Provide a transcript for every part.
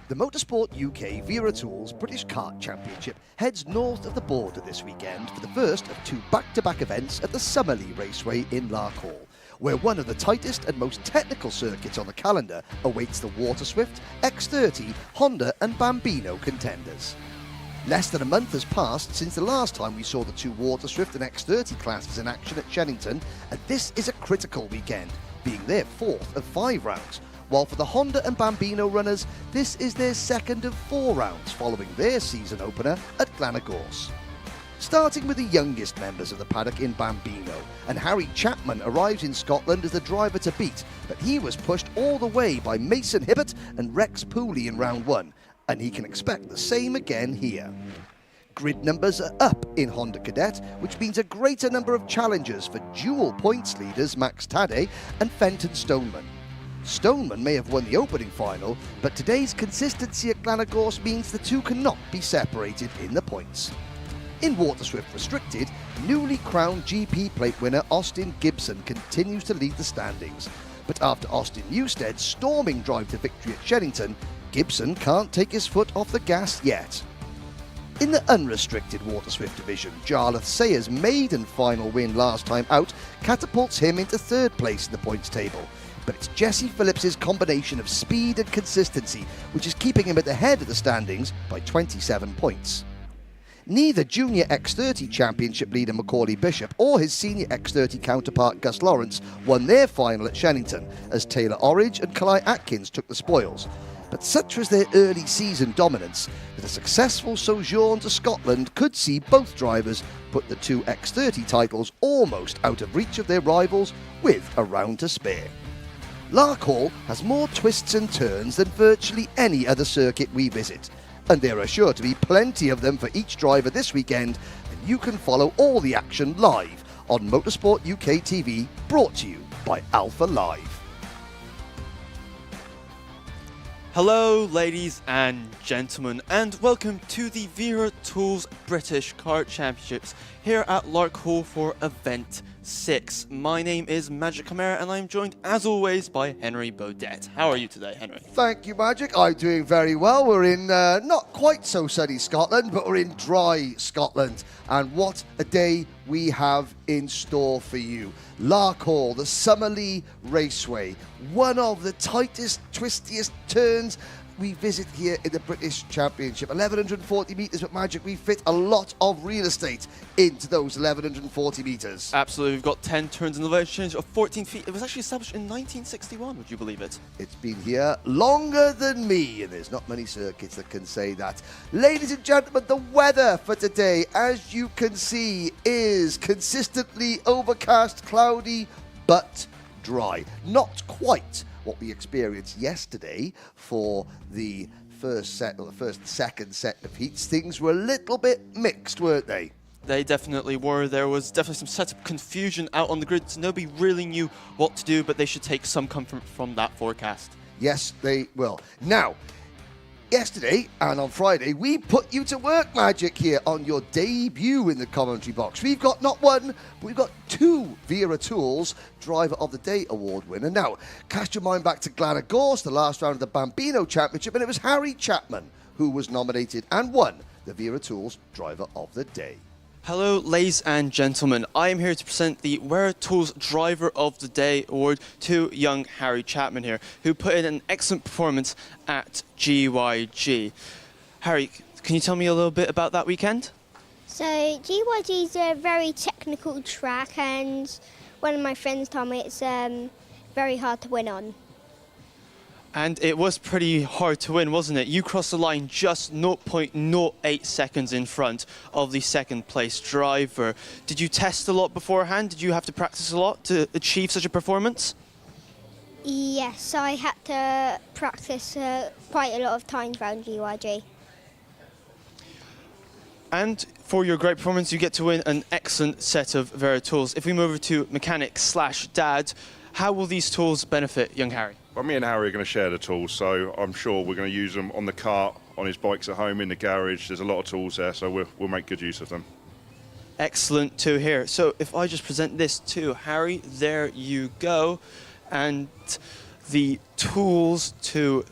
The Motorsport UK Wera Tools British Kart Championship heads north of the border this weekend for the first of two back-to-back events at the Summerley Raceway in Larkhall, where one of the tightest and most technical circuits on the calendar awaits the Waterswift, X30, Honda and Bambino contenders. Less than a month has passed since the last time we saw the two Waterswift and X30 classes in action at Shenington, and this is a critical weekend, being their fourth of 5 rounds, while for the Honda and Bambino runners, this is their second of 4 rounds following their season opener at Glenagorse. Starting with the youngest members of the paddock in Bambino, and Harry Chapman arrives in Scotland as the driver to beat, but he was pushed all the way by Mason Hibbert and Rex Pooley in round 1, and he can expect the same again here. Grid numbers are up in Honda Cadet, which means a greater number of challengers for dual points leaders Max Tadej and Fenton Stoneman. Stoneman may have won the opening final, but today's consistency at Glenagorse means the two cannot be separated in the points. In Waterswift Restricted, newly crowned GP plate winner Austin Gibson continues to lead the standings, but after Austin Newstead's storming drive to victory at Shenington, Gibson can't take his foot off the gas yet. In the unrestricted Waterswift division, Jarlath Sayers' maiden final win last time out catapults him into 3rd place in the points table, but it's Jesse Phillips' combination of speed and consistency which is keeping him at the head of the standings by 27 points. Neither Junior X30 Championship leader Macaulay Bishop or his Senior X30 counterpart Gus Lawrence won their final at Shenington, as Taylor Orridge and Kalai Atkins took the spoils. But such was their early season dominance that a successful sojourn to Scotland could see both drivers put the two X30 titles almost out of reach of their rivals with a round to spare. Larkhall has more twists and turns than virtually any other circuit we visit, and there are sure to be plenty of them for each driver this weekend, and you can follow all the action live on Motorsport UK TV, brought to you by Alpha Live. Hello ladies and gentlemen, and welcome to the Wera Tools British Kart Championships here at Larkhall for Event 6. My name is Magic Chimera and I'm joined as always by Henry Baudet. How are you today, Henry? Thank you, Magic. I'm doing very well. We're in not quite so sunny Scotland, but we're in dry Scotland. And what a day we have in store for you. Larkhall, the Summerley Raceway, one of the tightest, twistiest turns we visit here in the British Championship. 1,140 metres, but Magic, we fit a lot of real estate into those 1,140 metres. Absolutely, we've got 10 turns in the range of 14 feet. It was actually established in 1961, would you believe it? It's been here longer than me, and there's not many circuits that can say that. Ladies and gentlemen, the weather for today, as you can see, is consistently overcast, cloudy, but dry. Not quite what we experienced yesterday for the second set of heats. Things were a little bit mixed, weren't they? They definitely were. There was definitely some setup confusion out on the grid, so nobody really knew what to do, but they should take some comfort from that forecast. Yes, they will. Now, yesterday and on Friday, we put you to work, Magic, here on your debut in the commentary box. We've got not one, but we've got 2 Wera Tools Driver of the Day award winner. Now, cast your mind back to Glenagorse, the last round of the Bambino Championship, and it was Harry Chapman who was nominated and won the Wera Tools Driver of the Day. Hello ladies and gentlemen, I am here to present the Wera Tools Driver of the Day award to young Harry Chapman here, who put in an excellent performance at GYG. Harry, can you tell me a little bit about that weekend? So GYG is a very technical track, and one of my friends told me it's very hard to win on. And it was pretty hard to win, wasn't it? You crossed the line just 0.08 seconds in front of the second place driver. Did you test a lot beforehand? Did you have to practice a lot to achieve such a performance? Yes, I had to practice quite a lot of times around GYG. And for your great performance, you get to win an excellent set of Wera Tools. If we move over to mechanic/dad, how will these tools benefit young Harry? Well, me and Harry are going to share the tools, so I'm sure we're going to use them on the kart, on his bikes at home, in the garage. There's a lot of tools there, so we'll make good use of them. Excellent to hear. So if I just present this to Harry, there you go. And the tools to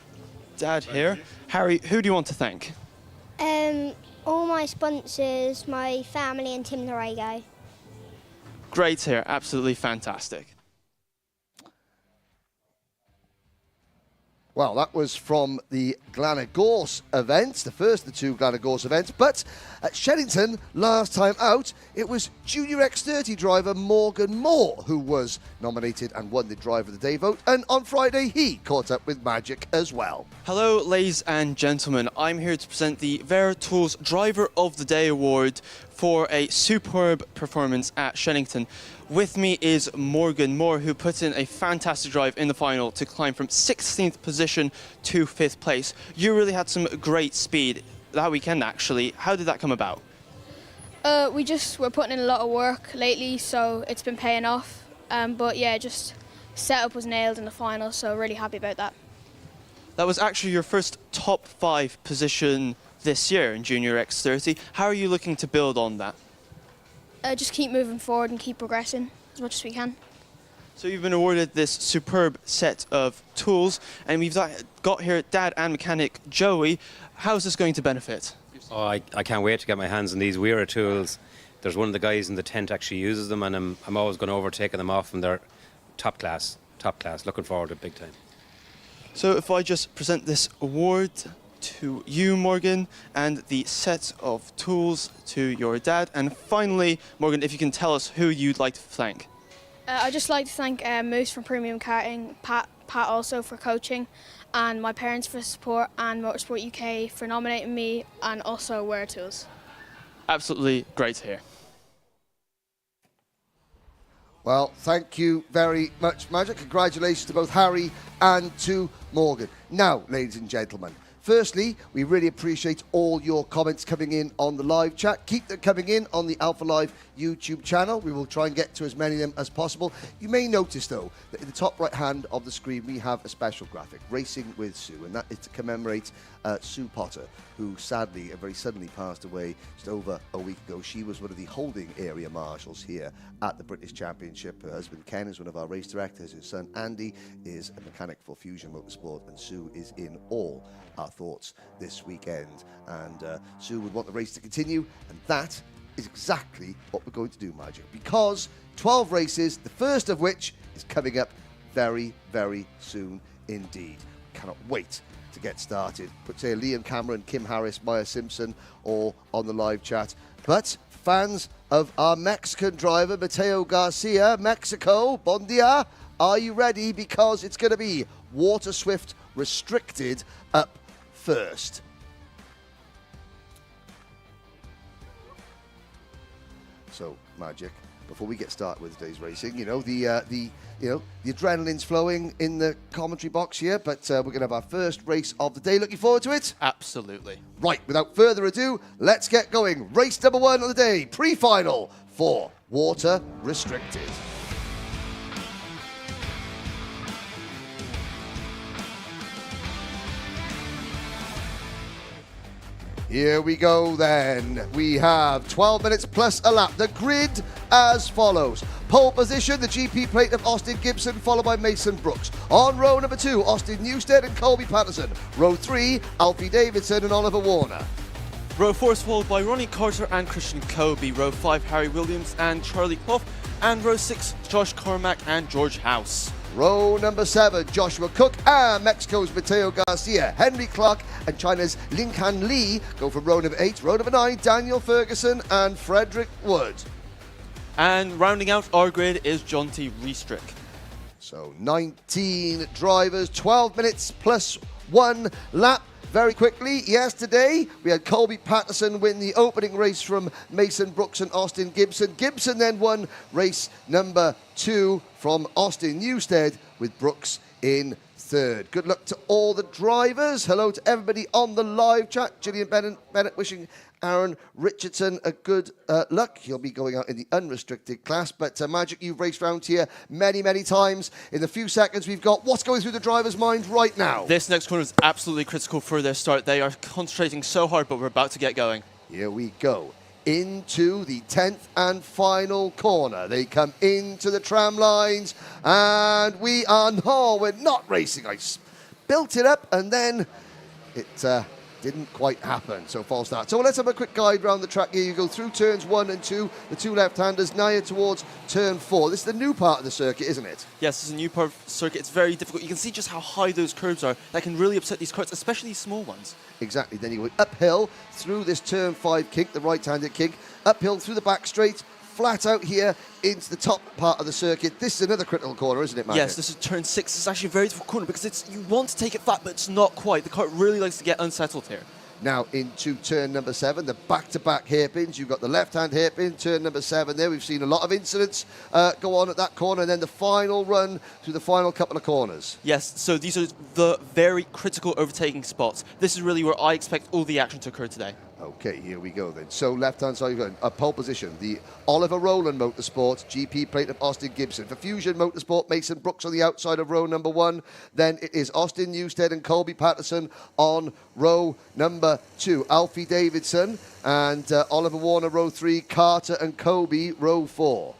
Dad here. Harry, who do you want to thank? All my sponsors, my family, and Tim Norego. Great here, absolutely fantastic. Well, that was from the Glanagorse events, the first of the two Glanagorse events. But at Shellington, last time out, it was Junior X30 driver Morgan Moore who was nominated and won the Driver of the Day vote. And on Friday, he caught up with Magic as well. Hello, ladies and gentlemen. I'm here to present the Wera Tools Driver of the Day award for a superb performance at Shellington. With me is Morgan Moore, who put in a fantastic drive in the final to climb from 16th position to 5th place. You really had some great speed that weekend, actually. How did that come about? We're putting in a lot of work lately, so it's been paying off. But yeah, just setup was nailed in the final, so really happy about that. That was actually your first top 5 position this year in Junior X30. How are you looking to build on that? Just keep moving forward and keep progressing as much as we can. So you've been awarded this superb set of tools, and we've got here Dad and mechanic Joey. How is this going to benefit? Oh, I can't wait to get my hands on these Wera tools. There's one of the guys in the tent actually uses them, and I'm always going to overtake them off, and they're top class. Looking forward to it big time. So if I just present this award to you, Morgan, and the set of tools to your dad. And finally, Morgan, if you can tell us who you'd like to thank. I'd just like to thank Moose from Premium Karting, Pat also for coaching, and my parents for support, and Motorsport UK for nominating me, and also Wera Tools. Absolutely great to hear. Well, thank you very much, Magic. Congratulations to both Harry and to Morgan. Now, ladies and gentlemen, firstly, we really appreciate all your comments coming in on the live chat. Keep them coming in on the Alpha Live YouTube channel. We will try and get to as many of them as possible. You may notice, though, that in the top right hand of the screen, we have a special graphic, Racing with Sue, and that is to commemorate Sue Potter, who sadly and very suddenly passed away just over a week ago. She was one of the holding area marshals here at the British Championship. Her husband Ken is one of our race directors. His son Andy is a mechanic for Fusion Motorsport, and Sue is in all our thoughts this weekend. And Sue would want the race to continue, and that is exactly what we're going to do, Magic, because 12 races, the first of which is coming up very, very soon indeed. Cannot wait to get started. Put say Liam Cameron, Kim Harris, Maya Simpson, all on the live chat. But fans of our Mexican driver, Mateo Garcia, Mexico, bon dia, are you ready? Because it's going to be Water Swift restricted up first. So, Magic, before we get started with today's racing, the adrenaline's flowing in the commentary box here, but we're going to have our first race of the day. Looking forward to it? Absolutely. Right, without further ado, let's get going. Race number 1 of the day, pre-final for Water Restricted. Here we go then. We have 12 minutes plus a lap. The grid as follows. Pole position, the GP plate of Austin Gibson, followed by Mason Brooks. On row number 2, Austin Newstead and Colby Patterson. Row 3, Alfie Davidson and Oliver Warner. Row 4 is followed by Ronnie Carter and Christian Kobe. Row 5, Harry Williams and Charlie Clough. And row 6, Josh Cormack and George House. Row number 7, Joshua Cook and Mexico's Mateo Garcia. Henry Clark and China's Linkan Li go from row number 8. Row number 9, Daniel Ferguson and Frederick Wood. And rounding out our grid is Jonty Restrick. So 19 drivers, 12 minutes plus 1 lap. Very quickly, yesterday we had Colby Patterson win the opening race from Mason Brooks and Austin Gibson. Gibson then won race number 2 from Austin Newstead with Brooks in 3rd. Good luck to all the drivers. Hello to everybody on the live chat. Gillian Bennett wishing Aaron Richardson a good luck. He'll be going out in the unrestricted class. But Magic, you've raced round here many, many times. In the few seconds we've got, what's going through the driver's mind right now? This next corner is absolutely critical for their start. They are concentrating so hard, but we're about to get going. Here we go. Into the 10th and final corner. They come into the tram lines, and we're not racing. I built it up, and then it didn't quite happen, so false start. So let's have a quick guide around the track here. You go through turns 1 and 2, the two left-handers, now you're towards turn 4. This is the new part of the circuit, isn't it? Yes, it's a new part of the circuit. It's very difficult. You can see just how high those curves are. That can really upset these karts, especially these small ones. Exactly. Then you go uphill through this turn 5 kink, the right-handed kink, uphill through the back straight, flat out here into the top part of the circuit. This is another critical corner, isn't it, Magic? Yes, this is turn 6. It's actually a very difficult corner because you want to take it flat, but it's not quite. The kart really likes to get unsettled here. Now into turn number 7, the back-to-back hairpins. You've got the left-hand hairpin, turn number 7 there. We've seen a lot of incidents go on at that corner, and then the final run through the final couple of corners. Yes, so these are the very critical overtaking spots. This is really where I expect all the action to occur today. Okay, here we go then. So left-hand side, you've got a pole position. The Oliver Rowland Motorsport, GP plate of Austin Gibson. For Fusion Motorsport, Mason Brooks on the outside of row number 1. Then it is Austin Newstead and Colby Patterson on row number 2. Alfie Davidson and Oliver Warner, row 3. Carter and Kobe, row 4.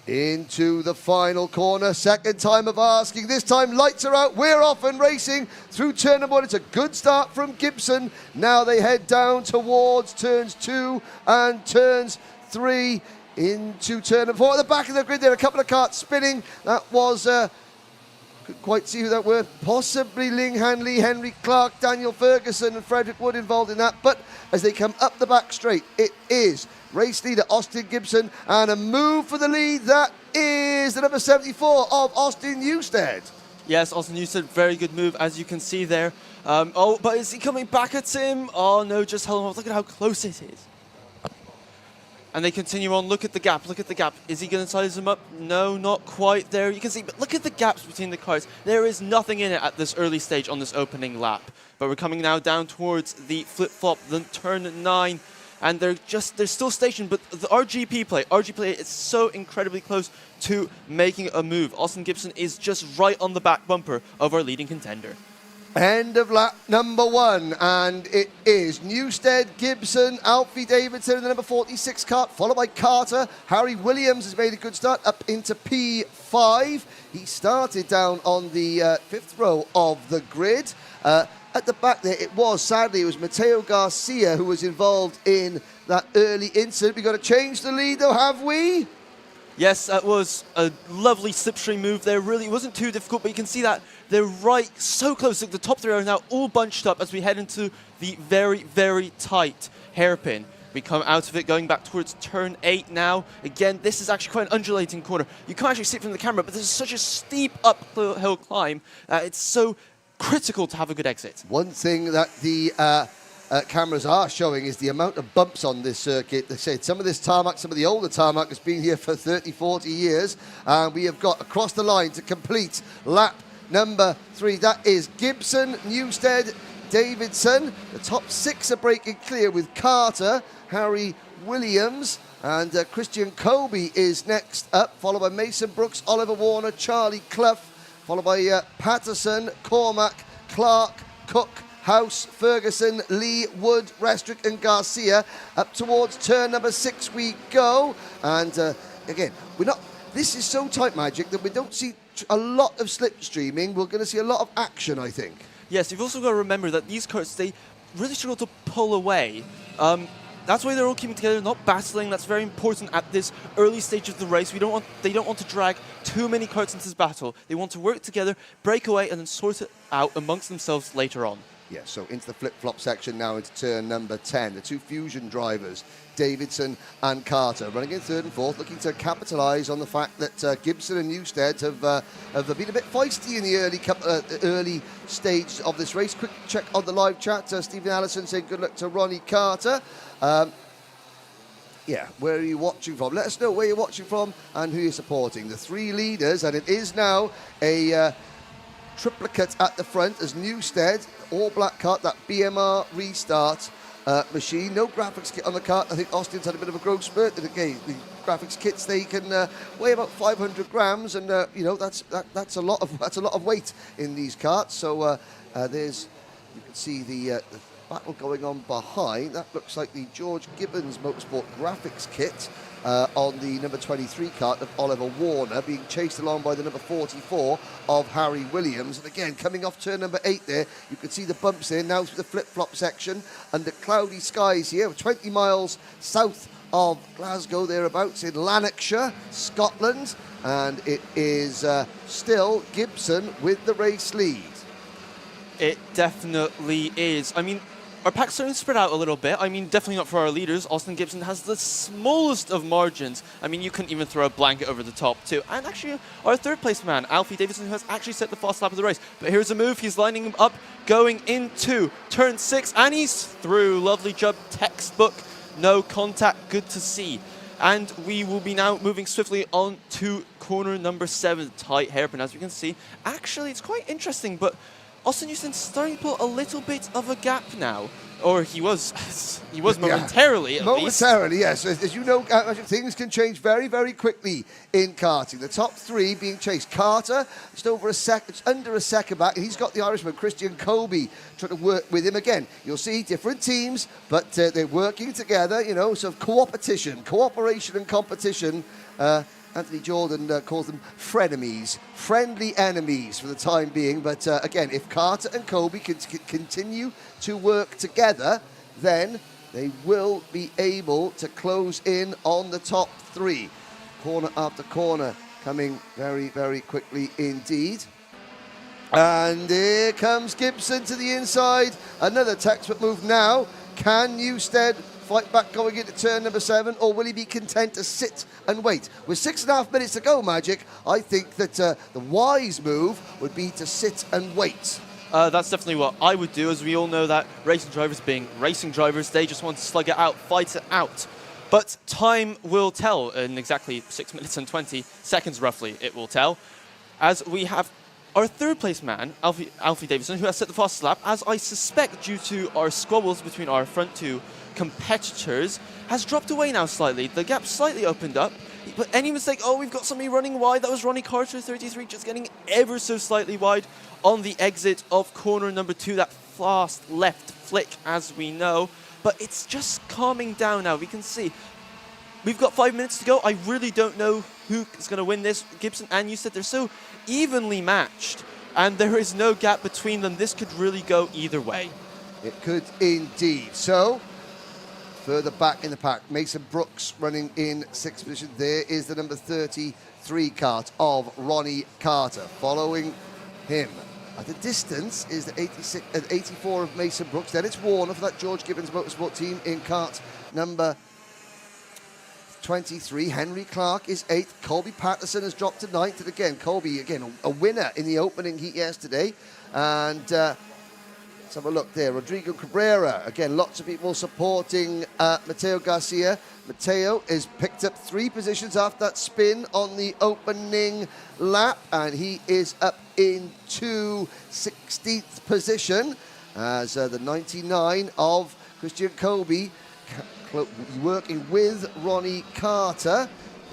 Into the final corner, second time of asking. This time lights are out, we're off and racing through turn number 1. It's a good start from Gibson. Now they head down towards turns 2 and turns 3 into turn number 4. At the back of the grid there, a couple of karts spinning. That was, couldn't quite see who that were. Possibly Ling Hanley, Henry Clark, Daniel Ferguson and Frederick Wood involved in that. But as they come up the back straight, it is race leader Austin Gibson, and a move for the lead. That is the number 74 of Austin Newstead. Yes, Austin Newstead, very good move, as you can see there. Oh, but is he coming back at him? Oh, no, just hold on. Look at how close it is. And they continue on. Look at the gap. Look at the gap. Is he going to size him up? No, not quite there. You can see, but look at the gaps between the cars. There is nothing in it at this early stage on this opening lap. But we're coming now down towards the flip-flop, then turn 9. And they're still stationed, but the RGP plate is so incredibly close to making a move. Austin Gibson is just right on the back bumper of our leading contender. End of lap number 1, and it is Newstead, Gibson, Alfie Davidson in the number 46 kart, followed by Carter. Harry Williams has made a good start up into P5. He started down on the 5th row of the grid. At the back there, it was Mateo Garcia who was involved in that early incident. We've got to change the lead though, have we? Yes, that was a lovely slipstream move there. Really, it wasn't too difficult, but you can see that they're right so close. The top 3 are now all bunched up as we head into the very, very tight hairpin. We come out of it, going back towards turn 8 now. Again, this is actually quite an undulating corner. You can't actually see it from the camera, but this is such a steep uphill climb. It's so critical to have a good exit. One thing that the cameras are showing is the amount of bumps on this circuit. They say some of this tarmac, some of the older tarmac has been here for 30, 40 years. And we have got across the line to complete lap number 3. That is Gibson, Newstead, Davidson. The top 6 are breaking clear with Carter, Harry Williams, and Christian Kobe is next up, followed by Mason Brooks, Oliver Warner, Charlie Clough, followed by Patterson, Cormac, Clark, Cook, House, Ferguson, Lee, Wood, Restrick and Garcia. Up towards turn number 6 we go. And again, this is so tight, Magic, that we don't see a lot of slipstreaming. We're going to see a lot of action, I think. Yes, you've also got to remember that these karts, they really struggle to pull away. That's why they're all keeping together, not battling. That's very important at this early stage of the race. They don't want to drag too many karts into this battle. They want to work together, break away, and then sort it out amongst themselves later on. Yeah, so into the flip-flop section now into turn number 10. The two Fusion drivers, Davidson and Carter, running in 3rd and 4th, looking to capitalise on the fact that Gibson and Newstead have been a bit feisty in the early stage of this race. Quick check on the live chat. Stephen Allison saying good luck to Ronnie Carter. Yeah, where are you watching from? Let us know where you're watching from and who you're supporting. The 3 leaders, and it is now a triplicate at the front as Newstead, all black kart, that BMR restart machine. No graphics kit on the kart. I think Austin's had a bit of a growth spurt. And again, the graphics kits, they can weigh about 500 grams, and you know that's a lot of weight in these karts. So you can see the battle going on behind. That looks like the George Gibbons Motorsport graphics kit. on the number 23 kart of Oliver Warner, being chased along by the number 44 of Harry Williams. And again, coming off turn number 8 there, you can see the bumps there now through the flip-flop section under cloudy skies here, 20 miles south of Glasgow, thereabouts in Lanarkshire, Scotland. And it is still Gibson with the race lead. It definitely is. I mean, our pack's starting to spread out a little bit. I mean, definitely not for our leaders. Austin Gibson has the smallest of margins. I mean, you couldn't even throw a blanket over the top, too. And actually, our third place man, Alfie Davidson, who has actually set the fast lap of the race. But here's a move. He's lining him up, going into turn 6, and he's through. Lovely job, textbook. No contact. Good to see. And we will be now moving swiftly on to corner number 7. Tight hairpin, as we can see. Actually, it's quite interesting, but Austin Houston's starting to pull a little bit of a gap now. Or he was momentarily, at least. Momentarily, yes. As you know, things can change very, very quickly in karting. The top 3 being chased. Carter, just over a second, under a second back, and he's got the Irishman, Christian Colby, trying to work with him again. You'll see different teams, but they're working together, you know, so cooperation and competition. Anthony Jordan calls them frenemies, friendly enemies for the time being. But again, if Carter and Colby can continue to work together, then they will be able to close in on the top 3. Corner after corner coming very, very quickly indeed. And here comes Gibson to the inside. Another textbook move now. Can Newstead fight back going into turn number 7, or will he be content to sit and wait? With 6.5 minutes to go, Magic, I think that the wise move would be to sit and wait. That's definitely what I would do, as we all know that racing drivers being racing drivers, they just want to slug it out, fight it out. But time will tell. In exactly 6 minutes and 20 seconds, roughly, it will tell. As we have our third place man, Alfie Davidson, who has set the fastest lap, as I suspect due to our squabbles between our front 2 competitors, has dropped away now slightly. The gap slightly opened up. But any mistake, oh, we've got somebody running wide. That was Ronnie Carter, 33, just getting ever so slightly wide on the exit of corner number 2. That fast left flick, as we know. But it's just calming down now. We can see we've got 5 minutes to go. I really don't know who is going to win this. Gibson and Newstead, they're so evenly matched, and there is no gap between them. This could really go either way. It could indeed. So, further back in the pack, Mason Brooks running in 6th position. There is the number 33 kart of Ronnie Carter. Following him at a distance is the 84 of Mason Brooks. Then it's Warner for that George Gibbons Motorsport team in kart number 23. Henry Clark is 8th. Colby Patterson has dropped to 9th. And again, Colby, a winner in the opening heat yesterday. And let's have a look there. Rodrigo Cabrera. Again, lots of people supporting Mateo Garcia. Mateo is picked up 3 positions after that spin on the opening lap. And he is up into 16th position as the 99 of Christian Colby working with Ronnie Carter.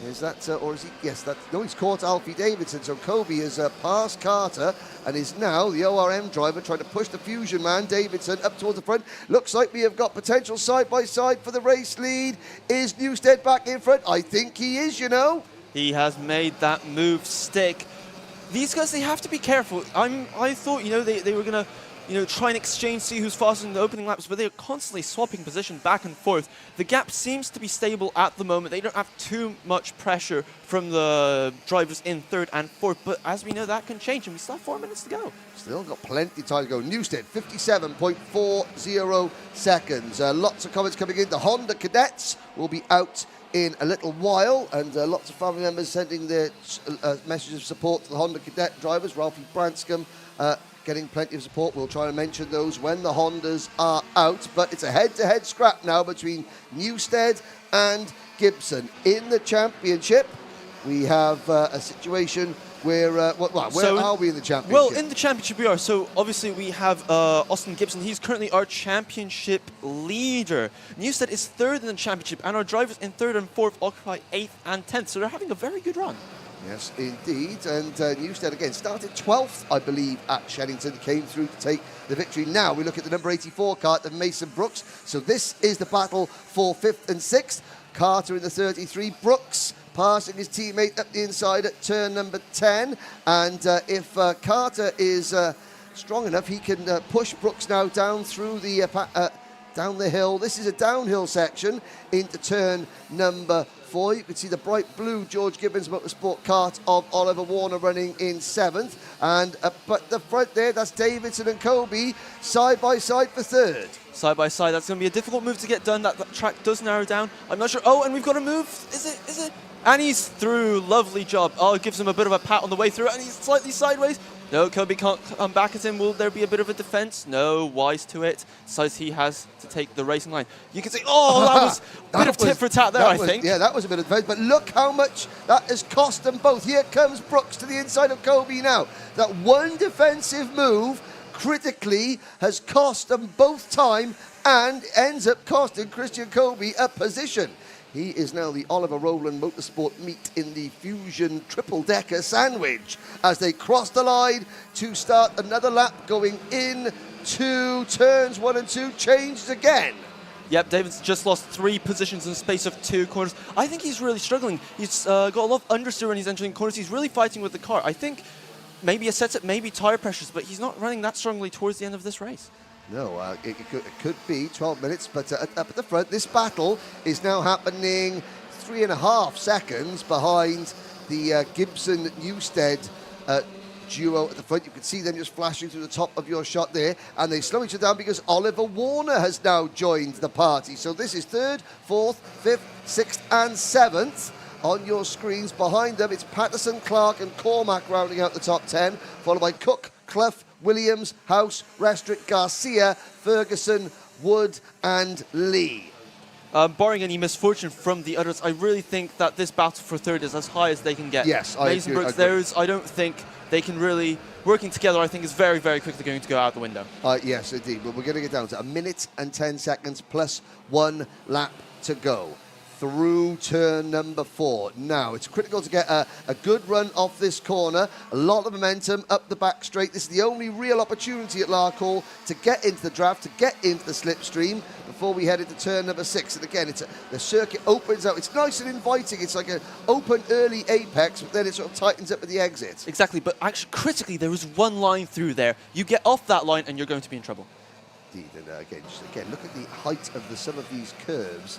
Is that, or is he? Yes, no, he's caught Alfie Davidson. So Colby has passed Carter and is now the ORM driver trying to push the Fusion man, Davidson, up towards the front. Looks like we have got potential side-by-side for the race lead. Is Newstead back in front? I think he is, you know. He has made that move stick. These guys, they have to be careful. I thought, you know, they were going to, you know, try and exchange, see who's faster in the opening laps, but they're constantly swapping position back and forth. The gap seems to be stable at the moment. They don't have too much pressure from the drivers in 3rd and 4th, but as we know, that can change, and we still have 4 minutes to go. Still got plenty of time to go. Newstead, 57.40 seconds. Lots of comments coming in. The Honda cadets will be out in a little while, and lots of family members sending their messages of support to the Honda cadet drivers. Ralphie Branscombe getting plenty of support. We'll try and mention those when the Hondas are out, but it's a head-to-head scrap now between Newstead and Gibson. In the championship, we have a situation where, where are we in the championship? Well, in the championship we are. So obviously we have Austin Gibson. He's currently our championship leader. Newstead is 3rd in the championship, and our drivers in 3rd and 4th occupy 8th and 10th. So they're having a very good run. Yes, indeed. And Newstead again started 12th, I believe, at Sheddington. Came through to take the victory. Now we look at the number 84 kart of Mason Brooks. So this is the battle for 5th and 6th. Carter in the 33. Brooks passing his teammate up the inside at turn number 10. And if Carter is strong enough, he can push Brooks now down through the down the hill. This is a downhill section into turn number 4. You can see the bright blue George Gibbons Motorsport kart of Oliver Warner running in 7th. And but the front there, that's Davidson and Kobe side by side for 3rd. Side by side, that's going to be a difficult move to get done. That track does narrow down. I'm not sure. Oh, and we've got a move. Is it? And he's through. Lovely job. Oh, it gives him a bit of a pat on the way through, and he's slightly sideways. No, Kobe can't come back at him. Will there be a bit of a defense? No, wise to it. Decides he has to take the racing line. You can see, oh, that was a bit of tit for tat there, I think. Yeah, that was a bit of defense, but look how much that has cost them both. Here comes Brooks to the inside of Kobe now. That one defensive move critically has cost them both time and ends up costing Christian Kobe a position. He is now the Oliver Rowland Motorsport meet in the Fusion triple-decker sandwich as they cross the line to start another lap going in to turns 1 and 2, changed again. Yep, David's just lost 3 positions in the space of 2 corners. I think he's really struggling. He's got a lot of understeer when he's entering corners. He's really fighting with the car. I think maybe a setup, maybe tyre pressures, but he's not running that strongly towards the end of this race. No, it could be 12 minutes, but up at the front, this battle is now happening 3.5 seconds behind the Gibson-Newstead duo at the front. You can see them just flashing through the top of your shot there, and they slow each other down because Oliver Warner has now joined the party. So this is 3rd, 4th, 5th, 6th, and 7th. On your screens behind them, it's Patterson, Clark, and Cormac rounding out the top 10, followed by Cook, Clough, Williams, House, Restrick, Garcia, Ferguson, Wood, and Lee. Barring any misfortune from the others, I really think that this battle for 3rd is as high as they can get. Yes, I Mason agree. Brooks, I don't think they can really, working together, I think is very, very quickly going to go out the window. Yes, indeed. But we're going to get down to 1 minute and 10 seconds plus 1 lap to go through turn number 4. Now, it's critical to get a good run off this corner. A lot of momentum up the back straight. This is the only real opportunity at Larkhall to get into the draft, to get into the slipstream before we head into turn number 6. And again, the circuit opens out. It's nice and inviting. It's like an open early apex, but then it sort of tightens up at the exit. Exactly, but actually, critically, there is one line through there. You get off that line and you're going to be in trouble. And again, look at the height of some of these curves.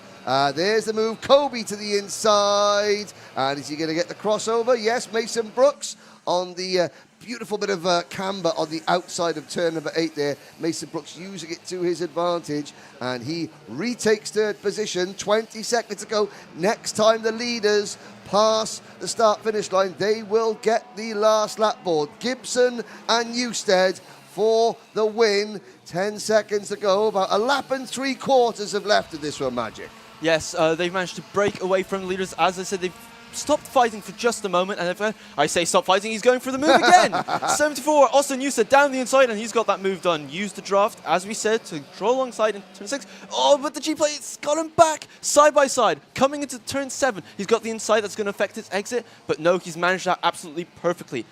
There's the move, Kobe to the inside. And is he going to get the crossover? Yes, Mason Brooks on the beautiful bit of camber on the outside of turn number 8 there. Mason Brooks using it to his advantage. And he retakes 3rd position, 20 seconds to go. Next time the leaders pass the start-finish line, they will get the last lap board. Gibson and Newstead for the win. 10 seconds to go, about 1 lap and 3/4 have left of this one, Magic. Yes, they've managed to break away from the leaders. As I said, they've stopped fighting for just a moment, and if I say stop fighting, he's going for the move again. 74, Austin Newstead down the inside, and he's got that move done. Used the draft, as we said, to draw alongside in turn 6. Oh, but the G-plate's got him back, side by side, coming into turn 7. He's got the inside that's going to affect his exit, but no, he's managed that absolutely perfectly.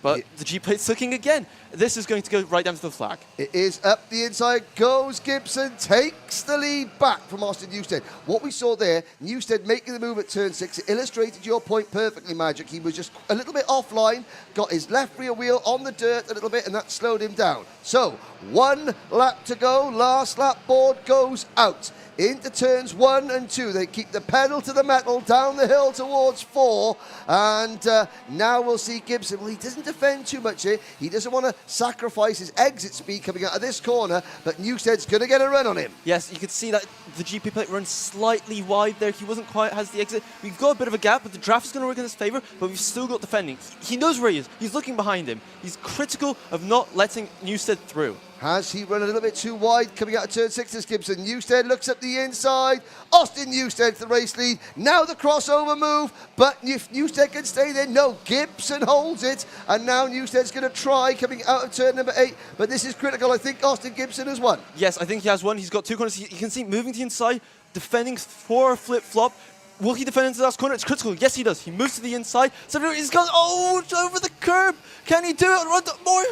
But the G-plate's looking again. This is going to go right down to the flag. It is up the inside, goes Gibson, takes the lead back from Austin Newstead. What we saw there, Newstead making the move at turn 6, it illustrated your point perfectly, Magic. He was just a little bit offline, got his left rear wheel on the dirt a little bit, and that slowed him down. So, 1 lap to go, last lap board goes out. Into turns 1 and 2. They keep the pedal to the metal down the hill towards 4. And now we'll see Gibson. Well, he doesn't defend too much here. He doesn't want to sacrifice his exit speed coming out of this corner. But Newstead's going to get a run on him. Yes, you can see that the GP plate runs slightly wide there. He wasn't quite has the exit. We've got a bit of a gap, but the draft is going to work in his favor. But we've still got defending. He knows where he is. He's looking behind him. He's critical of not letting Newstead through. Has he run a little bit too wide coming out of turn 6 as Gibson? Newstead looks up the inside. Austin Newstead to the race lead. Now the crossover move, but if Newstead can stay there, no, Gibson holds it. And now Newstead's going to try coming out of turn number 8, but this is critical. I think Austin Gibson has won. Yes, I think he has won. He's got 2 corners. You can see moving to the inside, defending for a flip-flop. Will he defend into the last corner? It's critical. Yes, he does. He moves to the inside. He's gone, oh, over the curb. Can he do it? Run more.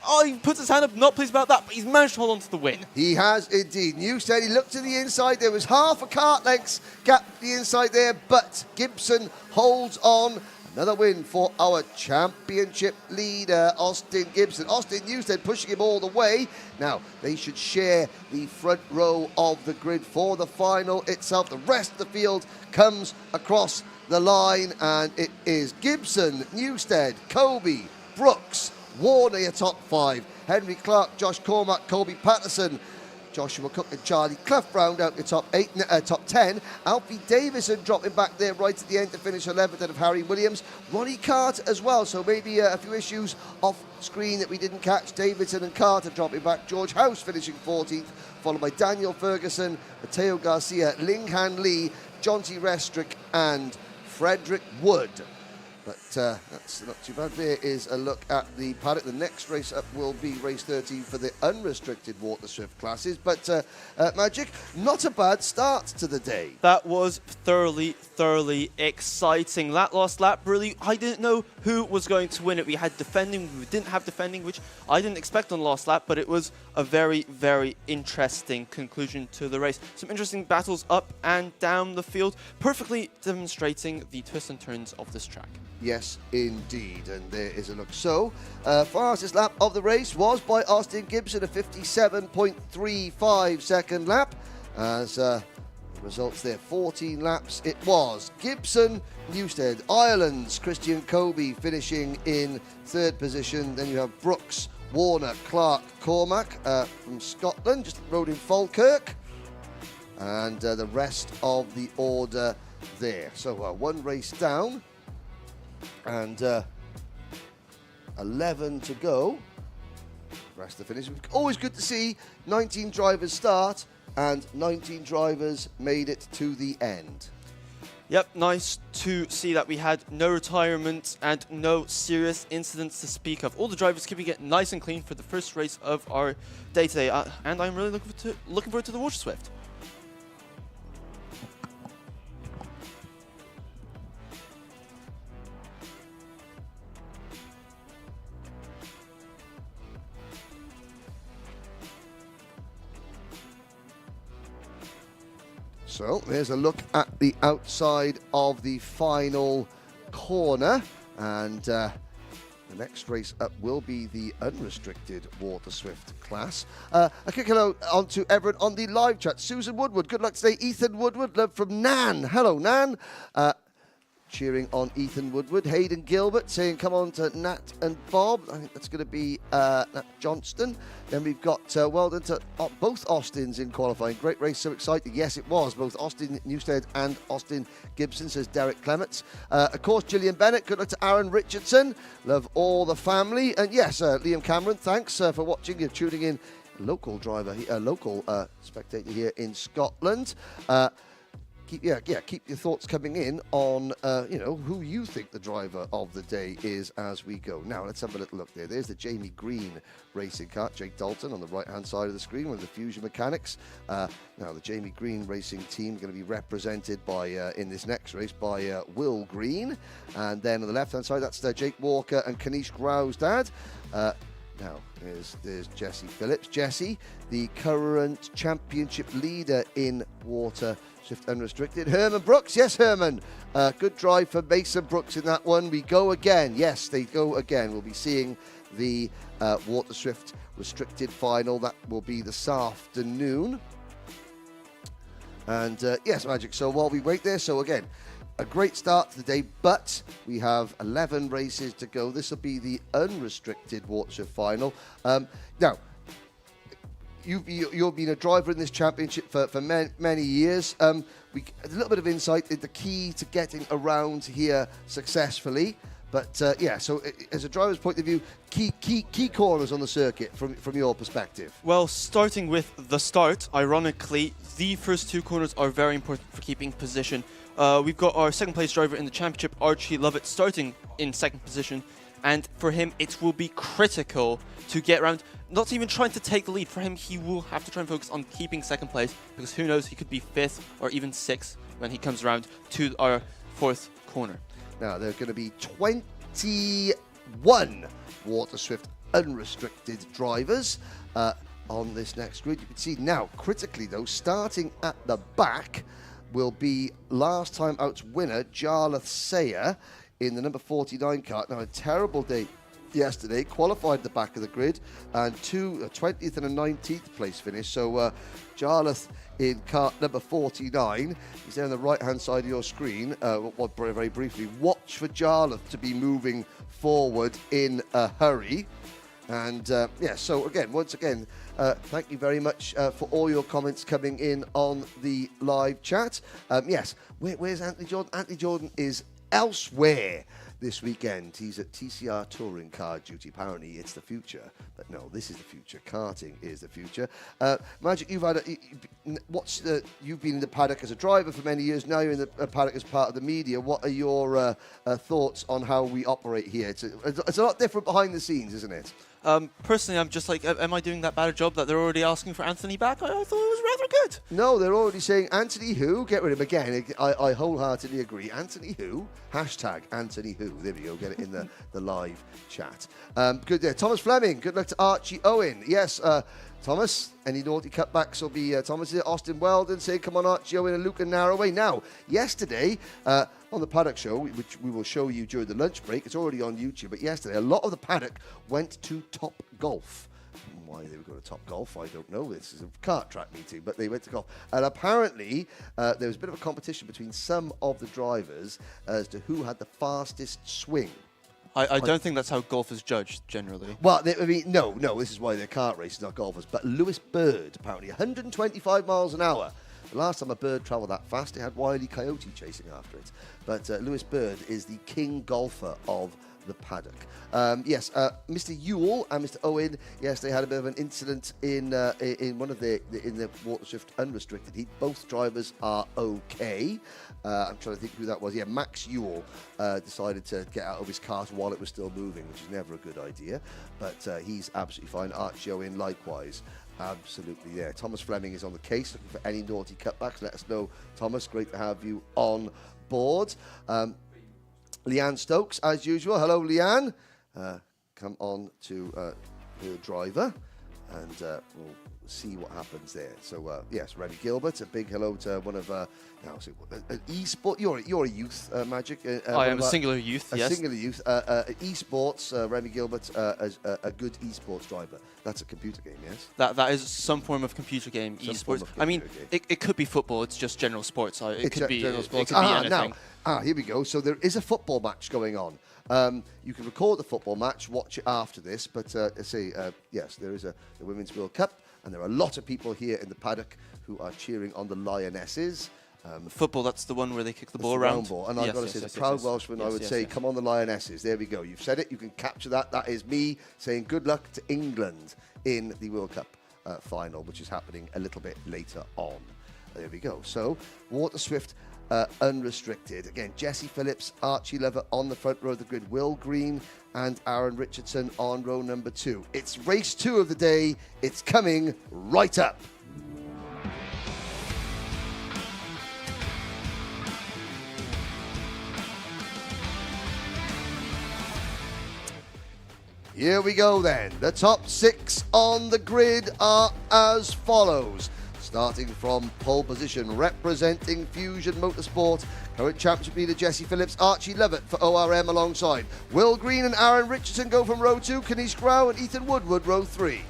Oh, he puts his hand up. Not pleased about that, but he's managed to hold on to the win. He has indeed. Newstead, he looked to the inside. There was half a kart length's gap to the inside there, but Gibson holds on. Another win for our championship leader, Austin Gibson. Austin Newstead pushing him all the way. Now, they should share the front row of the grid for the final itself. The rest of the field comes across the line, and it is Gibson, Newstead, Kobe, Brooks, Warner, your top 5. Henry Clark, Josh Cormack, Colby Patterson, Joshua Cook and Charlie Clough round out the top 10. Alfie Davison dropping back there right at the end to finish 11th out of Harry Williams. Ronnie Carter as well, so maybe a few issues off screen that we didn't catch. Davidson and Carter dropping back. George House finishing 14th, followed by Daniel Ferguson, Mateo Garcia, Ling Han Lee, John T. Restrick and Frederick Wood. But that's not too bad. There is a look at the paddock. The next race up will be race 13 for the unrestricted water swift classes. But Magic, not a bad start to the day. That was thoroughly exciting. That last lap, really, I didn't know who was going to win it. We had defending, we didn't have defending, which I didn't expect on the last lap, but it was a very interesting conclusion to the race. Some interesting battles up and down the field, perfectly demonstrating the twists and turns of this track. Yes, indeed, and there is a look. So, fastest lap of the race was by Austin Gibson, a 57.35 second lap. As the results there, 14 laps it was. Gibson, Newstead, Ireland's Christian Kobe finishing in 3rd position. Then you have Brooks, Warner, Clark, Cormack from Scotland, just rode in Falkirk. And the rest of the order there. So, one race down. And 11 to go. Rest of the finish. Always good to see 19 drivers start and 19 drivers made it to the end. Yep, nice to see that we had no retirements and no serious incidents to speak of. All the drivers keeping it nice and clean for the first race of our day today, and I'm really looking forward to the Water Swift. So there's a look at the outside of the final corner, and the next race up will be the unrestricted Water Swift class. A quick hello on to everyone on the live chat. Susan Woodward, good luck today. Ethan Woodward, love from Nan. Hello, Nan. Cheering on Ethan Woodward. Hayden Gilbert saying come on to Nat and Bob. I think that's going to be Nat Johnston. Then we've got well done to both Austins in qualifying. Great race, so exciting. Yes, it was. Both Austin Newstead and Austin Gibson, says Derek Clements. Of course, Gillian Bennett. Good luck to Aaron Richardson. Love all the family. And yes, Liam Cameron, thanks for watching. You're tuning in. Local driver, local spectator here in Scotland. Keep your thoughts coming in on who you think the driver of the day is as we go. Now let's have a little look there. There's the Jamie Green racing kart. Jake Dalton on the right hand side of the screen, one of the Fusion mechanics. Now the Jamie Green racing team going to be represented by in this next race by Will Green, and then on the left hand side that's Jake Walker and Kanish Grau's dad. Now, there's Jesse Phillips. Jesse, the current championship leader in Water Swift Unrestricted. Herman Brooks. Yes, Herman. Good drive for Mason Brooks in that one. We go again. Yes, they go again. We'll be seeing the Water Swift Restricted final. That will be this afternoon. And yes, Magic. So while we wait there, so again, a great start to the day, but we have 11 races to go. This will be the unrestricted Water Swift final. Now, you've been a driver in this championship for many years. A little bit of insight into the key to getting around here successfully. But so as a driver's point of view, key corners on the circuit from your perspective. Well, starting with the start, ironically, the first 2 corners are very important for keeping position. We've got our second place driver in the championship, Archie Lovett, starting in 2nd position. And for him, it will be critical to get around, not even trying to take the lead. For him, he will have to try and focus on keeping 2nd place, because who knows, he could be 5th or even 6th when he comes around to our 4th corner. Now, there are going to be 21 Water Swift unrestricted drivers on this next grid. You can see now, critically though, starting at the back will be last time out's winner, Jarlath Sayer, in the number 49 kart. Now, a terrible day yesterday, qualified at the back of the grid, and a 20th and a 19th place finish. So Jarlath in kart number 49. He's there on the right-hand side of your screen. Very briefly, watch for Jarlath to be moving forward in a hurry. And yeah, so again, once again, thank you very much for all your comments coming in on the live chat. Yes, where's Anthony Jordan? Anthony Jordan is elsewhere this weekend. He's at TCR touring car duty. Apparently it's the future, but no, this is the future. Karting is the future. Magic, you've been in the paddock as a driver for many years. Now you're in the paddock as part of the media. What are your thoughts on how we operate here? It's a lot different behind the scenes, isn't it? Personally, I'm just like, am I doing that bad a job that they're already asking for Anthony back? I thought it was rather good. No, they're already saying Anthony who? Get rid of him again. I wholeheartedly agree. Anthony who? Hashtag Anthony who. There we go. Get it in the live chat. Good there. Thomas Fleming. Good luck to Archie Owen. Yes, Thomas, any naughty cutbacks will be Thomas, Austin Weldon saying, come on, Archie Owen and Luca Narrowway. Now, yesterday, on the Paddock Show, which we will show you during the lunch break, it's already on YouTube, but yesterday, a lot of the paddock went to Top Golf. Why they would go to Top Golf, I don't know. This is a kart track meeting, but they went to golf. And apparently, there was a bit of a competition between some of the drivers as to who had the fastest swing. I don't think that's how golf is judged, generally. Well, no, this is why they're kart racers, not golfers. But Lewis Bird, apparently, 125 miles an hour. The last time a bird travelled that fast, it had Wile E. Coyote chasing after it. But Lewis Bird is the king golfer of the paddock. Yes, Mr. Ewell and Mr. Owen, yes, they had a bit of an incident in one of the Water Swift Unrestricted Heat. Both drivers are okay. I'm trying to think who that was. Yeah, Max Ewell decided to get out of his kart while it was still moving, which is never a good idea. But he's absolutely fine. Archie Owen likewise. Absolutely there. Thomas Fleming is on the case, looking for any naughty cutbacks. Let us know, Thomas. Great to have you on board. Leanne Stokes, as usual. Hello, Leanne. Come on to her driver, and we'll see what happens there. So, yes, Remy Gilbert, a big hello to one of an e-sport. You're a youth, Magic. I am a singular youth, yes. A singular youth. Esports, Remy Gilbert, as a good esports driver. That's a computer game, yes? That is some form of computer game, esports. I mean, it could be football. It's just general sports. It could be anything. Now, here we go. So there is a football match going on. You can record the football match, watch it after this. But yes, there is the Women's World Cup, and there are a lot of people here in the paddock who are cheering on the Lionesses. Football, that's the one where they kick the ball around. Ball. And I've got to say, the proud Welshman, I would say, come on the Lionesses. There we go. You've said it. You can capture that. That is me saying good luck to England in the World Cup final, which is happening a little bit later on. There we go. So, Water Swift Unrestricted. Again, Jesse Phillips, Archie Lover on the front row of the grid, Will Green and Aaron Richardson on row number 2. It's race 2 of the day. It's coming right up. Here we go then. The top 6 on the grid are as follows. Starting from pole position, representing Fusion Motorsport, current championship leader Jesse Phillips, Archie Lovett for ORM alongside. Will Green and Aaron Richardson go from row 2, Kanish Grau and Ethan Woodward row 3.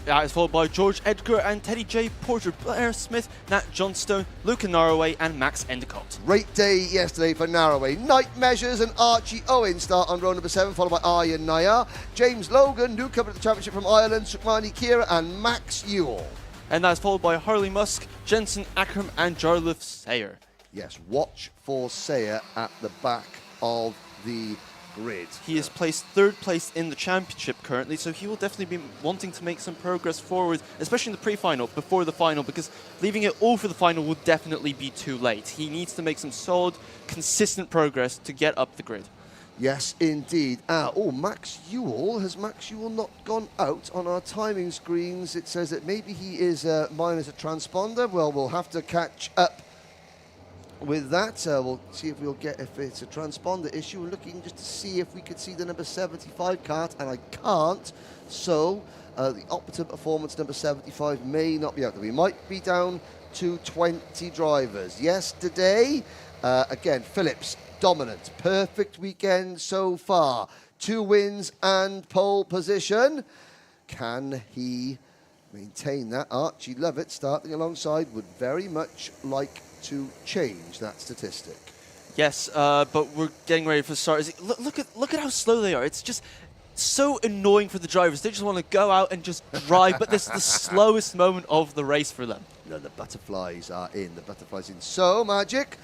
That is followed by George Edgar and Teddy J. Porter, Blair Smith, Nat Johnstone, Luca Narrowway and Max Endicott. Great day yesterday for Narrowway. Night Measures and Archie Owen start on row number 7, followed by Aryan Nayar. James Logan, newcomer to the championship from Ireland, Sukmani Kira and Max Ewell. And that's followed by Harley Musk, Jensen Akram and Jarlath Sayer. Yes, watch for Sayer at the back of the grid. He is placed 3rd place in the championship currently, so he will definitely be wanting to make some progress forward, especially in the pre-final, before the final, because leaving it all for the final will definitely be too late. He needs to make some solid, consistent progress to get up the grid. Yes, indeed. Max Ewell. Has Max Ewell not gone out on our timing screens? It says that maybe he is minus a transponder. Well, we'll have to catch up with that, we'll see if if it's a transponder issue. We're looking just to see if we could see the number 75 Kart, and I can't. So the Optimum Performance number 75 may not be out there. We might be down to 20 drivers. Yesterday, again, Phillips dominant, perfect weekend so far. 2 wins and pole position. Can he maintain that? Archie Lovett starting alongside would very much like to change that statistic. Yes, but we're getting ready for the start. Look at how slow they are. It's just so annoying for the drivers. They just want to go out and just drive, but this is the slowest moment of the race for them. No, the butterflies are in. The butterflies in. So, Magic,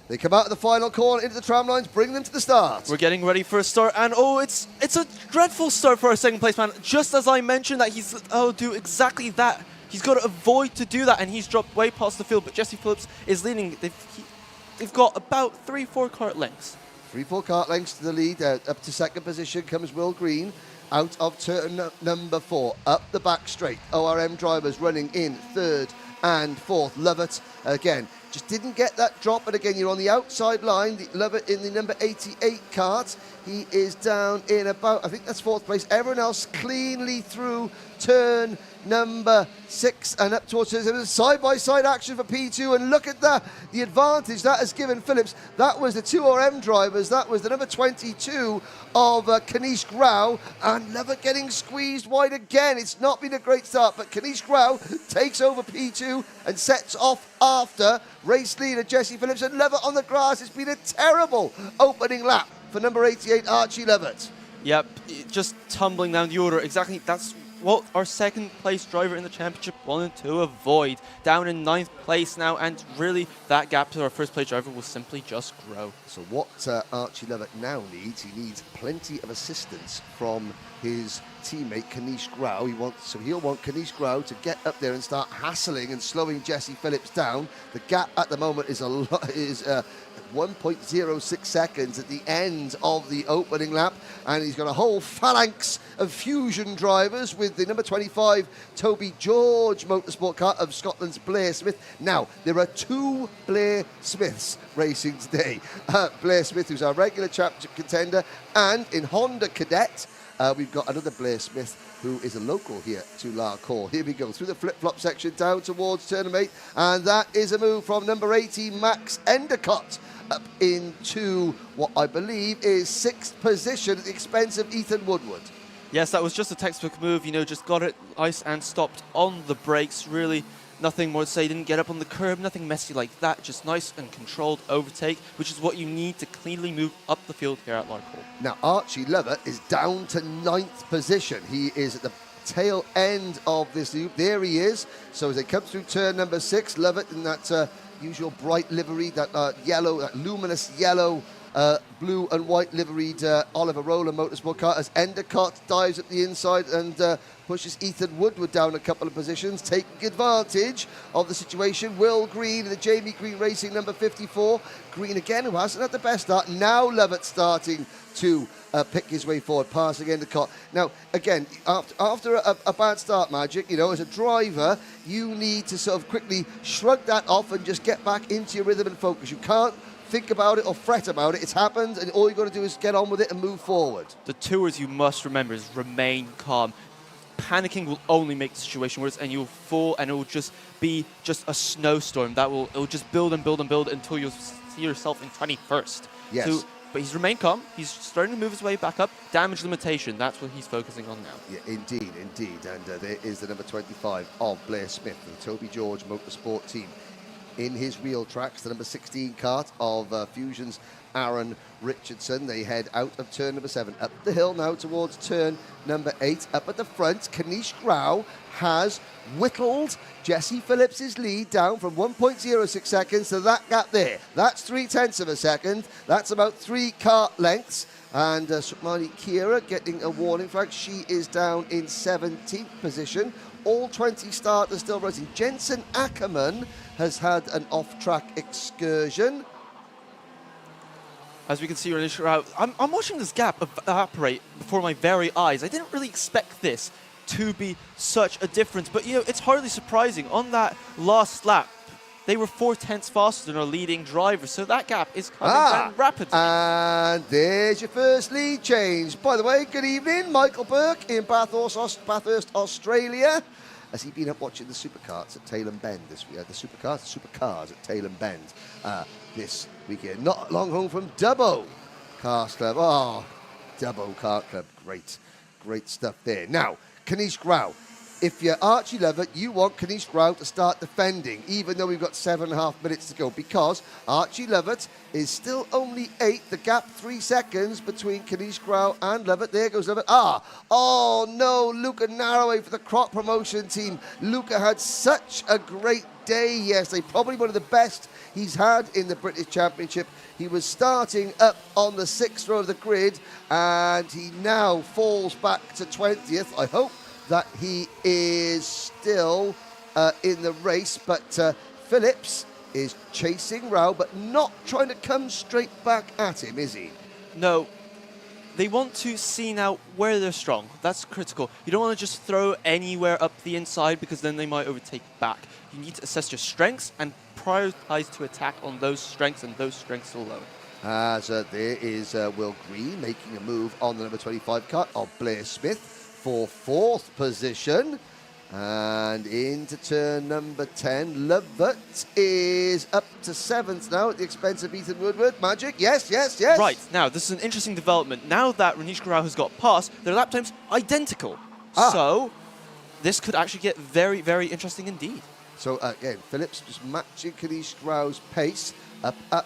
they come out of the final corner into the tram lines, bring them to the start. We're getting ready for a start, and it's a dreadful start for our second place man. Just as I mentioned that he's do exactly that. He's got to avoid to do that, and he's dropped way past the field. But Jesse Phillips is leading. They've got about 3-4 kart lengths. 3-4 kart lengths to the lead. Up to second position comes Will Green out of turn number 4. Up the back straight. ORM drivers running in third and fourth. Lovett again. Just didn't get that drop, but again, you're on the outside line. Lovett in the number 88 kart. He is down in about, I think that's 4th place. Everyone else cleanly through turn number 6 and up towards side-by-side action for P2, and look at that, the advantage that has given Phillips. That was the 2 RM drivers. That was the number 22 of Kanish Grau, and Lovett getting squeezed wide again. It's not been a great start, but Kanish Grau takes over P2 and sets off after race leader Jesse Phillips, and Lovett on the grass. It's been a terrible opening lap for number 88 Archie Lovett. Yep, just tumbling down the order. Exactly, that's what our second place driver in the championship wanted to avoid. Down in 9th place now, and really that gap to our first place driver will simply just grow. So what Archie Lovett now needs, he needs plenty of assistance from his teammate Kanish Grau. He'll want Kanish Grau to get up there and start hassling and slowing Jesse Phillips down. The gap at the moment is 1.06 seconds at the end of the opening lap, and he's got a whole phalanx of fusion drivers with the number 25 Toby George motorsport car of Scotland's Blair Smith. Now, there are 2 Blair Smiths racing today. Blair Smith, who's our regular championship contender, and in Honda Cadet, we've got another Blair Smith who is a local here to Larkhall. Here we go, through the flip-flop section down towards turn 8, and that is a move from number 80, Max Endicott, up into what I believe is 6th position at the expense of Ethan Woodward. Yes, that was just a textbook move, just got it nice and stopped on the brakes. Really nothing more to say, didn't get up on the curb, nothing messy like that, just nice and controlled overtake, which is what you need to cleanly move up the field here at Larkhall. Now, Archie Lovett is down to 9th position. He is at the tail end of this loop. There he is. So as they come through turn number 6, Lovett in that usual bright livery, that yellow, that luminous yellow, blue and white liveried Oliver Rowland motorsport car, as Endicott dives at the inside and pushes Ethan Woodward down a couple of positions, taking advantage of the situation. Will Green, the Jamie Green Racing number 54. Green again, who hasn't had the best start. Now Lovett starting to pick his way forward, passing Endicott. Now, again, after a bad start, Magic, as a driver, you need to sort of quickly shrug that off and just get back into your rhythm and focus. You can't think about it or fret about it. It's happened, and all you've got to do is get on with it and move forward. The 2 words you must remember is remain calm. Panicking will only make the situation worse, and you'll fall, and it will just be a snowstorm. It'll just build and build and build until you'll see yourself in 21st. Yes. So, but he's remained calm. He's starting to move his way back up. Damage limitation, that's what he's focusing on now. Yeah, indeed. And there is the number 25 of Blair Smith, the Toby George motorsport team. In his wheel tracks, the number 16 kart of Fusion's Aaron Richardson. They head out of turn number 7, up the hill now towards turn number 8. Up at the front, Kanish Grau has whittled Jesse Phillips' lead down from 1.06 seconds to that gap there. That's 0.3 of a second. That's about 3 kart lengths. And Sukmani Kira getting a warning flag. She is down in 17th position. All 20 starters still racing. Jensen Ackerman has had an off-track excursion. As we can see, I'm watching this gap evaporate before my very eyes. I didn't really expect this to be such a difference, but it's hardly surprising. On that last lap, they were 4/10 faster than our leading driver, so that gap is coming down rapidly. And there's your first lead change. By the way, good evening, Michael Burke in Bathurst, Australia. Has he been up watching the supercars at Tailem Bend this week? The supercars at Tailem Bend this weekend. Not long home from Dubbo Kart Club. Oh, Dubbo Kart Club, great stuff there. Now, Kanish Grau. If you're Archie Lovett, you want Kanish Grau to start defending, even though we've got 7.5 minutes to go, because Archie Lovett is still only 8. The gap 3 seconds between Kanish Grau and Lovett. There goes Lovett. Oh no, Luca Narroway for the Croc promotion team. Luca had such a great day yesterday, probably one of the best he's had in the British Championship. He was starting up on the 6th row of the grid, and he now falls back to 20th. I hope that he is still in the race, but Phillips is chasing Rao, but not trying to come straight back at him, is he? No. They want to see now where they're strong. That's critical. You don't want to just throw anywhere up the inside, because then they might overtake back. You need to assess your strengths and prioritize to attack on those strengths and those strengths alone. As there is Will Green making a move on the number 25 car of Blair Smith for 4th position. And into turn number 10, Lovett is up to 7th now at the expense of Ethan Woodward. Magic, yes. Right, now this is an interesting development. Now that Ranish Garau has got past, their lap times identical. So this could actually get very, very interesting indeed. So again, Phillips just matching Kanish Grau's pace. Up at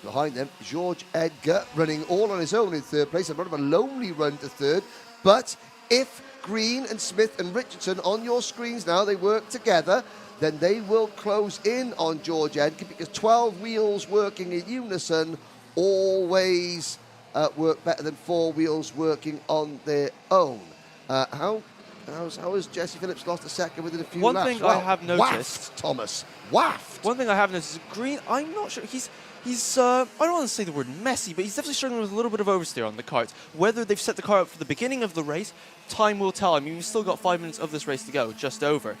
behind them, George Edgar running all on his own in 3rd place. A bit of a lonely run to 3rd, but if Green and Smith and Richardson on your screens now, they work together, then they will close in on George Edgar, because 12 wheels working in unison always work better than 4 wheels working on their own. How has Jesse Phillips lost a second within a few laps? One thing I have noticed... Waft, Thomas. Waft! One thing I have noticed is Green, I'm not sure, he's I don't want to say the word messy, but he's definitely struggling with a little bit of oversteer on the kart. Whether they've set the car up for the beginning of the race, time will tell. I mean, we've still got 5 minutes of this race to go, just over.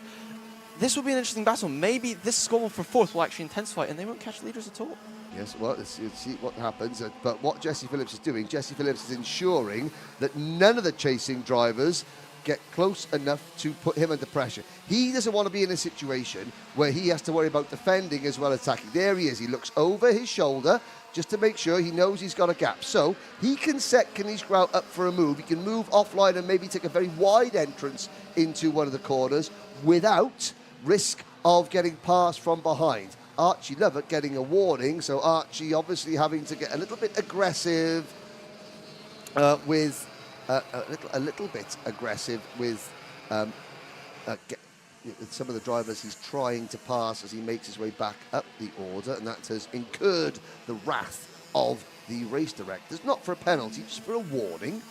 This will be an interesting battle. Maybe this squabble for 4th will actually intensify and they won't catch leaders at all. Yes, well, let's see what happens. But what Jesse Phillips is doing, Jesse Phillips is ensuring that none of the chasing drivers get close enough to put him under pressure. He doesn't want to be in a situation where he has to worry about defending as well as attacking. There he is. He looks over his shoulder just to make sure he knows he's got a gap. So he can set Kanish Grau up for a move. He can move offline and maybe take a very wide entrance into one of the corners without risk of getting passed from behind. Archie Lovett getting a warning, so Archie obviously having to get a little bit aggressive with a little bit aggressive with some of the drivers he's trying to pass as he makes his way back up the order, and that has incurred the wrath of the race directors, not for a penalty, just for a warning.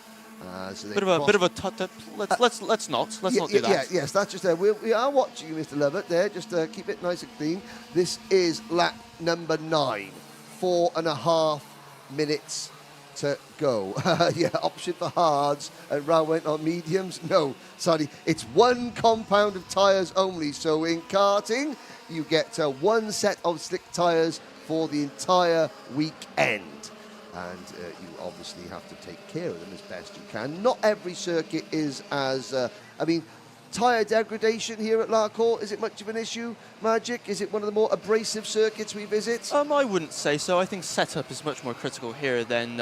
So bit of a tut. Let's not do that. Yes, that's just there. We are watching you, Mr. Lovett. There, just keep it nice and clean. This is lap number 9, 4.5 minutes to go. Option for hards, and Rao went on mediums. No, sorry, it's 1 compound of tyres only. So in karting, you get 1 set of slick tyres for the entire weekend. And you obviously have to take care of them as best you can. Not every circuit is as, tyre degradation here at Larkhall, is it much of an issue, Magic? Is it one of the more abrasive circuits we visit? I wouldn't say so. I think setup is much more critical here than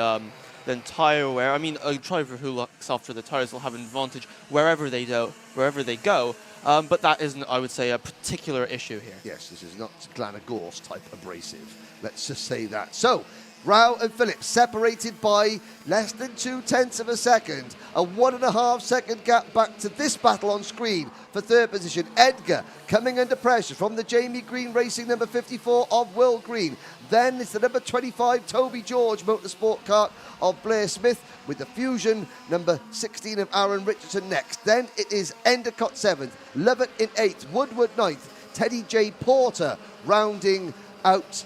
tyre wear. I mean, a driver who looks after the tyres will have an advantage wherever they go. But that isn't, I would say, a particular issue here. Yes, this is not Glenagorse type abrasive. Let's just say that. So, Rao and Phillips separated by less than 0.2 of a second. A 1.5 second gap back to this battle on screen for 3rd position. Edgar coming under pressure from the Jamie Green Racing number 54 of Will Green. Then it's the number 25 Toby George Motorsport Kart of Blair Smith with the Fusion number 16 of Aaron Richardson next. Then it is Endicott 7th, Lovett in 8th, Woodward 9th, Teddy J Porter rounding out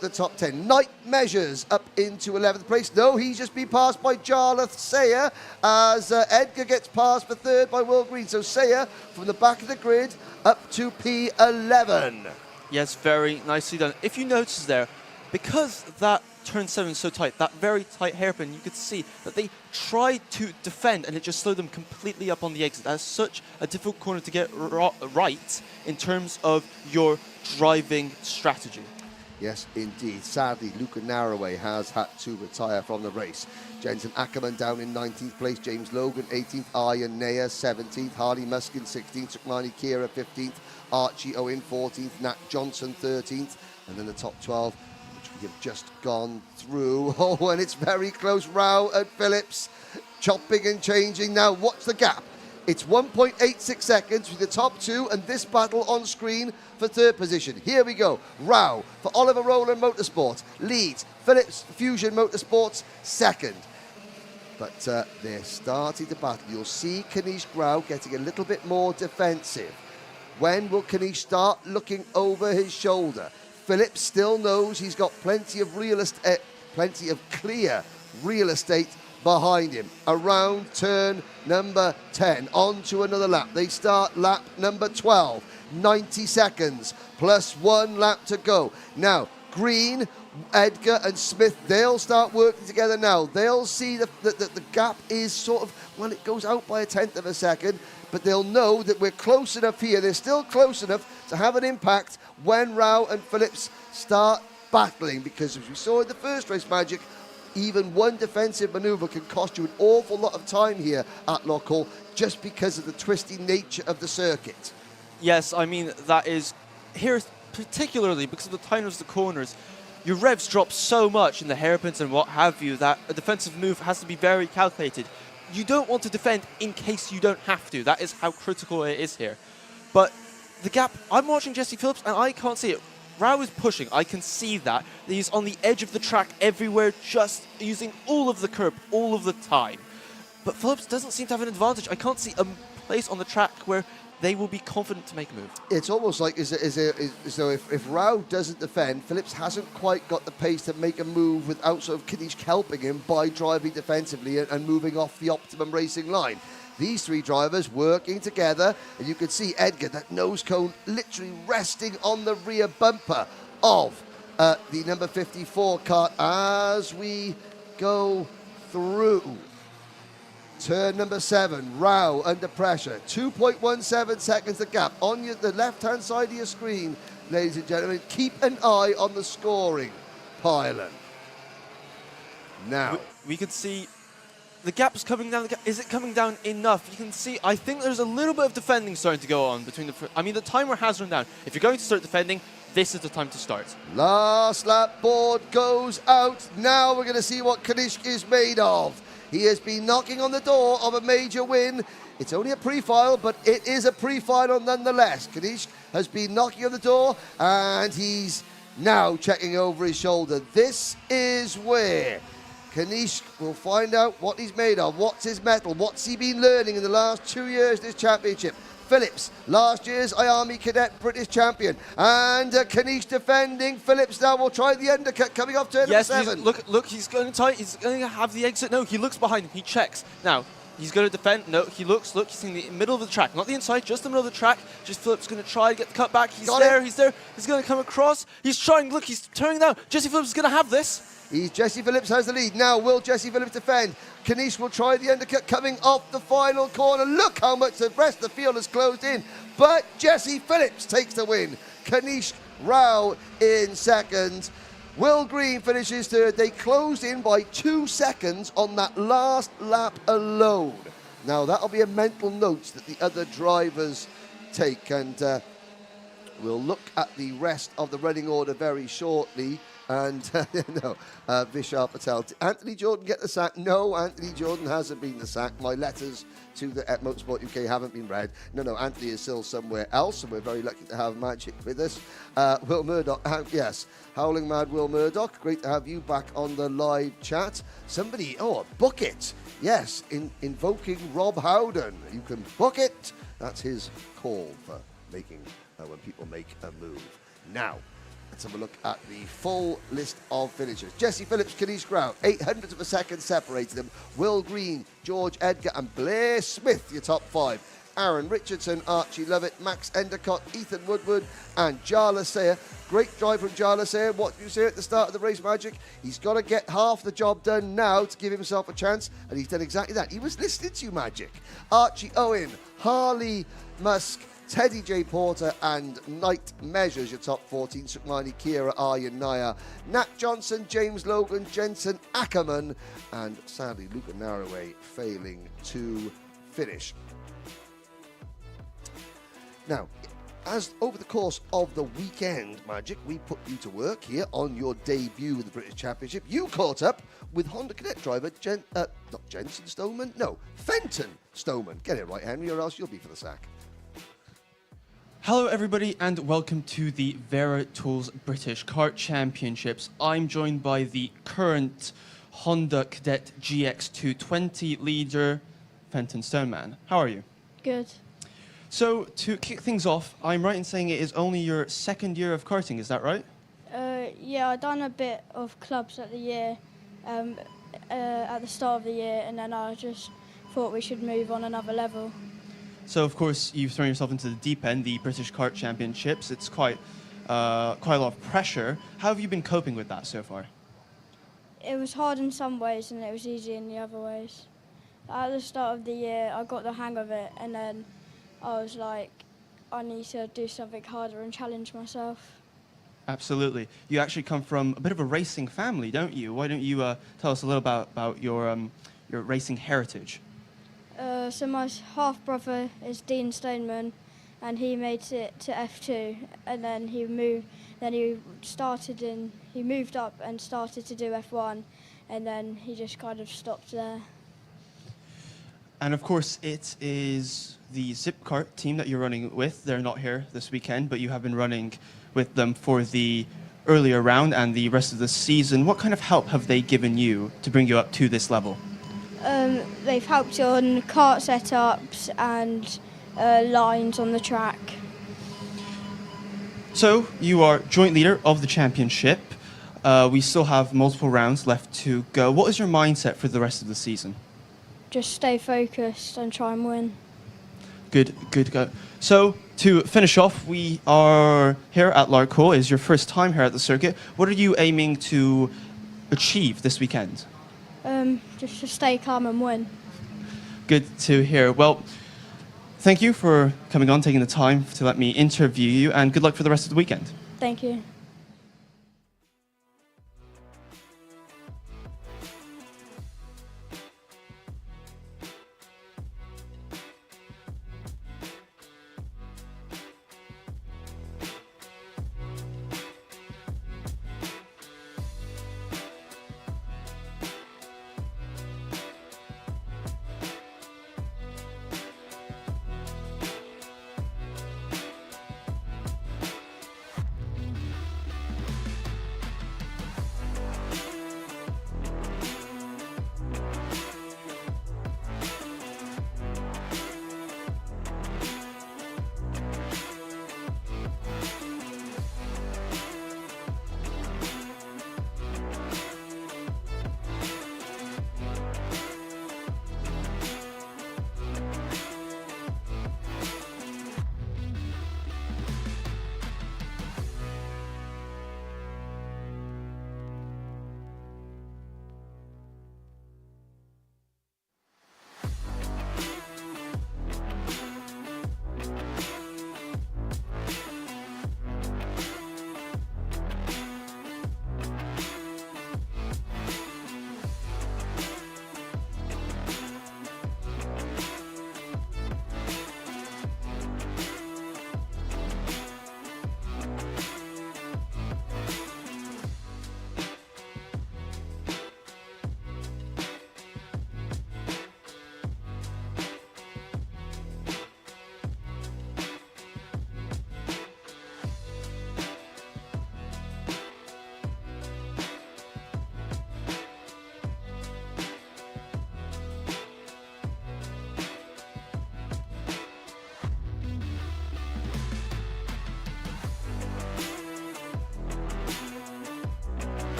the top 10. Knight measures up into 11th place. No, he's just been passed by Jarlath Sayer as Edgar gets passed for 3rd by Will Green. So Sayer from the back of the grid up to P11. Yes, very nicely done. If you notice there, because that turn 7 is so tight, that very tight hairpin, you could see that they tried to defend and it just slowed them completely up on the exit. That's such a difficult corner to get right in terms of your driving strategy. Yes, indeed. Sadly, Luca Narraway has had to retire from the race. Jensen Ackerman down in 19th place, James Logan 18th, Ian Nair 17th, Harley Muskin 16th, Sukmani Kira 15th, Archie Owen 14th, Nat Johnson 13th, and then the top 12, which we have just gone through. Oh, and it's very close. Rao and Phillips chopping and changing. Now, what's the gap? It's 1.86 seconds with the top two, and this battle on screen for third position. Here we go. Rao for Oliver Rowland Motorsports leads. Phillips Fusion Motorsports second. But they're starting to battle. You'll see Kanish Grau getting a little bit more defensive. When will Kanish start looking over his shoulder? Phillips still knows he's got plenty of clear real estate behind him. Around turn number 10, on to another lap. They start lap number 12, 90 seconds, plus 1 lap to go. Now, Green, Edgar and Smith, they'll start working together now. They'll see the gap is sort of, well, it goes out by 1/10 of a second, but they'll know that we're close enough here. They're still close enough to have an impact when Rao and Phillips start battling, because as we saw in the first race, Magic, even one defensive manoeuvre can cost you an awful lot of time here at Larkhall, just because of the twisty nature of the circuit. Yes, I mean, that is here particularly because of the tightness of the corners. Your revs drop so much in the hairpins and what have you that a defensive move has to be very calculated. You don't want to defend in case you don't have to. That is how critical it is here. But the gap, I'm watching Jesse Phillips and I can't see it. Rao is pushing, I can see that. He's on the edge of the track everywhere, just using all of the curb, all of the time. But Phillips doesn't seem to have an advantage. I can't see a place on the track where they will be confident to make a move. It's almost like as though if Rao doesn't defend, Phillips hasn't quite got the pace to make a move without sort of Kanish helping him by driving defensively and moving off the optimum racing line. These three drivers working together, and you can see Edgar, that nose cone literally resting on the rear bumper of the number 54 Kart as we go through turn number 7. Rao under pressure, 2.17 seconds the gap. On the left-hand side of your screen, ladies and gentlemen, keep an eye on the scoring pylon. Now, we can see the gap is coming down. Is it coming down enough? You can see, I think there's a little bit of defending starting to go on between the... I mean, the timer has run down. If you're going to start defending, this is the time to start. last lap board goes out. Now we're going to see what Kanish is made of. He has been knocking on the door of a major win. It's only a pre-file, but it is a pre-final nonetheless. Kanish has been knocking on the door, and he's now checking over his shoulder. This is where Kanish will find out what he's made of, what's his metal, what's he been learning in the last 2 years this championship. Phillips, last year's IAME Cadet British champion, and Kanish defending. Phillips now will try the undercut coming off turn number 7. Look, he's going to tight. He's going to have the exit. No, he looks behind him. He checks. Now, he's going to defend. No, he looks. Look, he's in the middle of the track. Not the inside, just the middle of the track. Just Phillips going to try to get the cut back. He's there. He's there. He's going to come across. He's trying. Look, he's turning now. Jesse Phillips is going to have this. Jesse Phillips has the lead. Now, will Jesse Phillips defend? Kanish will try the undercut coming off the final corner. Look how much the rest of the field has closed in. But Jesse Phillips takes the win. Kanish Rao in second. Will Green finishes third. They closed in by 2 seconds on that last lap alone. Now, that'll be a mental note that the other drivers take. And we'll look at the rest of the running order very shortly. And Vishal Patel. Did Anthony Jordan get the sack? No, Anthony Jordan hasn't been the sack. My letters to the Motorsport UK haven't been read. No, Anthony is still somewhere else, and we're very lucky to have Magic with us. Will Murdoch, yes, Howling Mad Will Murdoch. Great to have you back on the live chat. Somebody, book it. Yes, invoking Rob Howden. You can book it. That's his call for making when people make a move. Now, let's have a look at the full list of finishers. Jesse Phillips, Kanish Grau, 800ths of a second separated them. Will Green, George Edgar and Blair Smith, your top 5. Aaron Richardson, Archie Lovett, Max Endicott, Ethan Woodward, and Jarla Sayer. Great drive from Jarla Sayer. What did you say at the start of the race, Magic? He's got to get half the job done now to give himself a chance, and he's done exactly that. He was listening to you, Magic. Archie Owen, Harley Musk, Teddy J. Porter and Knight Measures, your top 14. Sukmani, Kira, Aryan, Naya, Nat Johnson, James Logan, Jensen Ackerman, and sadly Luca Narroway failing to finish. Now, as over the course of the weekend, Magic, we put you to work here on your debut with the British Championship. You caught up with Honda Cadet driver not Jensen Stoneman, no, Fenton Stoneman. Get it right, Henry, or else you'll be for the sack. Hello everybody and welcome to the Wera Tools British Kart Championships. I'm joined by the current Honda Cadet GX220 leader, Fenton Stoneman. How are you? Good. So to kick things off, I'm right in saying it is only your second year of karting, is that right? Yeah, I done a bit of clubs at the year, at the start of the year, and then I just thought we should move on another level. So of course you've thrown yourself into the deep end, the British Kart Championships. It's quite a lot of pressure. How have you been coping with that so far? It was hard in some ways and it was easy in the other ways. At the start of the year I got the hang of it, and then I was like, I need to do something harder and challenge myself. Absolutely. You actually come from a bit of a racing family, don't you? Why don't you tell us a little about your racing heritage? So my half-brother is Dean Stoneman, and he made it to F2, and then he moved up and started to do F1, and then he just kind of stopped there. And of course it is the Zipkart team that you're running with. They're not here this weekend, but you have been running with them for the earlier round and the rest of the season. What kind of help have they given you to bring you up to this level? They've helped on kart setups and lines on the track. So you are joint leader of the championship. We still have multiple rounds left to go. What is your mindset for the rest of the season? Just stay focused and try and win. Good go. So to finish off, we are here at Larkhall. It's your first time here at the circuit. What are you aiming to achieve this weekend? Just to stay calm and win. Good to hear. Well, thank you for coming on, taking the time to let me interview you, and good luck for the rest of the weekend. Thank you.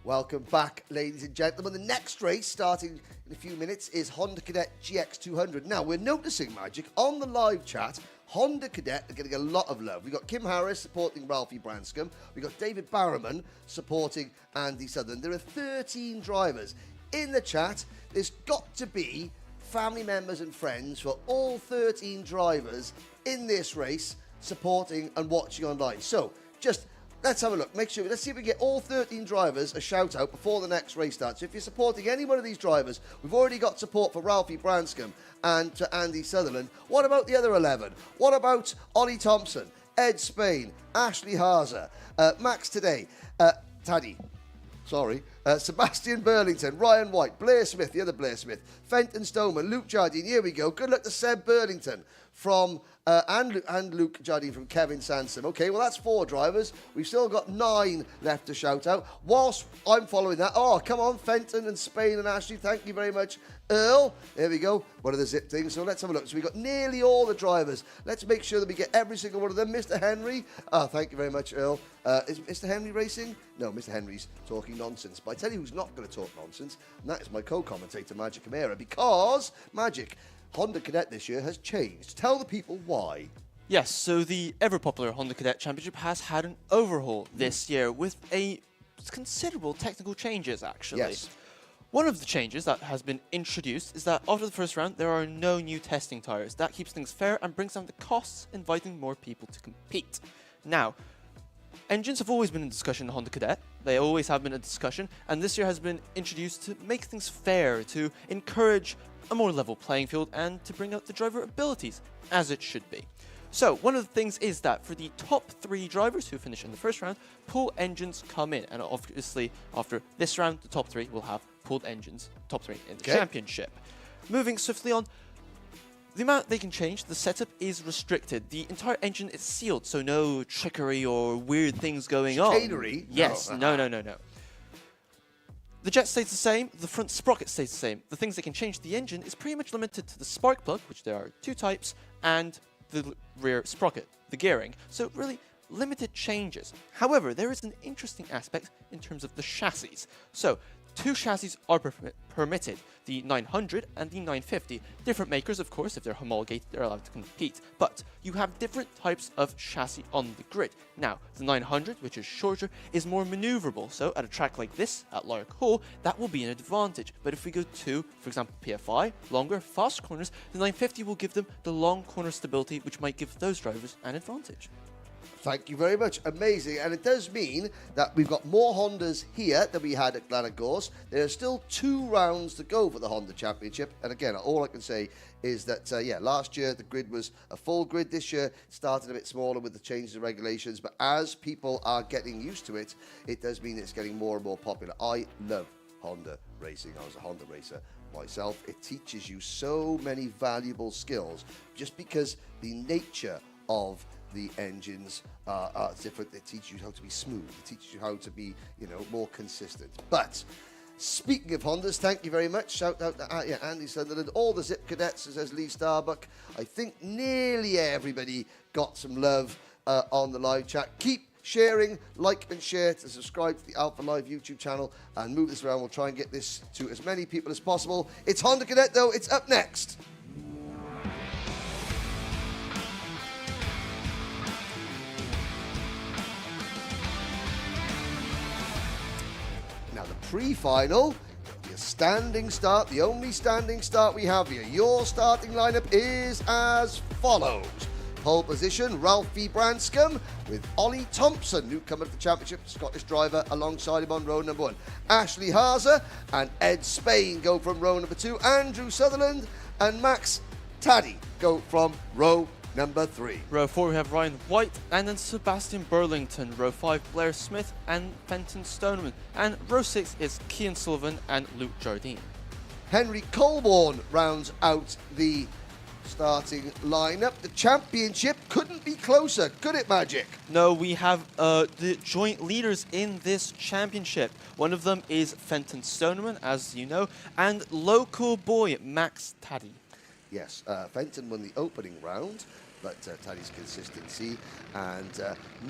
Welcome back, ladies and gentlemen. The next race, starting in a few minutes, is Honda Cadet GX200. Now, we're noticing, Magic, on the live chat, Honda Cadet are getting a lot of love. We've got Kim Harris supporting Ralphie Branscombe. We've got David Barrowman supporting Andy Sutherland. There are 13 drivers. In the chat, there's got to be family members and friends for all 13 drivers in this race supporting and watching online. So, just... let's have a look. Let's see if we get all 13 drivers a shout out before the next race starts. So if you're supporting any one of these drivers, we've already got support for Ralphie Branscombe and to Andy Sutherland. What about the other 11? What about Ollie Thompson, Ed Spain, Ashley Hazer, Max Today, Taddy, Sebastian Burlington, Ryan White, Blair Smith, the other Blair Smith, Fenton Stoneman, Luke Jardine. Here we go. Good luck to Seb Burlington from and Luke Jardine from Kevin Sansom. Okay, well, that's 4 drivers. We've still got 9 left to shout out. Whilst I'm following that, oh, come on, Fenton and Spain and Ashley, thank you very much. Earl, there we go, one of the zip things. So let's have a look. So we've got nearly all the drivers. Let's make sure that we get every single one of them. Mr. Henry, thank you very much, Earl. Is Mr. Henry racing? No, Mr. Henry's talking nonsense. But I tell you who's not going to talk nonsense, and that is my co-commentator, Magic Amira, because, Magic, Honda Cadet this year has changed. Tell the people why. Yes, so the ever-popular Honda Cadet Championship has had an overhaul this year with a considerable technical changes, actually. Yes. One of the changes that has been introduced is that after the first round, there are no new testing tyres. That keeps things fair and brings down the costs, inviting more people to compete. Now, engines have always been in discussion in Honda Cadet. They always have been a discussion, and this year has been introduced to make things fair, to encourage a more level playing field, and to bring out the driver abilities, as it should be. So, one of the things is that for the top 3 drivers who finish in the first round, pool engines come in, and obviously after this round, the top 3 will have pooled engines, top 3 in the championship. Moving swiftly on, the amount they can change, the setup is restricted. The entire engine is sealed, so no trickery or weird things going on. Chicanery? Yes, no. The jet stays the same, the front sprocket stays the same. The things that can change the engine is pretty much limited to the spark plug, which there are 2 types, and the rear sprocket, the gearing. So really limited changes. However, there is an interesting aspect in terms of the chassis. So 2 chassis are permitted, the 900 and the 950. Different makers, of course, if they're homologated, they're allowed to compete. But you have different types of chassis on the grid. Now, the 900, which is shorter, is more maneuverable. So at a track like this, at Larkhall, that will be an advantage. But if we go to, for example, PFI, longer, fast corners, the 950 will give them the long corner stability, which might give those drivers an advantage. Thank you very much. Amazing. And it does mean that we've got more Hondas here than we had at Glenagorse. There are still 2 rounds to go for the Honda Championship. And again, all I can say is that, last year the grid was a full grid. This year it started a bit smaller with the changes in regulations. But as people are getting used to it, it does mean it's getting more and more popular. I love Honda racing. I was a Honda racer myself. It teaches you so many valuable skills just because the nature of the engines are different. It teaches you how to be smooth. It teaches you how to be, more consistent. But speaking of Hondas, thank you very much. Shout out to Andy Sutherland, all the Zip Cadets, says Lee Starbuck. I think nearly everybody got some love on the live chat. Keep sharing, like and share to subscribe to the Alpha Live YouTube channel and move this around. We'll try and get this to as many people as possible. It's Honda Cadet, though. It's up next. Now, the pre-final, a standing start, the only standing start we have here. Your starting lineup is as follows. Pole position, Ralphie Branscombe with Ollie Thompson, newcomer to the championship, Scottish driver, alongside him on row number 1. Ashley Hazer and Ed Spain go from row number 2. Andrew Sutherland and Max Taddy go from row number 3. Row 4 we have Ryan White and then Sebastian Burlington. Row 5 Blair Smith and Fenton Stoneman. And row 6 is Cian Sullivan and Luke Jardine. Henry Colborne rounds out the starting lineup. The championship couldn't be closer, could it, Magic? No, we have the joint leaders in this championship. One of them is Fenton Stoneman, as you know, and local boy Max Taddy. Yes, Fenton won the opening round, but Taddy's consistency. And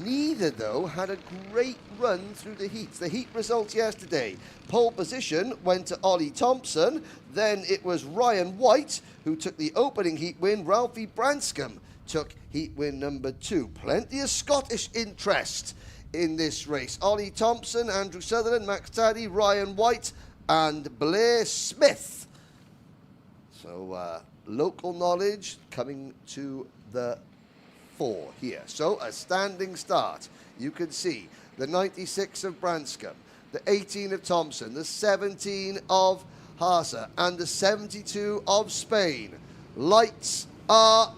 neither, though, had a great run through the heats. The heat results yesterday. Pole position went to Ollie Thompson. Then it was Ryan White who took the opening heat win. Ralphie Branscombe took heat win number 2. Plenty of Scottish interest in this race. Ollie Thompson, Andrew Sutherland, Max Taddy, Ryan White and Blair Smith. So local knowledge coming to the fore here. So a standing start. You can see the 96 of Branscombe, the 18 of Thompson, the 17 of Haase and the 72 of Spain. Lights are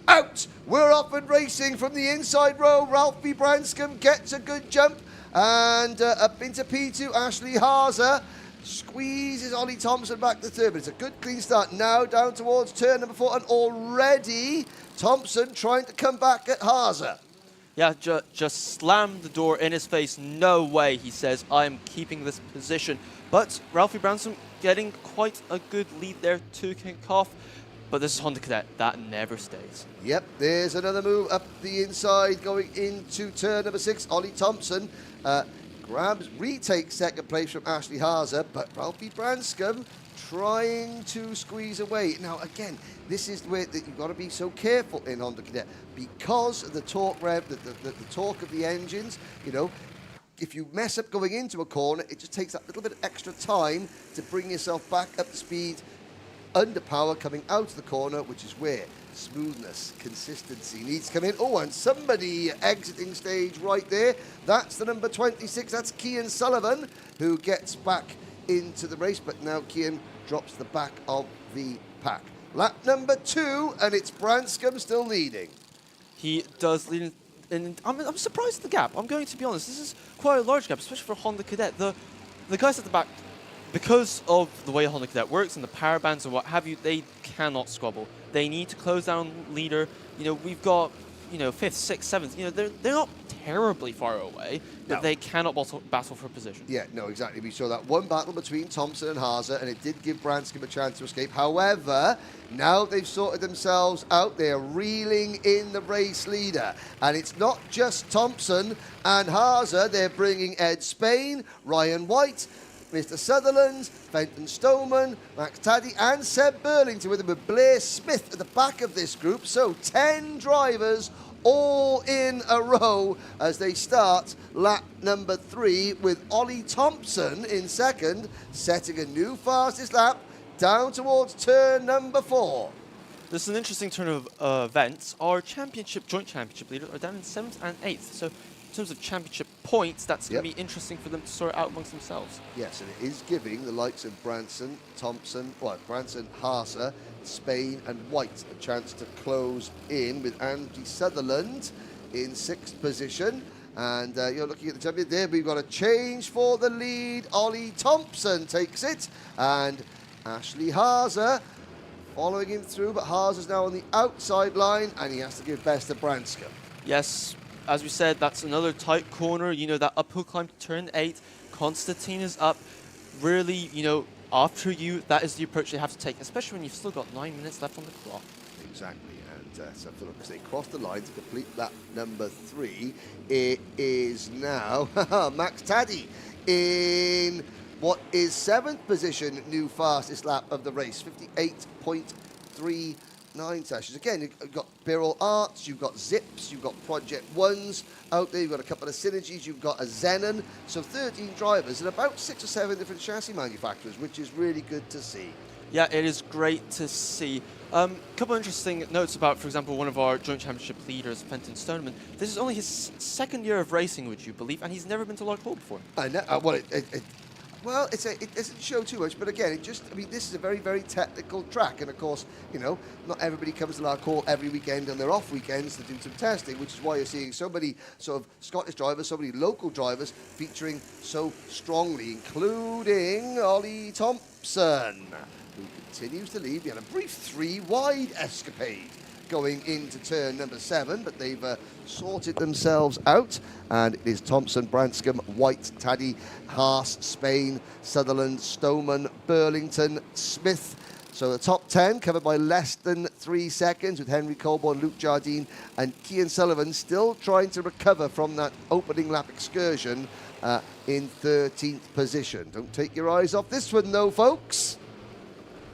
out. We're off and racing from the inside row. Ralphie Branscombe gets a good jump and up into P2. Ashley Haase squeezes Ollie Thompson back to third, but it's a good clean start. Now down towards turn number 4 and already Thompson trying to come back at Haase. Yeah, just slammed the door in his face. No way, he says, I am keeping this position. But Ralphie Branscombe getting quite a good lead there to kick off. But this is Honda Cadet, that never stays. Yep, there's another move up the inside going into turn number 6. Ollie Thompson retakes second place from Ashley Haase, but Ralphie Branscombe trying to squeeze away. Now again, this is where you've got to be so careful in Honda Cadet because of the torque rev, the torque of the engines. You know, if you mess up going into a corner, it just takes that little bit of extra time to bring yourself back up to speed under power coming out of the corner, which is where smoothness, consistency needs to come in. Oh, and somebody exiting stage right there. That's the number 26. That's Cian Sullivan, who gets back into the race, but now Cian drops the back of the pack. Lap number 2, and it's Branscombe still leading. He does lead, and I'm surprised at the gap. I'm going to be honest. This is quite a large gap, especially for Honda Cadet. The guys at the back, because of the way Honda Cadet works and the power bands and what have you, they cannot squabble. They need to close down leader. You know, we've got, you know, 5th, 6th, 7th. You know, they're not terribly far away, but no. They cannot battle for position. Yeah, no, exactly. We saw that one battle between Thompson and Haase, and it did give Branscombe a chance to escape. However, now they've sorted themselves out. They're reeling in the race leader. And it's not just Thompson and Haase. They're bringing Ed Spain, Ryan White, Mr. Sutherland, Fenton Stoneman, Max Taddy and Seb Burlington with him, with Blair Smith at the back of this group. So 10 drivers all in a row as they start lap number 3 with Ollie Thompson in second, setting a new fastest lap down towards turn number 4. This is an interesting turn of events. Our joint championship leaders are down in 7th and 8th. So in terms of championship points, that's going to be interesting for them to sort out amongst themselves. Yes, and it is giving the likes of Branson, Haase, Spain and White a chance to close in, with Andy Sutherland in 6th position. And you're looking at the champion there. We've got a change for the lead. Ollie Thompson takes it, and Ashley Haase following him through, but Haase's now on the outside line, and he has to give best to Branscombe. Yes, as we said, that's another tight corner. You know, that uphill climb to turn 8. Constantine is up. Really, you know, after you, that is the approach they have to take, especially when you've still got 9 minutes left on the clock. Exactly, and so as they cross the line to complete lap number 3, it is now Max Taddy in what is 7th position, new fastest lap of the race, 58.39 sessions. Again, you've got Birrell Arts, you've got Zips, you've got Project Ones out there, you've got a couple of Synergies, you've got a Zenon. So 13 drivers and about 6 or 7 different chassis manufacturers, which is really good to see. Yeah, it is great to see. A couple of interesting notes about, for example, one of our joint championship leaders, Fenton Stoneman. This is only his 2nd year of racing, would you believe, and he's never been to Larkhall before. I know. Well, it doesn't show too much, but again, this is a very, very technical track, and of course, you know, not everybody comes to Larkhall every weekend on their off weekends to do some testing, which is why you're seeing so many sort of Scottish drivers, so many local drivers featuring so strongly, including Ollie Thompson, who continues to lead. We had a brief 3-wide escapade going into turn number 7, but they've sorted themselves out, and it is Thompson, Branscombe, White, Taddy, Haase, Spain, Sutherland, Stoneman, Burlington, Smith, So the top 10 covered by less than 3 seconds, with Henry Colborne, Luke Jardine and Cian Sullivan still trying to recover from that opening lap excursion in 13th position. Don't take your eyes off this one though, folks.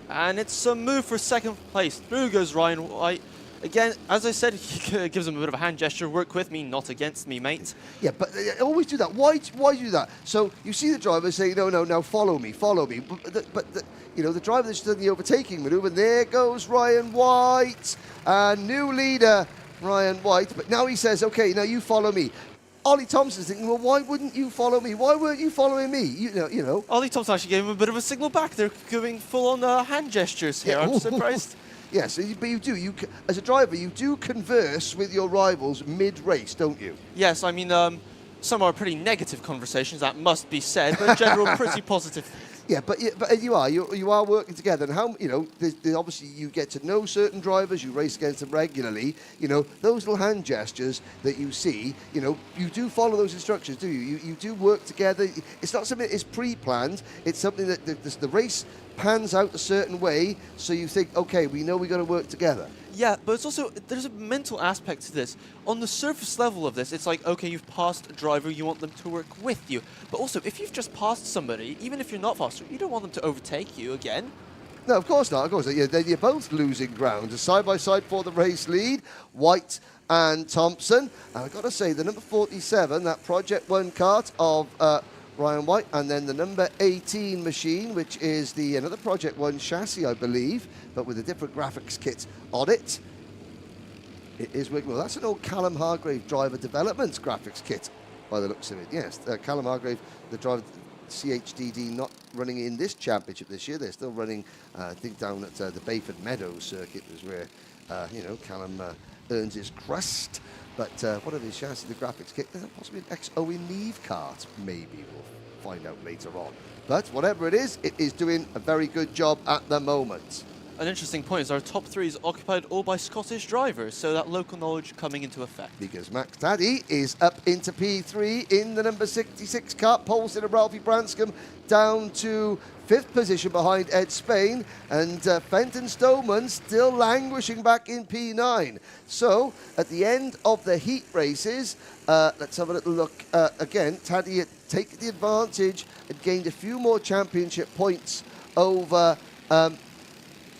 And it's a move for second place. Through goes Ryan White. Again, as I said, he gives him a bit of a hand gesture. Work with me, not against me, mate. Yeah, but always do that. Why do that? So you see the driver say, no, now follow me. But the driver that's done the overtaking manoeuvre, and there goes Ryan White, new leader, Ryan White. But now he says, okay, now you follow me. Ollie Thompson's thinking, well, why wouldn't you follow me? Why weren't you following me? You know. Ollie Thompson actually gave him a bit of a signal back. They're giving full-on hand gestures here. Yeah. I'm surprised. Yes, but you do. As a driver, you do converse with your rivals mid-race, don't you? Yes, I mean, some are pretty negative conversations, that must be said, but in general, pretty positive. Yeah, but you are working together, and how there's obviously you get to know certain drivers, you race against them regularly. Those little hand gestures that you see, you do follow those instructions, do you? You do work together. It's not something that is pre-planned. It's something that the race pans out a certain way, so you think, okay, we know we're going to work together. Yeah, but it's also, there's a mental aspect to this. On the surface level of this, it's like, okay, you've passed a driver, you want them to work with you. But also, if you've just passed somebody, even if you're not faster, you don't want them to overtake you again. No, of course not. Of course not. You're both losing ground. Side by side for the race lead, White and Thompson. And I've got to say, the number 47, that Project 1 kart of Ryan White, and then the number 18 machine, which is another Project 1 chassis, I believe, but with a different graphics kit on it. It is working well. That's an old Callum Hargrave driver development graphics kit, by the looks of it. Yes, Callum Hargrave, the driver CHDD, not running in this championship this year. They're still running, I think, down at the Bayford Meadows circuit, is where Callum earns his crust. But what are the chassis, the graphics kit? Possibly an ex-Owen Neve kart, maybe. We'll find out later on. But whatever it is doing a very good job at the moment. An interesting point is our top 3 is occupied all by Scottish drivers, so that local knowledge coming into effect. Because Max Taddy is up into P3 in the number 66 kart, pole sitter Ralphie Branscombe down to 5th position behind Ed Spain, and Fenton Stoneman still languishing back in P9. So at the end of the heat races, let's have a little look again. Taddy had taken the advantage and gained a few more championship points over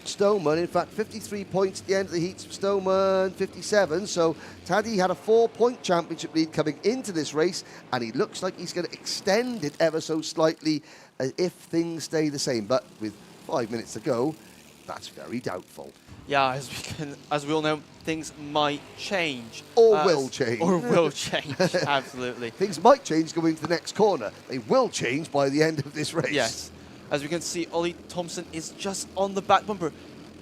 Stoneman. In fact, 53 points at the end of the heats for Stoneman, 57. So Taddy had a 4-point championship lead coming into this race, and he looks like he's going to extend it ever so slightly if things stay the same. But with 5 minutes to go, that's very doubtful. Yeah, as we all know, things might change. Or will change. Or will change, absolutely. Things might change going to the next corner. They will change by the end of this race. Yes. As we can see, Ollie Thompson is just on the back bumper.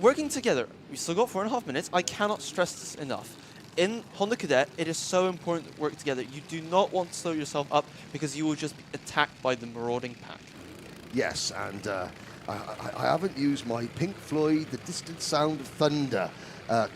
Working together, we've still got 4.5 minutes. I cannot stress this enough. In Honda Cadet, it is so important to work together. You do not want to slow yourself up because you will just be attacked by the marauding pack. Yes, and I haven't used my Pink Floyd, The Distant Sound of Thunder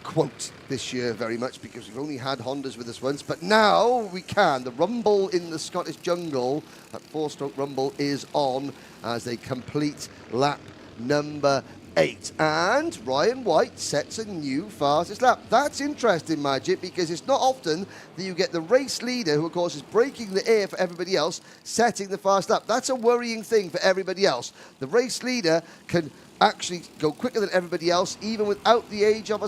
quote this year very much because we've only had Hondas with us once, but now we can. The rumble in the Scottish jungle, that 4-stroke rumble, is on as they complete lap number 8. And Ryan White sets a new fastest lap. That's interesting, Magic, because it's not often that you get the race leader, who of course is breaking the air for everybody else, setting the fast lap. That's a worrying thing for everybody else. The race leader can actually go quicker than everybody else, even without the aid of a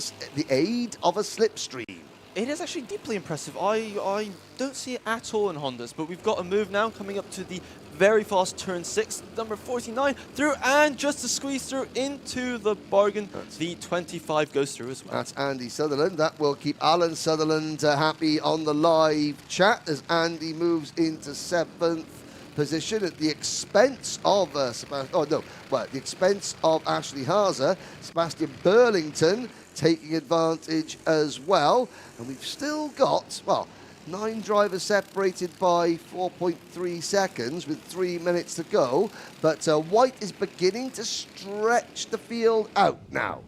slipstream. It is actually deeply impressive. I don't see it at all in Hondas, but we've got a move now coming up to the very fast turn 6, number 49 through, and just to squeeze through into the bargain, the 25 goes through as well. That's Andy Sutherland. That will keep Alan Sutherland happy on the live chat as Andy moves into 7th position at the expense of the expense of Ashley Haase. Sebastian Burlington taking advantage as well, and we've still got 9 drivers separated by 4.3 seconds with 3 minutes to go, but White is beginning to stretch the field out now.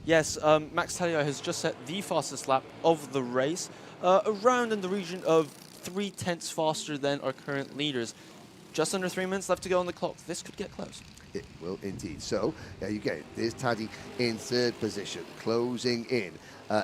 Yes, Max Talia has just set the fastest lap of the race, around in the region of 0.3 faster than our current leaders. Just under 3 minutes left to go on the clock. This could get close. It will indeed. So, there you go. There's Taddy in third position, closing in.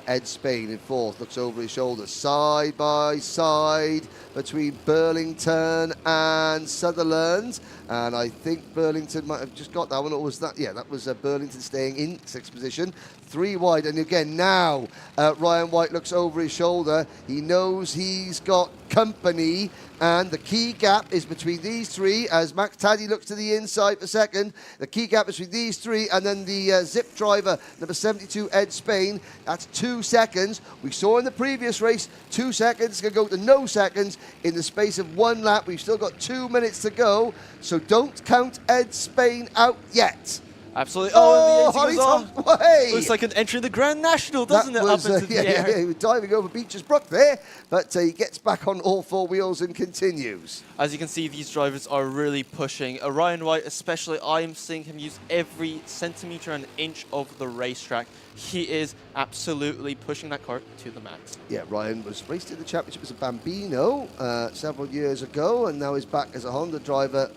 Ed Spain in fourth, looks over his shoulder, side by side between Burlington and Sutherland. And I think Burlington might have just got that one, or was that? Yeah, that was Burlington staying in sixth position. 3 wide, and again now Ryan White looks over his shoulder. He knows he's got company, and the key gap is between these 3 as Max Taddy looks to the inside for second. The key gap between these 3 and then the Zip driver, number 72, Ed Spain. That's 2 seconds. We saw in the previous race 2 seconds can go to no seconds in the space of 1 lap. We've still got 2 minutes to go, so don't count Ed Spain out yet. Absolutely. Oh, And the 80 goes Tom's off. way. Looks like an entry in the Grand National, doesn't it? Was, up into the yeah, air. he was diving over Beecher's Brook there, but he gets back on all 4 wheels and continues. As you can see, these drivers are really pushing. Ryan White especially, I am seeing him use every centimetre and inch of the racetrack. He is absolutely pushing that kart to the max. Yeah, Ryan was raced in the championship as a Bambino several years ago, and now is back as a Honda driver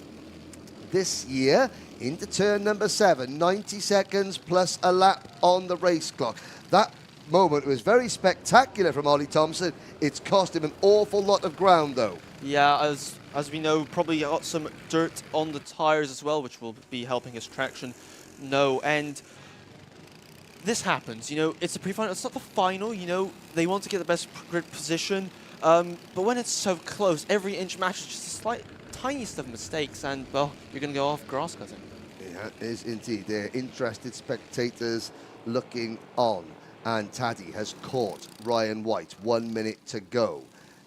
this year into turn number 7. 90 seconds plus a lap on the race clock. That moment was very spectacular from Ollie Thompson. It's cost him an awful lot of ground, though. Yeah, as we know, probably got some dirt on the tyres as well, which will be helping his traction. No, and this happens, you know, it's a pre-final, it's not the final, you know, they want to get the best grid position, but when it's so close, every inch matters, just a slight, tiniest of mistakes, and, well, you're going to go off grass cutting. Yeah, it is indeed. They're interested spectators looking on, and Taddy has caught Ryan White. 1 minute to go.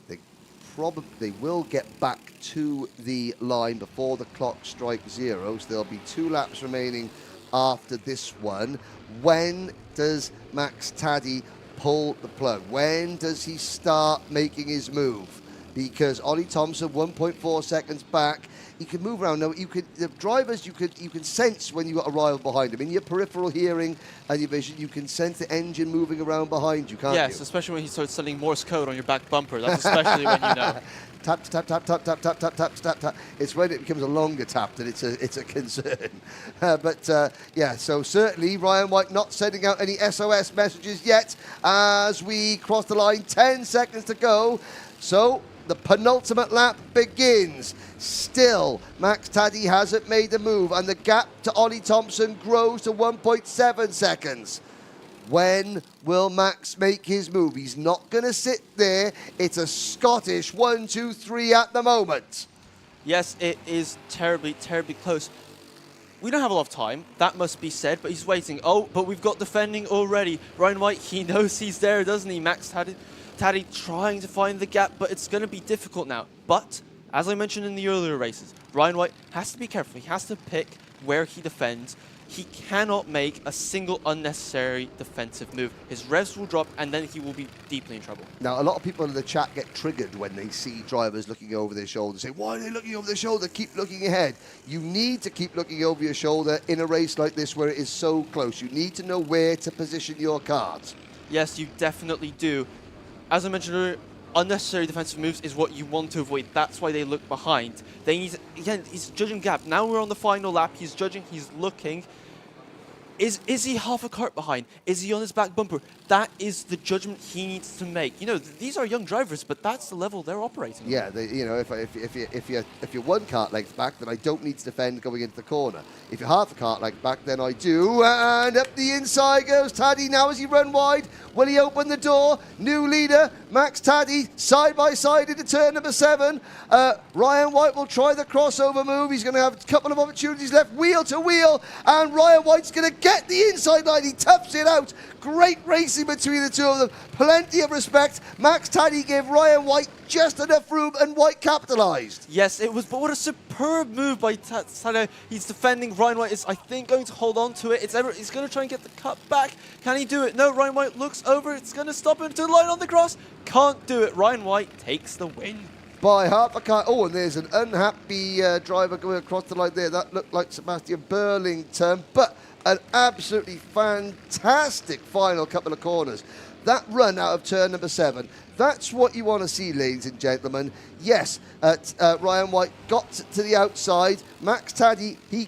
They will get back to the line before the clock strikes 0, so there'll be 2 laps remaining after this one. When does Max Taddy pull the plug? When does he start making his move? Because Ollie Thompson, 1.4 seconds back, he can move around. Now, the drivers, you can sense when you got a rival behind him. In your peripheral hearing and your vision, you can sense the engine moving around behind you, can't you? Yes, especially when he starts sending Morse code on your back bumper. That's especially when you know. Tap, tap, tap, tap, tap, tap, tap, tap, tap, tap. It's when it becomes a longer tap that it's a concern. Yeah, so certainly Ryan White not sending out any SOS messages yet as we cross the line. 10 seconds to go. So the penultimate lap begins. Still, Max Taddy hasn't made the move, and the gap to Ollie Thompson grows to 1.7 seconds. When will Max make his move? He's not going to sit there. It's a Scottish 1, 2, 3 at the moment. Yes, it is terribly, terribly close. We don't have a lot of time, that must be said, but he's waiting. Oh, but we've got defending already. Ryan White, he knows he's there, doesn't he? Max Taddy trying to find the gap, but it's going to be difficult now. But, as I mentioned in the earlier races, Ryan White has to be careful. He has to pick where he defends. He cannot make a single unnecessary defensive move. His revs will drop, and then he will be deeply in trouble. Now, a lot of people in the chat get triggered when they see drivers looking over their shoulder. Say, why are they looking over their shoulder? Keep looking ahead. You need to keep looking over your shoulder in a race like this where it is so close. You need to know where to position your kart. Yes, you definitely do. As I mentioned earlier, unnecessary defensive moves is what you want to avoid. That's why they look behind. They need to, again, he's judging gap. Now we're on the final lap. He's judging, he's looking. Is he half a kart behind? Is he on his back bumper? That is the judgment he needs to make. You know, these are young drivers, but that's the level they're operating. Yeah, you know, if you're 1 kart length back, then I don't need to defend going into the corner. If you're half a kart length back, then I do. And up the inside goes Taddy. Now as he run wide, will he open the door? New leader, Max Taddy, side by side into turn number 7. Ryan White will try the crossover move. He's going to have a couple of opportunities left, wheel to wheel, and Ryan White's going to get the inside line. He toughs it out. Great racing between the two of them. Plenty of respect. Max Taddy gave Ryan White just enough room, and White capitalised. Yes, it was, but what a superb move by Taddy. He's defending. Ryan White is, I think, going to hold on to it. He's going to try and get the cut back. Can he do it? No, Ryan White looks over. It's going to stop him to the line on the grass. Can't do it. Ryan White takes the win. By half a car. Oh, and there's an unhappy driver going across the line there. That looked like Sebastian Burlington, but an absolutely fantastic final couple of corners. That run out of turn number 7, that's what you want to see, ladies and gentlemen. Yes, Ryan White got to the outside. Max Taddy, he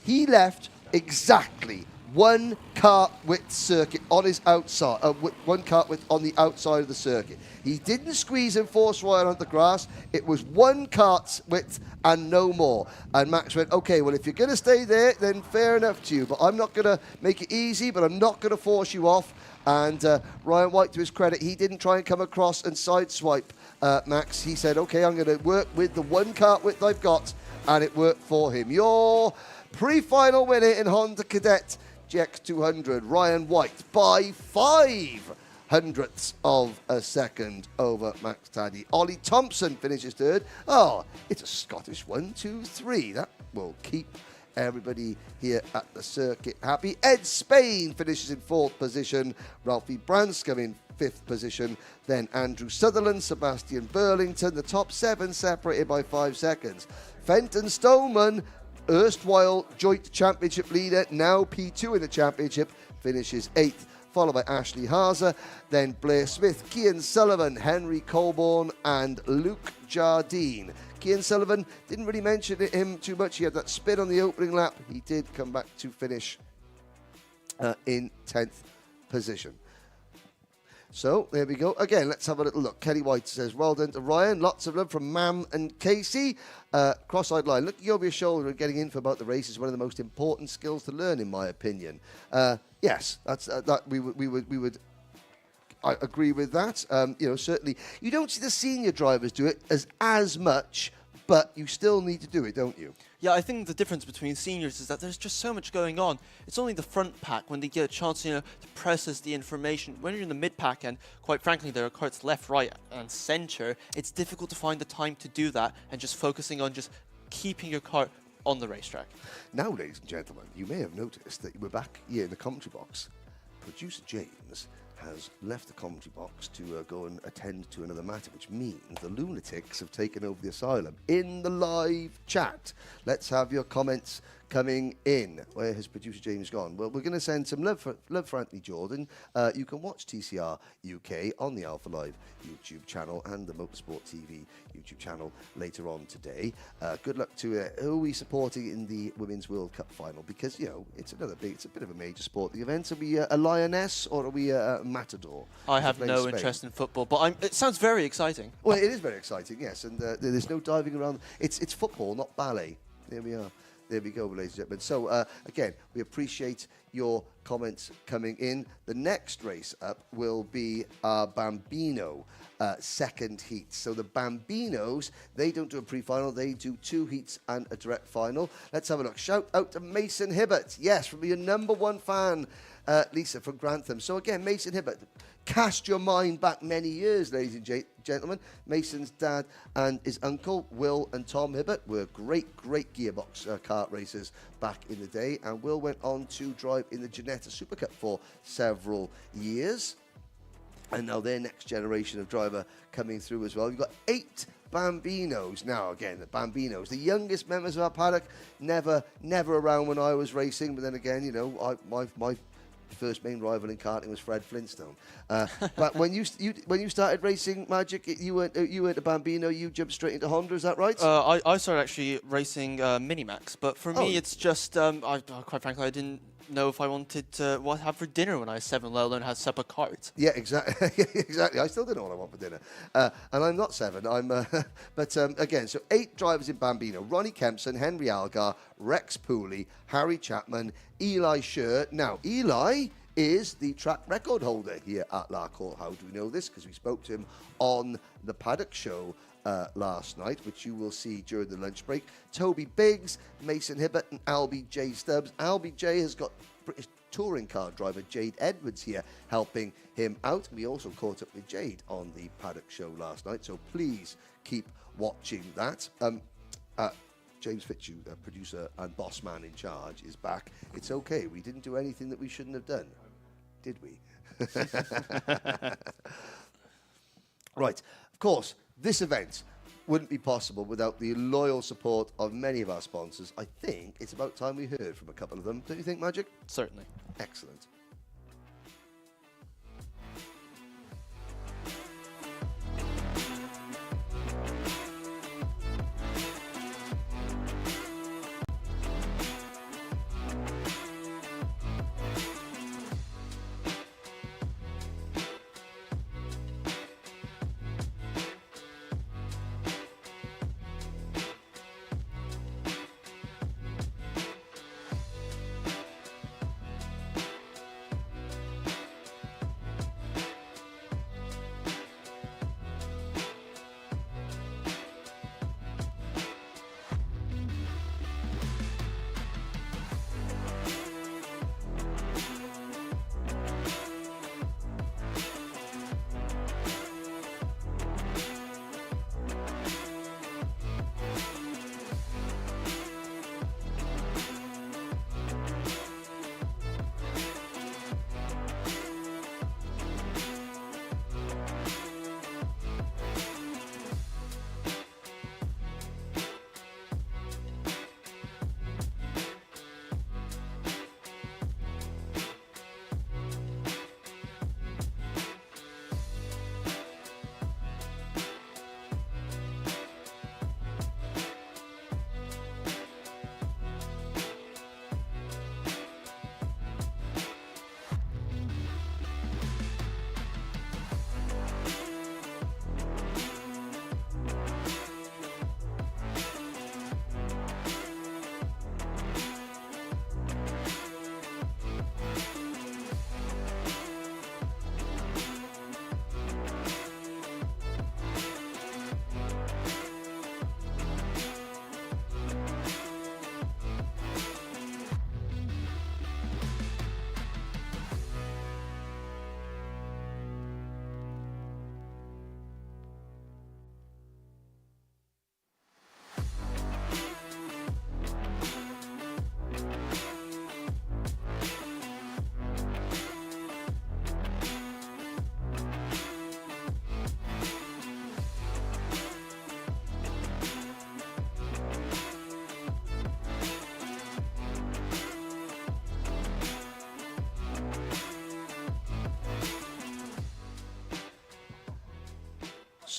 He left exactly one kart width circuit on his outside, one kart width on the outside of the circuit. He didn't squeeze and force Ryan onto the grass. It was one kart's width and no more. And Max went, okay, well, if you're going to stay there, then fair enough to you. But I'm not going to make it easy, but I'm not going to force you off. And Ryan White, to his credit, he didn't try and come across and sideswipe Max. He said, okay, I'm going to work with the one kart width I've got. And it worked for him. Your pre-final winner in Honda Cadet GX200, Ryan White, by 0.05 of a second over Max Taddy. Ollie Thompson finishes third. Oh, it's a Scottish 1, 2, 3. That will keep everybody here at the circuit happy. Ed Spain finishes in 4th position. Ralphie Branscombe in 5th position. Then Andrew Sutherland, Sebastian Burlington. The top 7 separated by 5 seconds. Fenton Stoneman, erstwhile joint championship leader, now P2 in the championship, finishes 8th, followed by Ashley Hazer, then Blair Smith, Cian Sullivan, Henry Colborne, and Luke Jardine. Cian Sullivan, didn't really mention him too much. He had that spin on the opening lap. He did come back to finish in 10th position. So, there we go. Again, let's have a little look. Kelly White says, well done to Ryan. Lots of love from Mam and Casey. Cross-eyed line. Looking over your shoulder and getting info about the race is one of the most important skills to learn, in my opinion. Yes, that's that we would I agree with that. Certainly, you don't see the senior drivers do it as much, but you still need to do it, don't you? Yeah, I think the difference between seniors is that there's just so much going on. It's only the front pack when they get a chance, to process the information. When you're in the mid pack, and quite frankly, there are carts left, right, and centre, it's difficult to find the time to do that and just focusing on just keeping your cart on the racetrack. Now, ladies and gentlemen, you may have noticed that we're back here in the commentary box. Producer James has left the commentary box to go and attend to another matter, which means the lunatics have taken over the asylum in the live chat. Let's have your comments coming in. Where has producer James gone? Well, we're going to send some love for Anthony Jordan. You can watch TCR UK on the Alpha Live YouTube channel and the Motorsport TV YouTube channel later on today. Good luck to who are we supporting in the Women's World Cup final, because it's a bit of a major sport. The event, are we a lioness or are we a matador? I have no interest in football, but it sounds very exciting. Well, it is very exciting, yes, and there's no diving around. It's football, not ballet. There we are. There we go, ladies and gentlemen. So, again, we appreciate your comments coming in. The next race up will be our Bambino second heat. So the Bambinos, they don't do a pre-final. They do 2 heats and a direct final. Let's have a look. Shout out to Mason Hibbert. Yes, from your #1 fan, Lisa from Grantham. So, again, Mason Hibbert, cast your mind back many years, ladies and gentlemen. Mason's dad and his uncle, Will and Tom Hibbert, were great gearbox kart racers back in the day. And Will went on to drive in the Ginetta Super Cup for several years. And now their next generation of driver coming through as well. You've got 8 Bambinos. Now, again, the Bambinos, the youngest members of our paddock, never around when I was racing. But then again, my first main rival in karting was Fred Flintstone. But when you started racing, Magic, you weren't a Bambino. You jumped straight into Honda. Is that right? I started actually racing Minimax, but for me, it's just quite frankly, I didn't know if I wanted to have for dinner when I was 7, let alone have supper cart. Yeah, exactly. Exactly. I still don't know what I want for dinner, and I'm not 7. But again, so 8 drivers in Bambino: Ronnie Kempson, Henry Algar, Rex Pooley, Harry Chapman, Eli Scher. Now, Eli is the track record holder here at Larkhall. How do we know this? Because we spoke to him on the Paddock Show last night, which you will see during the lunch break. Toby Biggs, Mason Hibbert, and Albie J. Stubbs. Albie J has got British touring car driver Jade Edwards here helping him out. We also caught up with Jade on the Paddock Show last night, so please keep watching that. James Fitzhugh, producer and boss man in charge, is back. It's okay. We didn't do anything that we shouldn't have done, did we? Right. Of course, this event wouldn't be possible without the loyal support of many of our sponsors. I think it's about time we heard from a couple of them. Don't you think, Magic? Certainly. Excellent.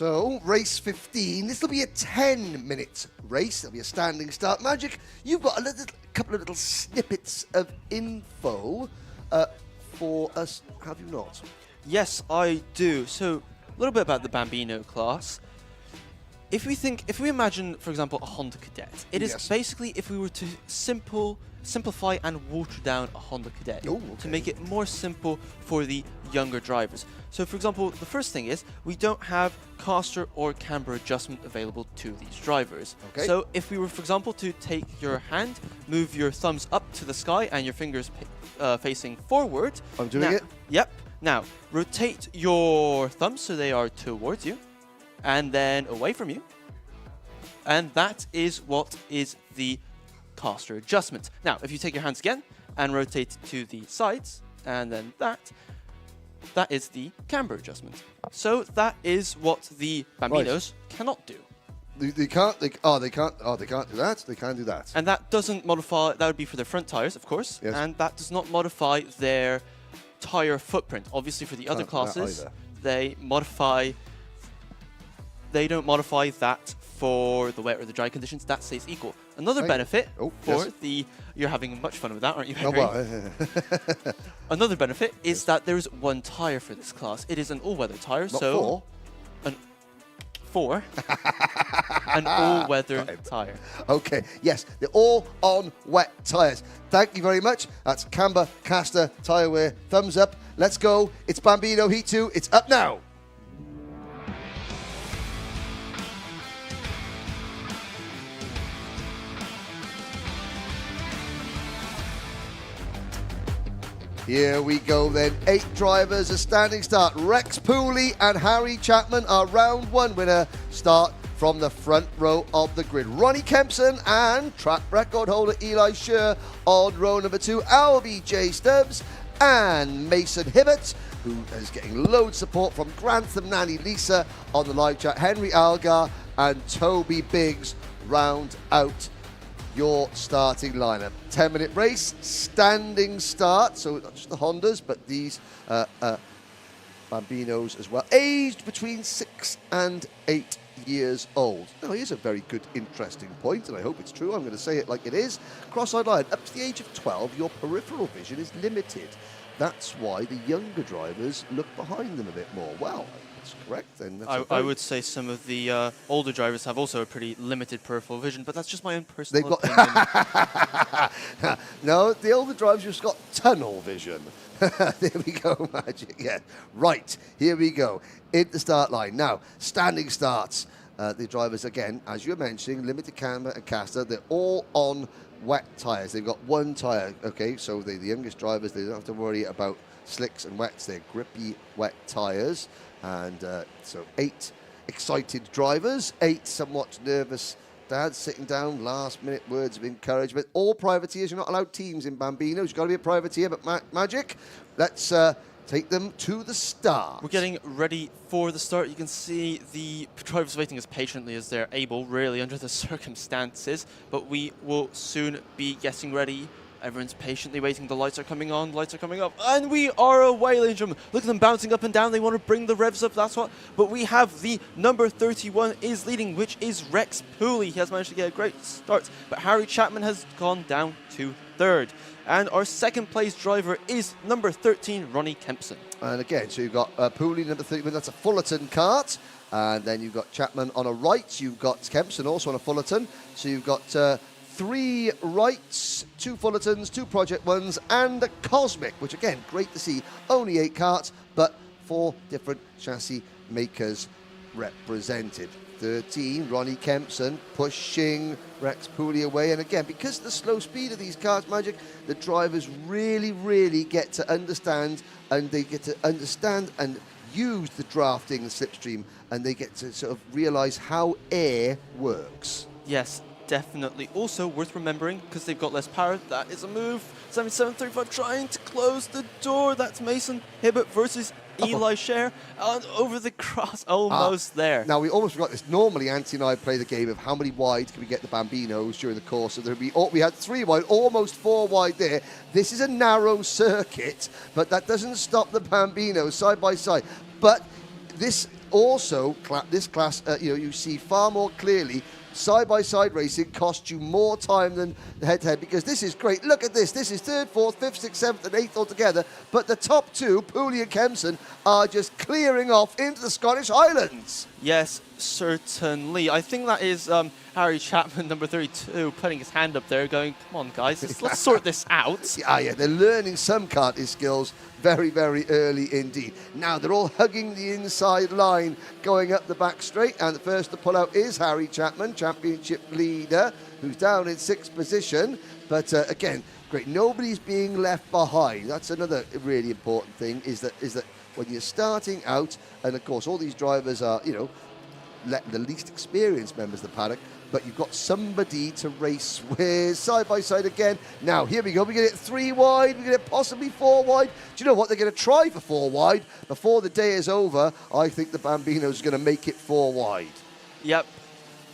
So, race 15. This will be a 10-minute race. There'll be a standing start. Magic, you've got a couple of little snippets of info for us, have you not? Yes, I do. So, a little bit about the Bambino class. If we imagine, for example, a Honda Cadet, it is Yes. basically if we were to simplify and water down a Honda Cadet Oh, okay. to make it more simple for the younger drivers. So, for example, the first thing is we don't have caster or camber adjustment available to these drivers. Okay. So, if we were, for example, to take your hand, move your thumbs up to the sky and your fingers facing forward. I'm doing it. Yep. Now, rotate your thumbs so they are towards you and then away from you. And that is what is the caster adjustment. Now, if you take your hands again and rotate to the sides and then that is the camber adjustment. So that is what the Bambinos cannot do. They can't do that. They can't do that. And that doesn't modify, that would be for their front tires, of course. Yes. And that does not modify their tire footprint. Obviously, for the other Can't do that classes, either. they don't modify that for the wet or the dry conditions. That stays equal. Another Right. benefit Oh, for yes. you're having much fun with that, aren't you, Oh, Henry? well, Another benefit is that there is one tire for this class. It is an all-weather tire, not so four. an all-weather Got him. tire. Okay, yes, they're all on wet tyres. Thank you very much. That's Camber, Caster, Tyre Wear. Thumbs up. Let's go. It's Bambino Heat 2. It's up now. Here we go then. 8 drivers, a standing start. Rex Pooley and Harry Chapman are round 1 winner. Start from the front row of the grid. Ronnie Kempson and track record holder Eli Scher on row number 2. Albie J. Stubbs and Mason Hibbert, who is getting loads of support from Grantham Nanny Lisa on the live chat. Henry Algar and Toby Biggs round out your starting lineup. 10-minute race, standing start, so not just the Hondas, but these Bambinos as well, aged between 6 and 8 years old. Now, here's a very good, interesting point, and I hope it's true. I'm going to say it like it is. Cross-eyed line, up to the age of 12, your peripheral vision is limited. That's why the younger drivers look behind them a bit more. Well, that's correct. Then that's I would say some of the older drivers have also a pretty limited peripheral vision, but that's just my own personal opinion. No, the older drivers just got tunnel vision. There we go, Magic. Yeah, right. Here we go. In the start line. Now, standing starts. The drivers, again, as you're mentioning, limited camber and caster, they're all on wet tyres. They've got one tyre, okay, so the youngest drivers, they don't have to worry about slicks and wets. They're grippy, wet tyres. And so 8 excited drivers, 8 somewhat nervous dads sitting down, last-minute words of encouragement. All privateers, you're not allowed teams in Bambinos. You've got to be a privateer, but Magic, let's take them to the start. We're getting ready for the start. You can see the drivers waiting as patiently as they're able, really, under the circumstances. But we will soon be getting ready. Everyone's patiently waiting. The lights are coming on, lights are coming up, and we are away, ladies and gentlemen. Look at them bouncing up and down. They want to bring the revs up, that's what. But we have the number 31 is leading, which is Rex Pooley. He has managed to get a great start, but Harry Chapman has gone down to 3rd. And our second place driver is number 13, Ronnie Kempson. And again, so you've got Pooley, number 31, that's a Fullerton kart. And then you've got Chapman on a right. You've got Kempson also on a Fullerton. So you've got 3 Wrights, 2 Fullertons, 2 Project Ones, and a Cosmic, which again, great to see. Only 8 karts, but 4 different chassis makers represented. 13, Ronnie Kempson pushing Rex Pooley away. And again, because of the slow speed of these cars, Magic, the drivers really get to understand, and they get to understand and use the drafting, the slipstream, and they get to sort of realise how air works. Yes, definitely. Also worth remembering, because they've got less power, that is a move. 7735 trying to close the door. That's Mason Hibbert versus Eli Scher. And over the cross, almost there. Now, we almost forgot this. Normally, Auntie and I play the game of how many wide can we get the Bambinos during the course. So we had 3 wide, almost 4 wide there. This is a narrow circuit, but that doesn't stop the Bambinos side by side. But this also, this class, you see far more clearly. Side-by-side racing costs you more time than head-to-head, because this is great. Look at this. This is 3rd, 4th, 5th, 6th, 7th and 8th altogether. But the top two, Pooley and Kempson, are just clearing off into the Scottish Highlands. Yes, certainly. I think that is Harry Chapman, number 32, putting his hand up there going, come on, guys, let's sort this out. Yeah, they're learning some karting skills very, very early indeed. Now, they're all hugging the inside line, going up the back straight, and the first to pull out is Harry Chapman, championship leader, who's down in 6th position. But again, great, nobody's being left behind. That's another really important thing, is that when you're starting out, and of course all these drivers are, the least experienced members of the paddock, but you've got somebody to race with. Side by side again. Now, here we go. We're going to get 3 wide. We're going to get possibly 4 wide. Do you know what? They're going to try for 4 wide. Before the day is over, I think the Bambinos are going to make it 4 wide. Yep.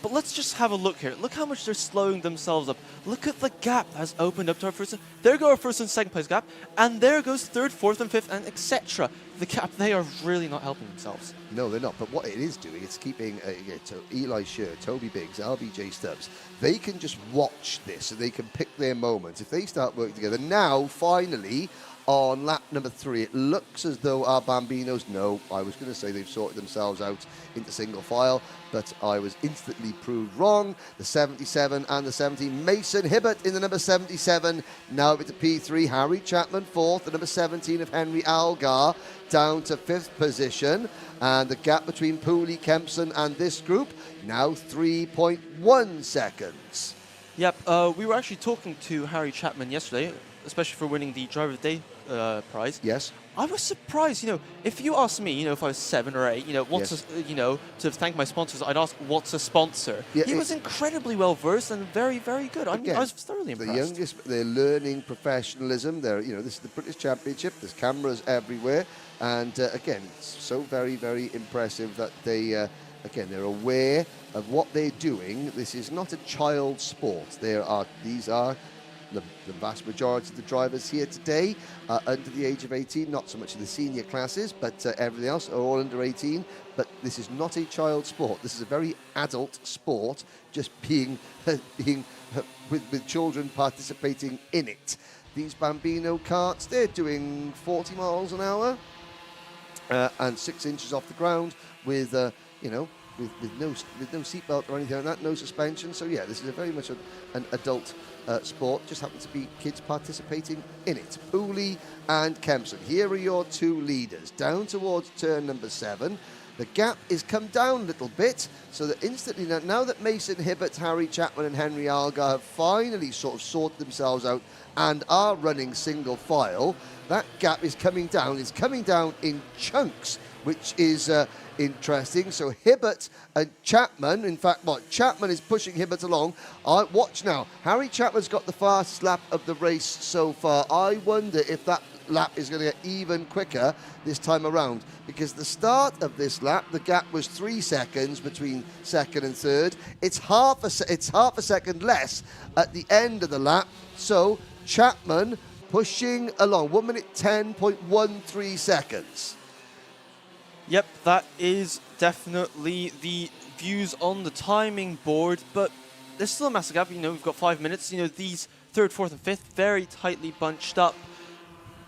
But let's just have a look here. Look how much they're slowing themselves up. Look at the gap that has opened up to our first. There go our first and second place gap. And there goes 3rd, 4th, and 5th, and etc. The gap, they are really not helping themselves. No, they're not. But what it is doing, it's keeping Eli Scher, Toby Biggs, LBJ Stubbs. They can just watch this and they can pick their moments. If they start working together. Now, finally, on lap number 3, it looks as though our Bambinos, no, I was going to say they've sorted themselves out into single file, but I was instantly proved wrong. The 77 and the 70, Mason Hibbert in the number 77, now up to P3, Harry Chapman 4th, the number 17 of Henry Algar down to 5th position, and the gap between Pooley, Kempson and this group, now 3.1 seconds. Yep, we were actually talking to Harry Chapman yesterday, especially for winning the Driver of the Day prize. Yes. I was surprised, if you asked me, if I was 7 or 8, what's yes. To thank my sponsors, I'd ask, what's a sponsor? Yeah, he was incredibly well versed and very, very good. I was thoroughly impressed. The youngest, they're learning professionalism. They're, this is the British Championship. There's cameras everywhere, and again, it's so very, very impressive that they, again, they're aware of what they're doing. This is not a child sport. These are. The vast majority of the drivers here today are under the age of 18, not so much in the senior classes, but everything else are all under 18. But this is not a child sport. This is a very adult sport, just being with children participating in it. These Bambino karts, they're doing 40 miles an hour and 6 inches off the ground with, with no seatbelt or anything like that, no suspension. So yeah, this is very much an adult sport. Just happens to be kids participating in it. Pooley and Kempson. Here are your 2 leaders. Down towards turn number 7. The gap is come down a little bit, so that instantly now that Mason Hibbert, Harry Chapman and Henry Algar have finally sort of sorted themselves out and are running single file, that gap is coming down. It's coming down in chunks, which is interesting. So Hibbert and Chapman, in fact, Chapman is pushing Hibbert along. Watch now. Harry Chapman's got the fastest lap of the race so far. I wonder if that lap is going to get even quicker this time around, because the start of this lap, the gap was 3 seconds between second and third. It's half a second less at the end of the lap. So Chapman pushing along, 1 minute 10.13 seconds. Yep, that is definitely the views on the timing board, but there's still a massive gap. We've got 5 minutes. These 3rd, 4th and 5th very tightly bunched up,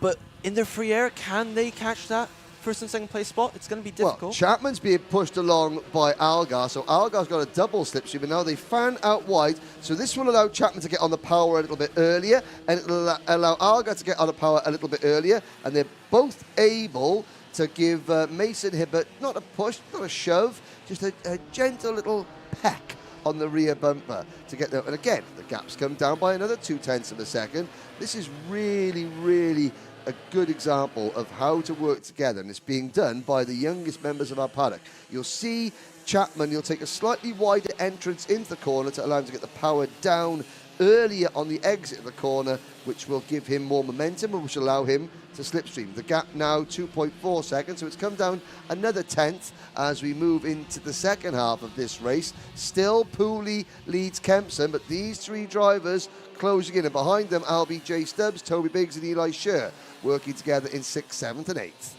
but in their free air, can they catch that 1st and 2nd place spot? It's going to be difficult. Well, Chapman's being pushed along by Algar, so Algar's got a double slipstream, and now they fan out wide, so this will allow Chapman to get on the power a little bit earlier, and it'll allow Algar to get on the power a little bit earlier, and they're both able to give Mason Hibbert, not a push, not a shove, just a gentle little peck on the rear bumper to get there. And again, the gap's come down by another 0.2 of a second. This is really, really a good example of how to work together, and it's being done by the youngest members of our paddock. You'll see Chapman, you'll take a slightly wider entrance into the corner to allow him to get the power down earlier on the exit of the corner, which will give him more momentum and which will allow him to slipstream. The gap now 2.4 seconds, so it's come down another 1/10 as we move into the second half of this race. Still Pooley leads Kempson, but these 3 drivers closing in, and behind them LBJ Stubbs, Toby Biggs and Eli Scher working together in 6th, 7th and 8th.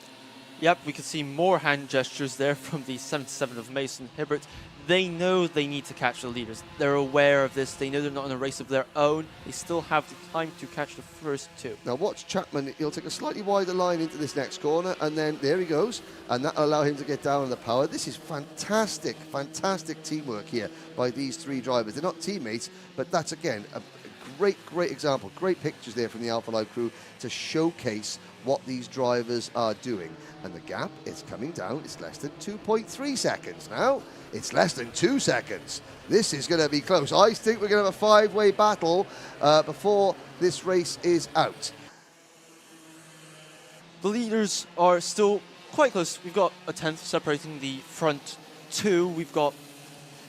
Yep, we can see more hand gestures there from the 77 of Mason Hibbert. They know they need to catch the leaders. They're aware of this. They know they're not in a race of their own. They still have the time to catch the first two. Now watch Chapman. He'll take a slightly wider line into this next corner, and then there he goes. And that'll allow him to get down on the power. This is fantastic, fantastic teamwork here by these three drivers. They're not teammates, but that's, again, a great example. Great pictures there from the Alpha Live crew to showcase what these drivers are doing. And the gap is coming down. It's less than 2.3 seconds now. It's less than 2 seconds. This is going to be close. I think we're going to have a five-way battle before this race is out. The leaders are still quite close. We've got a tenth separating the front two. We've got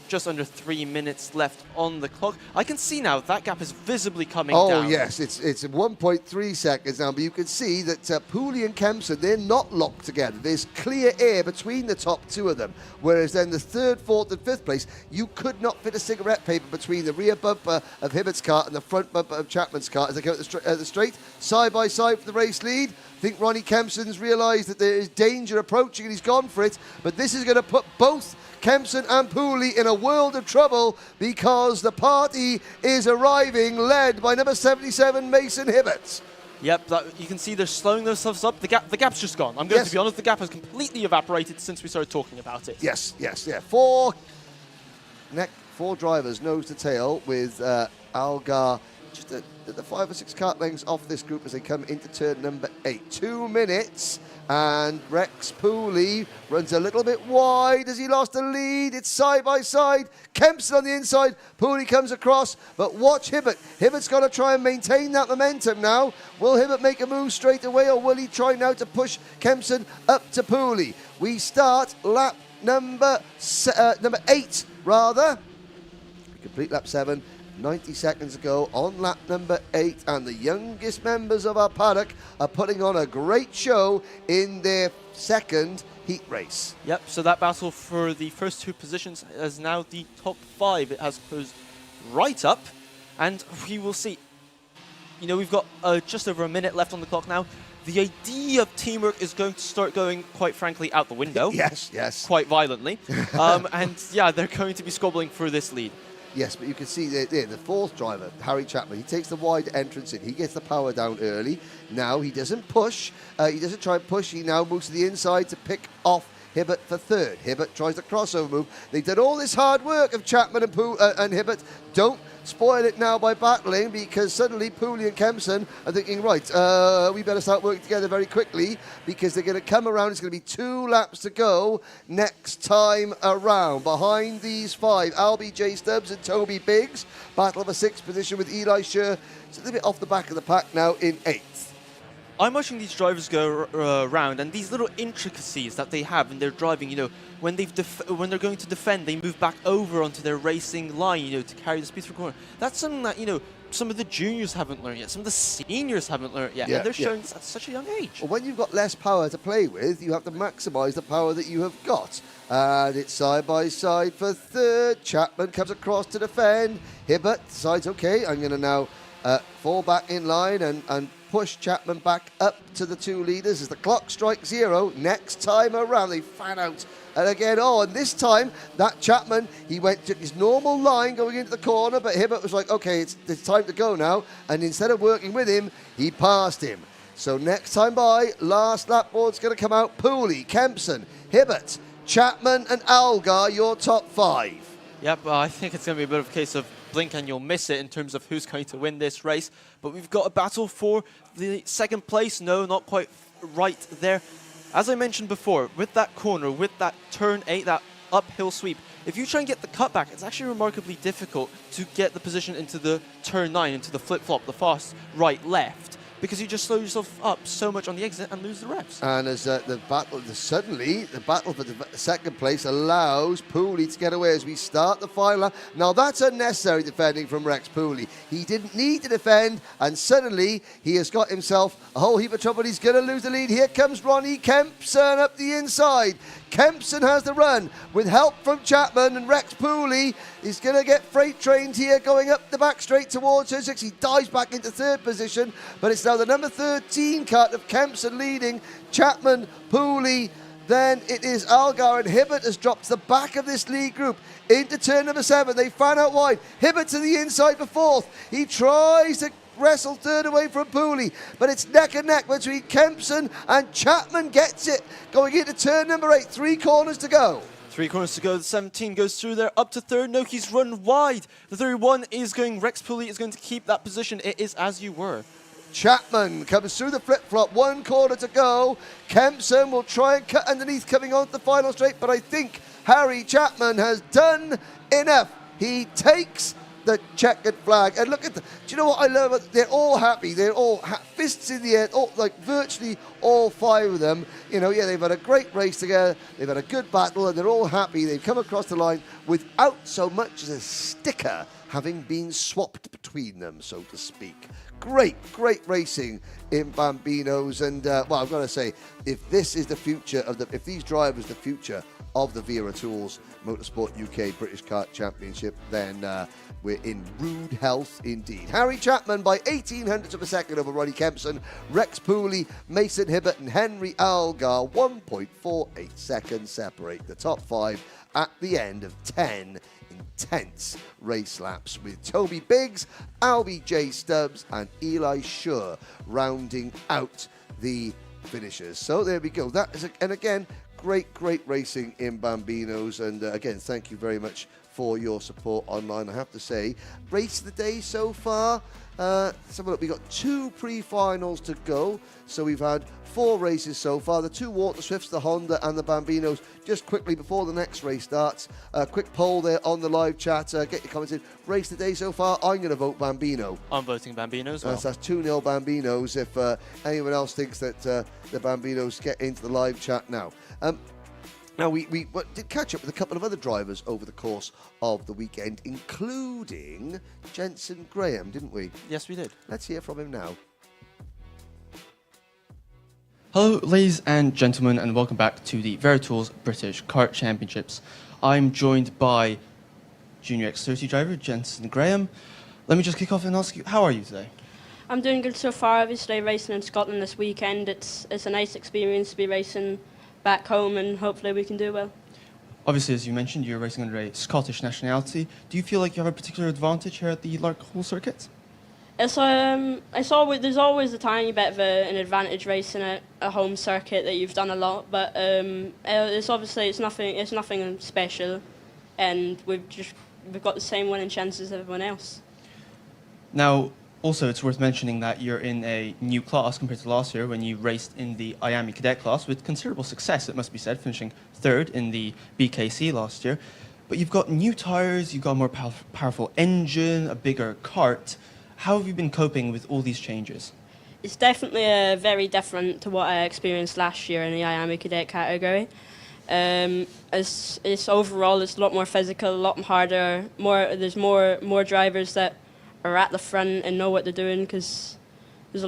just under 3 minutes left on the clock. I can see now that gap is visibly coming down. Oh, yes, it's 1.3 seconds now, but you can see that Pooley and Kempson, they're not locked together. There's clear air between the top two of them, whereas then the third, fourth and fifth place, you could not fit a cigarette paper between the rear bumper of Hibbert's cart and the front bumper of Chapman's cart as they go at the straight, side by side for the race lead. I think Ronnie Kempson's realised that there is danger approaching and he's gone for it, but this is going to put both Kempson and Pooley in a world of trouble because the party is arriving, led by number 77, Mason Hibbert. Yep, you can see they're slowing themselves up. The gap's just gone. I'm going to be honest, the gap has completely evaporated since we started talking about it. Yes, yeah. Four drivers nose to tail with Algar just at the 5 or 6 kart lengths off this group as they come into turn number 8. 2 minutes, and Rex Pooley runs a little bit wide as he lost the lead. It's side by side. Kempson on the inside. Pooley comes across, but watch Hibbert. Hibbert's got to try and maintain that momentum now. Will Hibbert make a move straight away, or will he try now to push Kempson up to Pooley? We start lap number 8, rather. We complete lap 7. 90 seconds ago on lap number 8, and the youngest members of our paddock are putting on a great show in their second heat race. Yep, so that battle for the first two positions is now the top 5. It has closed right up, and we will see. You know, we've got just over a minute left on the clock now. The idea of teamwork is going to start going, quite frankly, out the window. Yes. Quite violently. And yeah, they're going to be squabbling for this lead. Yes, but you can see there, the fourth driver, Harry Chapman, he takes the wide entrance in. He gets the power down early. Now he doesn't push. He doesn't try and push. He now moves to the inside to pick off Hibbert for third. Hibbert tries the crossover move. They've done all this hard work of Chapman and Hibbert. Don't spoil it now by battling, because suddenly Pooley and Kempson are thinking, right, we better start working together very quickly, because they're going to come around. It's going to be 2 laps to go next time around. Behind these 5, Albie J. Stubbs and Toby Biggs. Battle of a 6th position with Eli Scher. It's a little bit off the back of the pack now in 8th. I'm watching these drivers go around, and these little intricacies that they have in their driving, you know, when they're going to defend, they move back over onto their racing line, you know, to carry the speed through corner. That's something that, you know, some of the juniors haven't learned yet, some of the seniors haven't learned yet, and they're showing this at such a young age. Well, when you've got less power to play with, you have to maximise the power that you have got. And it's side by side for third. Chapman comes across to defend. Hibbert decides, okay, I'm going to now fall back in line and push Chapman back up to the 2 leaders as the clock strikes 0. Next time around, they fan out. And again, and this time, that Chapman, he went to his normal line going into the corner, but Hibbert was like, okay, it's time to go now. And instead of working with him, he passed him. So next time by, last lap board's going to come out. Pooley, Kempson, Hibbert, Chapman and Algar, your top 5. Yep, I think it's going to be a bit of a case of blink and you'll miss it in terms of who's going to win this race. But we've got a battle for the second place. No, not quite right there. As I mentioned before, with that corner, with that turn 8, that uphill sweep, if you try and get the cutback, it's actually remarkably difficult to get the position into the turn 9, into the flip-flop, the fast right-left, because you just slow yourself up so much on the exit and lose the revs. And as suddenly the battle for the second place allows Pooley to get away as we start the final lap. Now that's unnecessary defending from Rex Pooley. He didn't need to defend, and suddenly he has got himself a whole heap of trouble. He's going to lose the lead. Here comes Ronnie Kempson up the inside. Kempson has the run with help from Chapman, and Rex Pooley is going to get freight trained here going up the back straight towards her 6. He dives back into third position, but it's now the number 13 cut of Kempson leading. Chapman, Pooley, then it is Algar, and Hibbert has dropped to the back of this lead group into turn number 7. They fan out wide. Hibbert to the inside for 4th. He tries to wrestle third away from Pooley, but it's neck and neck between Kempson and Chapman. Gets it going into turn number 8. 3 corners to go. 3 corners to go. The 17 goes through there up to third. No, he's run wide. The 31 is going. Rex Pooley is going to keep that position. It is as you were. Chapman comes through the flip-flop. 1 corner to go. Kempson will try and cut underneath coming on to the final straight, but I think Harry Chapman has done enough. He takes the checkered flag, and look at do you know what I love? They're all happy. They're all fists in the air, like virtually all 5 of them. You know, yeah, they've had a great race together. They've had a good battle, and they're all happy. They've come across the line without so much as a sticker having been swapped between them, so to speak. Great racing in Bambinos, and well, I've got to say, if this is the future of if these drivers the future of the Wera Tools Motorsport UK British Kart Championship, then we're in rude health indeed. Harry Chapman by 1800ths of a second over Ronnie Kempson. Rex Pooley, Mason Hibbert and Henry Algar, 1.48 seconds separate the top 5 at the end of 10 intense race laps, with Toby Biggs, Albie J. Stubbs and Eli Schur rounding out the finishers. So there we go. That is, and again, great racing in Bambinos, and again, thank you very much for your support online. I have to say, race of the day so far, let's have a look. We've got 2 pre-finals to go, so we've had 4 races so far. The 2 Water Swifts, the Honda and the Bambinos. Just quickly before the next race starts, a quick poll there on the live chat. Get your comments in. Race of the day so far, I'm going to vote Bambino. I'm voting Bambino as well. So that's 2-0 Bambinos, if anyone else thinks that the Bambinos get into the live chat now. Now, we did catch up with a couple of other drivers over the course of the weekend, including Jensen Graham, didn't we? Yes, we did. Let's hear from him now. Hello, ladies and gentlemen, and welcome back to the Wera Tools British Kart Championships. I'm joined by Junior X30 driver Jensen Graham. Let me just kick off and ask you, how are you today? I'm doing good so far. Obviously, racing in Scotland this weekend, it's a nice experience to be racing back home, and hopefully we can do well. Obviously, as you mentioned, you're racing under a Scottish nationality. Do you feel like you have a particular advantage here at the Larkhall circuit? There's always a tiny bit of an advantage racing at a home circuit that you've done a lot, but it's nothing special, and we've got the same winning chances as everyone else. Now, also, it's worth mentioning that you're in a new class compared to last year when you raced in the IAME cadet class with considerable success, it must be said, finishing 3rd in the BKC last year. But you've got new tyres, you've got a more powerful engine, a bigger kart. How have you been coping with all these changes? It's definitely very different to what I experienced last year in the IAME cadet category. It's overall, it's a lot more physical, a lot harder. There's more drivers that are at the front and know what they're doing, because they're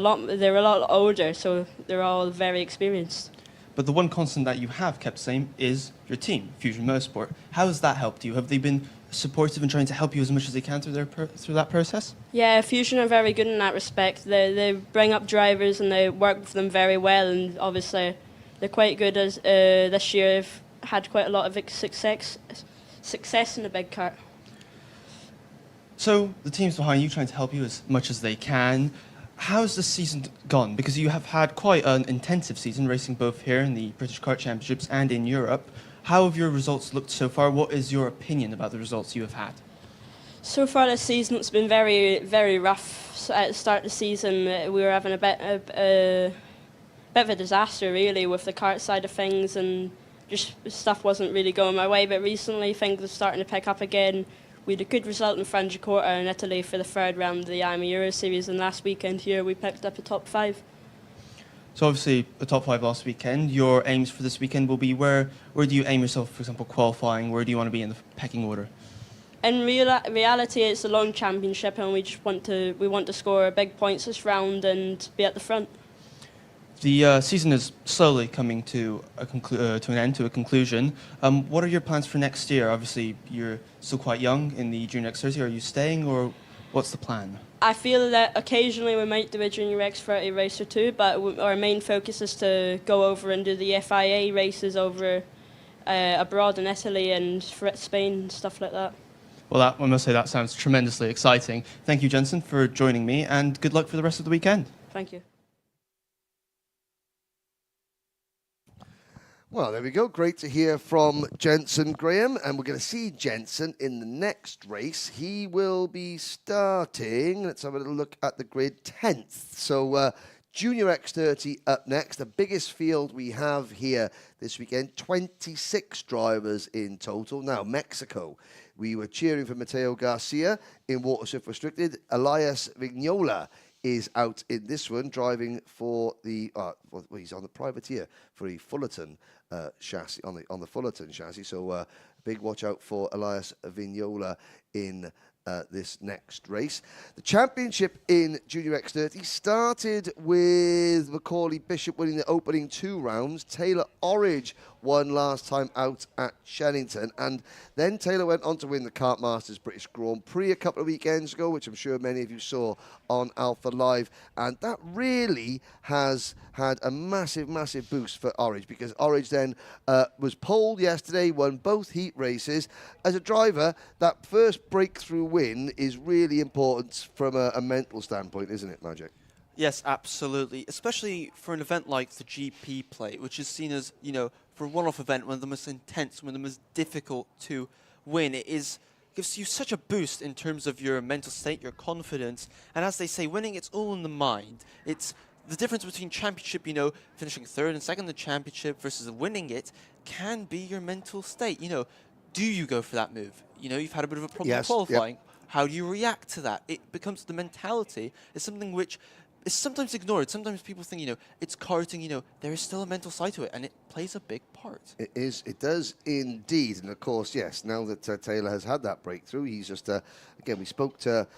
a lot older, so they're all very experienced. But the one constant that you have kept the same is your team, Fusion Motorsport. How has that helped you? Have they been supportive and trying to help you as much as they can through that process? Yeah, Fusion are very good in that respect. They bring up drivers and they work with them very well, and obviously they're quite good. As this year they've had quite a lot of success in the big kart. So the team's behind you, trying to help you as much as they can. How's the season gone? Because you have had quite an intensive season, racing both here in the British Kart Championships and in Europe. How have your results looked so far? What is your opinion about the results you have had? So far this season it's been very, very rough. So at the start of the season we were having a bit of a disaster really with the kart side of things, and just stuff wasn't really going my way. But recently things are starting to pick up again. We had a good result in Franciacorta in Italy for the 3rd round of the IAME Euro Series, and last weekend here we picked up a top 5. So obviously a top 5 last weekend. Your aims for this weekend will be where do you aim yourself, for example, qualifying? Where do you want to be in the pecking order? In reality, it's a long championship, and we want to score big points this round and be at the front. The season is slowly coming to an end, to a conclusion. What are your plans for next year? Obviously, you're still quite young in the Junior X30. Are you staying, or what's the plan? I feel that occasionally we might do a Junior X30 race or two, but our main focus is to go over and do the FIA races over abroad in Italy and Spain, stuff like that. Well, I must say that sounds tremendously exciting. Thank you, Jensen, for joining me, and good luck for the rest of the weekend. Thank you. Well, there we go. Great to hear from Jensen Graham. And we're going to see Jensen in the next race. He will be starting, let's have a little look at the grid, 10th. So Junior X30 up next, the biggest field we have here this weekend, 26 drivers in total. Now, Mexico, we were cheering for Mateo Garcia in Watersurf Restricted. Elias Vignola is out in this one, driving for the, well, he's on the privateer for the Fullerton chassis, on the Fullerton chassis. So big watch out for Elias Vignola in this next race. The championship in Junior X30 started with Macaulay Bishop winning the opening 2 rounds. Taylor Orridge won last time out at Shannington, and then Taylor went on to win the Kart Masters British Grand Prix a couple of weekends ago, which I'm sure many of you saw on Alpha Live, and that really has had a massive boost for Orridge, because Orridge then was poled yesterday, won both heat races. As a driver, that first breakthrough win is really important from a mental standpoint, isn't it, Magic? Yes, absolutely. Especially for an event like the GP Plate, which is seen as, you know, for a one-off event, one of the most intense, one of the most difficult to win. It gives you such a boost in terms of your mental state, your confidence. And as they say, winning, it's all in the mind. It's the difference between championship, you know, finishing 3rd and 2nd in the championship versus winning it can be your mental state. You know, do you go for that move? You know, you've had a bit of a problem qualifying. Yep. How do you react to that? It becomes the mentality. It's something which is sometimes ignored. Sometimes people think, you know, it's karting, you know, there is still a mental side to it, and it plays a big part. It is. It does indeed. And of course, yes, now that Taylor has had that breakthrough, he's just, again, we spoke to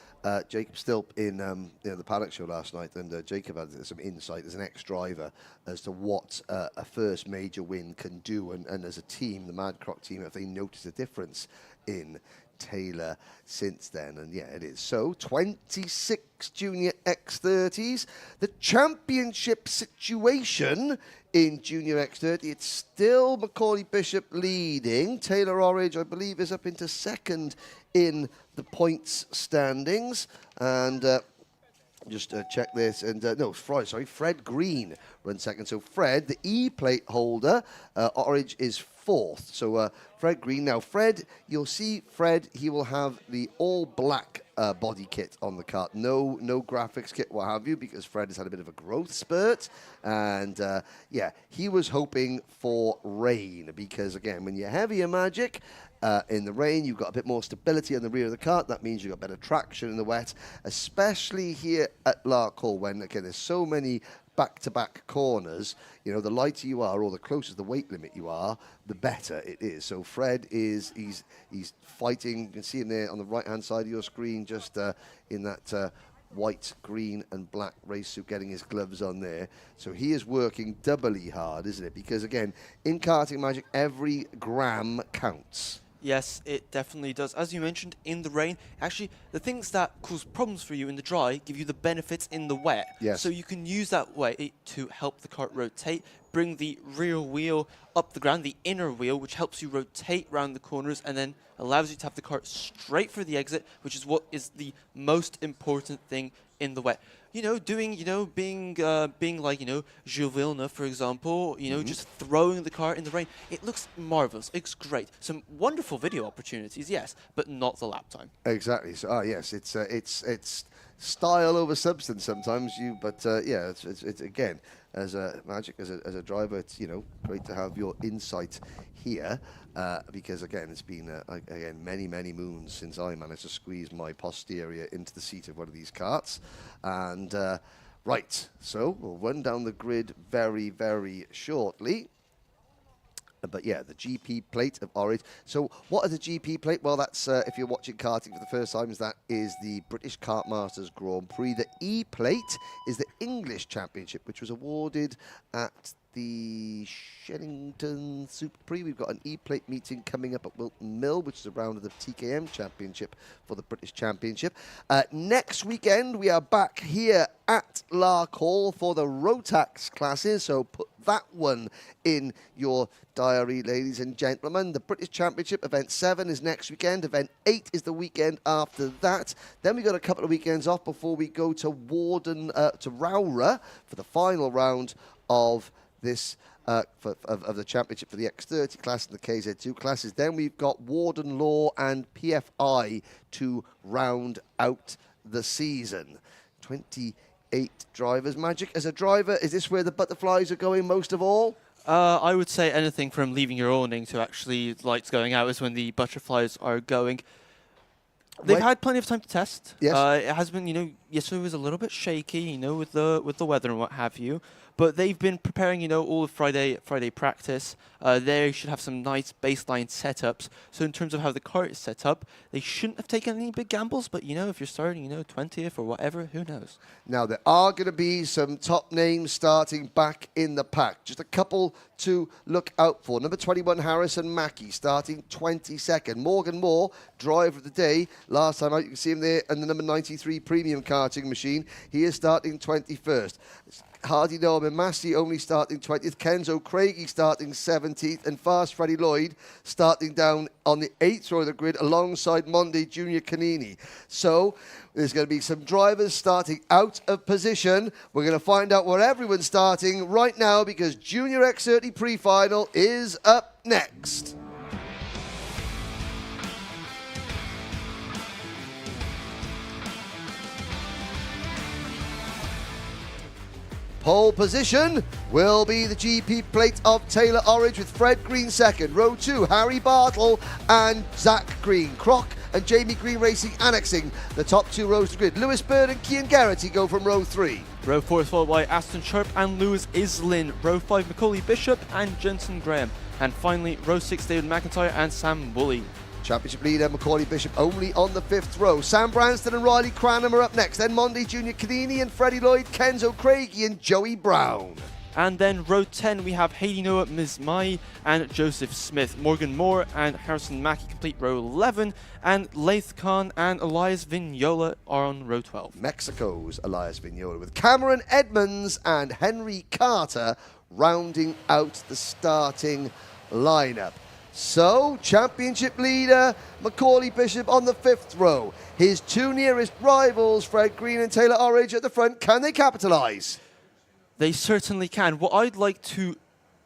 Jacob Stilp in the paddock show last night, and Jacob had some insight as an ex-driver as to what a first major win can do, and as a team, the Mad Croc team, if they notice a difference in Taylor since then. And yeah, it is. So 26 Junior X30s. The championship situation in Junior X30, it's still Macaulay Bishop leading. Taylor Orridge, I believe, is up into 2nd in the points standings. And just check this, and Fred Green runs 2nd. So Fred, the E-plate holder, Orridge is 4th. So Fred Green. Now Fred, you'll see Fred, he will have the all-black body kit on the kart. No graphics kit, what have you, because Fred has had a bit of a growth spurt. And yeah, he was hoping for rain, because again, when you're heavier, Magic, in the rain, you've got a bit more stability on the rear of the kart. That means you've got better traction in the wet, especially here at Larkhall, when, again, there's so many back-to-back corners. You know, the lighter you are, or the closer to the weight limit you are, the better it is. So Fred he's fighting. You can see him there on the right-hand side of your screen, just in that white, green and black race suit, getting his gloves on there. So he is working doubly hard, isn't it? Because again, in karting, Magic, every gram counts. Yes, it definitely does. As you mentioned, in the rain, actually, the things that cause problems for you in the dry give you the benefits in the wet. Yes. So you can use that weight to help the kart rotate, bring the rear wheel up the ground, the inner wheel, which helps you rotate around the corners and then allows you to have the kart straight for the exit, which is what is the most important thing in the wet. You know, being like, you know, Gilles Villeneuve, for example, you know, just throwing the car in the rain. It looks marvelous. It's great. Some wonderful video opportunities, yes, but not the lap time. Exactly. So, yes, it's style over substance sometimes. Yeah, it's again, as a Magic, as a driver, it's, you know, great to have your insight here, because again, it's been again many moons since I managed to squeeze my posterior into the seat of one of these karts. And right, so we'll run down the grid very shortly. But yeah, the GP plate of Orange. So what is the GP plate? Well, that's, if you're watching karting for the first time, that is the British Kart Masters Grand Prix. The E plate is the English Championship, which was awarded at the Shennington Super Prix. We've got an E-plate meeting coming up at Wilton Mill, which is a round of the TKM Championship for the British Championship. Next weekend, we are back here at Larkhall for the Rotax classes, so put that one in your diary, ladies and gentlemen. The British Championship, Event 7 is next weekend. Event 8 is the weekend after that. Then we've got a couple of weekends off before we go to to Rowra for the final round of this of the championship for the X30 class and the KZ2 classes. Then we've got Warden Law and PFI to round out the season. 28 drivers. Magic, as a driver, is this where the butterflies are going most of all? I would say anything from leaving your awning to actually lights going out is when the butterflies are going. They've had plenty of time to test. Yes. It has been, yesterday was a little bit shaky, with the weather and what have you. But they've been preparing, all of Friday practice. They should have some nice baseline setups. So in terms of how the kart is set up, they shouldn't have taken any big gambles. But, if you're starting, 20th or whatever, who knows? Now, there are going to be some top names starting back in the pack. Just a couple to look out for. Number 21, Harrison Mackie, starting 22nd. Morgan Moore, driver of the day. Last time out, you can see him there in the number 93 premium karting machine. He is starting 21st. Hardy Norman Massey only starting 20th. Kenzo Craigie starting 17th. And Fast Freddie Lloyd starting down on the 8th row of the grid alongside Monday Junior Canini. So there's going to be some drivers starting out of position. We're going to find out where everyone's starting right now because Junior X30 pre-final is up next. Pole position will be the GP plate of Taylor Orridge with Fred Green second. Row 2, Harry Bartle and Zach Green. Croc and Jamie Green Racing annexing the top 2 rows of the grid. Lewis Bird and Cian Garrity go from row 3. Row 4 is followed by Aston Sharp and Lewis Islin. Row 5, Macaulay Bishop and Jensen Graham. And finally, row 6, David McIntyre and Sam Woolley. Championship leader Macaulay Bishop only on the 5th row. Sam Branston and Riley Cranham are up next. Then Monday Junior Canini and Freddie Lloyd, Kenzo Craigie and Joey Brown. And then row 10, we have Hayley Noah, Ms. Mai and Joseph Smith. Morgan Moore and Harrison Mackie complete row 11. And Laith Khan and Elias Vignola are on row 12. Mexico's Elias Vignola with Cameron Edmonds and Henry Carter rounding out the starting lineup. So, championship leader Macaulay Bishop on the 5th row. His 2 nearest rivals, Fred Green and Taylor Orridge at the front. Can they capitalise? They certainly can. What I'd like to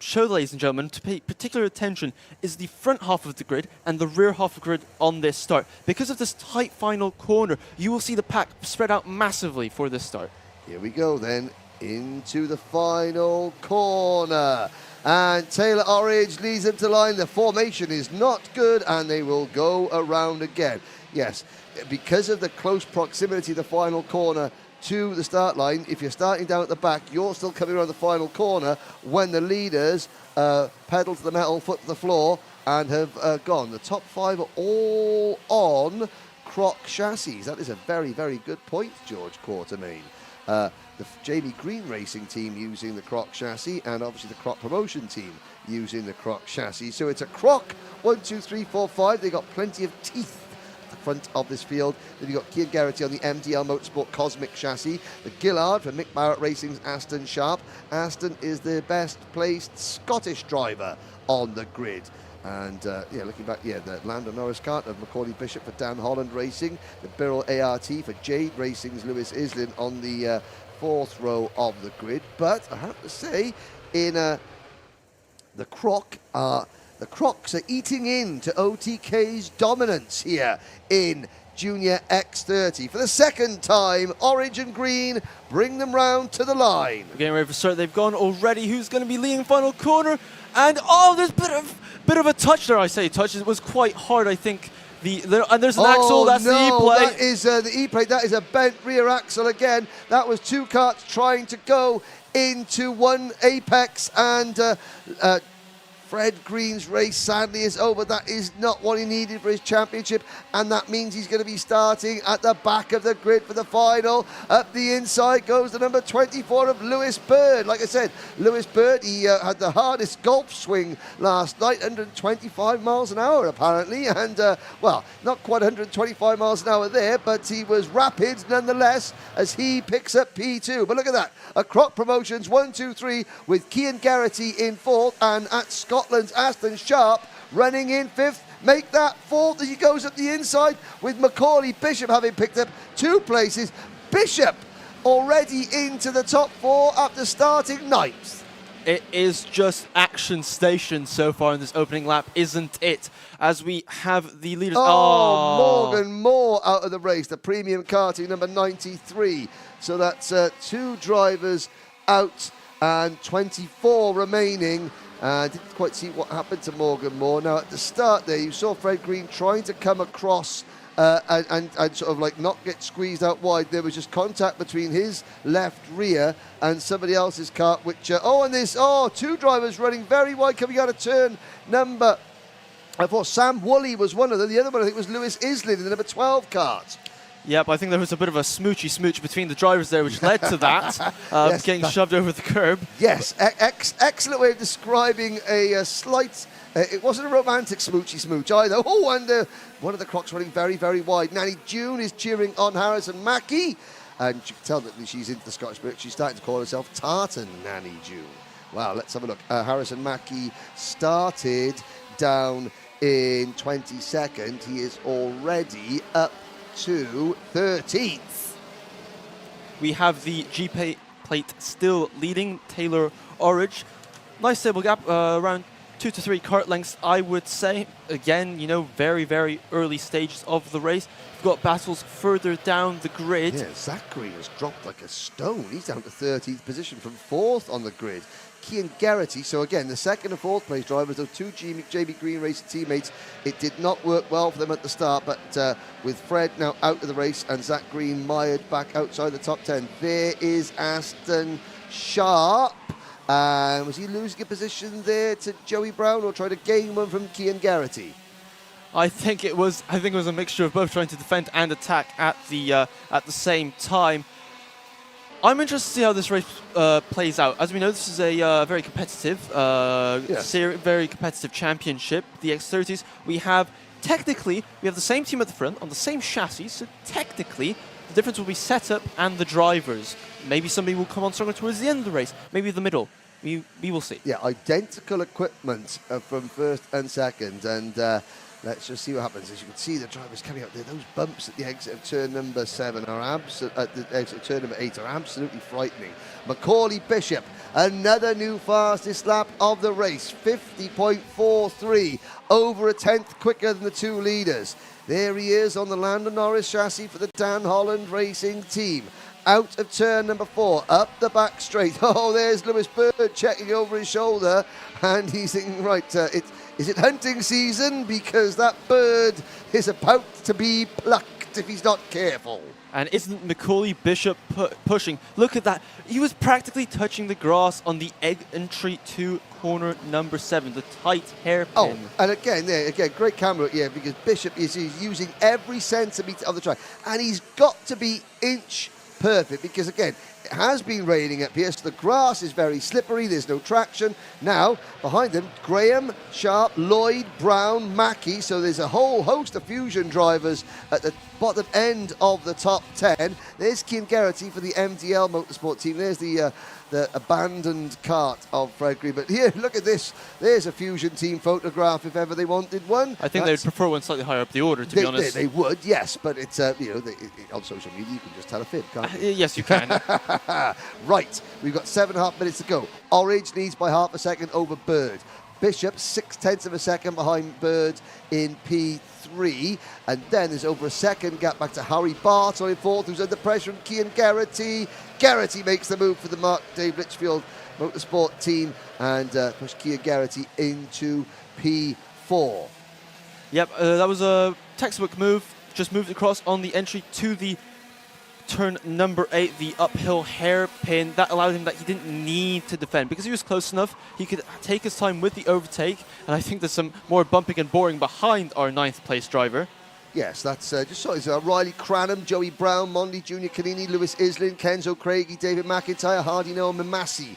show, ladies and gentlemen, to pay particular attention is the front half of the grid and the rear half of the grid on this start. Because of this tight final corner, you will see the pack spread out massively for this start. Here we go then, into the final corner. And Taylor Orridge leads them to line. The formation is not good, and they will go around again. Yes, because of the close proximity of the final corner to the start line, if you're starting down at the back, you're still coming around the final corner when the leaders pedal to the metal, foot to the floor, and have gone. The top 5 are all on Croc chassis. That is a very, very good point, George Quartermain. The Jamie Green Racing team using the Croc chassis, and obviously the Croc promotion team using the Croc chassis. So it's a Croc 1, 2, 3, 4, 5. They got plenty of teeth at the front of this field. Then you've got Cian Garrity on the MDL Motorsport Cosmic chassis. The Gillard for Mick Barrett Racing's Aston Sharp. Aston is the best placed Scottish driver on the grid. And looking back, the Lando Norris kart of Macaulay Bishop for Dan Holland Racing. The Birrell ART for Jade Racing's Lewis Islin on the 4th row of the grid. But I have to say, in the Crocs are eating into OTK's dominance here in Junior X30. For the second time, Orange and Green bring them round to the line. We're getting ready for start. They've gone already. Who's going to be leading final corner? And there's a bit of a touch there. I say touch. It was quite hard, I think. And there's an axle. That's the E-plate. That is the E-plate. That is a bent rear axle again. That was 2 karts trying to go into one apex, and Fred Green's race sadly is over. That is not what he needed for his championship, and that means he's going to be starting at the back of the grid for the final. Up the inside goes the number 24 of Lewis Bird. Like I said, Lewis Bird, he had the hardest golf swing last night, 125 miles an hour apparently, and well, not quite 125 miles an hour there, but he was rapid nonetheless as he picks up P2. But look at that, a Croc Promotions 1, 2, 3 with Cian Garrity in fourth, and at Scotland's Aston Sharp running in fifth. Make that fourth as he goes up the inside, with Macaulay Bishop having picked up 2 places. Bishop already into the top 4 after starting ninth. It is just action station so far in this opening lap, isn't it? As we have the leaders. Morgan Moore out of the race, the premium karting number 93. So that's 2 drivers out and 24 remaining. Didn't quite see what happened to Morgan Moore. Now, at the start there, you saw Fred Green trying to come across and sort of like not get squeezed out wide. There was just contact between his left rear and somebody else's kart, which, and this, 2 drivers running very wide coming out of turn number, I thought Sam Woolley was one of them. The other one, I think, was Lewis Islin in the number 12 kart. Yep, I think there was a bit of a smoochy smooch between the drivers there, which led to that, Yes, getting shoved over the curb. Yes, excellent way of describing a slight. It wasn't a romantic smoochy smooch either. Oh, and one of the Crocs running very, very wide. Nanny June is cheering on Harrison Mackie, and you can tell that she's into the Scottish spirit. She's starting to call herself Tartan Nanny June. Wow, let's have a look. Harrison Mackie started down in 22nd. He is already up to 13th. We have the G plate still leading, Taylor Orridge. Nice stable gap, around 2 to 3 kart lengths, I would say. Again, very, very early stages of the race. We've got battles further down the grid. Yeah, Zachary has dropped like a stone. He's down to 13th position from 4th on the grid. Cian Garrity, so again, the 2nd and 4th place drivers, those 2 JB Green Racing teammates, it did not work well for them at the start, but with Fred now out of the race and Zach Green mired back outside the top 10, there is Aston Sharp. Was he losing a position there to Joey Brown, or trying to gain one from Cian Garrity? I think it was a mixture of both, trying to defend and attack at the same time. I'm interested to see how this race plays out. As we know, this is a very competitive, very competitive championship. The X30s. We have the same team at the front on the same chassis. So technically, the difference will be setup and the drivers. Maybe somebody will come on stronger towards the end of the race. Maybe the middle. We will see. Yeah, identical equipment from 1st and 2nd, and let's just see what happens. As you can see, the drivers coming out there. Those bumps at the exit of turn number 7 at the exit of turn number 8 are absolutely frightening. Macaulay Bishop, another new fastest lap of the race, 50.43, over a 10th quicker than the 2 leaders. There he is on the Landon Norris chassis for the Dan Holland Racing team. Out of turn number 4, up the back straight. Oh, there's Lewis Bird checking over his shoulder, and he's thinking, right, is it hunting season? Because that bird is about to be plucked if he's not careful. And isn't Macaulay Bishop pushing? Look at that. He was practically touching the grass on the entry to corner number 7, the tight hairpin. Oh, and again, great camera, because Bishop is using every centimetre of the track, and he's got to be inch perfect, because again, it has been raining up here, so the grass is very slippery, there's no traction. Now, behind them, Graham, Sharp, Lloyd, Brown, Mackie, so there's a whole host of Fusion drivers at the bottom end of the top 10. There's Cian Garrity for the MDL Motorsport team. There's the abandoned kart of Fred Green. But here, look at this. There's a Fusion team photograph if ever they wanted one. I think they'd prefer one slightly higher up the order, to be honest. They would, yes, but it's on social media you can just tell a fib, can't you? Yes, you can. Right, we've got 7.5 minutes to go. Orange leads by half a second over Bird. Bishop 0.6 of a second behind Bird in P3, and then there's over a second gap back to Harry Barton in 4th, who's under pressure from Cian Garrity. Garrity makes the move for the Mark Dave Litchfield Motorsport team, and push Cian Garrity into P4. Yep, that was a textbook move. Just moved across on the entry to the turn number 8, the uphill hairpin. That allowed him that he didn't need to defend. Because he was close enough, he could take his time with the overtake. And I think there's some more bumping and boring behind our 9th place driver. Yes, that's just so it's Riley Cranham, Joey Brown, Mondi Junior Canini, Lewis Islin, Kenzo Craigie, David McIntyre, Hardy Noah Mamasi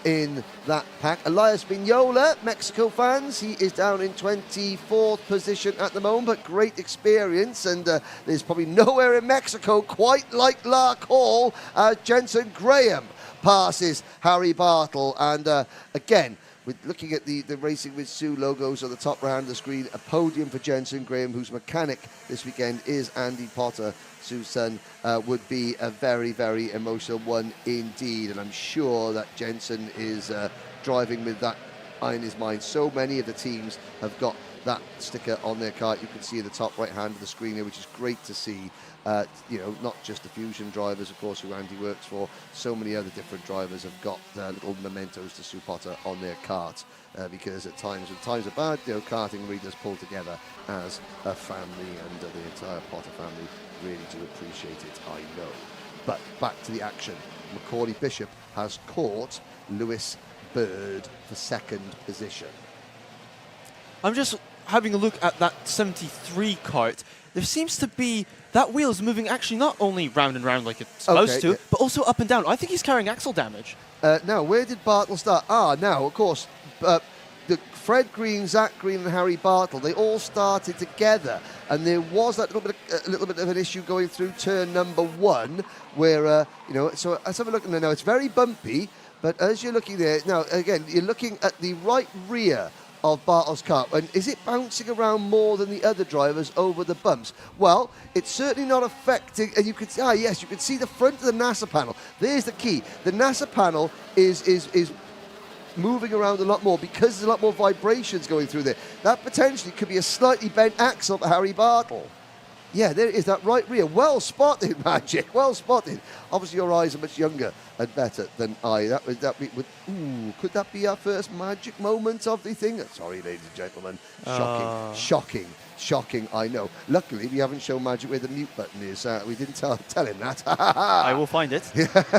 in that pack. Elias Vignola, Mexico fans, he is down in 24th position at the moment, but great experience, and there's probably nowhere in Mexico quite like Larkhall as Jensen Graham passes Harry Bartle, and again, with looking at the Racing with Sue logos on the top right hand of the screen, a podium for Jensen Graham, whose mechanic this weekend is Andy Potter, Sue's son, would be a very, very emotional one indeed. And I'm sure that Jensen is driving with that in his mind. So many of the teams have got that sticker on their car. You can see in the top right hand of the screen here, which is great to see. Not just the Fusion drivers, of course, who Andy works for. So many other different drivers have got little mementos to Sue Potter on their kart, because at times, when times are bad, karting really does pull together as a family, and the entire Potter family really do appreciate it, I know. But back to the action. Macaulay Bishop has caught Lewis Bird for 2nd position. I'm just having a look at that 73 kart. There seems to be that wheel is moving actually not only round and round like it's supposed to, but also up and down. I think he's carrying axle damage. Now, where did Bartle start? Now, of course, Fred Green, Zach Green, and Harry Bartle, they all started together, and there was that little bit of an issue going through turn number 1, where So let's have a look now. It's very bumpy, but as you're looking there now, again, you're looking at the right rear of Bartle's car, and is it bouncing around more than the other drivers over the bumps? Well, it's certainly not affecting, and you can see, yes, you can see the front of the NASA panel. There's the key. The NASA panel is moving around a lot more because there's a lot more vibrations going through there. That potentially could be a slightly bent axle for Harry Bartle. Yeah, there it is, that right rear. Well spotted, Magic. Well spotted. Obviously, your eyes are much younger and better than I. Could that be our first Magic moment of the thing? Sorry, ladies and gentlemen. Shocking, I know. Luckily, we haven't shown Magic where the mute button is. We didn't tell him that. I will find it.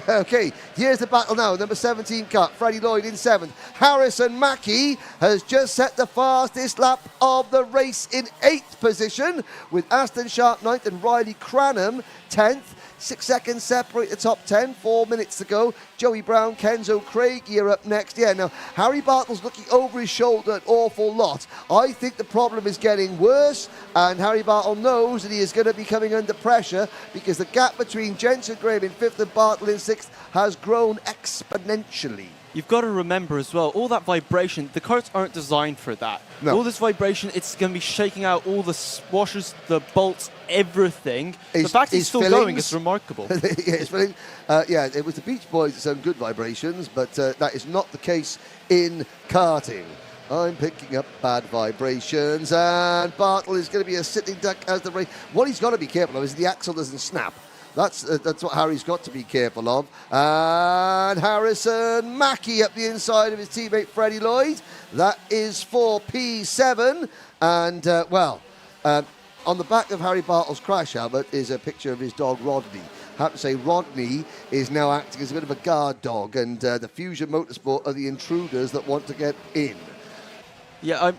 Okay, here's the battle now. Number 17 cut. Freddie Lloyd in 7th. Harrison Mackie has just set the fastest lap of the race in 8th position, with Aston Sharp 9th and Riley Cranham 10th. 6 seconds separate the top 10, 4 minutes to go. Joey Brown, Kenzo Craigie are up next. Yeah, now, Harry Bartle's looking over his shoulder an awful lot. I think the problem is getting worse, and Harry Bartle knows that he is going to be coming under pressure, because the gap between Jensen Graham in 5th and Bartle in 6th has grown exponentially. You've got to remember as well, all that vibration, the karts aren't designed for that. No. All this vibration, it's going to be shaking out all the washers, the bolts, everything. The fact he's still going is remarkable. It was the Beach Boys that sent good vibrations, but that is not the case in karting. I'm picking up bad vibrations, and Bartle is going to be a sitting duck as the race. What he's got to be careful of is the axle doesn't snap. That's what Harry's got to be careful of. And Harrison Mackie up the inside of his teammate Freddie Lloyd. That is for P7. And, on the back of Harry Bartle's crash helmet is a picture of his dog Rodney. I have to say, Rodney is now acting as a bit of a guard dog, and the Fusion Motorsport are the intruders that want to get in. Yeah,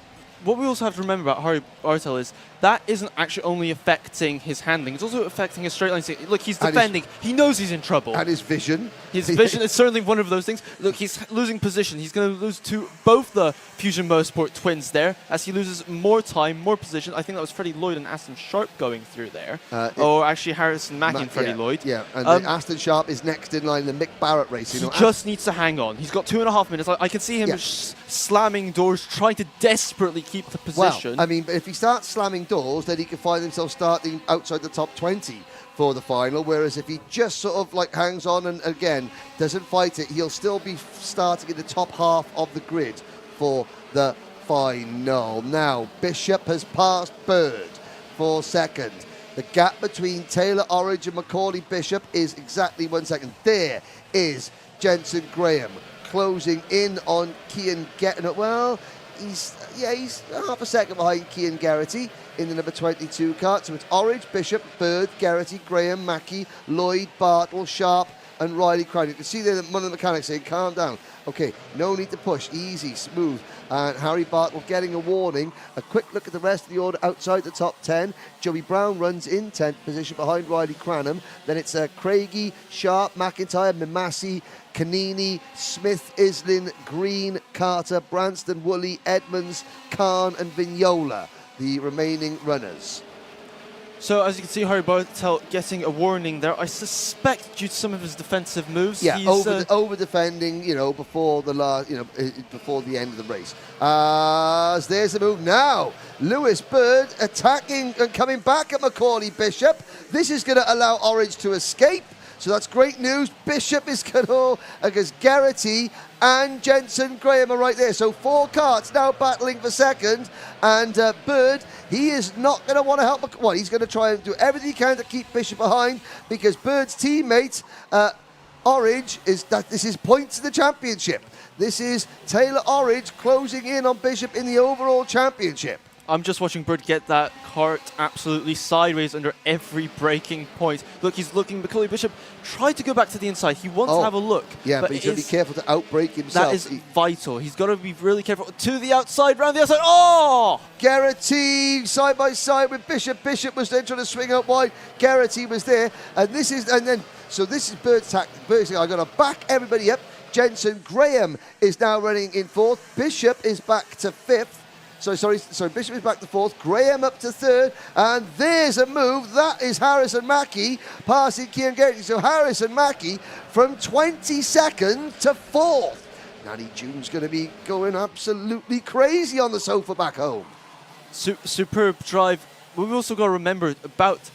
what we also have to remember about Harry Bartle is that isn't actually only affecting his handling, it's also affecting his straight line. Look, he's defending. He knows he's in trouble. And his vision. His vision is certainly one of those things. Look, he's losing position. He's going to lose to both the Fusion Motorsport twins there as he loses more time, more position. I think that was Freddie Lloyd and Aston Sharp going through there. Or actually Harrison Mackie and Freddie Lloyd. Yeah, and Aston Sharp is next in line, the Mick Barrett race. He just needs to hang on. He's got 2.5 minutes. I can see him slamming doors, trying to desperately keep the position. Well, I mean, but if he starts slamming doors, then he can find himself starting outside the top 20 for the final, whereas if he just sort of like hangs on and again doesn't fight it, he'll still be starting in the top half of the grid for the final. Now, Bishop has passed Bird for 2nd. The gap between Taylor Orridge and Macaulay Bishop is exactly 1 second. There is Jensen Graham closing in on Cian Getting. Well, he's half a second behind Cian Garrity. in the number 22 kart. So it's Orridge, Bishop, Bird, Geraghty, Graham, Mackey, Lloyd, Bartle, Sharp, and Riley Crown. You can see there that one of the mechanics saying, calm down. Okay, no need to push, easy, smooth. And Harry Bartle getting a warning. A quick look at the rest of the order outside the top 10. Joey Brown runs in 10th position behind Riley Cranham. Then it's Craigie, Sharp, McIntyre, Mimasi, Canini, Smith, Islin, Green, Carter, Branston, Woolley, Edmonds, Khan and Vignola, the remaining runners. So as you can see, Harry Bartel getting a warning there. I suspect due to some of his defensive moves. Yeah, he's, over defending, before the before the end of the race. There's the move now. Lewis Bird attacking and coming back at Macaulay Bishop. This is going to allow Orridge to escape. So that's great news. Bishop is going to, because Geraghty and Jensen Graham are right there. So 4 karts now battling for second. And Bird, he is not going to want to help. Well, he's going to try and do everything he can to keep Bishop behind, because Bird's teammate, Orridge, this is points in the championship. This is Taylor Orridge closing in on Bishop in the overall championship. I'm just watching Bird get that kart absolutely sideways under every braking point. Look, he's looking. Macaulay Bishop tried to go back to the inside. He wants to have a look. Yeah, but he's got to be careful to outbrake himself. That is vital. He's got to be really careful. To the outside, round the outside. Oh! Geraghty side by side with Bishop. Bishop was then trying to swing out wide. Geraghty was there. And this is Bird's tactic. Bird's saying, I've got to back everybody up. Jensen Graham is now running in 4th. Bishop is back to 5th. Sorry, Bishop is back to 4th, Graham up to 3rd, and there's a move. That is Harrison Mackey passing Cian Geraghty. So Harrison Mackey from 22nd to 4th. Nanny June's going to be going absolutely crazy on the sofa back home. Superb drive. What we've also got to remember about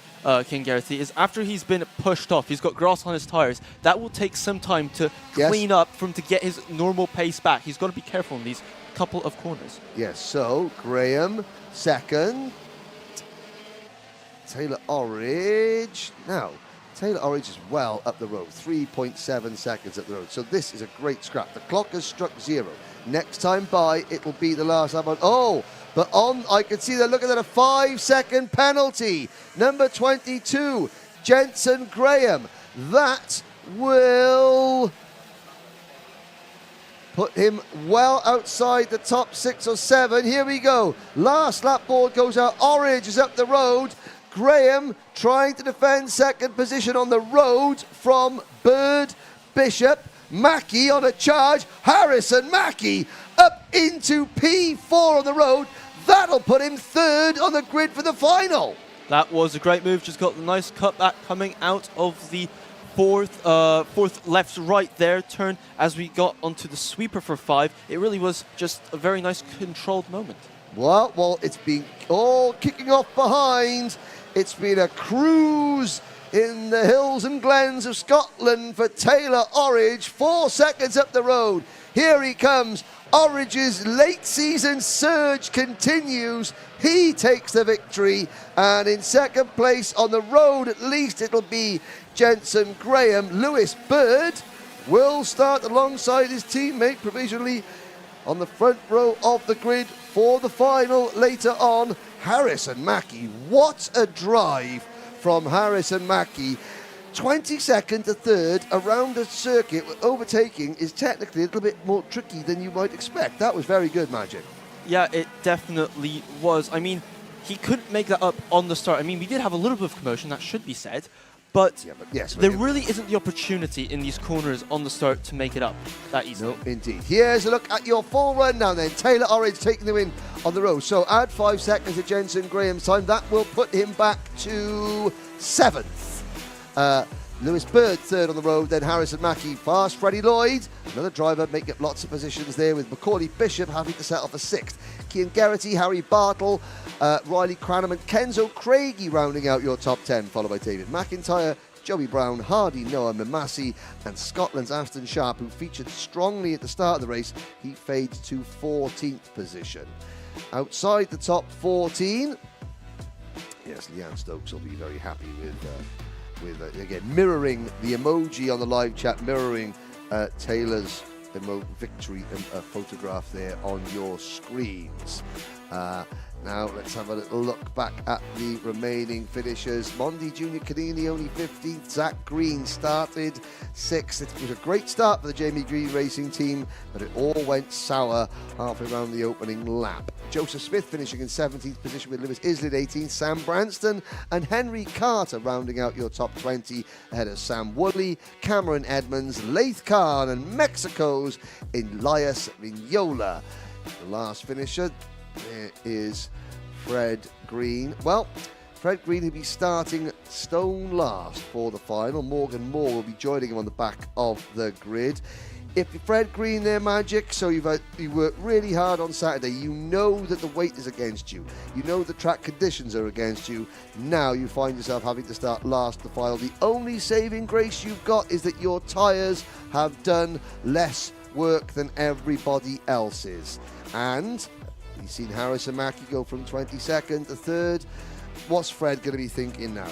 Cian Geraghty is after he's been pushed off, he's got grass on his tyres. That will take some time to clean up for him to get his normal pace back. He's got to be careful in these couple of corners. Yes, so Graham second. Taylor Orridge. Now, Taylor Orridge is well up the road, 3.7 seconds up the road. So this is a great scrap. The clock has struck 0. Next time by, it'll be the last lap on. Oh, but I can see that. Look at that, a 5-second penalty. Number 22, Jensen Graham. That will put him well outside the top 6 or 7. Here we go. Last lap board goes out. Orridge is up the road. Graham trying to defend second position on the road from Bird, Bishop. Mackey on a charge. Harrison Mackey up into P4 on the road. That'll put him 3rd on the grid for the final. That was a great move. Just got the nice cutback coming out of the fourth left right there turn as we got onto the sweeper for 5. It really was just a very nice controlled moment. Well, it's been all kicking off behind. It's been a cruise in the hills and glens of Scotland for Taylor Orridge. 4 seconds up the road. Here he comes. Orridge's late season surge continues. He takes the victory, and in second place on the road, at least it'll be Jensen Graham. Lewis Bird will start alongside his teammate provisionally on the front row of the grid for the final later on. Harrison Mackey, what a drive from Harrison Mackey. 22nd to 3rd around a circuit overtaking is technically a little bit more tricky than you might expect. That was very good, Magic. Yeah, it definitely was. I mean, he couldn't make that up on the start. I mean, we did have a little bit of commotion, that should be said, but there really isn't the opportunity in these corners on the start to make it up that easily. No, indeed. Here's a look at your full run now then. Taylor Orridge taking the win on the road. So add 5 seconds to Jensen Graham's time. That will put him back to 7th. Lewis Bird 3rd on the road, then Harrison Mackey fast. Freddie Lloyd, another driver, making up lots of positions there with Macaulay Bishop having to settle for 6th. Cian Geraghty, Harry Bartle, Riley Cranham and Kenzo Craigie rounding out your top 10, followed by David McIntyre, Joey Brown, Hardy, Noah Mimasi and Scotland's Aston Sharp, who featured strongly at the start of the race. He fades to 14th position. Outside the top 14, yes, Leanne Stokes will be very happy with again, mirroring the emoji on the live chat, mirroring Taylor's victory photograph there on your screens. Now let's have a little look back at the remaining finishers. Mondi Junior Canini only 15th. Zach Green started 6th. It was a great start for the Jamie Green racing team, but it all went sour halfway around the opening lap. Joseph Smith finishing in 17th position with Lewis Islett 18th. Sam Branston and Henry Carter rounding out your top 20 ahead of Sam Woolley, Cameron Edmonds, Laith Khan and Mexico's Elias Vignola. The last finisher there is Fred Green. Well, Fred Green will be starting stone last for the final. Morgan Moore will be joining him on the back of the grid. If Fred Green there, Magic, so you worked really hard on Saturday, you know that the weight is against you. You know the track conditions are against you. Now you find yourself having to start last the final. The only saving grace you've got is that your tyres have done less work than everybody else's. And we've seen Harrison Mackie go from 22nd to 3rd. What's Fred going to be thinking now?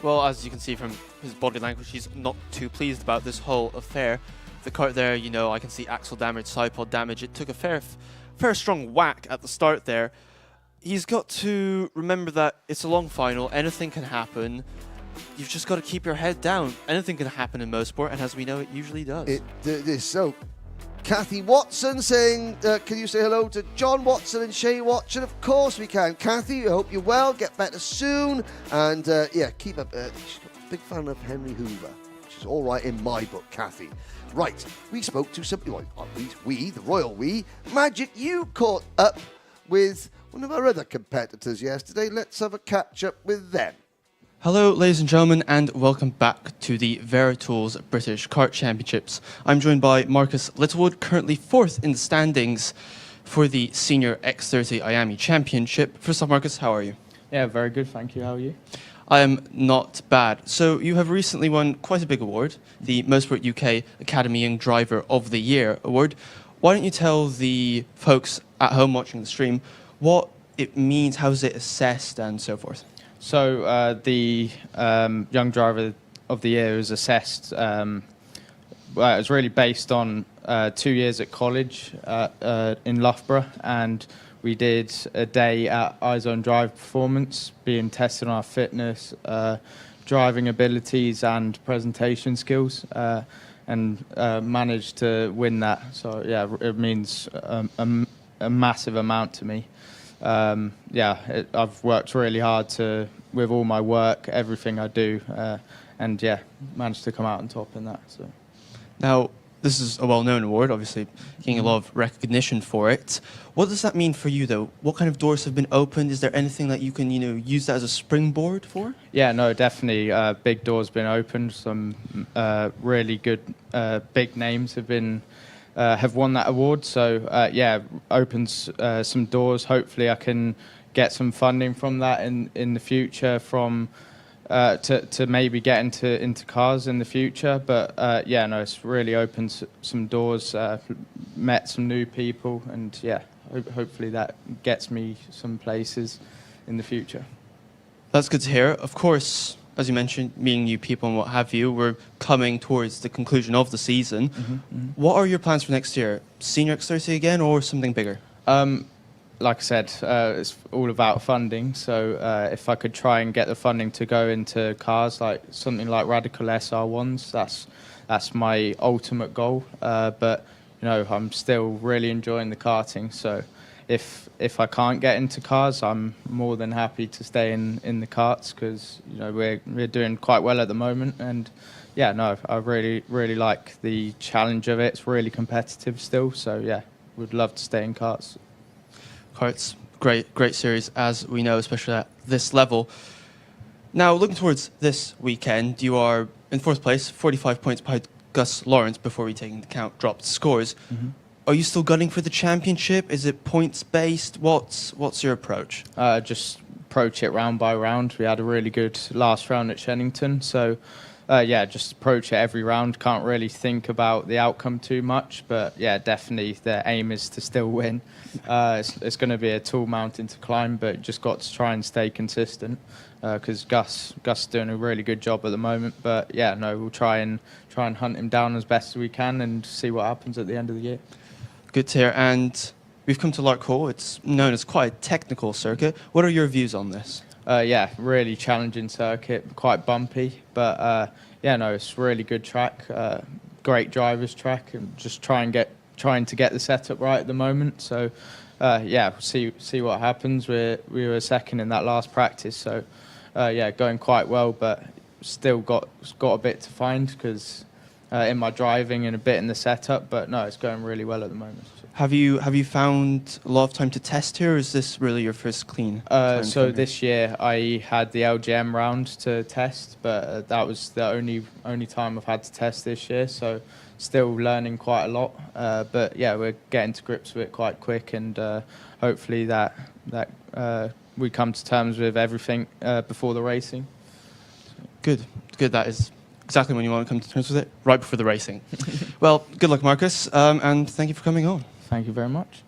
Well, as you can see from his body language, he's not too pleased about this whole affair. The kart there, you know, I can see axle damage, side pod damage. It took a fair strong whack at the start there. He's got to remember that it's a long final. Anything can happen. You've just got to keep your head down. Anything can happen in motorsport, and as we know, it usually does. It is. So, Kathy Watson saying, can you say hello to John Watson and Shay Watson? Of course we can. Kathy, I hope you're well. Get better soon. And, yeah, keep up. She's a big fan of Henry Hoover, which is all right in my book, Kathy. Right, we spoke to somebody, we, the royal we. Magic, you caught up with one of our other competitors yesterday. Let's have a catch-up with them. Hello, ladies and gentlemen, and welcome back to the Wera Tools British Kart Championships. I'm joined by Marcus Littlewood, currently 4th in the standings for the Senior X30 IAME Championship. First off, Marcus, how are you? Yeah, very good, thank you. How are you? I am not bad. So you have recently won quite a big award, the Motorsport UK Academy Young Driver of the Year award. Why don't you tell the folks at home watching the stream what it means, how is it assessed, and so forth? So the Young Driver of the Year is assessed. Well, it was really based on 2 years at college in Loughborough, and we did a day at Eyes on Drive Performance, being tested on our fitness, driving abilities and presentation skills, and managed to win that. So yeah, it means a massive amount to me. Yeah, I've worked really hard with all my work, everything I do, and yeah, managed to come out on top in that. So now, this is a well-known award, obviously getting a lot of recognition for it. What does that mean for you, though? What kind of doors have been opened? Is there anything that you can, use that as a springboard for? Yeah, no, definitely. Big doors been opened. Some really good big names have won that award. So yeah, opens some doors. Hopefully, I can get some funding from that in the future to maybe get into cars in the future. But yeah, no, it's really opened some doors, met some new people, and yeah, hopefully that gets me some places in the future. That's good to hear. Of course, as you mentioned, meeting new people and what have you, we're coming towards the conclusion of the season. What are your plans for next year? Senior X30 again, or something bigger? Like I said, it's all about funding. So if I could try and get the funding to go into cars, like something like Radical SR1s, that's my ultimate goal. But I'm still really enjoying the karting. So if I can't get into cars, I'm more than happy to stay in the karts, because we're doing quite well at the moment. And yeah, no, I really like the challenge of it. It's really competitive still. So yeah, would love to stay in karts. Karts, great series, as we know, especially at this level. Now, looking towards this weekend, you are in 4th place, 45 points behind Gus Lawrence before we take into account dropped scores. Are you still gunning for the championship? Is it points-based? What's your approach? Just approach it round by round. We had a really good last round at Shennington, so yeah, just approach it every round. Can't really think about the outcome too much, but yeah, definitely the aim is to still win. It's going to be a tall mountain to climb, but just got to try and stay consistent, because Gus is doing a really good job at the moment. But yeah, no, we'll try and hunt him down as best as we can and see what happens at the end of the year. Good to hear. And We've come to Larkhall. It's known as quite a technical circuit. What are your views on this? Yeah, really challenging circuit, quite bumpy, but yeah, no, it's a really good track, great driver's track, and just trying to get the setup right at the moment. So yeah, see what happens. We were second in that last practice, so yeah, going quite well, but still got a bit to find because in my driving and a bit in the setup. But no, it's going really well at the moment. Have you found a lot of time to test here, or is this really your first clean? So this year I had the LGM round to test, but that was the only time I've had to test this year. So still learning quite a lot, but yeah, we're getting to grips with it quite quick, and hopefully that we come to terms with everything before the racing. Good. That is exactly when you want to come to terms with it, right before the racing. Well, good luck, Marcus, and thank you for coming on. Thank you very much.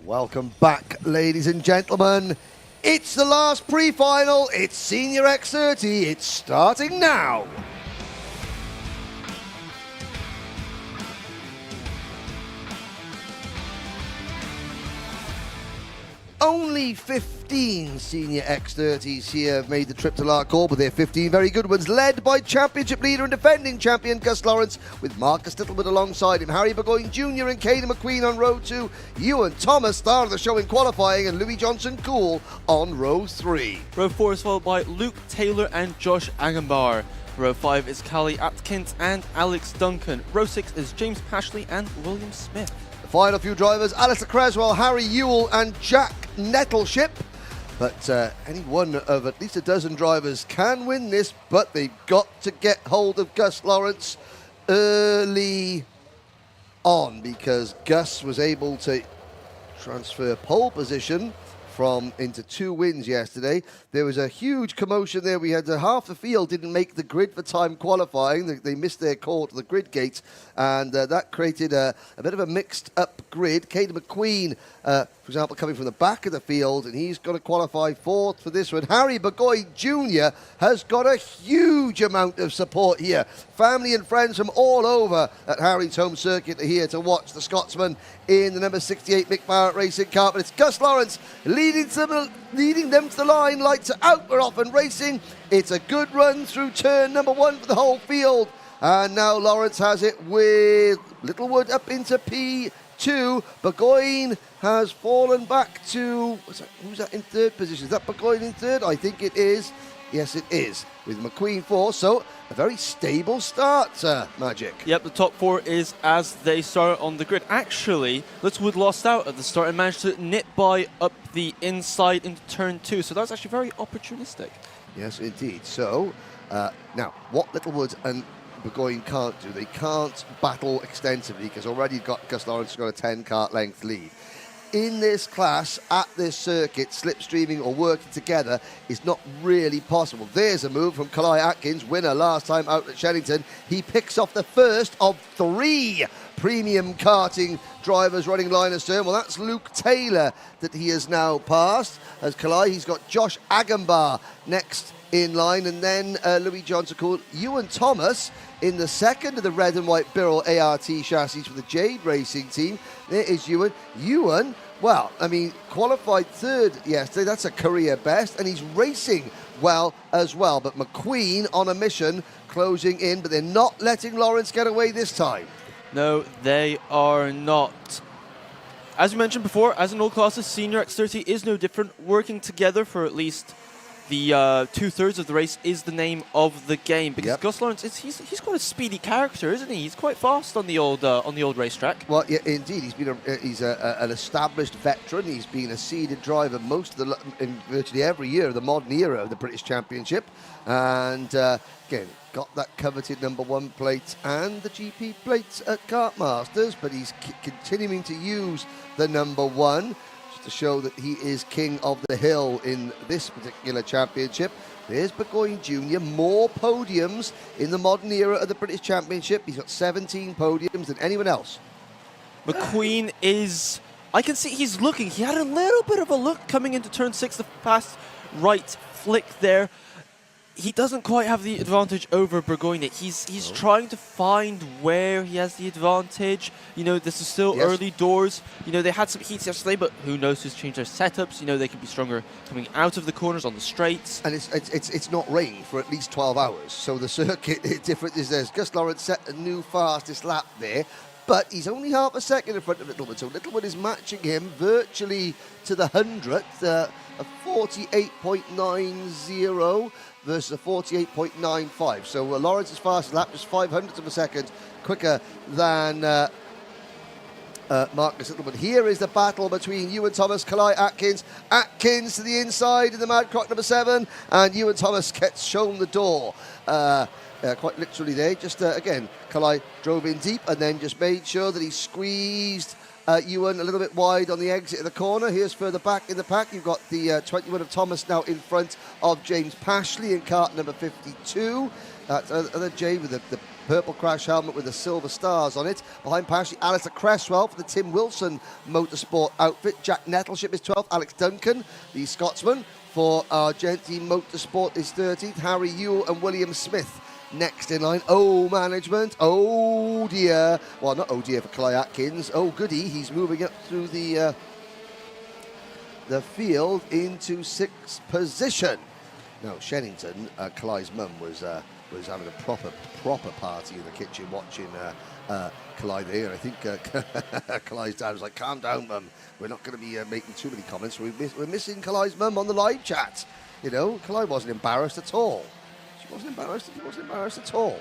Welcome back, ladies and gentlemen. It's the last pre-final. It's Senior X30. It's starting now. Only 15 Senior X30s here have made the trip to Larkhall, but they're 15 very good ones, led by championship leader and defending champion Gus Lawrence, with Marcus Littlewood alongside him, Harry Burgoyne Jr. and Caden McQueen on row 2, Ewan Thomas, star of the show in qualifying, and Louis Johnson Cool on row 3. Row 4 is followed by Luke Taylor and Josh Agambar. Row 5 is Callie Atkins and Alex Duncan. Row 6 is James Pashley and William Smith. The final few drivers, Alistair Creswell, Harry Ewell and Jack Nettleship. But any one of at least a dozen drivers can win this, but they've got to get hold of Gus Lawrence early on, because Gus was able to transfer pole position into 2 wins yesterday. There was a huge commotion there. We had half the field didn't make the grid for time qualifying. They missed their call to the grid gate, and that created a bit of a mixed up grid. Caden McQueen, for example, coming from the back of the field, and he's got to qualify 4th for this one. Harry Burgoyne Jr. has got a huge amount of support here. Family and friends from all over at Harry's home circuit are here to watch the Scotsman in the number 68 Mick Barrett racing car. But it's Gus Lawrence leading them to the line. Lights are out, we're off and racing. It's a good run through turn number 1 for the whole field. And now Lawrence has it with Littlewood up into P2. Burgoyne has fallen back to, who's that in 3rd position? Is that Burgoyne in 3rd? I think it is. Yes, it is, with McQueen 4. So a very stable start, Magic. Yep, the top 4 is as they start on the grid. Actually, Littlewood lost out at the start and managed to nip by up the inside into turn 2. So that was actually very opportunistic. Yes, indeed. So now, what Littlewood and Burgoyne can't do, they can't battle extensively, because already you've got Gus Lawrence got a 10-kart length lead. In this class, at this circuit, slipstreaming or working together is not really possible. There's a move from Kalai Atkins, winner last time out at Shellington. He picks off the first of 3 premium karting drivers running line astern. Well, that's Luke Taylor that he has now passed. As Kalai, he's got Josh Agambar next in line, and then Louis Johnson called Ewan Thomas in the second of the red and white Birrell ART chassis for the Jade Racing team. There is Ewan. Ewan, well, I mean, qualified third yesterday. That's a career best, and he's racing well as well. But McQueen on a mission, closing in, but they're not letting Lawrence get away this time. No, they are not. As we mentioned before, as in all classes, Senior X30 is no different. Working together for at least the 2/3 of the race is the name of the game. Because Gus Lawrence, he's quite a speedy character, isn't he? He's quite fast on the old racetrack. Well, yeah, indeed, he's an established veteran. He's been a seeded driver in virtually every year of the modern era of the British Championship, and again, got that coveted #1 plate and the GP plates at Kart Masters, but he's continuing to use the #1 just to show that he is king of the hill in this particular championship. There's Burgoyne Jr., more podiums in the modern era of the British Championship. He's got 17 podiums than anyone else. McQueen is... I can see he's looking. He had a little bit of a look coming into turn 6, the fast right flick there. He doesn't quite have the advantage over Burgoyne. He's trying to find where he has the advantage. You know, this is still early doors. You know, they had some heats yesterday, but who knows who's changed their setups. You know, they could be stronger coming out of the corners on the straights. And it's not rained for at least 12 hours. So the circuit difference is there's Gus Lawrence set a new fastest lap there, but he's only half a second in front of Littlewood. So Littlewood is matching him virtually to the 100th, a 48.90 versus a 48.95. So Lawrence's fastest lap, just 500ths of a second quicker than Marcus Littlewood. Here is the battle between Ewan Thomas, Kalai Atkins. Atkins to the inside in the Mad Croc #7, and Ewan Thomas gets shown the door. Quite literally there. Just again, Kalai drove in deep and then just made sure that he squeezed Ewan a little bit wide on the exit of the corner. Here's further back in the pack. You've got the 21 of Thomas now in front of James Pashley in cart #52. That's other Jay with the purple crash helmet with the silver stars on it. Behind Pashley, Alistair Cresswell for the Tim Wilson Motorsport outfit. Jack Nettleship is 12th. Alex Duncan, the Scotsman, for Argenti Motorsport is 13th. Harry Ewell and William Smith next in line. Oh, management. Oh, dear. Well, not oh, dear for Kalai Atkins. Oh, goody. He's moving up through the field into 6th position. Now, Shennington, Kalai's mum, was having a proper party in the kitchen watching Kalai there. I think Kalai's dad was like, calm down, mum. We're not going to be making too many comments. We're missing Kalai's mum on the live chat. You know, Kalai wasn't embarrassed at all. He wasn't embarrassed at all.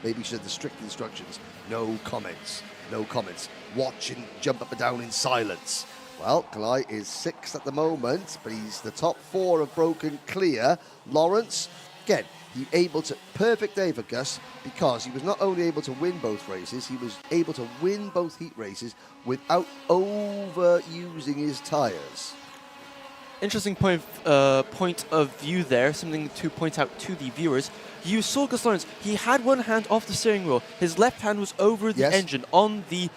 Maybe she had the strict instructions. No comments. No comments. Watch and jump up and down in silence. Well, Kalai is 6th at the moment, but he's the top 4 have broken clear. Lawrence, again, he able to... Perfect day for Gus, because he was not only able to win both races, he was able to win both heat races without overusing his tyres. Interesting point of view there, something to point out to the viewers. You saw Gus Lawrence, he had one hand off the steering wheel. His left hand was over the engine on the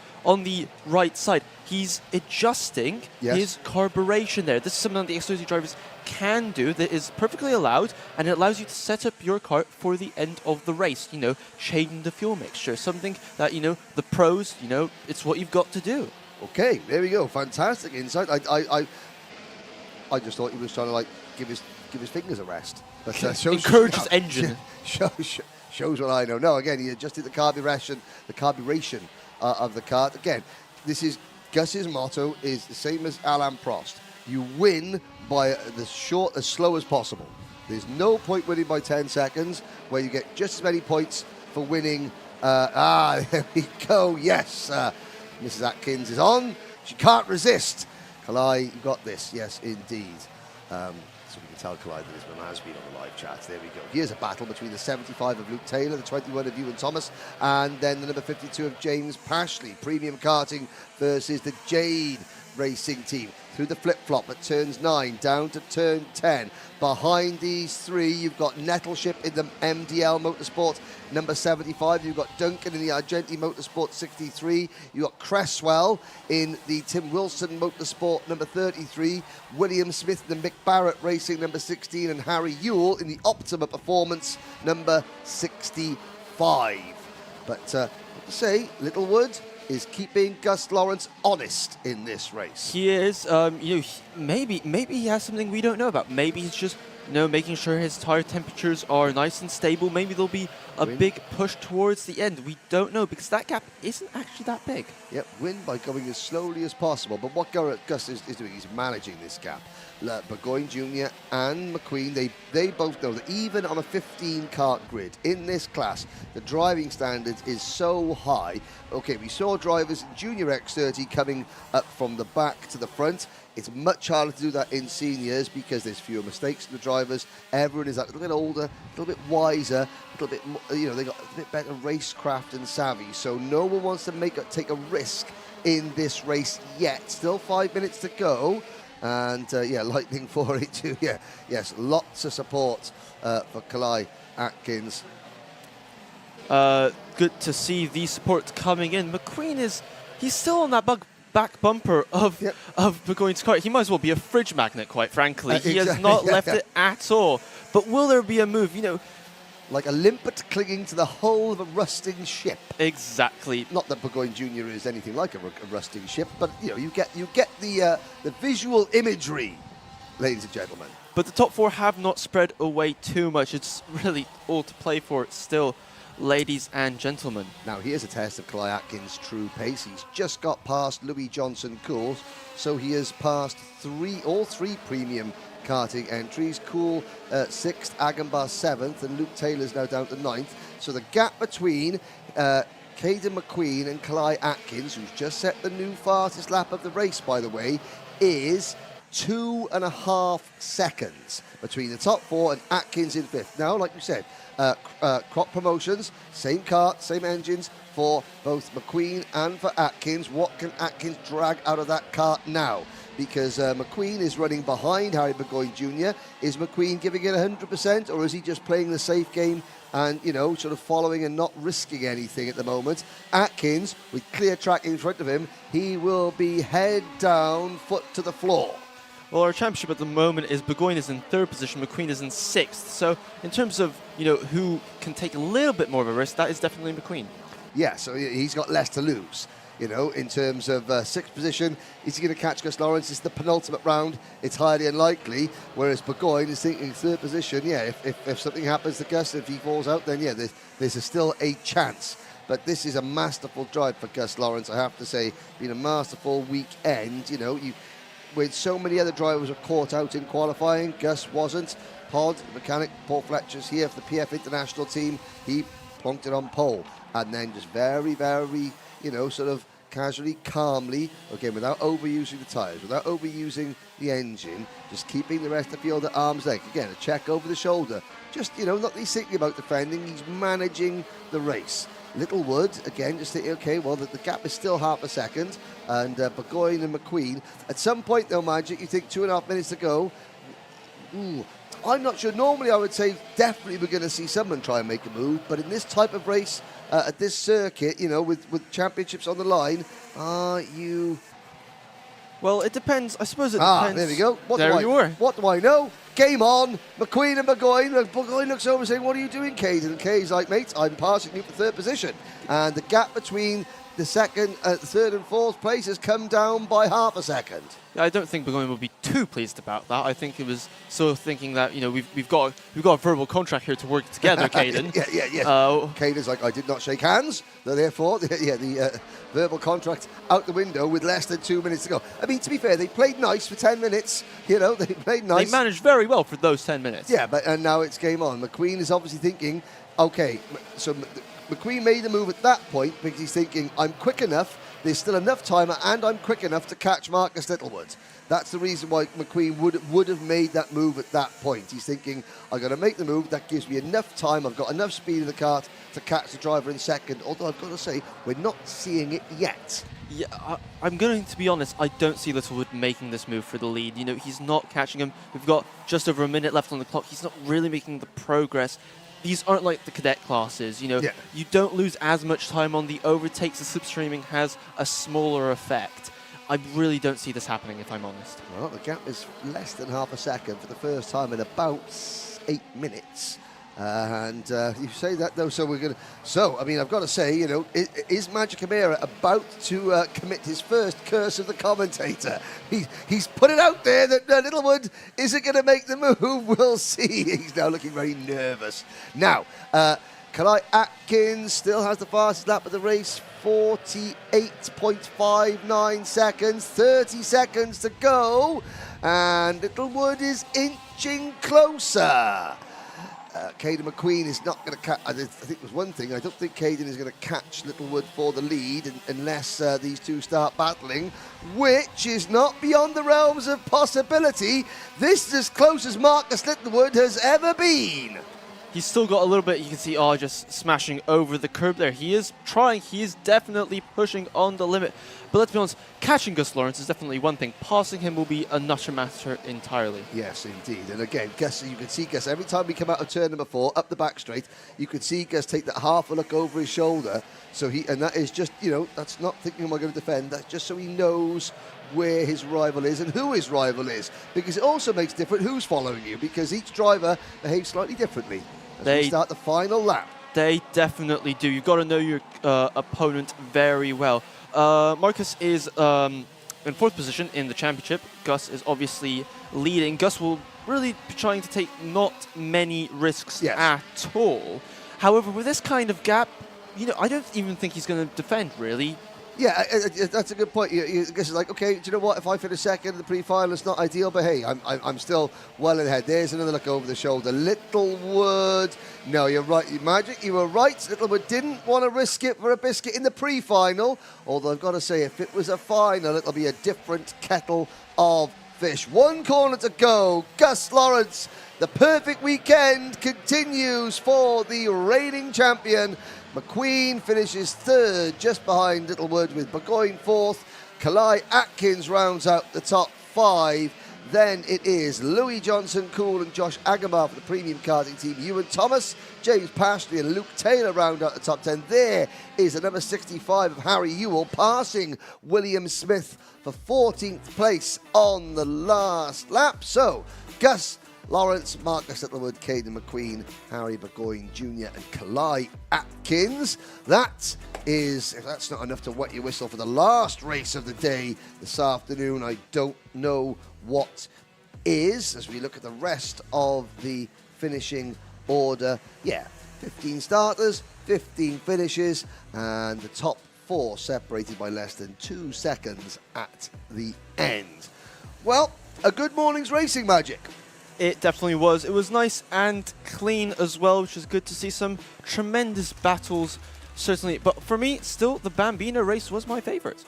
right side. He's adjusting his carburation there. This is something that the X30 drivers can do that is perfectly allowed, and it allows you to set up your kart for the end of the race. You know, changing the fuel mixture, something that, you know, the pros, you know, it's what you've got to do. Okay, there we go. Fantastic insight. I just thought he was trying to like give his fingers a rest. But encourage his engine. Shows what I know. No, again, he adjusted the carburation of the kart. Again, this is Gus's motto is the same as Alain Prost. You win by as slow as possible. There's no point winning by 10 seconds where you get just as many points for winning. There we go. Yes, Mrs. Atkins is on. She can't resist. Kalai, you got this. Yes, indeed. So we can tell Kalai that his mum has been on the live chat. There we go. Here's a battle between the 75 of Luke Taylor, the 21 of Ewan Thomas, and then the number 52 of James Pashley. Premium karting versus the Jade Racing team. through the flip-flop at turns 9, down to turn 10. Behind these three, you've got Nettleship in the MDL Motorsport number 75. You've got Duncan in the Argenti Motorsport 63. You've got Cresswell in the Tim Wilson Motorsport number 33. William Smith in the Mick Barrett Racing number 16. And Harry Ewell in the Optima Performance number 65. But to say, Littlewood is keeping Gus Lawrence honest in this race. He is. Maybe he has something we don't know about. Maybe he's just, making sure his tire temperatures are nice and stable. Maybe there'll be a big push towards the end. We don't know because that gap isn't actually that big. Yep, win by going as slowly as possible. But what Gus is doing, he's managing this gap. Burgoyne Jr. and McQueen, they both know that even on a 15 kart grid in this class, the driving standards is so high. Okay, we saw drivers in Junior X30 coming up from the back to the front. It's much harder to do that in seniors because there's fewer mistakes in the drivers. Everyone is a little bit older, a little bit wiser, a little bit more, they got a bit better racecraft and savvy. So no one wants to take a risk in this race yet. Still 5 minutes to go. And Lightning 482, yes, lots of support for Kalai Atkins. Good to see the support coming in. McQueen he's still on that back bumper of Burgoyne's car. He might as well be a fridge magnet, quite frankly. He has not left it at all. But will there be a move? Like a limpet clinging to the hull of a rusting ship. Exactly. Not that Burgoyne Jr. is anything like a rusting ship, but you get the visual imagery, ladies and gentlemen. But the top four have not spread away too much. It's really all to play for still, ladies and gentlemen. Now here's a test of Kalai Atkins' true pace. He's just got past Louis Johnson Cool, so he has passed all three premium karting entries. Cool 6th, Agambar 7th, and Luke Taylor's now down to 9th. So the gap between Caden McQueen and Kalai Atkins, who's just set the new fastest lap of the race, by the way, is 2.5 seconds between the top four and Atkins in 5th. Now, like you said, Crop Promotions, same kart, same engines for both McQueen and for Atkins. What can Atkins drag out of that kart now? Because McQueen is running behind Harry Burgoyne Jr. Is McQueen giving it 100%, or is he just playing the safe game and, sort of following and not risking anything at the moment? Atkins, with clear track in front of him, he will be head down, foot to the floor. Well, our championship at the moment is Burgoyne is in 3rd position, McQueen is in 6th. So in terms of, who can take a little bit more of a risk, that is definitely McQueen. Yeah, so he's got less to lose. In terms of 6th position, is he going to catch Gus Lawrence? It's the penultimate round. It's highly unlikely. Whereas Burgoyne is thinking 3rd position. Yeah, if something happens to Gus, if he falls out, then there's still a chance. But this is a masterful drive for Gus Lawrence, I have to say. Been a masterful weekend. When so many other drivers were caught out in qualifying, Gus wasn't. Pod, mechanic, Paul Fletcher's here for the PF International team. He plonked it on pole. And then just very, very, sort of casually, calmly, again, without overusing the tyres, without overusing the engine, just keeping the rest of the field at arm's length. Again, a check over the shoulder. Just, not that he's thinking about defending, he's managing the race. Littlewood, again, just thinking, okay, well, the gap is still 0.5 second. And Burgoyne and McQueen. At some point, though, Magic, you think 2.5 minutes to go. I'm not sure. Normally, I would say definitely we're going to see someone try and make a move. But in this type of race, at this circuit, with championships on the line, are you... Well, it depends. I suppose it depends. There we go. What do I know? Game on. McQueen and Burgoyne. Burgoyne looks over saying, what are you doing, Cade? And Cade's like, mate, I'm passing you for 3rd position. And the gap between the 3rd and 4th place has come down by 0.5 second. Yeah, I don't think Burgoyne will be too pleased about that. I think it was sort of thinking that, we've got a verbal contract here to work together, Caden. yeah. Caden's like, I did not shake hands. Therefore, the verbal contract out the window with less than 2 minutes to go. I mean, to be fair, they played nice for 10 minutes. They played nice. They managed very well for those 10 minutes. Yeah, and now it's game on. McQueen is obviously thinking, okay, so McQueen made the move at that point because he's thinking, I'm quick enough, there's still enough time, and I'm quick enough to catch Marcus Littlewood. That's the reason why McQueen would have made that move at that point. He's thinking, I'm going to make the move, that gives me enough time, I've got enough speed in the kart to catch the driver in second, although I've got to say, we're not seeing it yet. Yeah, I'm going to be honest, I don't see Littlewood making this move for the lead. You know, he's not catching him. We've got just over a minute left on the clock. He's not really making the progress. These aren't like the cadet classes, you know. Yeah. You don't lose as much time on the overtakes. The slipstreaming has a smaller effect. I really don't see this happening, if I'm honest. Well, the gap is less than half a second for the first time in about 8 minutes. And you say that though, so we're going to. So, I mean, I've got to say, you know, is Magic Amira about to commit his first curse of the commentator? He's put it out there that Littlewood isn't going to make the move. We'll see. He's now looking very nervous. Now, Kalai Atkins still has the fastest lap of the race, 48.59 seconds, 30 seconds to go, and Littlewood is inching closer. Caden McQueen is not going to catch. I think there's one thing. I don't think Caden is going to catch Littlewood for the lead unless these two start battling, which is not beyond the realms of possibility. This is as close as Marcus Littlewood has ever been. He's still got a little bit, you can see, just smashing over the curb there. He is trying, he is definitely pushing on the limit. But let's be honest, catching Gus Lawrence is definitely one thing. Passing him will be another matter entirely. Yes, indeed. And again, Gus, you can see Gus, every time we come out of turn number 4, up the back straight, you could see Gus take that half a look over his shoulder. So and that is just, you know, that's not thinking, am I going to defend? That's just so he knows where his rival is and who his rival is. Because it also makes different who's following you, because each driver behaves slightly differently. As we start the final lap. They definitely do. You've got to know your opponent very well. Marcus is in 4th position in the championship. Gus is obviously leading. Gus will really be trying to take not many risks at all. However, with this kind of gap, you know, I don't even think he's going to defend, really. Yeah, that's a good point. I guess it's like, okay, do you know what? If I finish second in the pre-final, it's not ideal, but hey, I'm still well ahead. There's another look over the shoulder. Littlewood, no, you're right, Magic, you were right. Littlewood didn't want to risk it for a biscuit in the pre-final, although I've got to say, if it was a final, it'll be a different kettle of fish. 1 corner to go. Gus Lawrence, the perfect weekend continues for the reigning champion. McQueen finishes 3rd, just behind Littlewood, with Burgoyne 4th. Kalai Atkins rounds out the top 5. Then it is Louis Johnson, Cool, and Josh Agamar for the premium karting team. Ewan Thomas, James Pashley, and Luke Taylor round out the top 10. There is the number 65 of Harry Ewell, passing William Smith for 14th place on the last lap. So, Gus Lawrence, Marcus Littlewood, Caden McQueen, Harry Burgoyne Jr. and Kalai Atkins. That is, if that's not enough to wet your whistle for the last race of the day this afternoon, I don't know what is, as we look at the rest of the finishing order. Yeah, 15 starters, 15 finishes, and the top 4 separated by less than 2 seconds at the end. Well, a good morning's racing, Magic. It definitely was. It was nice and clean as well, which is good to see. Some tremendous battles, certainly. But for me, still, the Bambino race was my favourite.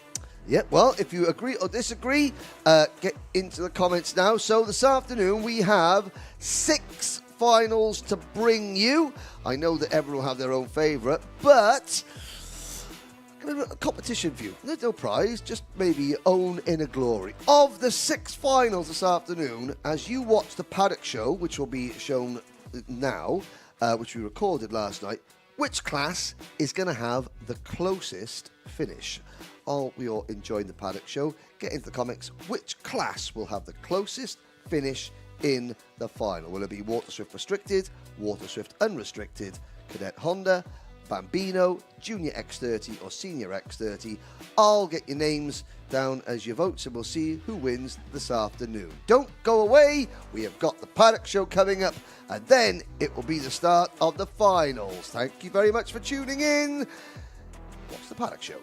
Yeah, well, if you agree or disagree, get into the comments now. So this afternoon, we have 6 finals to bring you. I know that everyone will have their own favourite, but a competition view. There's no prize, just maybe your own inner glory. Of the 6 finals this afternoon, as you watch the Paddock Show, which will be shown now, which we recorded last night, which class is going to have the closest finish? All you're enjoying the Paddock Show, get into the comments. Which class will have the closest finish in the final? Will it be Water Swift Restricted, Water Swift Unrestricted, Cadet Honda, Bambino, Junior X30 or Senior X30? I'll get your names down as your votes and we'll see who wins this afternoon. Don't go away, we have got the Paddock Show coming up and then it will be the start of the finals. Thank you very much for tuning in. Watch the Paddock Show.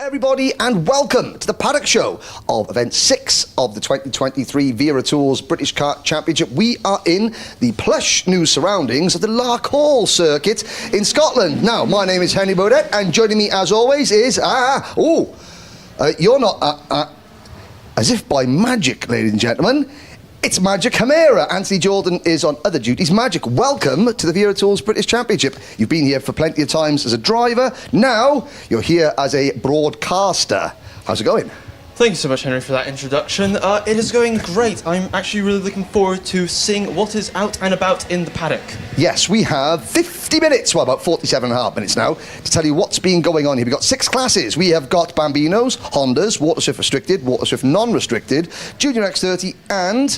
everybody, and welcome to the Paddock Show of Event 6 of the 2023 Wera Tools British Kart Championship. We are in the plush new surroundings of the Larkhall circuit in Scotland. Now, my name is Henry Baudet, and joining me as always is, you're not, as if by magic, ladies and gentlemen, it's Magic Hamera. Anthony Jordan is on other duties. Magic, welcome to the Wera Tools British Championship. You've been here for plenty of times as a driver. Now you're here as a broadcaster. How's it going? Thank you so much, Henry, for that introduction. It is going great. I'm actually really looking forward to seeing what is out and about in the paddock. Yes, we have 50 minutes, well, about 47 and a half minutes now, to tell you what's been going on here. We've got 6 classes. We have got Bambinos, Hondas, Water Swift Restricted, Water Swift Non-Restricted, Junior X30 and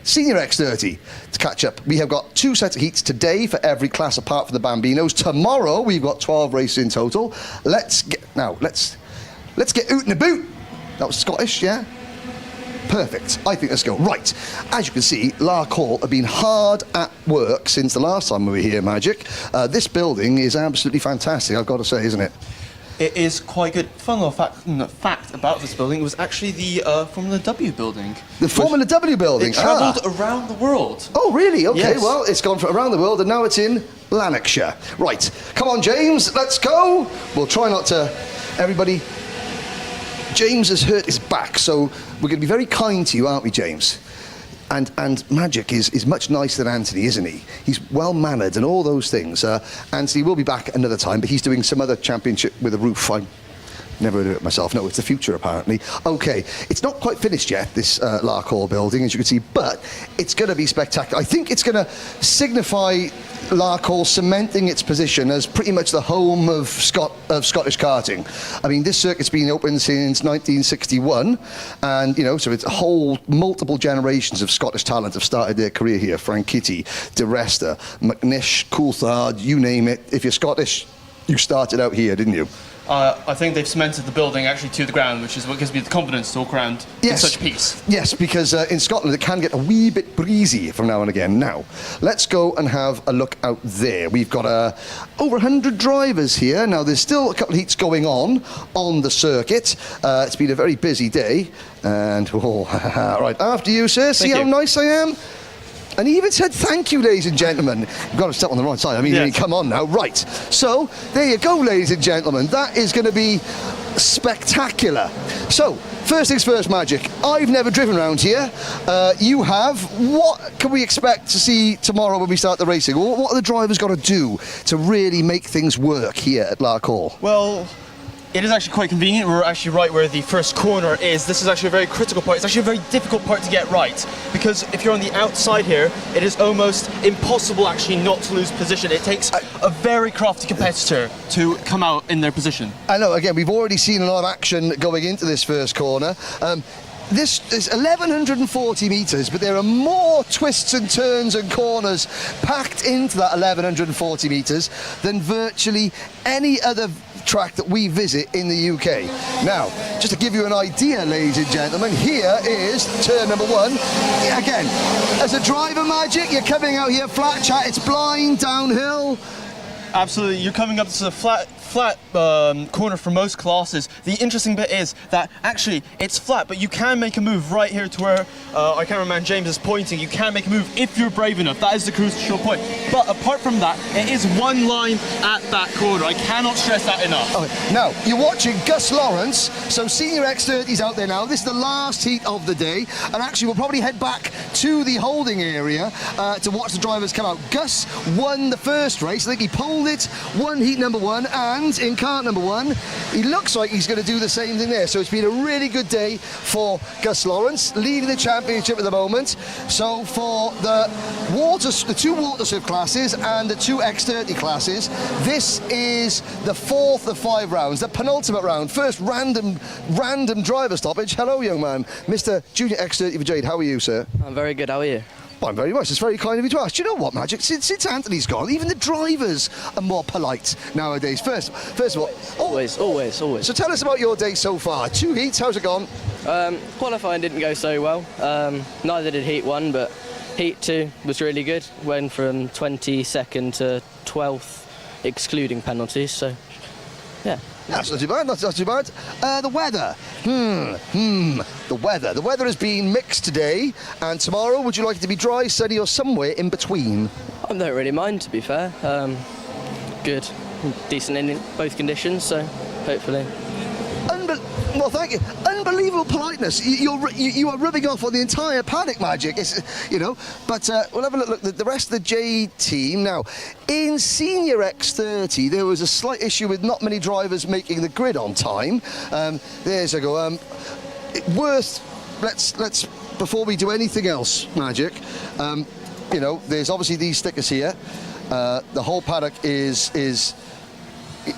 Senior X30 to catch up. We have got 2 sets of heats today for every class apart from the Bambinos. Tomorrow we've got 12 races in total. Let's get oot in the boot. That was Scottish, yeah? Perfect. I think let's go. Right. As you can see, Larkhall have been hard at work since the last time we were here, Magic. This building is absolutely fantastic, I've got to say, isn't it? It is quite good. Fun little fact about this building was actually the Formula W building. The Formula W building? It travelled around the world. Oh, really? Okay, yes. Well, it's gone from around the world and now it's in Lanarkshire. Right. Come on, James, let's go. We'll try not to... Everybody... James has hurt his back, so we're going to be very kind to you, aren't we, James? And Magic is much nicer than Anthony, isn't he? He's well-mannered and all those things. Anthony will be back another time, but he's doing some other championship with a roof. I never heard of it myself. No, it's the future, apparently. OK, it's not quite finished yet, this Larkhall building, as you can see, but it's going to be spectacular. I think it's going to signify Larkhall cementing its position as pretty much the home of Scottish karting. I mean, this circuit's been open since 1961, and, you know, so it's a whole multiple generations of Scottish talent have started their career here. Frank Kitty, De Resta, McNish, Coulthard, you name it. If you're Scottish, you started out here, didn't you? I think they've cemented the building actually to the ground, which is what gives me the confidence to walk around in such peace. Yes, because in Scotland it can get a wee bit breezy from now and again. Now, let's go and have a look out there. We've got over 100 drivers here. Now, there's still a couple of heats going on the circuit. It's been a very busy day. And, right, after you, sir. See how nice I am? And he even said thank you, ladies and gentlemen. You've got to step on the right side. I mean, come on now. Right. So, there you go, ladies and gentlemen. That is going to be spectacular. So, first things first, Magic. I've never driven around here. You have. What can we expect to see tomorrow when we start the racing? What are the drivers got to do to really make things work here at Larkhall? Well, it is actually quite convenient. We're actually right where the first corner is. This is actually a very critical part. It's actually a very difficult part to get right, because if you're on the outside here, it is almost impossible actually not to lose position. It takes a very crafty competitor to come out in their position. I know, again, we've already seen a lot of action going into this first corner. This is 1,140 metres, but there are more twists and turns and corners packed into that 1,140 metres than virtually any other track that we visit in the UK. Now, just to give you an idea, ladies and gentlemen, here is turn number 1. Again, as a driver, Magic, you're coming out here flat chat, it's blind, downhill. Absolutely, you're coming up to the flat corner for most classes. The interesting bit is that actually it's flat, but you can make a move right here to where our cameraman James is pointing. You can make a move if you're brave enough. That is the crucial point. But apart from that, it is one line at that corner. I cannot stress that enough. Okay. Now, you're watching Gus Lawrence, so Senior X30's out there now. This is the last heat of the day, and actually we'll probably head back to the holding area to watch the drivers come out. Gus won the first race. I think he pulled it, won heat number 1, and in kart number 1, he looks like he's going to do the same thing there. So it's been a really good day for Gus Lawrence, leading the championship at the moment. So for the 2 Water Swift classes and the 2 X30 classes, this is the 4th of 5 rounds, the penultimate round. First random driver stoppage. Hello, young man. Mr. Junior X30 for Jade. How are you, sir? I'm very good. How are you? Well, very much. It's very kind of you to ask. Do you know what, Magic? Since Anthony's gone, even the drivers are more polite nowadays. First of all... Always. So tell us about your day so far. 2 heats, how's it gone? Qualifying didn't go so well. Neither did Heat 1, but Heat 2 was really good. Went from 22nd to 12th, excluding penalties, so, yeah. That's not too bad, that's not too bad. The weather. The weather. The weather has been mixed today, and tomorrow, would you like it to be dry, sunny, or somewhere in between? I don't really mind, to be fair. Good, decent in both conditions, so hopefully. Well, thank you. Unbelievable politeness. You are rubbing off on the entire paddock, Magic. It's, you know. But we'll have a look. The rest of the J team now. In Senior X30, there was a slight issue with not many drivers making the grid on time. There's a go. Let's before we do anything else, Magic. You know, there's obviously these stickers here. The whole paddock is.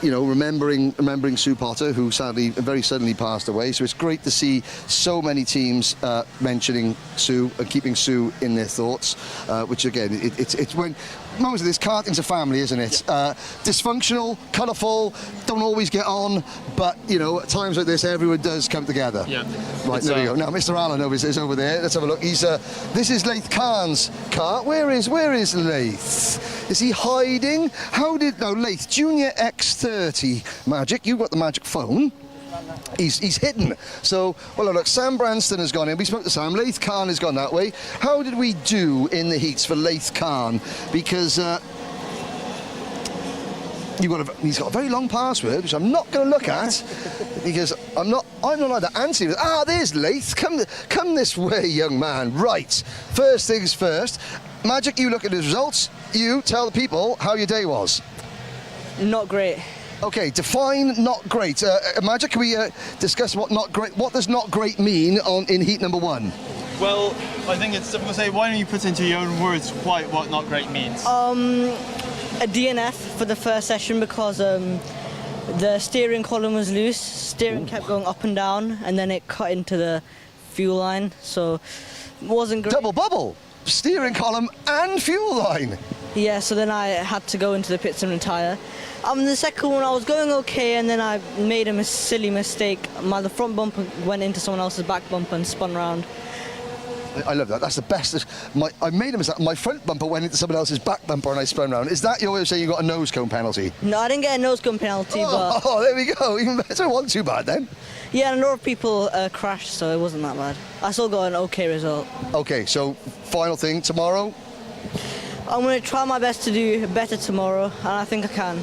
You know, remembering Sue Potter, who sadly very suddenly passed away. So it's great to see so many teams mentioning Sue and keeping Sue in their thoughts. Which again, it's when most of this karting's a family, isn't it? Dysfunctional, colourful, don't always get on, but you know, at times like this, everyone does come together. Yeah. Right, there we go. Now, Mr. Allen is over there. Let's have a look. He's this is Laith Khan's car. Where is Laith? Is he hiding? Laith Junior X30 Magic. You've got the Magic phone. He's hidden. So, well, look, Sam Branston has gone in. We spoke to Sam. Laith Khan has gone that way. How did we do in the heats for Laith Khan? Because he's got a very long password, which I'm not going to look at because I'm not allowed to answer you. Ah, there's Laith. Come this way, young man. Right. First things first. Magic, you look at the results. You tell the people how your day was. Not great. Okay, define not great. Magic, can we discuss what not great? What does not great mean in heat number 1? Well, I think it's difficult to say. Why don't you put into your own words quite what not great means? A DNF for the first session because the steering column was loose. Steering kept going up and down, and then it cut into the fuel line, so it wasn't great. Double bubble, steering column and fuel line. Yeah, so then I had to go into the pits and retire. The second one, I was going okay, and then I made a silly mistake. The front bumper went into someone else's back bumper and spun round. I love that. That's the best. I made a mistake. My front bumper went into someone else's back bumper and I spun round. Is that your way of saying you got a nose cone penalty? No, I didn't get a nose cone penalty, but... Oh, there we go. Even better. It wasn't too bad then. Yeah, and a lot of people crashed, so it wasn't that bad. I still got an okay result. Okay, so final thing, tomorrow? I'm going to try my best to do better tomorrow, and I think I can.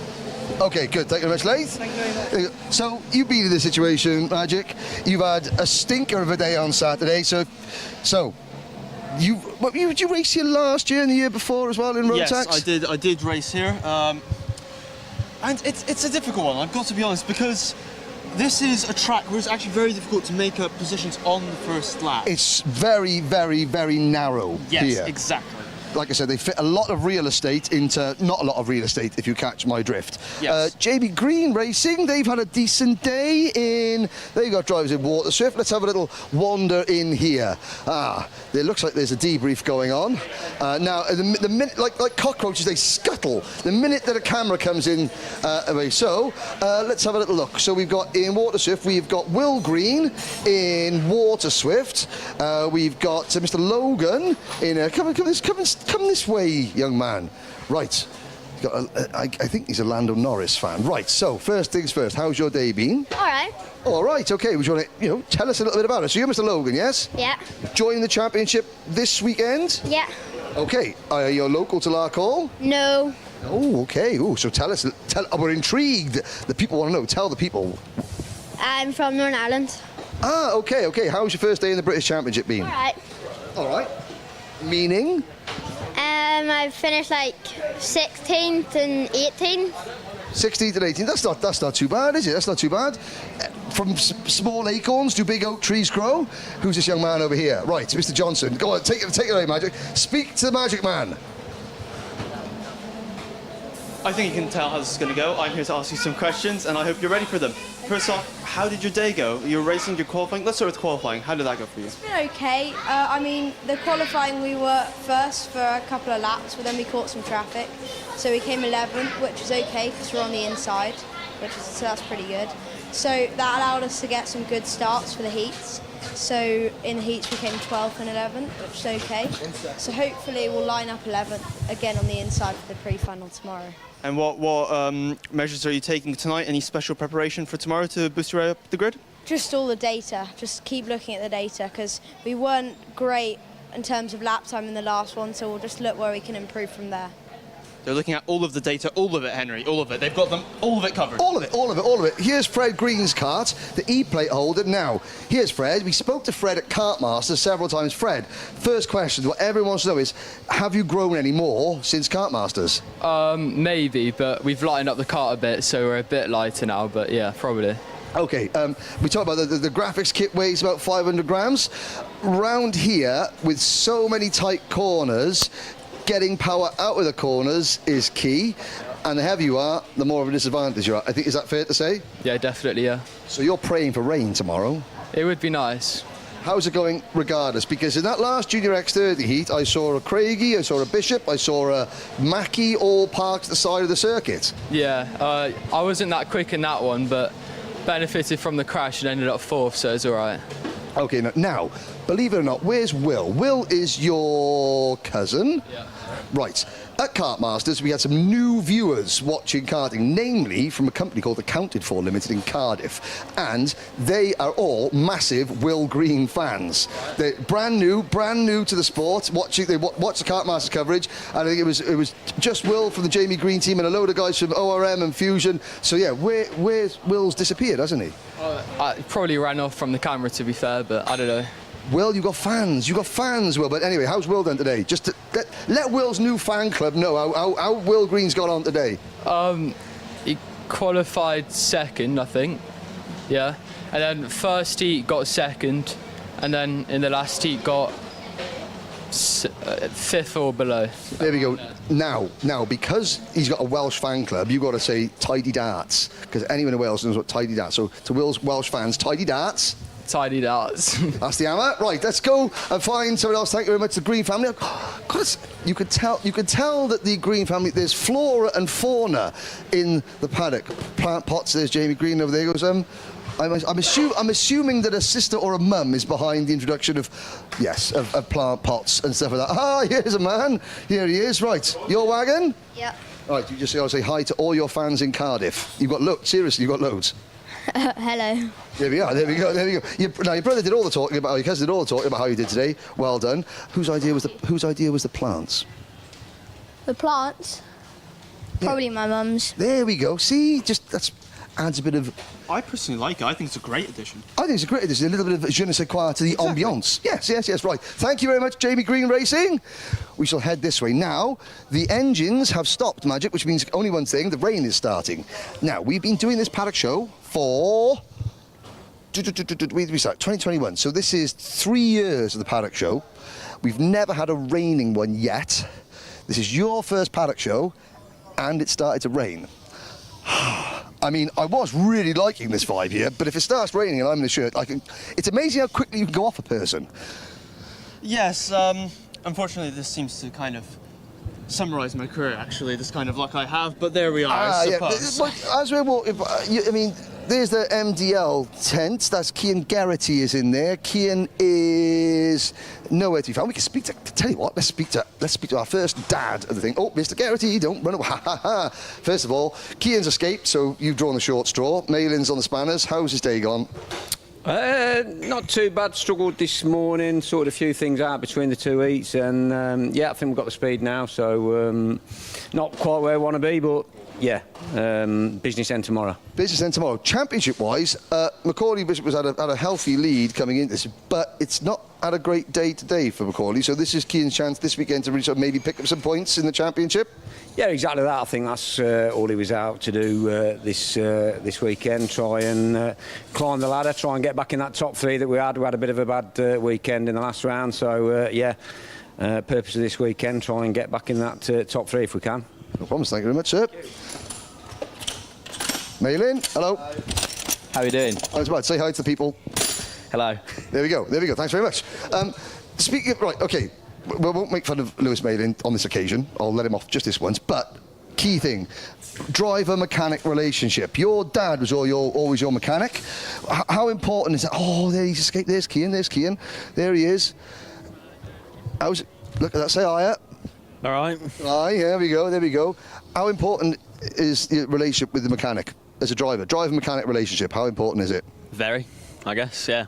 Okay, good. Thank you very much, Laith. Thank you very much. So, you've been in this situation, Magic. You've had a stinker of a day on Saturday. So did you race here last year and the year before as well in road tax? Yes, I did race here. And it's a difficult one, I've got to be honest, because this is a track where it's actually very difficult to make up positions on the first lap. It's very, very, very narrow here. Yes, exactly. Like I said, they fit a lot of real estate into not a lot of real estate, if you catch my drift. Yes. JB Green Racing, they've had a decent day in... They've got drivers in Waterswift. Let's have a little wander in here. It looks like there's a debrief going on. Now, the minute, like cockroaches, they scuttle the minute that a camera comes in away. So, let's have a little look. So we've got in Waterswift, we've got Will Green in Waterswift. We've got Mr. Logan in... Come this way, young man. Right. I think he's a Lando Norris fan. Right, so first things first, how's your day been? All right. All right, okay. Would you want to, tell us a little bit about it? So you're Mr. Logan, yes? Yeah. Joining the championship this weekend? Yeah. Okay. You're local to Larkhall? No. Oh, okay. Oh, so tell us. We're intrigued. The people want to know. Tell the people. I'm from Northern Ireland. Ah, okay. How's your first day in the British Championship been? All right. All right. Meaning? I finished like 16th and 18th. 16th and 18th. That's not too bad, is it? That's not too bad. From small acorns do big oak trees grow? Who's this young man over here? Right, Mr. Johnson. Go on, take it away, Magic. Speak to the Magic Man. I think you can tell how this is going to go. I'm here to ask you some questions, and I hope you're ready for them. First off, how did your day go? You're racing, you're qualifying. Let's start with qualifying. How did that go for you? It's been okay. The qualifying, we were first for a couple of laps, but then we caught some traffic. So we came 11th, which was okay because we're on the inside, so that's pretty good. So that allowed us to get some good starts for the heats. So in the heats we came 12th and 11th, which is okay. So hopefully we'll line up 11th again on the inside for the pre-final tomorrow. And what measures are you taking tonight? Any special preparation for tomorrow to boost your way up the grid? Just all the data, just keep looking at the data because we weren't great in terms of lap time in the last one, so we'll just look where we can improve from there. They're looking at all of the data, all of it, Henry, all of it. They've got them, all of it covered. All of it, all of it, all of it. Here's Fred Green's kart, the E-plate holder. Now, here's Fred. We spoke to Fred at Kartmasters several times. Fred, first question, what everyone wants to know is, have you grown any more since Kartmasters? Maybe, but we've lightened up the kart a bit, so we're a bit lighter now, but yeah, probably. Okay, we talked about the graphics kit weighs about 500 grams. Round here, with so many tight corners, getting power out of the corners is key, and the heavier you are, the more of a disadvantage you are. I think, is that fair to say? Yeah, definitely, yeah. So you're praying for rain tomorrow? It would be nice. How's it going regardless? Because in that last Junior X30 heat, I saw a Craigie, I saw a Bishop, I saw a Mackie all parked at the side of the circuit. Yeah, I wasn't that quick in that one, but benefited from the crash and ended up 4th, so it's all right. Okay, now, believe it or not, where's Will? Will is your cousin? Yeah. Right. At Kartmasters, we had some new viewers watching karting, namely from a company called Accounted For Limited in Cardiff. And they are all massive Will Green fans. They're brand new to the sport. They watch the Kartmasters coverage, and I think it was just Will from the Jamie Green team and a load of guys from ORM and Fusion. So yeah, where's Will's disappeared, hasn't he? I probably ran off from the camera, to be fair, but I don't know. Will, you got fans, Will. But anyway, how's Will done today? Just to let Will's new fan club know how Will Green's got on today. He qualified 2nd, I think. Yeah. And then first heat got 2nd, and then in the last heat got 5th or below. There we go. Now, because he's got a Welsh fan club, you've got to say tidy darts, because anyone in Wales knows what tidy darts. So to Will's Welsh fans, tidy darts. Tidy darts. That's the hammer. Right, let's go and find someone else. Thank you very much, the Green family. God, you could tell that the Green family, there's flora and fauna in the paddock. Plant pots, there's Jamie Green over there. He goes, I'm assuming that a sister or a mum is behind the introduction of plant pots and stuff like that. Ah, here's a man. Here he is. Right, your wagon? Yeah. Right, you just say hi to all your fans in Cardiff. You've got loads. Seriously, you've got loads. Hello. There we are. There we go. Now your brother did all the talking about. Your cousin did all the talking about how you did today. Well done. Whose idea was the plants? The plants? Yeah. Probably my mum's. There we go. See, that adds a bit of. I personally like it. I think it's a great addition. I think it's a great addition. A little bit of je ne sais quoi to the ambiance. Yes. Right. Thank you very much, Jamie Green Racing. We shall head this way now. The engines have stopped, Magic, which means only one thing: the rain is starting. Now we've been doing this paddock show for. We start 2021. So this is 3 years of the paddock show. We've never had a raining one yet. This is your first paddock show, and it started to rain. I mean, I was really liking this vibe here, but if it starts raining and I'm in a shirt, it's amazing how quickly you can go off a person. Yes, unfortunately this seems to kind of summarise my career, actually, this kind of luck I have, but there we are, I suppose. Yeah. As we're walking, I mean, there's the MDL tent. That's Cian Geraghty is in there. Cian is nowhere to be found. We can speak to. Tell you what, let's speak to our first dad of the thing. Oh, Mr. Geraghty, don't run away. Ha ha ha. First of all, Cian's escaped, so you've drawn the short straw. Malin's on the spanners. How's his day gone? Not too bad. Struggled this morning, sorted a few things out between the 2 heats, and I think we've got the speed now, so not quite where I want to be, but yeah, business end tomorrow. Business end tomorrow. Championship-wise, Macaulay Bishop has had a healthy lead coming into this, but it's not had a great day today for Macaulay, so this is Cian's chance this weekend to really sort of maybe pick up some points in the championship. Yeah, exactly that. I think that's all he was out to do this weekend. Try and climb the ladder, try and get back in that top 3 that we had. We had a bit of a bad weekend in the last round, so purpose of this weekend, try and get back in that top 3 if we can. No problems. Thank you very much, sir. Malin, hello. How are you doing? I was about to say hi to the people. Hello. There we go. Thanks very much. Speaking of, right, okay. We won't make fun of Lewis Malin on this occasion. I'll let him off just this once. But key thing. Driver-mechanic relationship. Your dad was always your mechanic. How important is that? Oh, there he's escaped. There's Cian. There he is. Look at that. Say hiya. All right. Aye, there we go. How important is the relationship with the mechanic as a driver? Driver-mechanic relationship. How important is it? Very, I guess. Yeah.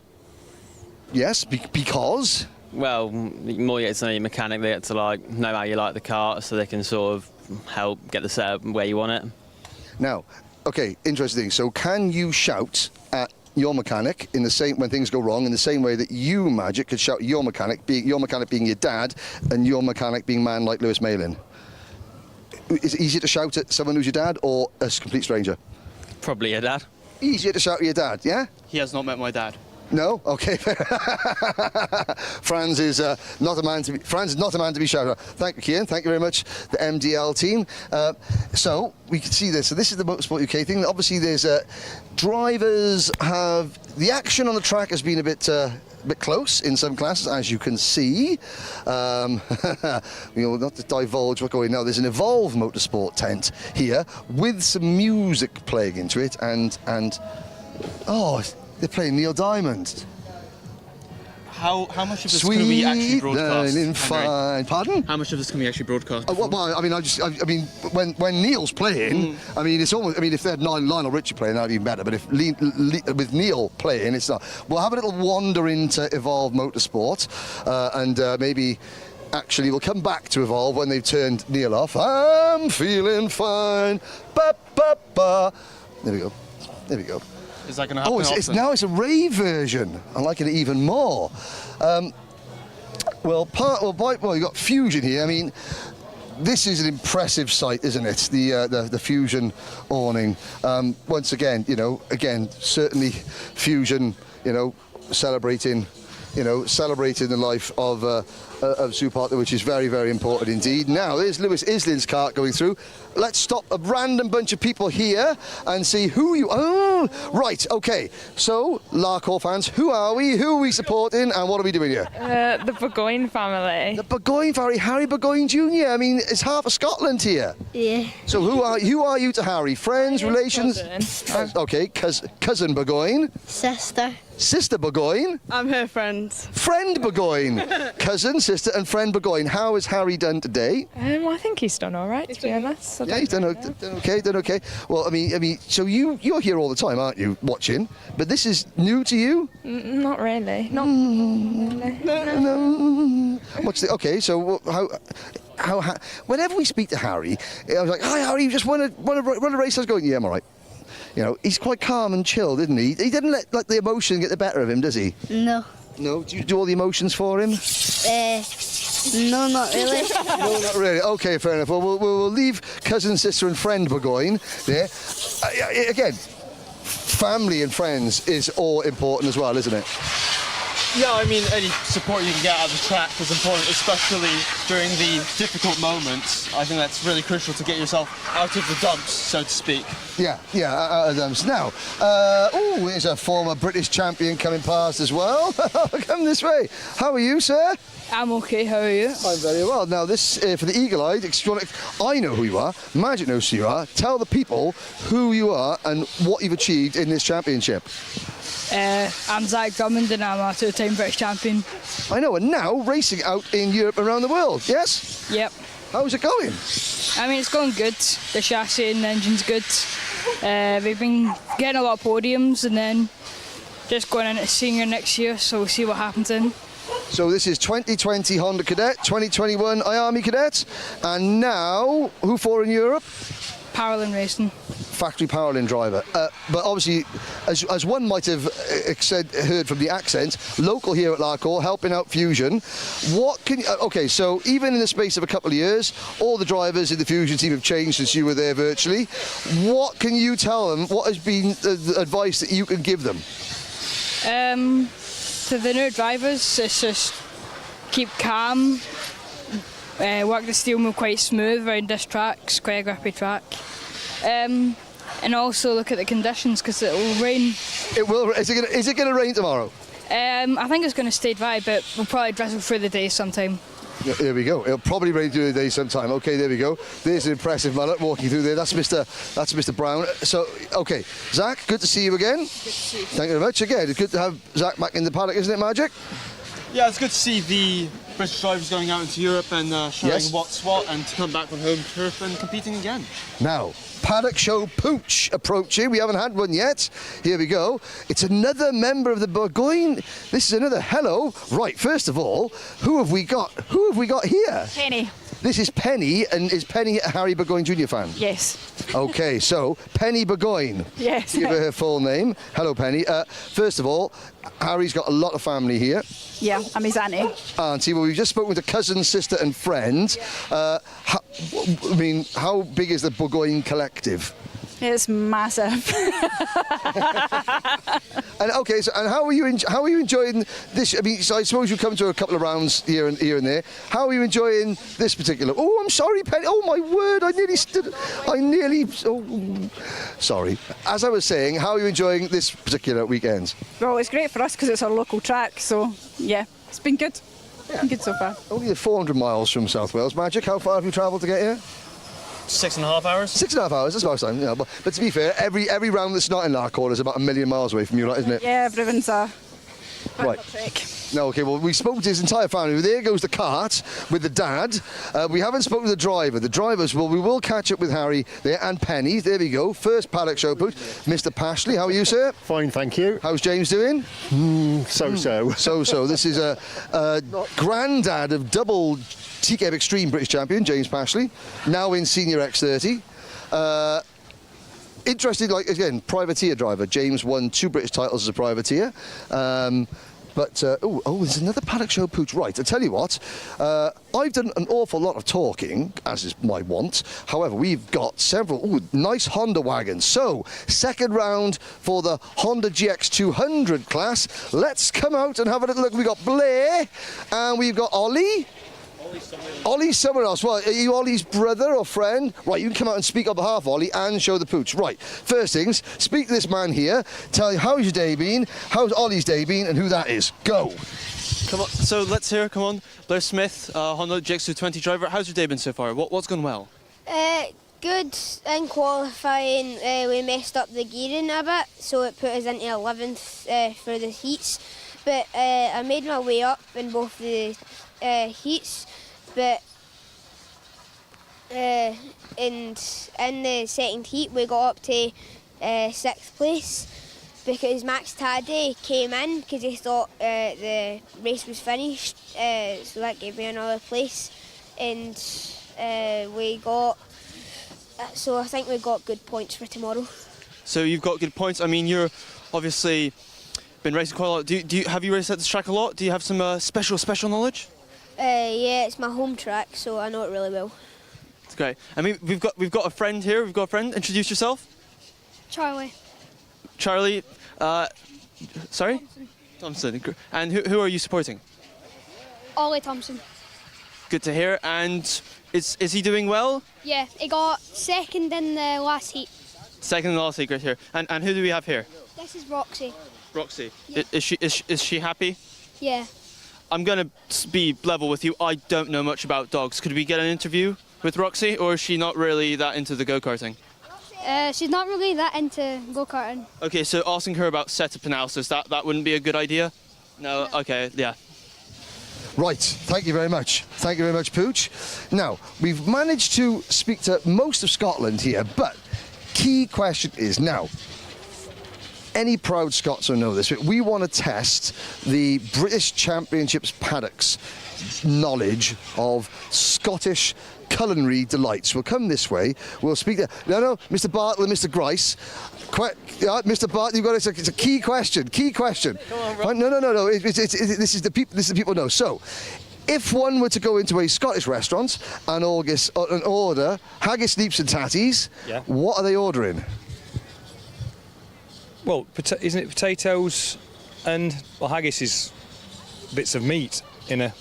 Yes, because. Well, the more you get to know your mechanic, they get to like know how you like the car, so they can sort of help get the setup where you want it. Now, okay, interesting. So, can you shout at your mechanic in the same when things go wrong in the same way that you, Magic, could shout at your mechanic being your dad and your mechanic being man like Lewis Malin? Is it easier to shout at someone who's your dad or a complete stranger? Probably your dad. Easier to shout at your dad, yeah? He has not met my dad. No? Okay. Franz is not a man to be. Franz is not a man to be shouted at. Thank you, Cian. Thank you very much, the MDL team. So we can see this. So this is the Motorsport UK thing. Obviously, there's drivers have the action on the track has been a bit close in some classes, as you can see. Not to divulge what's going on. There's an Evolve Motorsport tent here with some music playing into it, and oh. They're playing Neil Diamond. How much of this can we actually broadcast? Fine. Pardon? How much of this can we actually broadcast? Well, I mean, when Neil's playing, I mean, it's almost. I mean, if they had Lionel Richie playing, that'd be even better. But if with Neil playing, it's not. We'll have a little wander into Evolve Motorsport, and maybe. Actually, we'll come back to Evolve when they've turned Neil off. I'm feeling fine. Ba ba ba. There we go. Is that going to happen? Now it's a rave version. I like it even more. You've got Fusion here. I mean, this is an impressive sight, isn't it? The Fusion awning. Once again, certainly Fusion, celebrating the life of Sue Parker, which is very, very important indeed. Now, there's Lewis Islin's kart going through. Let's stop a random bunch of people here and see who you... Oh, right, okay. So, Larkhall fans, who are we? Who are we supporting? And what are we doing here? The Burgoyne family. The Burgoyne family, Harry Burgoyne Jr. I mean, it's half of Scotland here. Yeah. So who are you to Harry? Friends, relations? Cousin. Okay, cousin Burgoyne. Sister. Sister Burgoyne. I'm her friend. Friend Burgoyne. Cousin, sister and friend Burgoyne. How has Harry done today? I think he's done all right, to be honest. Yeah, he's done okay. Well, I mean, so you're here all the time, aren't you, watching? But this is new to you? Not really. Not really. No. Okay, so how whenever we speak to Harry, I was like, hi Harry, you just won a race. I was going, yeah, I'm all right. He's quite calm and chilled, isn't he? He doesn't let the emotion get the better of him, does he? No. No? Do you do all the emotions for him? No, not really. No, not really. Okay, fair enough. Well, we'll leave cousin, sister and friend Burgoyne there. Again, family and friends is all important as well, isn't it? Yeah, I mean, any support you can get out of the track is important, especially during the difficult moments. I think that's really crucial to get yourself out of the dumps, so to speak. Yeah, out of the dumps. Now, here's a former British champion coming past as well. Come this way. How are you, sir? I'm okay, how are you? I'm very well. Now, this, for the eagle-eyed, I know who you are, Magic knows who you are. Tell the people who you are and what you've achieved in this championship. I'm Zach Drummond and I'm a two-time British champion. I know, and now racing out in Europe and around the world, yes? Yep. How's it going? I mean, it's going good. The chassis and the engine's good. We've been getting a lot of podiums and then just going into senior next year, so we'll see what happens then. So this is 2020 Honda Cadet, 2021 IAME Cadet, and now, who for in Europe? Paralin Racing. Factory Paralin driver. But obviously, as one might have heard from the accent, local here at Larkhall, helping out Fusion. Okay, so even in the space of a couple of years, all the drivers in the Fusion team have changed since you were there virtually. What can you tell them? What has been the advice that you can give them? To the new drivers, it's just keep calm, work the steering wheel quite smooth around this track, it's quite a grippy track. And also look at the conditions because it will rain. It will. Is it going to rain tomorrow? I think it's going to stay dry, but we'll probably drizzle through the day sometime. Yeah, there we go. It'll probably rain through the day sometime. Okay, there we go. There's an impressive mullet walking through there. That's Mr. Brown. So, okay, Zach, good to see you again. Good to see you. Thank you very much. Again, it's good to have Zach back in the paddock, isn't it, Magic? Yeah, it's good to see the British drivers going out into Europe and showing what's what, and to come back on home turf and competing again. Now, paddock show pooch approaching. We haven't had one yet. Here we go. It's another member of the Burgoyne. This is another hello. Right, first of all, who have we got? Who have we got here? Penny. This is Penny, and is Penny a Harry Burgoyne Jr. fan? Yes. Okay, so Penny Burgoyne. Yes. Give her full name. Hello, Penny. First of all, Harry's got a lot of family here. Yeah, I'm his auntie. Auntie, well, we've just spoken to cousin, sister, and friend. How big is the Burgoyne collective? It's massive. And okay, so and how are you enjoying this? I mean, so I suppose you come to a couple of rounds here and there. How are you enjoying this particular? Oh, I'm sorry, Penny. Oh my word! Sorry. As I was saying, how are you enjoying this particular weekend? Well, it's great for us because it's our local track. So yeah, it's been good. Yeah. Been good so far. Only 400 miles from South Wales. Magic, how far have you travelled to get here? 6.5 hours. 6.5 hours, that's about time. Yeah, but to be fair, every round that's not in Larkhall is about 1 million miles away from you, isn't it? Yeah, everyone's a right. Trek. No, okay, well, we spoke to his entire family. There goes the Kart with the dad. We haven't spoken to the driver. The drivers, well, we will catch up with Harry there and Penny. There we go. First paddock show boot. Mr. Pashley, how are you, sir? Fine, thank you. How's James doing? So-so. So-so. This is a granddad of double TKF Extreme British champion, James Pashley, now in Senior X30. Interested, like, again, privateer driver. James won 2 British titles as a privateer. There's another paddock show pooch. Right, I tell you what, I've done an awful lot of talking, as is my wont. However, we've got several nice Honda wagons. So, second round for the Honda GX200 class. Let's come out and have a little look. We've got Blair, and we've got Ollie. Ollie's somewhere else. Well, are you Ollie's brother or friend? Right, you can come out and speak on behalf of Ollie and show the pooch. Right, first things, speak to this man here. Tell you how's your day been, how's Ollie's day been, and who that is. Go. Come on, so let's hear, come on. Blair Smith, Honda GX220 driver. How's your day been so far? What's gone well? Good. In qualifying, we messed up the gearing a bit, so it put us into 11th for the heats. But I made my way up in both the heats, but in the second heat we got up to 6th place because Max Taddy came in because he thought the race was finished, so that gave me another place, and so I think we got good points for tomorrow. So you've got good points. I mean, you're obviously been racing quite a lot. Have you raced at this track a lot? Do you have some special knowledge? Yeah, it's my home track, so I know it really well. That's great. I mean, we've got a friend here. We've got a friend. Introduce yourself. Charlie. Charlie. Sorry. Thompson. And who are you supporting? Ollie Thompson. Good to hear. And is he doing well? Yeah, he got second in the last heat. Second in the last heat, great here. And who do we have here? This is Roxy. Roxy. Yeah. Is she happy? Yeah. I'm going to be level with you. I don't know much about dogs. Could we get an interview with Roxy, or is she not really that into the go-karting? She's not really that into go-karting. Okay, so asking her about setup analysis, that wouldn't be a good idea? No? Okay, yeah. Right, thank you very much. Thank you very much, Pooch. Now, we've managed to speak to most of Scotland here, but key question is now, any proud Scots will know this, but we want to test the British Championships paddocks knowledge of Scottish culinary delights. We'll come this way. We'll speak there. No, Mr. Bartlett, Mr. Grice. Mr. Bartlett, you've got it's a key question. Key question. Come on, Rob. No. This is the people know. So, if one were to go into a Scottish restaurant and order haggis, neeps, and tatties, what are they ordering? Well, isn't it potatoes and haggis is bits of meat in a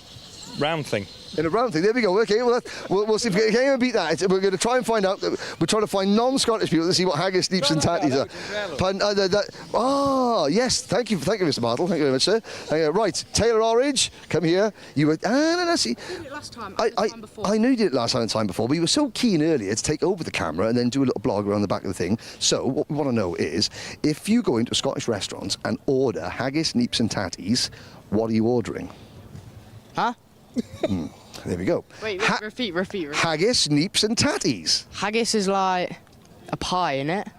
round thing. In a round thing, there we go. Okay, well, we'll see if we can anyone beat that. We're going to try and find out. We're trying to find non-Scottish people to see what haggis, neeps, and tatties are. Yes, thank you, Mr. Bartle. Thank you very much, sir. Right, Taylor Orridge, come here. You were. No, see. You did it last time. I know you did it last time before, but you were so keen earlier to take over the camera and then do a little blog around the back of the thing. So what we want to know is, if you go into a Scottish restaurant and order haggis, neeps, and tatties, what are you ordering? Huh? There we go. Wait, repeat. Haggis, neeps, and tatties. Haggis is like a pie, innit?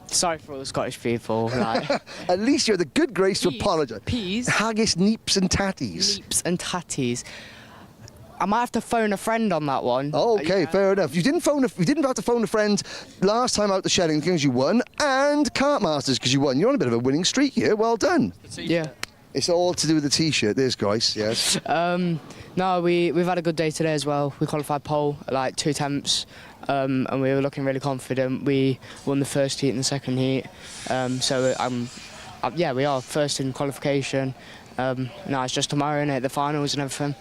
Sorry for all the Scottish people. Like. At least you had the good grace to apologise. Peas. Haggis, neeps, and tatties. Neeps and tatties. I might have to phone a friend on that one. Oh, okay, fair enough. You didn't have to phone a friend last time out the Shedding because you won, and Kart Masters because you won. You're on a bit of a winning streak here. Well done. Yeah. It's all to do with the T-shirt. There's Grace. Yes. No, we've had a good day today as well. We qualified pole at like 2 attempts, and we were looking really confident. We won the first heat and the second heat, yeah, we are first in qualification. Now it's just tomorrow, innit? The finals and everything.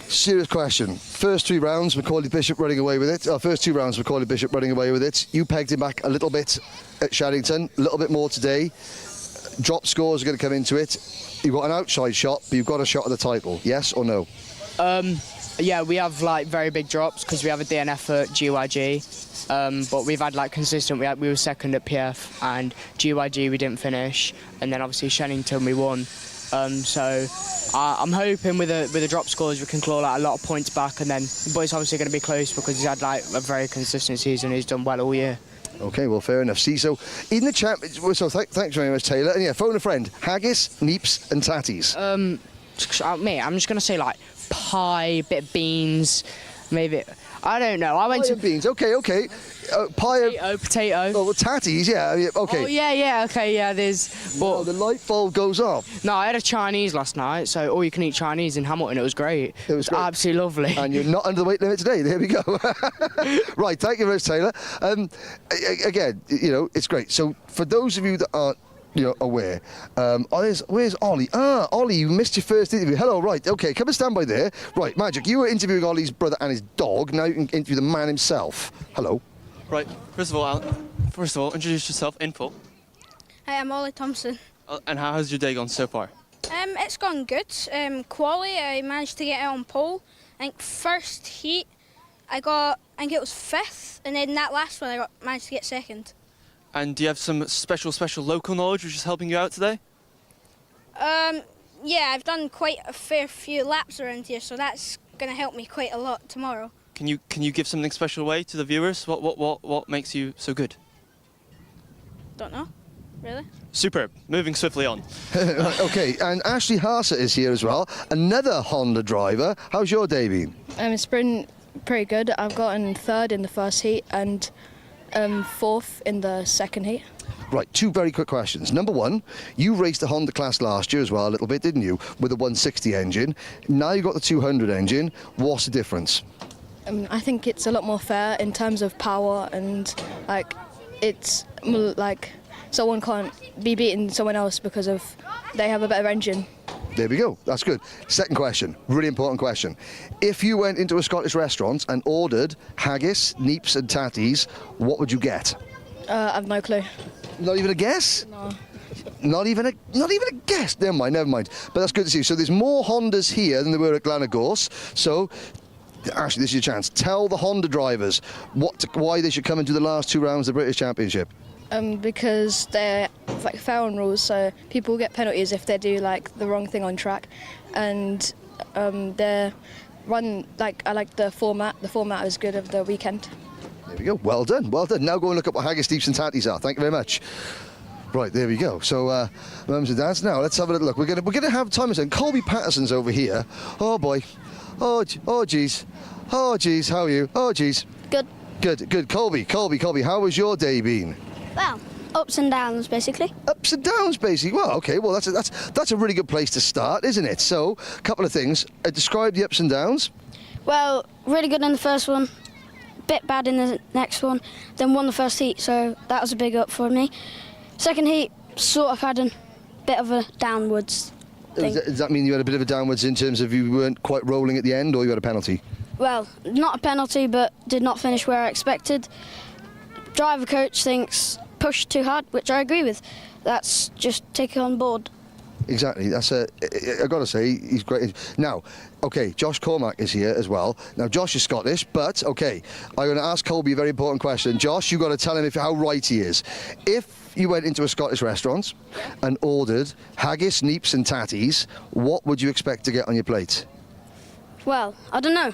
Serious question. First 3 rounds, Macaulay Bishop running away with it. First 2 rounds, Macaulay Bishop running away with it. You pegged him back a little bit at Shaddington, a little bit more today. Drop scores are going to come into it. You've got an outside shot, but you've got a shot at the title. Yes or no? Yeah, we have like very big drops because we have a DNF at GYG, but we've had like consistent. We were second at PF, and GYG we didn't finish, and then obviously Shannington we won. So I'm hoping with the drop scores we can claw like a lot of points back, and then the boy's obviously going to be close because he's had like a very consistent season. He's done well all year. Okay, well, fair enough. See, so in the chat, so thanks very much, Taylor. And yeah, phone a friend. Haggis, neeps, and tatties. Me, I'm just going to say like pie, bit of beans, maybe. I don't know. I went pie to beans. Okay. Pie, potato. Oh, well, tatties. Yeah. Okay. Oh yeah. Okay, yeah. There's. But the light bulb goes off. No, I had a Chinese last night, so all you can eat Chinese in Hamilton. It was great. It was great. Absolutely lovely. And you're not under the weight limit today. There we go. Right. Thank you very much, Taylor. Again, it's great. So for those of you that aren't aware. Where's Ollie? Ollie, you missed your first interview. Hello, right, okay, come and stand by there. Right, Magic, you were interviewing Ollie's brother and his dog. Now you can interview the man himself. Hello. Right, first of all, introduce yourself in full. Hi, I'm Ollie Thompson. And how has your day gone so far? It's gone good. Quali, I managed to get it on pole. I think first heat, I think it was 5th, and then that last one managed to get 2nd. And do you have some special local knowledge which is helping you out today? Yeah, I've done quite a fair few laps around here, so that's going to help me quite a lot tomorrow. Can you give something special away to the viewers? What makes you so good? Don't know, really. Superb. Moving swiftly on. Okay, and Ashley Harsett is here as well, another Honda driver. How's your day been? It's been pretty good. I've gotten 3rd in the first heat and 4th in the second heat. Right, 2 very quick questions. Number 1, you raced the Honda class last year as well a little bit, didn't you? With a 160 engine. Now you've got the 200 engine. What's the difference? I think it's a lot more fair in terms of power, and like it's like someone can't be beating someone else because of they have a better engine. There we go. That's good. Second question, really important question. If you went into a Scottish restaurant and ordered haggis, neeps and tatties, what would you get? I have no clue. Not even a guess? No. Not even a guess. Never mind. But that's good to see. So there's more Hondas here than there were at Glenagorse. So, Ashley, this is your chance. Tell the Honda drivers why they should come and do the last 2 rounds of the British Championship. Because they're like fair on rules, so people get penalties if they do like the wrong thing on track, and they're run like I like the format. The format is good of the weekend. There we go. Well done. Now go and look up what haggis, neeps and tatties are. Thank you very much. Right, there we go. So, mums and dads, now let's have a little look. We're gonna have time. Colby Patterson's over here. Oh boy. Oh geez. Oh geez. How are you? Oh geez. Good. Colby. How was your day been? Well, ups and downs, basically. Ups and downs, basically. Well, okay. Well, that's a really good place to start, isn't it? So, a couple of things. Describe the ups and downs. Well, really good in the first one, bit bad in the next one, then won the first heat, so that was a big up for me. Second heat, sort of had a bit of a downwards. thing. Does that mean you had a bit of a downwards in terms of you weren't quite rolling at the end, or you had a penalty? Well, not a penalty, but did not finish where I expected. Driver coach thinks pushed too hard, which I agree with. That's just take it on board. Exactly. I've got to say, he's great. Now, OK, Josh Cormack is here as well. Now, Josh is Scottish, but, OK, I'm going to ask Colby a very important question. Josh, you've got to tell him how right he is. If you went into a Scottish restaurant and ordered haggis, neeps and tatties, what would you expect to get on your plate? Well, I don't know.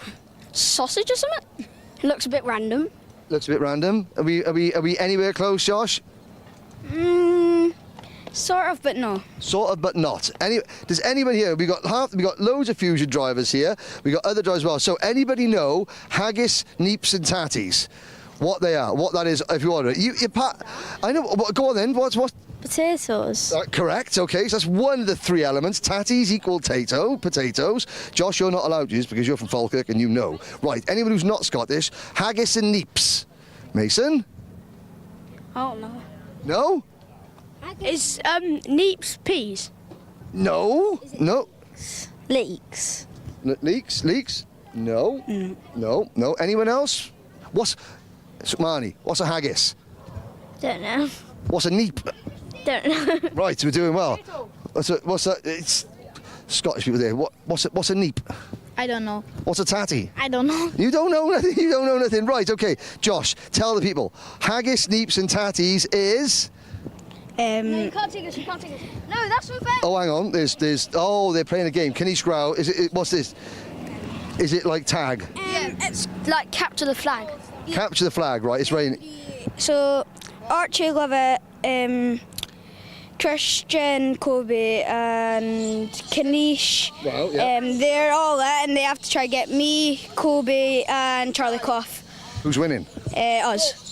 Sausage or something? Looks a bit random. Looks a bit random. Are we anywhere close, Josh? Sort of, but no. Sort of, but not. Does anybody here? We got loads of fusion drivers here. We got other drivers as well. So anybody know haggis, neeps, and tatties? What they are? What that is? If you order it, I know. Go on then. What's? Potatoes. Correct. Okay, so that's one of the three elements. Tatties equal potatoes. Josh, you're not allowed to use because you're from Falkirk and you know. Right. Anyone who's not Scottish, haggis and neeps. Mason? Oh no. No. Is neeps peas? No. No. Leeks. Leeks? No. No. Anyone else? Marnie, what's a haggis? Don't know. What's a neep? Don't know. Right, we're doing well. What's that? It's Scottish people there. What's a neep? I don't know. What's a tatty? I don't know. You don't know nothing? You don't know nothing. Right, okay. Josh, tell the people. Haggis, neeps and tatties is... No, you can't take us. No, that's unfair. Oh, hang on. They're playing a game. Kenny Scrow. What's this? Is it like tag? It's like capture the flag. Capture the flag, right? It's raining. So, Archie, Lovett, Christian, Kobe and Kanish, wow, yeah. They're all there and they have to try to get me, Kobe and Charlie Clough. Who's winning? Us.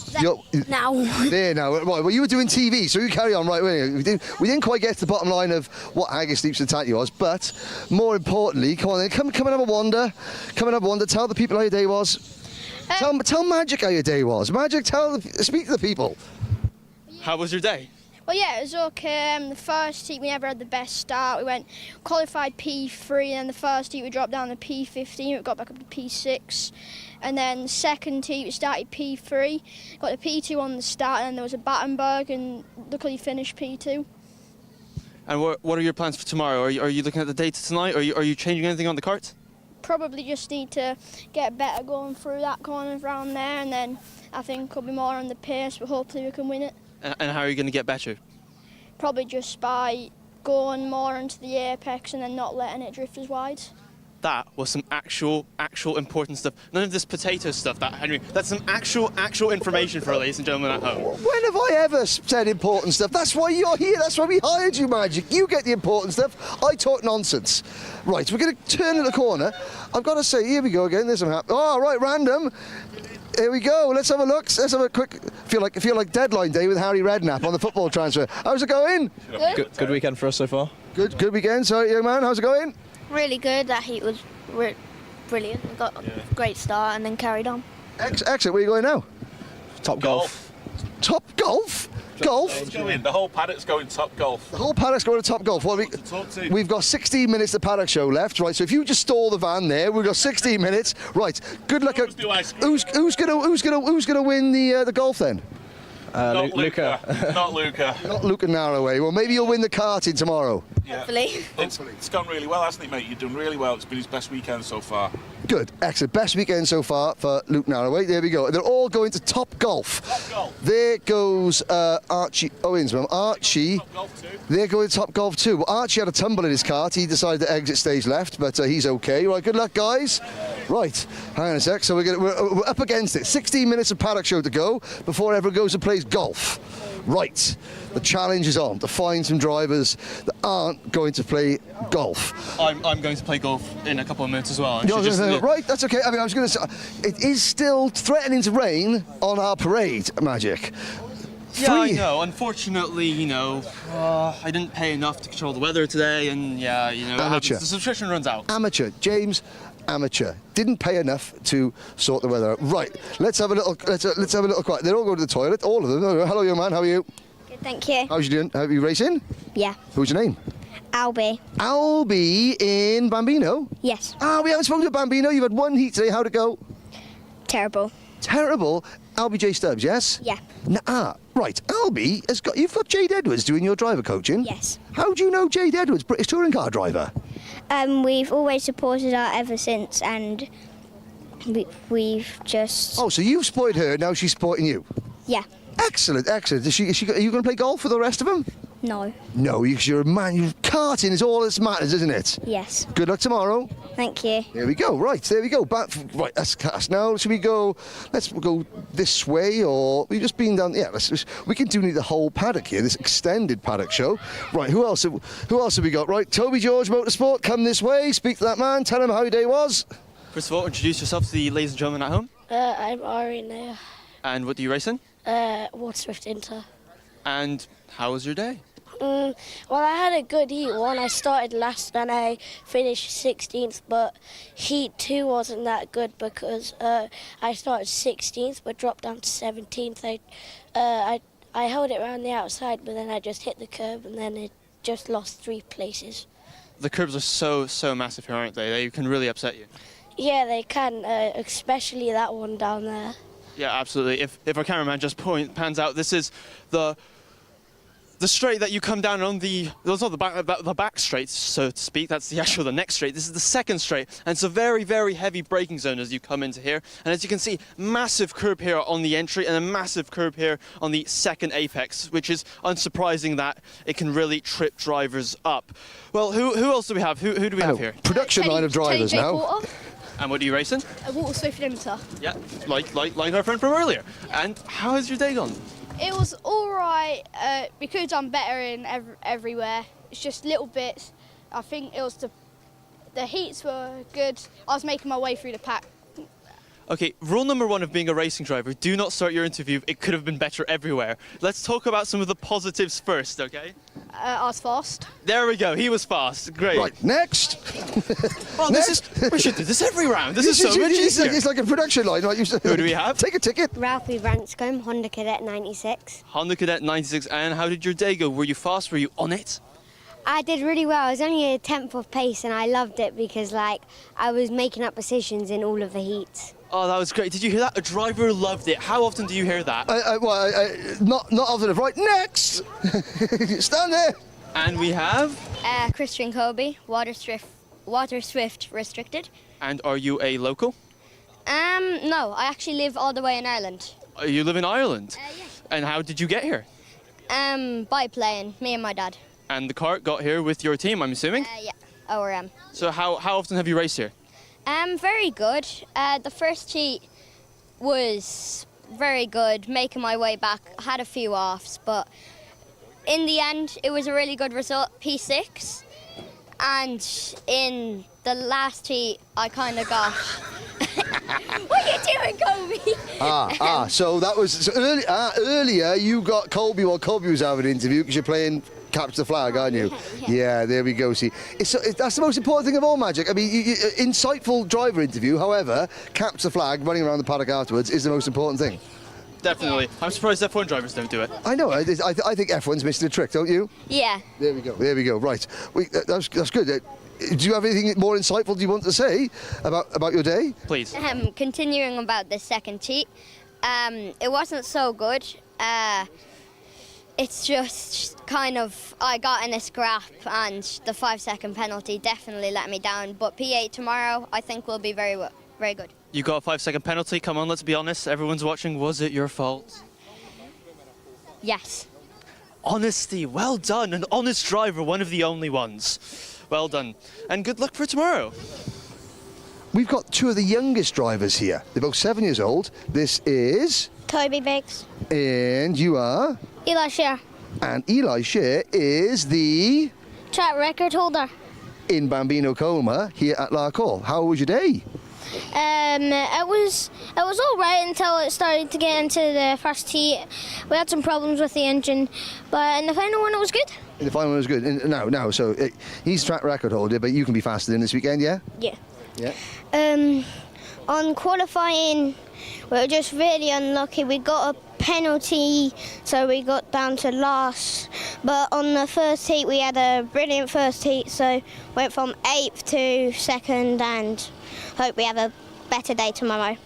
Now. There now. Right, well, you were doing TV, so you carry on, right? We didn't quite get to the bottom line of what haggis, neeps and tatty was, but more importantly, come on then, come and have a wander. Come and have a wander. Tell the people how your day was. Tell Magic how your day was. Magic, speak to the people. How was your day? Well, yeah, it was okay. The first heat, we never had the best start. We qualified P3, and then the first heat we dropped down to P15, we got back up to P6. And then the second heat, we started P3, got the P2 on the start, and then there was a Battenberg, and luckily finished P2. And what are your plans for tomorrow? Are you looking at the data tonight? Are you changing anything on the kart? Probably just need to get better going through that corner around there, and then I think it'll be more on the pace, but hopefully we can win it. And how are you going to get better? Probably just by going more into the apex and then not letting it drift as wide. That was some actual important stuff. None of this potato stuff, Henry. That's some actual information for ladies and gentlemen at home. When have I ever said important stuff? That's why you're here. That's why we hired you, Magic. You get the important stuff. I talk nonsense. Right, we're going to turn in the corner. I've got to say, here we go again. There's some oh, right, random. Here we go. Let's have a look. Let's have a quick. Feel like deadline day with Harry Redknapp on the football transfer. How's it going? Good weekend for us so far. Good weekend. Sorry, young man. How's it going? Really good. That heat was brilliant. We got a great start and then carried on. Excellent. Where are you going now? Top golf. Top golf? Golf? The whole paddock's going top golf. The whole paddock's going to top golf. Well, we've got 16 minutes of paddock show left, right? So if you just stall the van there, we've got 16 minutes. Right. Good luck. Who's gonna win the golf then? Not Luca. Not Luca. Not Luca Narroway. Well, maybe you'll win the karting tomorrow. Yeah. Hopefully. It's gone really well, hasn't it, mate? You've done really well. It's been his best weekend so far. Good, excellent. Best weekend so far for Luke Narroway. There we go. They're all going to Top Golf. Top Golf. There goes Archie Owens. Archie, they're going to Top Golf too. Well, Archie had a tumble in his kart. He decided to exit stage left, but he's okay. Right, good luck, guys. Right, hang on a sec. So we're up against it. 16 minutes of paddock show to go before everyone goes and plays golf. Right, the challenge is on to find some drivers that aren't going to play golf. I'm going to play golf in a couple of minutes as well. Right, that's okay. I mean, I was going to say, it is still threatening to rain on our parade, Magic. Yeah, I know. Unfortunately, I didn't pay enough to control the weather today, and Amateur. The subscription runs out. Amateur, James. Amateur. Didn't pay enough to sort the weather out. Right, let's have a little quiet. They're all going to the toilet, all of them. Hello, young man, how are you? Good, thank you. How's you doing? Are you racing? Yeah. Who's your name? Albie. Albie in Bambino? Yes. Ah, we haven't spoken to Bambino. You've had one heat today. How'd it go? Terrible. Terrible? Albie J. Stubbs, yes? Yeah. Right. Albie you've got Jade Edwards doing your driver coaching? Yes. How do you know Jade Edwards, British touring car driver? We've always supported her ever since, and we've just... Oh, so you've supported her, now she's supporting you? Yeah. Excellent, excellent. Are you going to play golf with the rest of them? No. No, you're a man. Karting is all that matters, isn't it? Yes. Good luck tomorrow. Thank you. There we go. Right, there we go. Right, that's cast. Now, should we go? Let's go this way, or we've just been down. Yeah, we can do the whole paddock here, this extended paddock show. Right, who else have we got? Right, Toby George Motorsport, come this way. Speak to that man. Tell him how your day was. First of all, introduce yourself to the ladies and gentlemen at home. I'm Ari now. And what do you race in? Waterswift Inter. And how was your day? Well, I had a good heat one. I started last and I finished 16th, but heat 2 wasn't that good because I started 16th but dropped down to 17th. I held it around the outside, but then I just hit the curb and then it just lost 3 places. The curbs are so massive here, aren't they? They can really upset you. Yeah, they can, especially that one down there. Yeah, absolutely. If our cameraman just pans out, this is the straight that you come down on those are the back straight, so to speak. That's the next straight. This is the second straight, and it's a very, very heavy braking zone as you come into here. And as you can see, massive curb here on the entry and a massive curb here on the second apex, which is unsurprising that it can really trip drivers up. Well, who else do we have? Who do we have here? Production line of drivers now. And what are you racing? Waterswift Inter. Yeah, like our friend from earlier. And how has your day gone? It was all right because I'm better in everywhere. It's just little bits. I think it was the heats were good. I was making my way through the pack. Okay, rule number 1 of being a racing driver, do not start your interview. It could have been better everywhere. Let's talk about some of the positives first, okay? I was fast. There we go, he was fast. Great. Right, next. We should do this every round. This is so much easier. It's like a production line. Right? Who do we have? Take a ticket. Ralphie Branscombe, Honda Cadet 96. Honda Cadet 96. And how did your day go? Were you fast? Were you on it? I did really well. I was only a 10th of pace, and I loved it because, I was making up positions in all of the heats. Oh, that was great. Did you hear that? A driver loved it. How often do you hear that? Not often enough. Right, next. Stand there. And we have? Christian Kobe, Waterswift Restricted. And are you a local? No, I actually live all the way in Ireland. You live in Ireland? Yeah. And how did you get here? By playing, me and my dad. And the cart got here with your team, I'm assuming? Yeah, ORM. So how often have you raced here? Very good. The first heat was very good, making my way back. I had a few offs, but in the end, it was a really good result, P6. And in the last heat, I kind of got... What are you doing, Colby? So that was earlier. You got Colby while Colby was having an interview because you're playing Capture the Flag, aren't you? Yeah, there we go. See, that's the most important thing of all, Magic. I mean, insightful driver interview. However, Capture the Flag, running around the paddock afterwards, is the most important thing. Definitely. I'm surprised F1 drivers don't do it. I know. I think F1's missing a trick, don't you? Yeah. There we go. There we go. Right. That's good. Do you have anything more insightful you want to say about your day? Please. Continuing about the second heat, it wasn't so good. It's just kind of, I got in a scrap and the 5-second penalty definitely let me down. But P8 tomorrow, I think will be very good. You got a 5-second penalty. Come on, let's be honest. Everyone's watching. Was it your fault? Yes. Honesty. Well done. An honest driver, one of the only ones. Well done. And good luck for tomorrow. We've got 2 of the youngest drivers here. They're both 7 years old. This is... Toby Biggs. And you are? Eli Shear. And Eli Shear is the... Track record holder. In Bambino Coma here at Larkhall. How was your day? It was all right until it started to get into the first heat. We had some problems with the engine, but in the final one it was good. In the final one was good. And so he's track record holder, but you can be faster than this weekend, yeah? Yeah. Yeah. On qualifying, we were just really unlucky. We got a penalty, so we got down to last. But on the first heat, we had a brilliant first heat, so went from 8th to 2nd, and hope we have a better day tomorrow.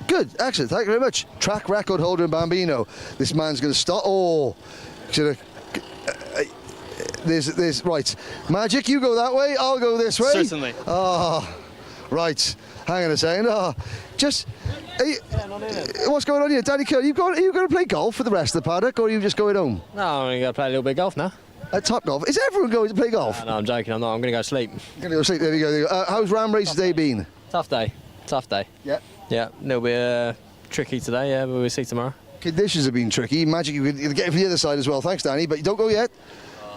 Good, excellent, thank you very much. Track record holder in Bambino. This man's going to start. Oh, should have. There's right. Magic, you go that way. I'll go this way. Certainly. Ah, right. Hang on a second. Just. What's going on here, Danny Kerr? Are you going to play golf for the rest of the paddock, or are you just going home? No, I'm going to go play a little bit of golf now. Top golf? Is everyone going to play golf? No, I'm joking. I'm not. I'm going to go sleep. Going to go sleep. There we go. There we go. How's Ram Race's day been? Tough day. Tough day. Yeah. Yeah. A little bit tricky today. Yeah, but we'll see tomorrow. Conditions have been tricky. Magic, you can get it from the other side as well. Thanks, Danny. But you don't go yet.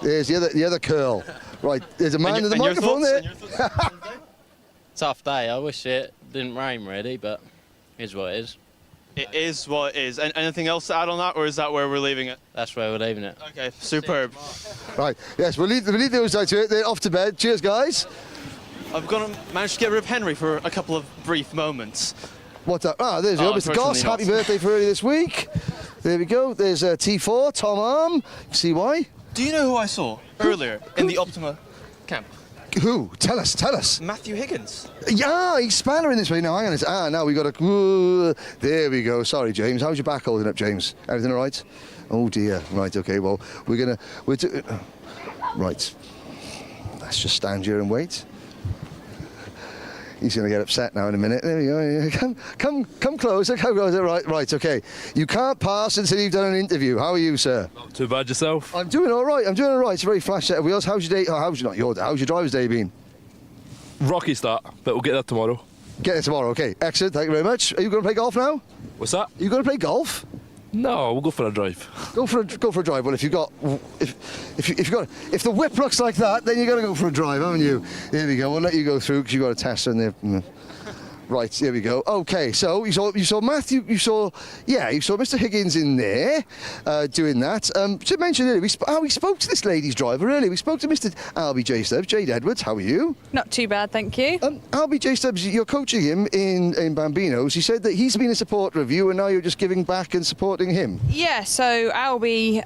There's the other curl. Right. There's a man in the microphone there. Tough day. I wish it didn't rain really, but it is what it is. It is what it is. And anything else to add on that, or is that where we're leaving it? That's where we're leaving it. Okay, superb. Right, yes, we'll leave those guys to it. They're off to bed. Cheers, guys. I'm going to manage to get rid of Henry for a couple of brief moments. What's that? Ah, there's Mr. Goss. Happy birthday for early this week. There we go. There's T4, Tom Arm. See why? Do you know who I saw earlier in the Optima camp? Who? Tell us. Matthew Higgins. Yeah, he's spannering this way now. Hang on. Now we got a. There we go. Sorry, James. How's your back holding up, James? Everything all right? Oh dear. Right. Okay. Well, right. Let's just stand here and wait. He's going to get upset now in a minute. There we go. Come closer. Come closer. Right. Okay. You can't pass until you've done an interview. How are you, sir? Not too bad yourself. I'm doing all right. It's a very flash set of wheels. How's your day? How's your driver's day been? Rocky start, but we'll get there tomorrow. Get there tomorrow. Okay. Excellent. Thank you very much. Are you going to play golf now? What's that? Are you going to play golf? No, we'll go for a drive. Go for a drive. Well, if the whip looks like that, then you got to go for a drive, haven't you? There we go. We'll let you go through because you got a test in there. Right, there we go. Okay, so you saw Matthew, you saw Mr. Higgins in there doing that. To mention earlier, we spoke to this lady's driver earlier. We spoke to Mr. Albie J. Stubbs, Jade Edwards. How are you? Not too bad, thank you. Albie J. Stubbs, you're coaching him in Bambinos. He said that he's been a supporter of you, and now you're just giving back and supporting him. Yeah, so Albie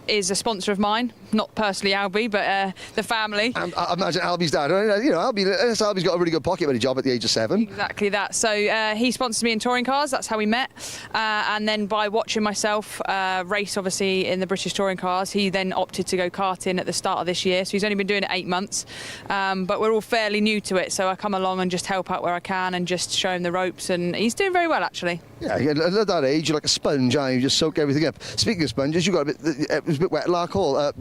is a sponsor of mine. Not personally Albie, but the family. I imagine Albie's dad. Albie's got a really good pocket money job at the age of 7. Exactly that. So he sponsors me in touring cars. That's how we met. And then by watching myself race, obviously, in the British touring cars, he then opted to go karting at the start of this year. So he's only been doing it 8 months. But we're all fairly new to it. So I come along and just help out where I can and just show him the ropes. And he's doing very well, actually. Yeah, at that age, you're like a sponge, and you just soak everything up. Speaking of sponges, it was a bit wet at Larkhall,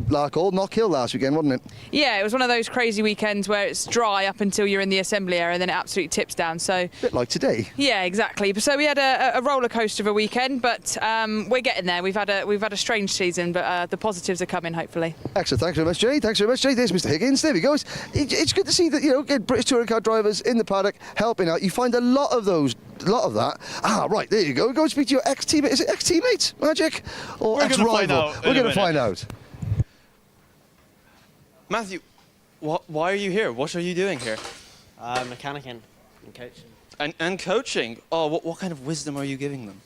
Knockhill last weekend, wasn't it? Yeah, it was one of those crazy weekends where it's dry up until you're in the assembly area, and then it absolutely tips down. So a bit like today. Yeah, exactly. So we had a roller coaster of a weekend, but we're getting there. We've had a strange season, but the positives are coming, hopefully. Excellent. Thanks very much, Jay. There's Mr. Higgins. There we go. It's good to see that get British touring car drivers in the paddock helping out. You find a lot of that. Right, there you go. Go and speak to your ex-teammate. Is it ex-teammate, Magic? Or ex-rival? We're going to find out. Matthew, why are you here? What are you doing here? Mechanicking and coaching. And coaching? Oh, what kind of wisdom are you giving them?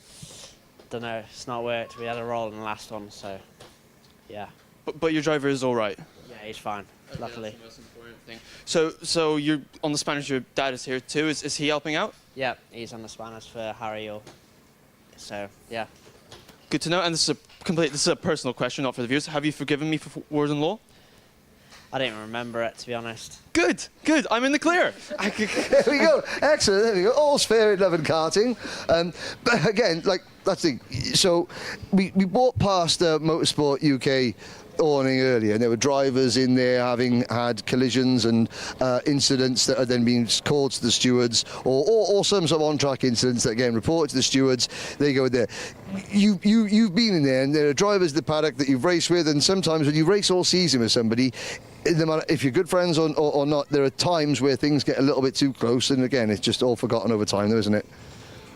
Don't know. It's not worked. We had a roll in the last one, so yeah. But your driver is all right? Yeah, he's fine, luckily. That's the most important thing. So you're on the Spanish, your dad is here too. Is he helping out? Yeah, he's on the Spanish for Harry. So, yeah. Good to know. And this is a personal question, not for the viewers. Have you forgiven me for word and law? I didn't remember it, to be honest. Good. I'm in the clear. There we go. Excellent. There we go. All's fair in love and karting. But again, that's the thing. So we walked past Motorsport UK awning earlier, and there were drivers in there having had collisions and incidents that are then being called to the stewards, or some sort of on-track incidents that again reported to the stewards. There you go. There, you've been in there, and there are drivers in the paddock that you've raced with, and sometimes when you race all season with somebody, no matter if you're good friends or not, there are times where things get a little bit too close, and again, it's just all forgotten over time, though, isn't it?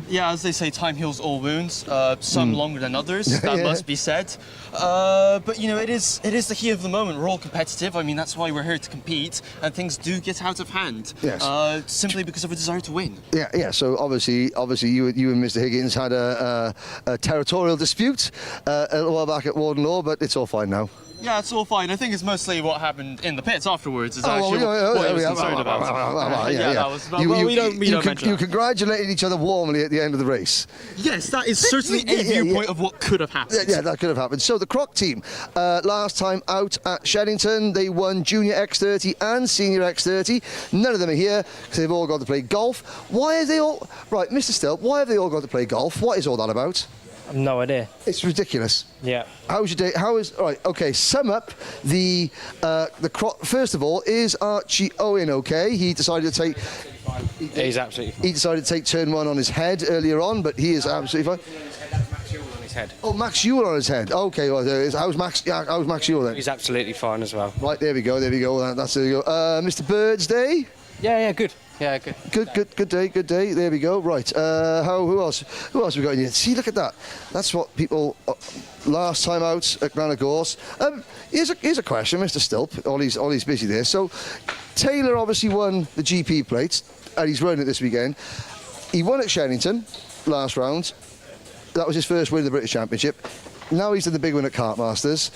Yeah, as they say, time heals all wounds. Some longer than others, that Yeah. must be said. But you know, it is the heat of the moment. We're all competitive. I mean, that's why we're here to compete, and things do get out of hand. Yes. Simply because of a desire to win. Yeah. So obviously, you and Mr. Higgins had a territorial dispute a little while back at Warden Law, but it's all fine now. Yeah, it's all fine. I think it's mostly what happened in the pits afterwards is Oh, well, actually what I was concerned about. Yeah. That was. You congratulated each other warmly at the end of the race. Yes, that is certainly a viewpoint of what could have happened. Yeah, that could have happened. So the Croc team, last time out at Sheddington, they won Junior X30 and Senior X30. None of them are here because they've all got to play golf. Why are they all... Right, Mr. Still, why have they all got to play golf? What is all that about? I've no idea. It's ridiculous. Yeah. How's your day? Right, okay, sum up the Croc. First of all, is Archie Owen okay? He decided to take... He's absolutely fine. He decided to take turn 1 on his head earlier on, but he is absolutely fine. On his head. Oh, Max Ewell on his head. Okay, well, how's Max Ewell then? He's absolutely fine as well. Right, there we go. There you go. Mr. Birdsday? Yeah, good. Yeah, good. Good day. There we go. Right. Who else we got in here? See, look at that. That's what people last time out at Granite Gorse. Here's a question, Mr. Stilp. Ollie's busy there. So Taylor obviously won the GP plate, and he's running it this weekend. He won at Sheddington last round. That was his first win in the British Championship. Now he's in the big win at Kart Masters.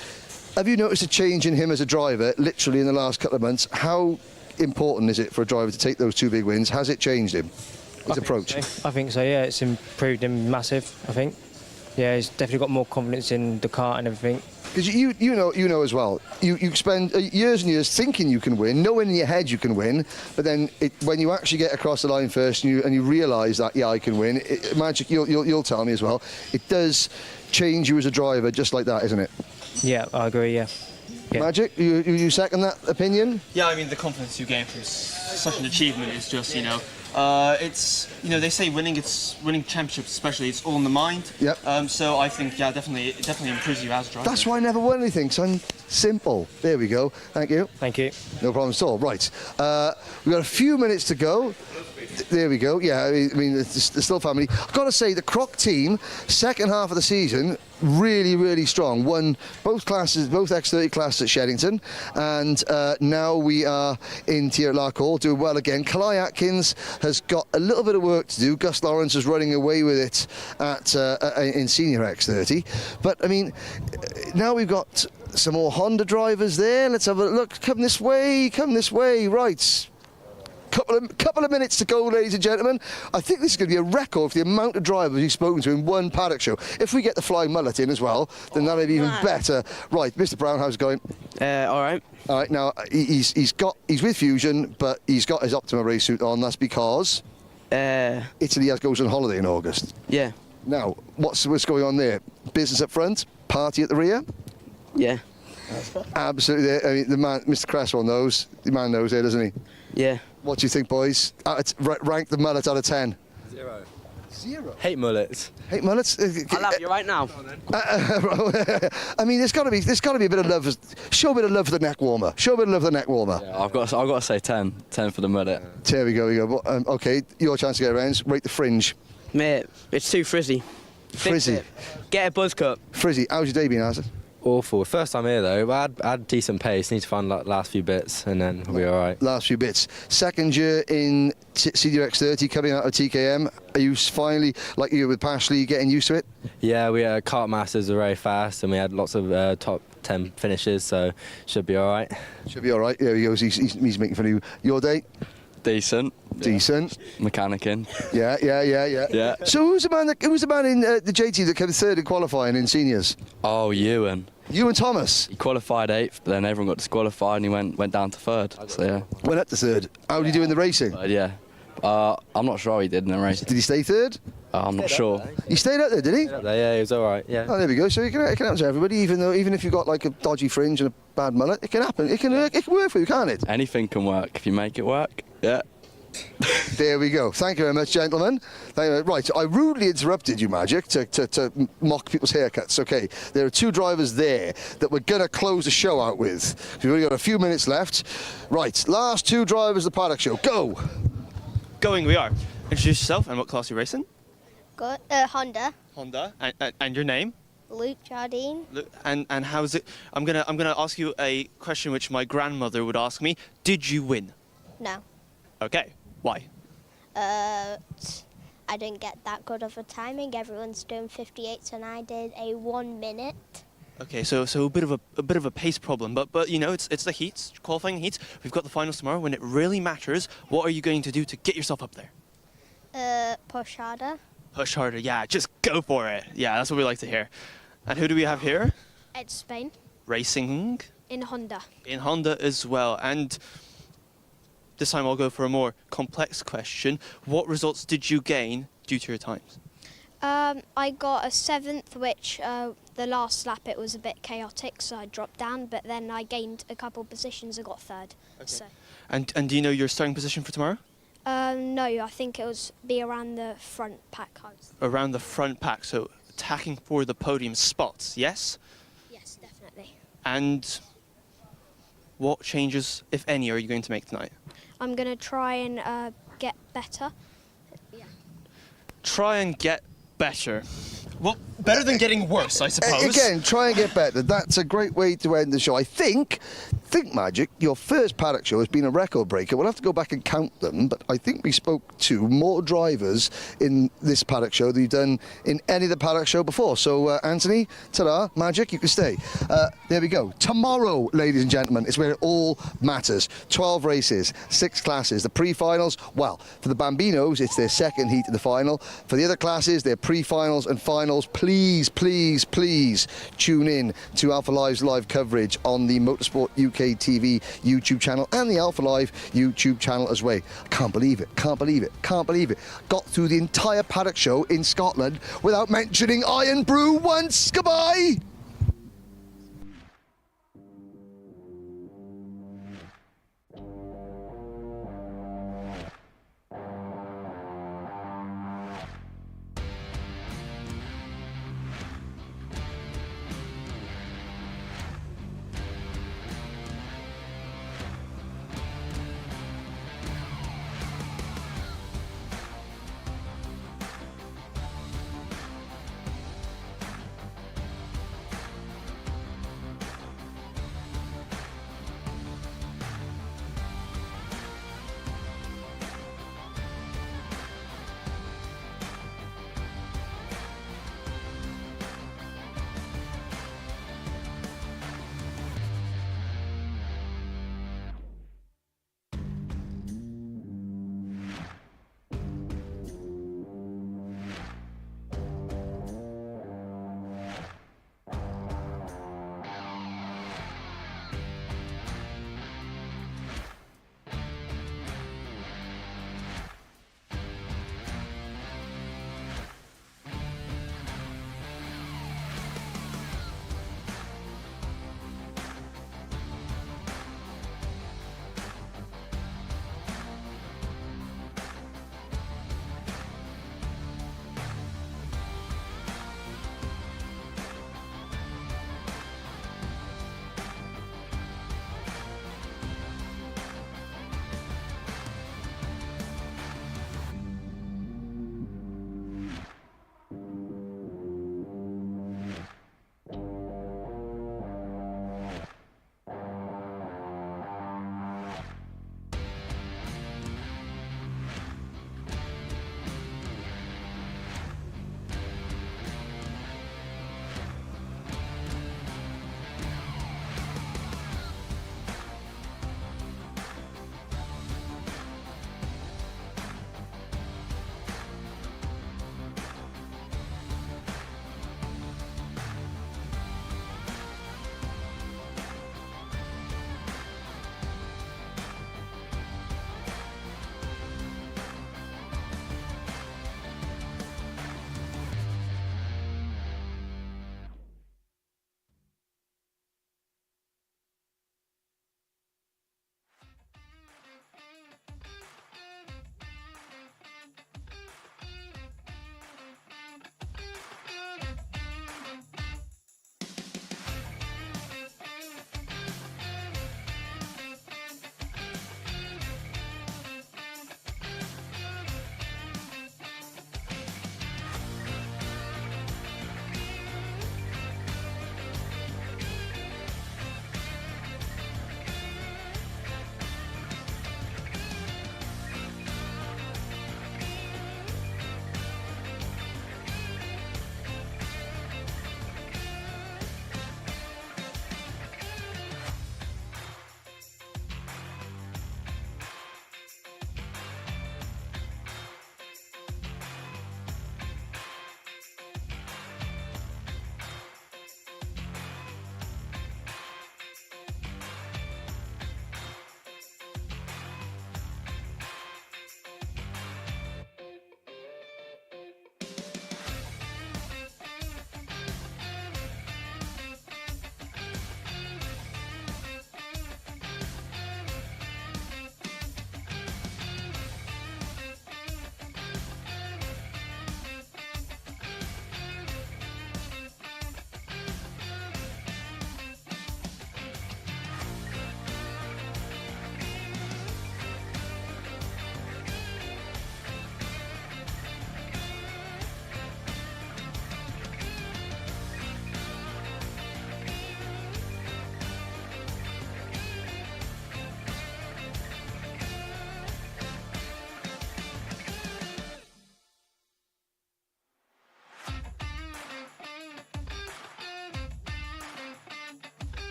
Have you noticed a change in him as a driver, literally in the last couple of months? How important is it for a driver to take those 2 big wins? Has it changed him, his approach? I think so, yeah. It's improved him massive, I think. Yeah, he's definitely got more confidence in the kart and everything. Because you know as well, you spend years and years thinking you can win, knowing in your head you can win, but then when you actually get across the line first and you realise that, yeah, I can win, Magic, you'll tell me as well, it does change you as a driver just like that, isn't it? Yeah, I agree, yeah. Magic, you second that opinion? Yeah, I mean, the confidence you gain from such an achievement is just, it's, they say winning championships especially, it's all in the mind. Yep. So I think, yeah, it definitely improves you as a driver. That's why I never won anything, son. Simple. There we go. Thank you. Thank you. No problem at all. Right. We've got a few minutes to go. There we go. Yeah, I mean, the Still family. I've got to say, the Croc team, second half of the season, really, really strong. Won both X30 classes at Sheddington, and now we are in here at Larkhall, doing well again. Kalai Atkins has got a little bit of work to do. Gus Lawrence is running away with it in Senior X30. But, I mean, now we've got some more Honda drivers there. Let's have a look. Come this way. Right. Couple of minutes to go, ladies and gentlemen. I think this is going to be a record for the amount of drivers you've spoken to in one paddock show. If we get the flying mullet in as well, then that'll be even better. Right, Mr. Brown, how's it going? All right. All right. Now he's with Fusion, but he's got his Optima race suit on. That's because Italy goes on holiday in August. Yeah. Now, what's going on there? Business up front, party at the rear. Yeah. Absolutely. I mean, the man, Mr. Cresswell knows. The man knows there, doesn't he? Yeah. What do you think, boys? Rank the mullet out of 10. 0. Hate mullets. Hate mullets? I love you right now. I mean, there's got to be a bit of love. Show a bit of love for the neck warmer. Yeah, I've got to say 10. 10 for the mullet. There we go. Okay, your chance to get around. Rate the fringe. Mate, it's too frizzy. Frizzy. Get a buzz cut. Frizzy. How's your day been, Azza? Awful. First time here though, but I had decent pace. Need to find last few bits and then we'll be all right. Last few bits. Second year in Senior X30 coming out of TKM. Are you finally, like you with Pashley, getting used to it? Yeah, we Kart Masters are very fast and we had lots of top 10 finishes, so should be all right. Should be all right. There he goes. He's making fun of you. Your day? Decent. Mechanicking. Yeah. So who's the man in the JT that came third in qualifying in seniors? Oh, Ewan. Ewan Thomas. He qualified 8th, but then everyone got disqualified and he went down to 3rd. So yeah. Went up to 3rd. How did he do in the racing? Yeah. I'm not sure how he did in the race. Did he stay 3rd? I'm not sure. He stayed up there, did he? Yeah, he was all right. Yeah. Oh, there we go. So it can happen to everybody, even if you've got like a dodgy fringe and a bad mullet, it can happen. It can work for you, can't it? Anything can work if you make it work. Yeah. There we go. Thank you very much, gentlemen. Right, I rudely interrupted you, Magic, to mock people's haircuts. Okay, there are 2 drivers there that we're going to close the show out with. We've only got a few minutes left. Right, last 2 drivers of the paddock show. Go! Going we are. Introduce yourself and what class you're racing. Good. Honda. Honda. And your name? Luke Jardine. And how's it? I'm gonna ask you a question which my grandmother would ask me. Did you win? No. Okay. Why? I didn't get that good of a timing. Everyone's doing 58s and I did a 1 minute. Okay, so a bit of a pace problem, but you know it's the heats, qualifying heats. We've got the finals tomorrow when it really matters. What are you going to do to get yourself up there? Push harder. Push harder, yeah. Just go for it. Yeah, that's what we like to hear. And who do we have here? Ed Spain. Racing. In Honda. In Honda as well. And this time I'll go for a more complex question. What results did you gain due to your times? I got a 7th, which the last lap it was a bit chaotic, so I dropped down. But then I gained a couple positions. I got 3rd. Okay. So. And do you know your starting position for tomorrow? No, I think it was be around the front pack. Around the front pack, so attacking for the podium spots. Yes. Yes, definitely. And what changes, if any, are you going to make tonight? I'm going to try and get better. Yeah. Try and get better. Well, better than getting worse, I suppose. Again, try and get better. That's a great way to end the show. I think, Magic, your first paddock show has been a record breaker. We'll have to go back and count them, but I think we spoke to more drivers in this paddock show than you've done in any of the paddock show before. So, Anthony, ta-da, Magic, you can stay. There we go. Tomorrow, ladies and gentlemen, is where it all matters. 12 races, 6 classes. The pre-finals, well, for the Bambinos, it's their second heat of the final. For the other classes, their pre-finals and finals. Please, please, please tune in to Alpha Live's live coverage on the Motorsport UK TV YouTube channel and the Alpha Live YouTube channel as well. Can't believe it, can't believe it, can't believe it. Got through the entire paddock show in Scotland without mentioning Iron Brew once. Goodbye!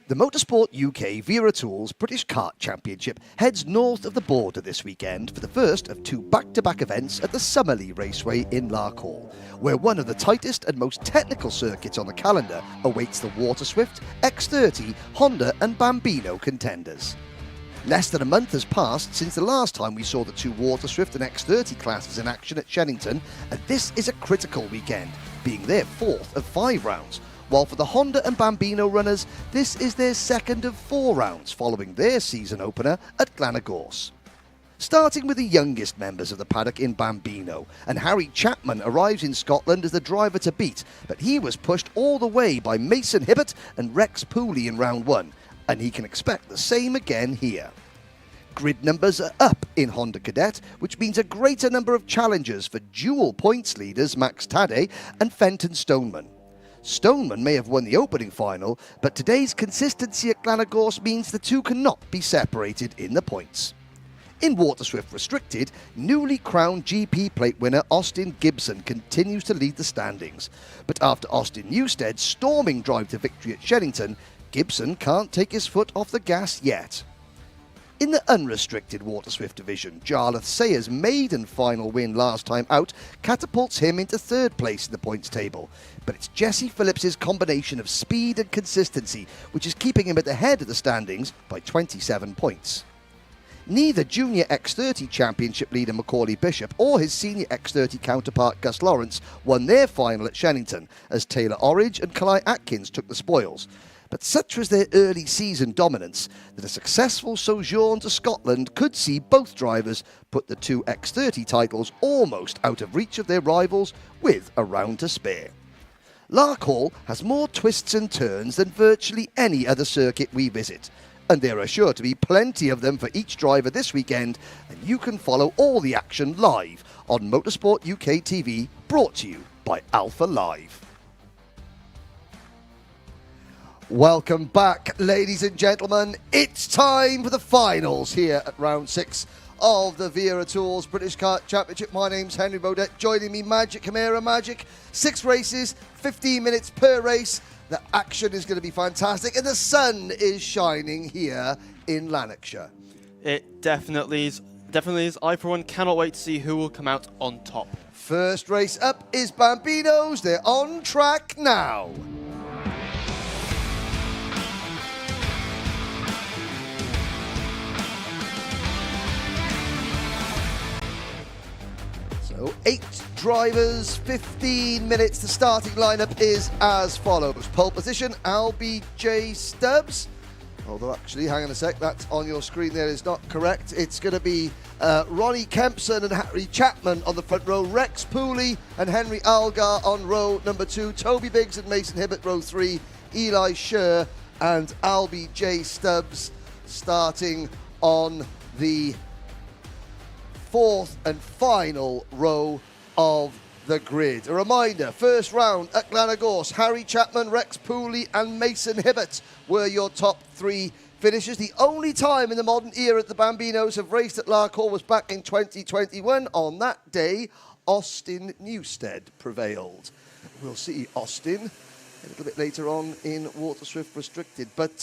The Motorsport UK Wera Tools British Kart Championship heads north of the border this weekend for the first of two back-to-back events at the Summerley Raceway in Larkhall, where one of the tightest and most technical circuits on the calendar awaits the Waterswift, X30, Honda and Bambino contenders. Less than a month has passed since the last time we saw the two Waterswift and X30 classes in action at Shennington, and this is a critical weekend, being their fourth of 5 rounds, while for the Honda and Bambino runners, this is their second of 4 rounds following their season opener at Glenagorse. Starting with the youngest members of the paddock in Bambino, and Harry Chapman arrives in Scotland as the driver to beat, but he was pushed all the way by Mason Hibbert and Rex Pooley in round 1, and he can expect the same again here. Grid numbers are up in Honda Cadet, which means a greater number of challengers for dual points leaders Max Tadej and Fenton Stoneman. Stoneman may have won the opening final, but today's consistency at Glenagorse means the two cannot be separated in the points. In Waterswift Restricted, newly crowned GP plate winner Austin Gibson continues to lead the standings. But after Austin Newstead's storming drive to victory at Shennington, Gibson can't take his foot off the gas yet. In the unrestricted Waterswift division, Jarlath Sayers' maiden final win last time out catapults him into 3rd place in the points table. But it's Jesse Phillips' combination of speed and consistency which is keeping him at the head of the standings by 27 points. Neither junior X30 championship leader Macaulay Bishop or his senior X30 counterpart Gus Lawrence won their final at Shennington, as Taylor Orridge and Kalai Atkins took the spoils. But such was their early season dominance that a successful sojourn to Scotland could see both drivers put the two X30 titles almost out of reach of their rivals with a round to spare. Larkhall has more twists and turns than virtually any other circuit we visit, and there are sure to be plenty of them for each driver this weekend, and you can follow all the action live on Motorsport UK TV, brought to you by Alpha Live. Welcome back, ladies and gentlemen. It's time for the finals here at round 6 of the Wera Tools British Kart Championship. My name's Henry Bodette. Joining me, Magic Camara. Magic, 6 races, 15 minutes per race. The action is going to be fantastic, and the sun is shining here in Lanarkshire. It definitely is. I, for one, cannot wait to see who will come out on top. First race up is Bambino's. They're on track now. So 8 drivers, 15 minutes. The starting lineup is as follows. Pole position, Albie J. Stubbs. Although actually, hang on a sec, that's on your screen there is not correct. It's going to be Ronnie Kempson and Harry Chapman on the front row, Rex Pooley and Henry Algar on row number 2, Toby Biggs and Mason Hibbert row 3, Eli Scher and Albie J. Stubbs starting on the 4th and final row of the grid. A reminder, first round at Glenagorse, Harry Chapman, Rex Pooley and Mason Hibbert were your top 3 finishers. The only time in the modern era that the Bambinos have raced at Larkhall was back in 2021. On that day, Austin Newstead prevailed. We'll see Austin a little bit later on in Waterswift Restricted. But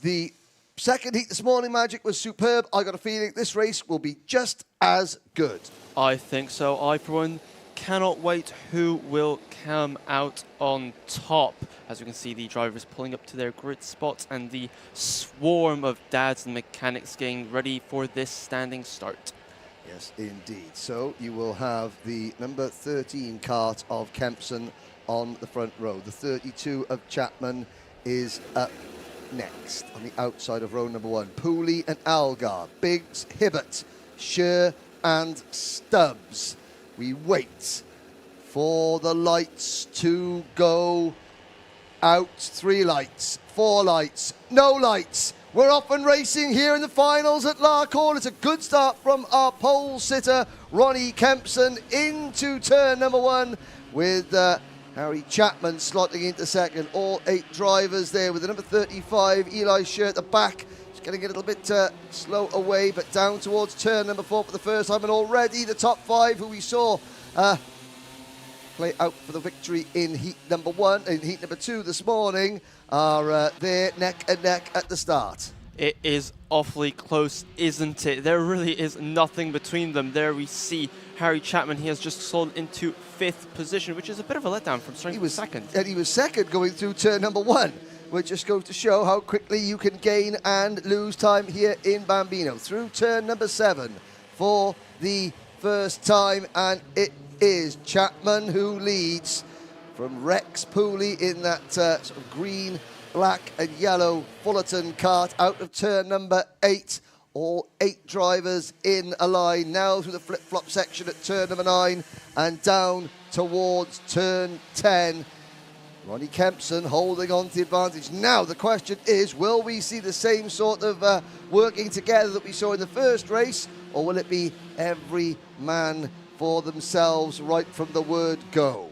the second heat this morning, Magic, was superb. I got a feeling this race will be just as good. I think so. I, for one, cannot wait who will come out on top. As we can see, the drivers pulling up to their grid spots and the swarm of dads and mechanics getting ready for this standing start. Yes, indeed. So you will have the number 13 kart of Kempson on the front row. The 32 of Chapman is up next on the outside of row number 1. Pooley and Algar, Biggs, Hibbert, Scher and Stubbs. We wait for the lights to go out. 3 lights, 4 lights, no lights. We're off and racing here in the finals at Larkhall. It's a good start from our pole sitter, Ronnie Kempson, into turn number 1 with Harry Chapman slotting into second. All 8 drivers there with the number 35, Eli Scher at the back. Getting a little bit slow away, but down towards turn number 4 for the first time, and already the top 5 who we saw play out for the victory in heat number 2 this morning are there neck and neck at the start. It is awfully close, isn't it? There really is nothing between them. There we see Harry Chapman. He has just sold into 5th position, which is a bit of a letdown from starting from second. And he was second going through turn number 1, which just goes to show how quickly you can gain and lose time here in Bambino. Through turn number 7 for the first time, and it is Chapman who leads from Rex Pooley in that sort of green, black and yellow Fullerton kart out of turn number 8. All 8 drivers in a line now through the flip-flop section at turn number 9 and down towards turn 10. Ronnie Kempson holding on to the advantage. Now the question is, will we see the same sort of working together that we saw in the first race, or will it be every man for themselves right from the word go?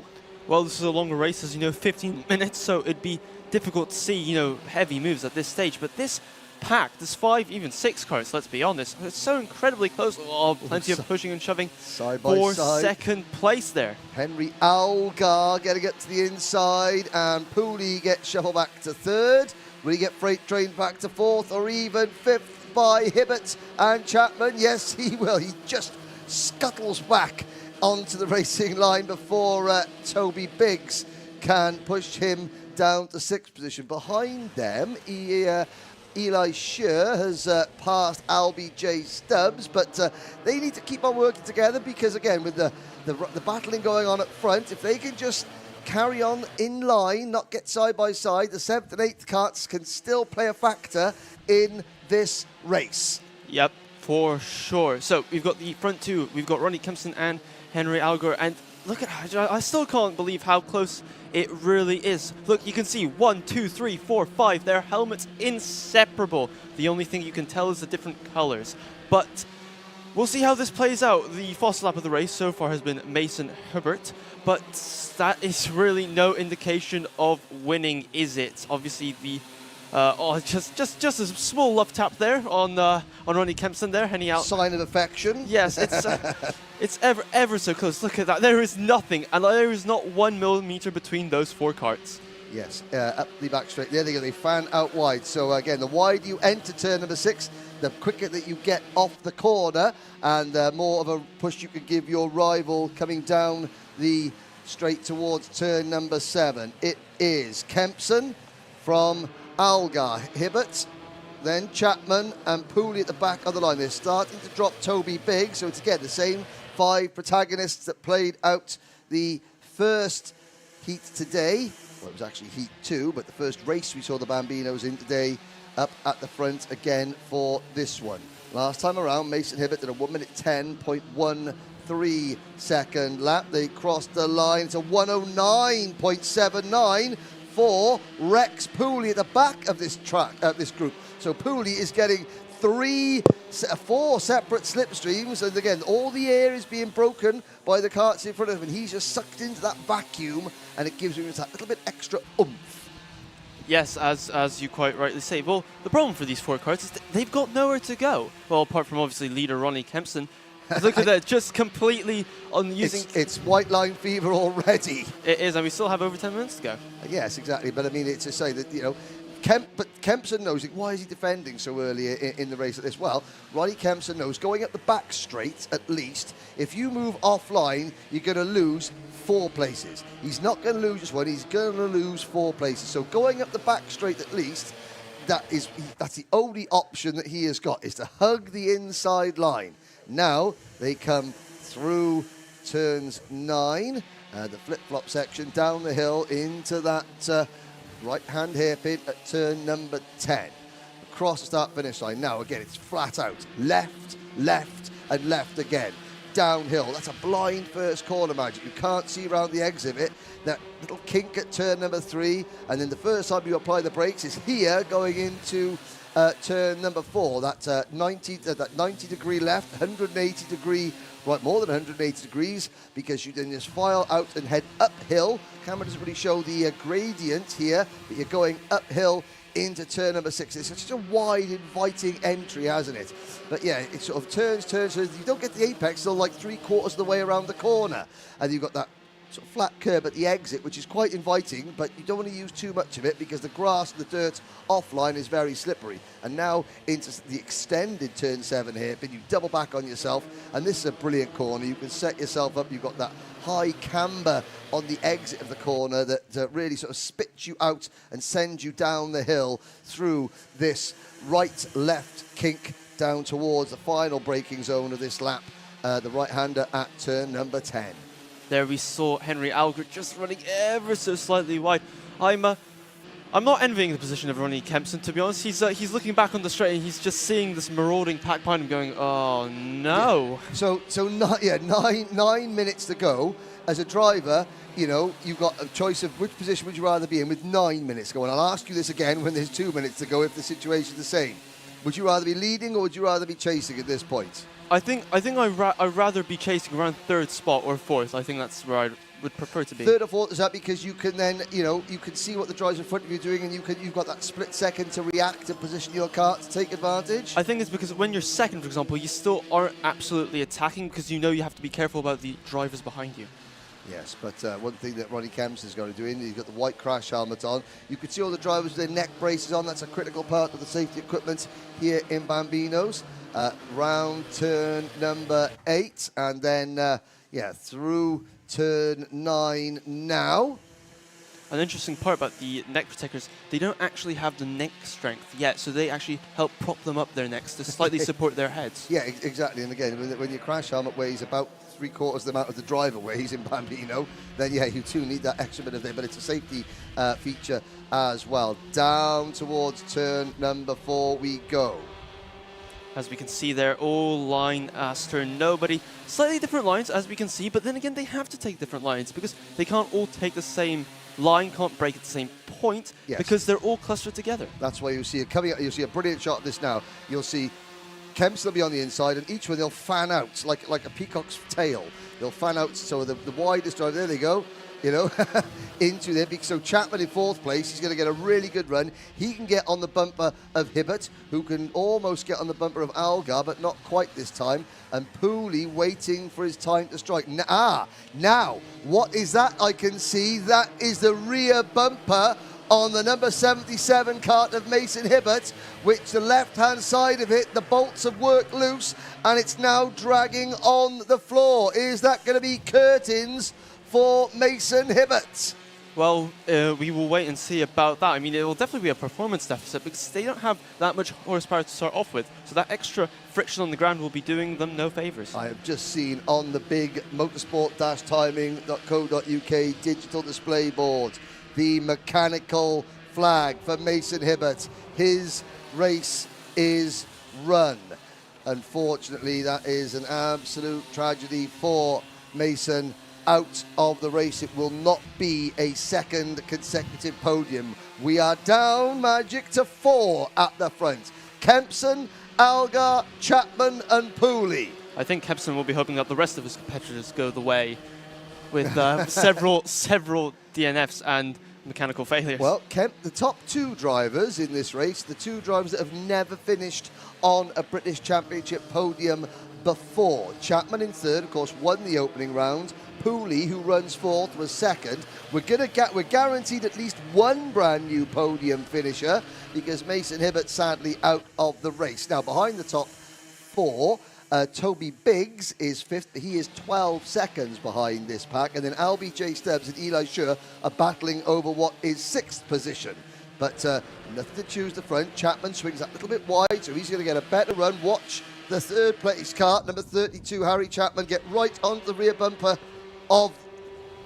Well, this is a longer race, as you know, 15 minutes, so it'd be difficult to see, you know, heavy moves at this stage. But this pack, this 5, even 6 carts, let's be honest, it's so incredibly close. Oh, plenty of pushing and shoving side by for side. second place there. Henry Algar getting up to the inside, and Pooley gets shuffled back to 3rd. Will he get freight train back to 4th or even 5th by Hibbert and Chapman? Yes, he will. He just scuttles back onto the racing line before Toby Biggs can push him down to 6th position. Behind them, Eli Scher has passed Albie J. Stubbs, but they need to keep on working together because, again, with the battling going on up front, if they can just carry on in line, not get side by side, the 7th and 8th carts can still play a factor in this race. Yep, for sure. So we've got the front 2. We've got Ronnie Kempson and Henry Algar, and look at, I still can't believe how close it really is. Look, you can see 1, 2, 3, 4, 5. Their helmets inseparable. The only thing you can tell is the different colors. But we'll see how this plays out. The fastest lap of the race so far has been Mason Herbert, but that is really no indication of winning, is it? Obviously, the just a small love tap there on Ronnie Kempson there, heading out. Sign of affection. Yes, it's it's ever so close. Look at that. There is nothing, and there is not 1 millimeter between those 4 carts. Yes, up the back straight. There they go. They fan out wide. So again, the wider you enter turn number 6, the quicker that you get off the corner, and more of a push you can give your rival coming down the straight towards turn number 7. It is Kempson from Algar, Hibbert, then Chapman and Pooley at the back of the line. They're starting to drop Toby Biggs, so it's again the same 5 protagonists that played out the first heat today. Well, it was actually heat 2, but the first race we saw the Bambinos in today up at the front again for this one. Last time around, Mason Hibbert did a 1:10.13 second lap. They crossed the line. It's a 1:09.79 for Rex Pooley at the back of this this group. So Pooley is getting 4 separate slipstreams, and again, all the air is being broken by the karts in front of him, and he's just sucked into that vacuum, and it gives him that little bit extra oomph. Yes, as you quite rightly say. Well, the problem for these 4 karts is that they've got nowhere to go. Well, apart from obviously leader Ronnie Kempson. Look at that, just completely on using... It's white line fever already. It is, and we still have over 10 minutes to go. Yes, exactly. But I mean, it's to say that, you know, but Kempson knows it. Why is he defending so early in the race like this? Well, Ronnie Kempson knows going up the back straight, at least, if you move offline, you're going to lose 4 places. He's not going to lose just 1, he's going to lose 4 places. So going up the back straight, at least, that's the only option that he has got, is to hug the inside line. Now they come through turns 9, the flip-flop section down the hill into that right-hand hairpin at turn number 10. Across the start-finish line. Now again, it's flat out. Left, left, and left again. Downhill. That's a blind first corner magic. You can't see around the exit. That little kink at turn number 3, and then the first time you apply the brakes is here going into turn number 4. That 90 degree left, 180 degree right, more than 180 degrees, because you then just file out and head uphill. Camera doesn't really show the gradient here, but you're going uphill into turn number 6. It's such a wide, inviting entry, hasn't it? But yeah, it sort of turns. You don't get the apex till like 3/4 of the way around the corner, and you've got that sort of flat curb at the exit, which is quite inviting, but you don't want to use too much of it because the grass and the dirt offline is very slippery. And now into the extended turn 7 hairpin, you double back on yourself, and this is a brilliant corner. You can set yourself up. You've got that high camber on the exit of the corner that really sort of spits you out and sends you down the hill through this right-left kink down towards the final braking zone of this lap, the right-hander at turn number 10. There we saw Henry Algert just running ever so slightly wide. I'm not envying the position of Ronnie Kempson, to be honest. He's looking back on the straight and he's just seeing this marauding pack behind him going, oh no. Yeah. So 9 minutes to go. As a driver, you know, you've got a choice of which position would you rather be in with 9 minutes to go. And I'll ask you this again when there's 2 minutes to go if the situation's the same. Would you rather be leading or would you rather be chasing at this point? I think I'd rather be chasing around 3rd spot or 4th. I think that's where I would prefer to be. 3rd or 4th, is that because you can then, you know, you can see what the drivers in front of you are doing and you've got that split second to react and position your car to take advantage? I think it's because when you're 2nd, for example, you still aren't absolutely attacking because you know you have to be careful about the drivers behind you. Yes, but one thing that Ronnie Kempson's going to do, he's got the white crash helmet on. You can see all the drivers with their neck braces on. That's a critical part of the safety equipment here in Bambinos. Round turn number 8, and then, through turn 9 now. An interesting part about the neck protectors, they don't actually have the neck strength yet, so they actually help prop them up their necks to slightly support their heads. Yeah, exactly. And again, when your crash helmet weighs about 3/4 the amount of the driver weighs in Bambino, then yeah, you too need that extra bit of there, but it's a safety feature as well. Down towards turn number 4 we go. As we can see there, all line as turn nobody. Slightly different lines, as we can see, but then again, they have to take different lines because they can't all take the same line, can't break at the same point, because they're all clustered together. That's why you'll see it coming out. You'll see a brilliant shot of this now. You'll see Kempson will be on the inside, and each one they'll fan out like a peacock's tail. They'll fan out, so the widest driver, there they go, you know, into there. So Chapman in 4th place, he's going to get a really good run. He can get on the bumper of Hibbert, who can almost get on the bumper of Algar, but not quite this time. And Pooley waiting for his time to strike. Now, what is that I can see? That is the rear bumper on the number 77 Kart of Mason Hibbert, which the left-hand side of it, the bolts have worked loose, and it's now dragging on the floor. Is that going to be curtains for Mason Hibbert? Well, we will wait and see about that. I mean, it will definitely be a performance deficit because they don't have that much horsepower to start off with. So that extra friction on the ground will be doing them no favours. I have just seen on the big motorsport-timing.co.uk digital display board the mechanical flag for Mason Hibbert. His race is run. Unfortunately, that is an absolute tragedy for Mason. Out of the race. It will not be a 2nd consecutive podium. We are down magic to 4 at the front. Kempson, Algar, Chapman and Pooley. I think Kempson will be hoping that the rest of his competitors go the way with several DNFs and mechanical failures. Well, the top 2 drivers in this race, the 2 drivers that have never finished on a British Championship podium before. Chapman in 3rd, of course, won the opening round. Pooley, who runs 4th, was 2nd. We're guaranteed at least one brand new podium finisher because Mason Hibbert sadly out of the race. Now behind the top 4, Toby Biggs is 5th. He is 12 seconds behind this pack, and then Albie J. Stubbs and Eli Schur are battling over what is 6th position. But nothing to choose the front. Chapman swings that little bit wide, so he's going to get a better run. Watch the 3rd place Kart, number 32, Harry Chapman, get right onto the rear bumper of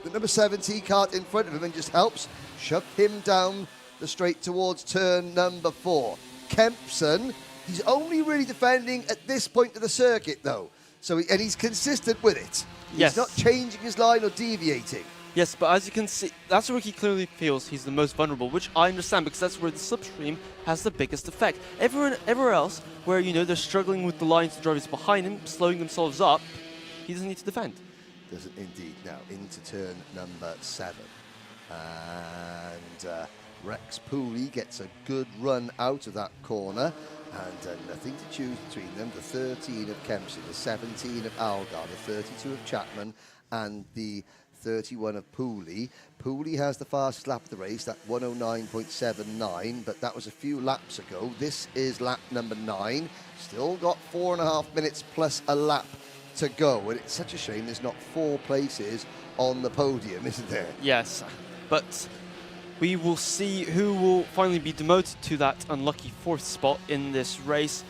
the number 70 Kart in front of him and just helps shove him down the straight towards turn number 4. Kempson, he's only really defending at this point of the circuit though, so he's consistent with it. Yes. He's not changing his line or deviating. Yes, but as you can see, that's where he clearly feels he's the most vulnerable, which I understand because that's where the slipstream has the biggest effect. Everywhere else, where you know they're struggling with the lines, the drivers behind him, slowing themselves up, he doesn't need to defend. Doesn't indeed. Now into turn number 7, and Rex Pooley gets a good run out of that corner, and nothing to choose between them. The 13 of Kempson, the 17 of Algar, the 32 of Chapman, and the 31 of Pooley. Pooley has the fastest lap of the race, that 109.79, but that was a few laps ago. This is lap number 9. Still got 4.5 minutes plus a lap to go, and it's such a shame there's not 4 places on the podium, isn't there? Yes, but we will see who will finally be demoted to that unlucky 4th spot in this race.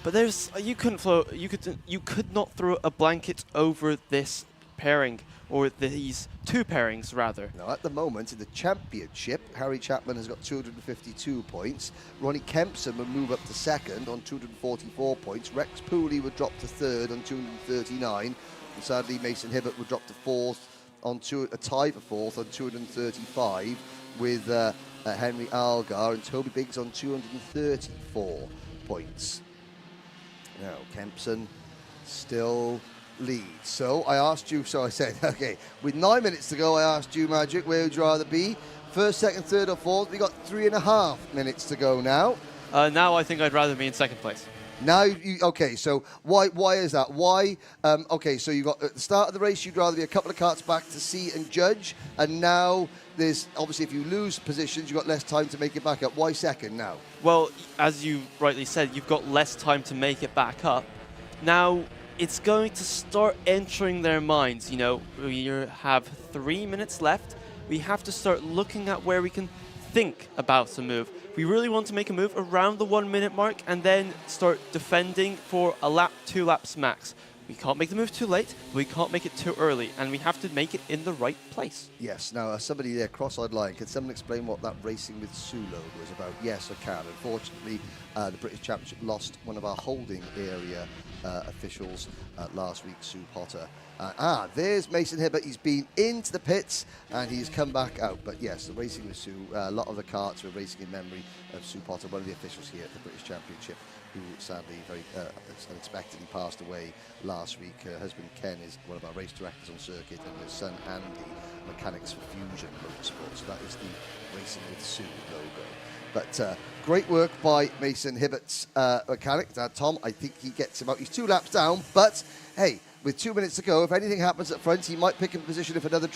But there's you could not throw a blanket over this pairing, or these 2 pairings rather. Now at the moment in the championship, Harry Chapman has got 252 points. Ronnie Kempson would move up to 2nd on 244 points. Rex Pooley would drop to 3rd on 239. And sadly, Mason Hibbert would drop to 4th on a tie for 4th on 235, with Henry Algar and Toby Biggs on 234 points. Now Kempson still leads. So I asked you, so I said, okay, with 9 minutes to go, I asked you, Magic, where would you rather be? 1st, 2nd, 3rd or 4th? We got 3.5 minutes to go now. Now I think I'd rather be in 2nd place. Now, okay, so why is that? Why, okay, so you got at the start of the race, you'd rather be a couple of karts back to see and judge, and now there's, obviously if you lose positions, you've got less time to make it back up. Why 2nd now? Well, as you rightly said, you've got less time to make it back up. Now, it's going to start entering their minds. You know, we have 3 minutes left. We have to start looking at where we can think about a move. We really want to make a move around the 1 minute mark and then start defending for a lap, 2 laps max. We can't make the move too late, we can't make it too early, and we have to make it in the right place. Yes, now somebody there, cross-eyed line, can someone explain what that Racing with Sue logo was about? Yes, I can. Unfortunately, the British Championship lost one of our holding area officials last week, Sue Potter. There's Mason Hibbert. He's been into the pits and he's come back out. But yes, the Racing with Sue, a lot of the karts were racing in memory of Sue Potter, one of the officials here at the British Championship, who sadly very unexpectedly passed away last week. Her husband Ken is one of our race directors on circuit, and his son Andy, mechanics for Fusion Motorsport. So that is the Racing with Sue logo. But great work by Mason Hibbert's mechanic, Tom. I think he gets about, he's 2 laps down, but hey, with 2 minutes to go, if anything happens at front, he might pick up a position if another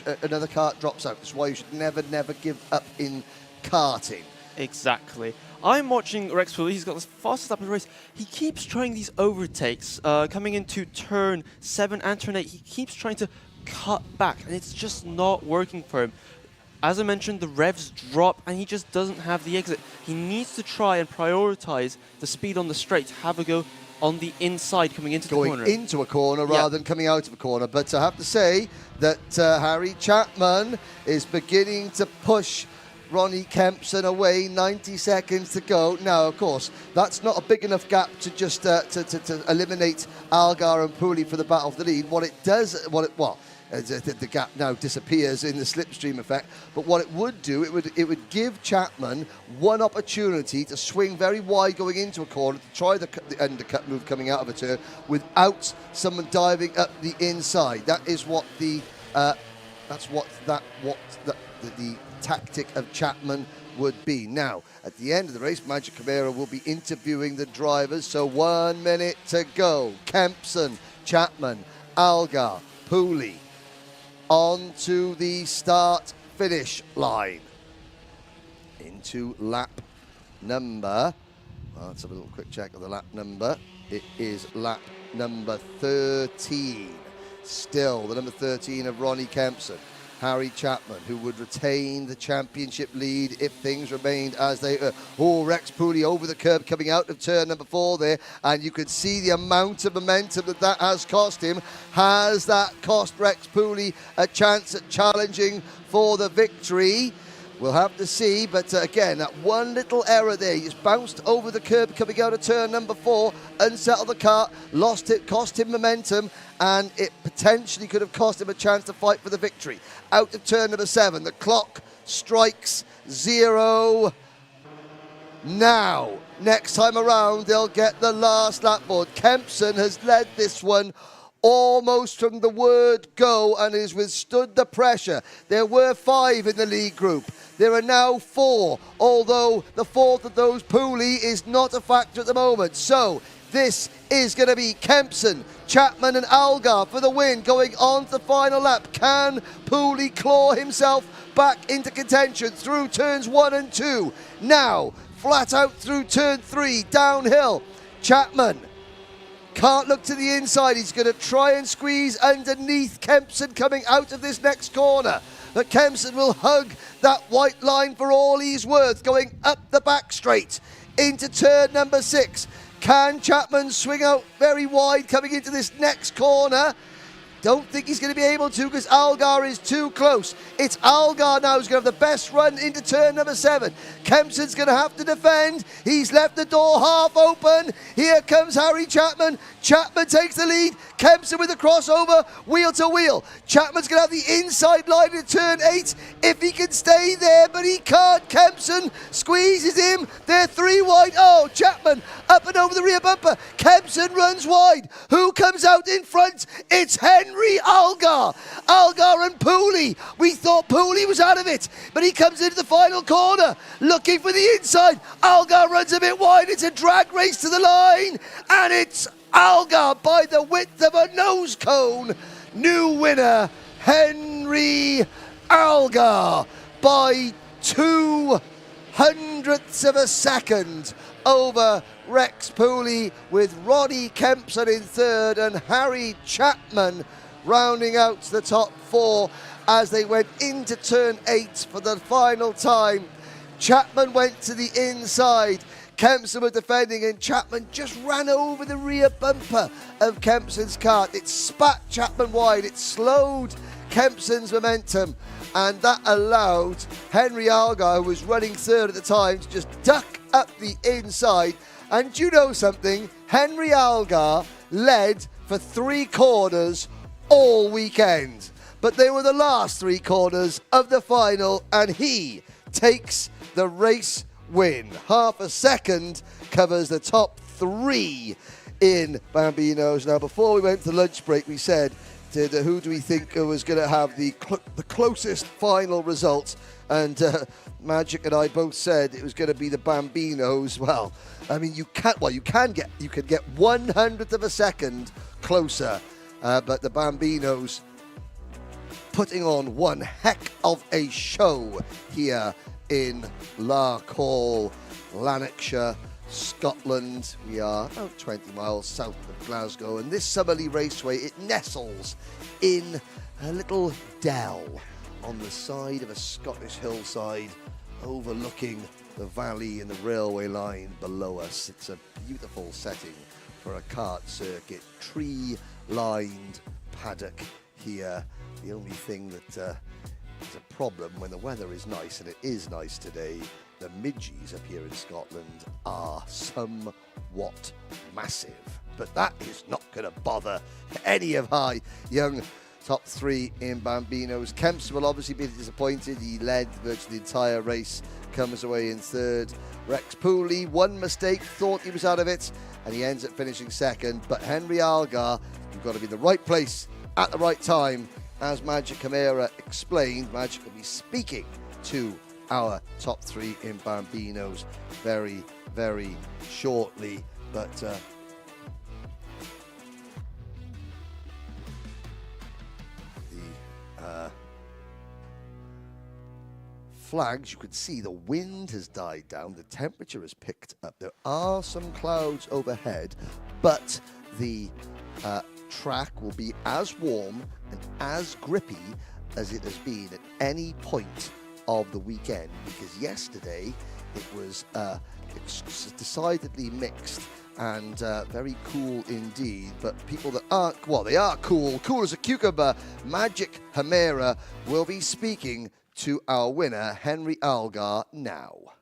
kart drops out. That's why you should never give up in karting. Exactly. I'm watching Rex Pooley. He's got the fastest lap of the race. He keeps trying these overtakes, coming into turn 7 and turn 8. He keeps trying to cut back, and it's just not working for him. As I mentioned, the revs drop, and he just doesn't have the exit. He needs to try and prioritize the speed on the straight, have a go on the inside coming into the corner. Going into a corner rather than coming out of a corner. But I have to say that Harry Chapman is beginning to push Ronnie Kempson away, 90 seconds to go. Now, of course, that's not a big enough gap to just to eliminate Algar and Pooley for the battle for the lead. What it does, the gap now disappears in the slipstream effect, but what it would do, it would give Chapman one opportunity to swing very wide going into a corner, to try the undercut move coming out of a turn without someone diving up the inside. That is what the tactic of Chapman would be. Now, at the end of the race, Magic Camara will be interviewing the drivers, so 1 minute to go. Kempson, Chapman, Algar, Pooley, on to the start-finish line. Into lap number, let's have a little quick check of the lap number. It is lap number 13. Still the number 13 of Ronnie Kempson. Harry Chapman, who would retain the championship lead if things remained as they were. Rex Pooley over the curb coming out of turn number 4 there, and you can see the amount of momentum that has cost him. Has that cost Rex Pooley a chance at challenging for the victory? We'll have to see, but again, that one little error there. He just bounced over the curb coming out of turn number 4, unsettled the kart, lost it, cost him momentum, and it potentially could have cost him a chance to fight for the victory. Out of turn number 7, the clock strikes 0 now. Next time around, they'll get the last lap board. Kempson has led this one almost from the word go and has withstood the pressure. There were 5 in the lead group. There are now 4, although the 4th of those, Pooley, is not a factor at the moment. So This is going to be Kempson, Chapman and Algar for the win, going on to the final lap. Can Pooley claw himself back into contention through turns 1 and 2? Now, flat out through turn 3, downhill. Chapman can't look to the inside. He's going to try and squeeze underneath Kempson coming out of this next corner. But Kempson will hug that white line for all he's worth, going up the back straight into turn number 6. Can Chapman swing out very wide coming into this next corner? Don't think he's going to be able to because Algar is too close. It's Algar now who's going to have the best run into turn number 7. Kempson's going to have to defend. He's left the door half open. Here comes Harry Chapman. Chapman takes the lead. Kempson with the crossover, wheel to wheel. Chapman's going to have the inside line in turn 8 if he can stay there, but he can't. Kempson squeezes him. They're 3 wide. Oh, Chapman up and over the rear bumper. Kempson runs wide. Who comes out in front? It's Henry Algar. Algar and Pooley. We thought Pooley was out of it, but he comes into the final corner looking for the inside. Algar runs a bit wide. It's a drag race to the line, and it's Algar by the width of a nose cone. New winner, Henry Algar, by 0.02 of a second over Rex Pooley, with Ronnie Kempson in third and Harry Chapman rounding out the top 4 as they went into turn 8 for the final time. Chapman went to the inside. Kempson was defending and Chapman just ran over the rear bumper of Kempson's kart. It spat Chapman wide. It slowed Kempson's momentum, and that allowed Henry Algar, who was running third at the time, to just duck up the inside. And do you know something? Henry Algar led for 3 corners all weekend, but they were the last 3 corners of the final, and he takes the race win. Half a second covers the top 3 in Bambinos. Now, before we went to lunch break, we said, who do we think was going to have the closest final result? And Magic and I both said it was going to be the Bambinos. Well, I mean, you can get 1/100th of a second closer, but the Bambinos putting on one heck of a show here in Larkhall, Lanarkshire, Scotland. We are about 20 miles south of Glasgow, and this Summerley Raceway, it nestles in a little dell on the side of a Scottish hillside overlooking the valley and the railway line below us. It's a beautiful setting for a kart circuit, tree-lined paddock here. The only thing that is a problem when the weather is nice, and it is nice today, the midges up here in Scotland are somewhat massive. But that is not going to bother any of our young top 3 in Bambinos. Kempson will obviously be disappointed. He led virtually the entire race, comes away in third. Rex Pooley, one mistake, thought he was out of it, and he ends up finishing second. But Henry Algar, you've got to be in the right place at the right time. As Magic Camara explained, Magic will be speaking to our top 3 in Bambinos very, very shortly. But flags, you could see the wind has died down, the temperature has picked up. There are some clouds overhead, but the track will be as warm and as grippy as it has been at any point of the weekend, because yesterday it was decidedly mixed and very cool indeed. But people that aren't, well, they are cool as a cucumber. Magic Camara will be speaking to our winner, Henry Algar, now.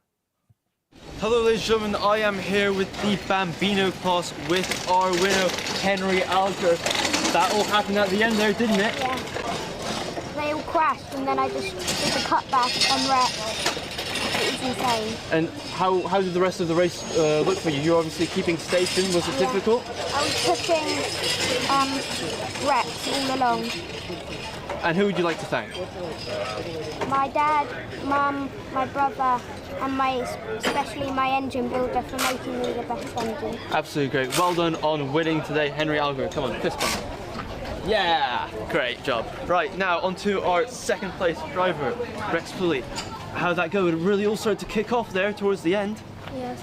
Hello ladies and gentlemen, I am here with the Bambino class with our winner, Henry Algar. That all happened at the end there, didn't it? Yeah. They all crashed and then I just did a cutback on Rex. It was insane. And how did the rest of the race look for you? You're obviously keeping station. Was it difficult? I was pushing Rex all along. And who would you like to thank? My dad, mum, my brother, and especially my engine builder for making me the best engine. Absolutely great. Well done on winning today, Henry Alger. Come on, fist bump. Yeah, great job. Right, now on to our second place driver, Rex Pulley. How did that go? It really all started to kick off there towards the end. Yes.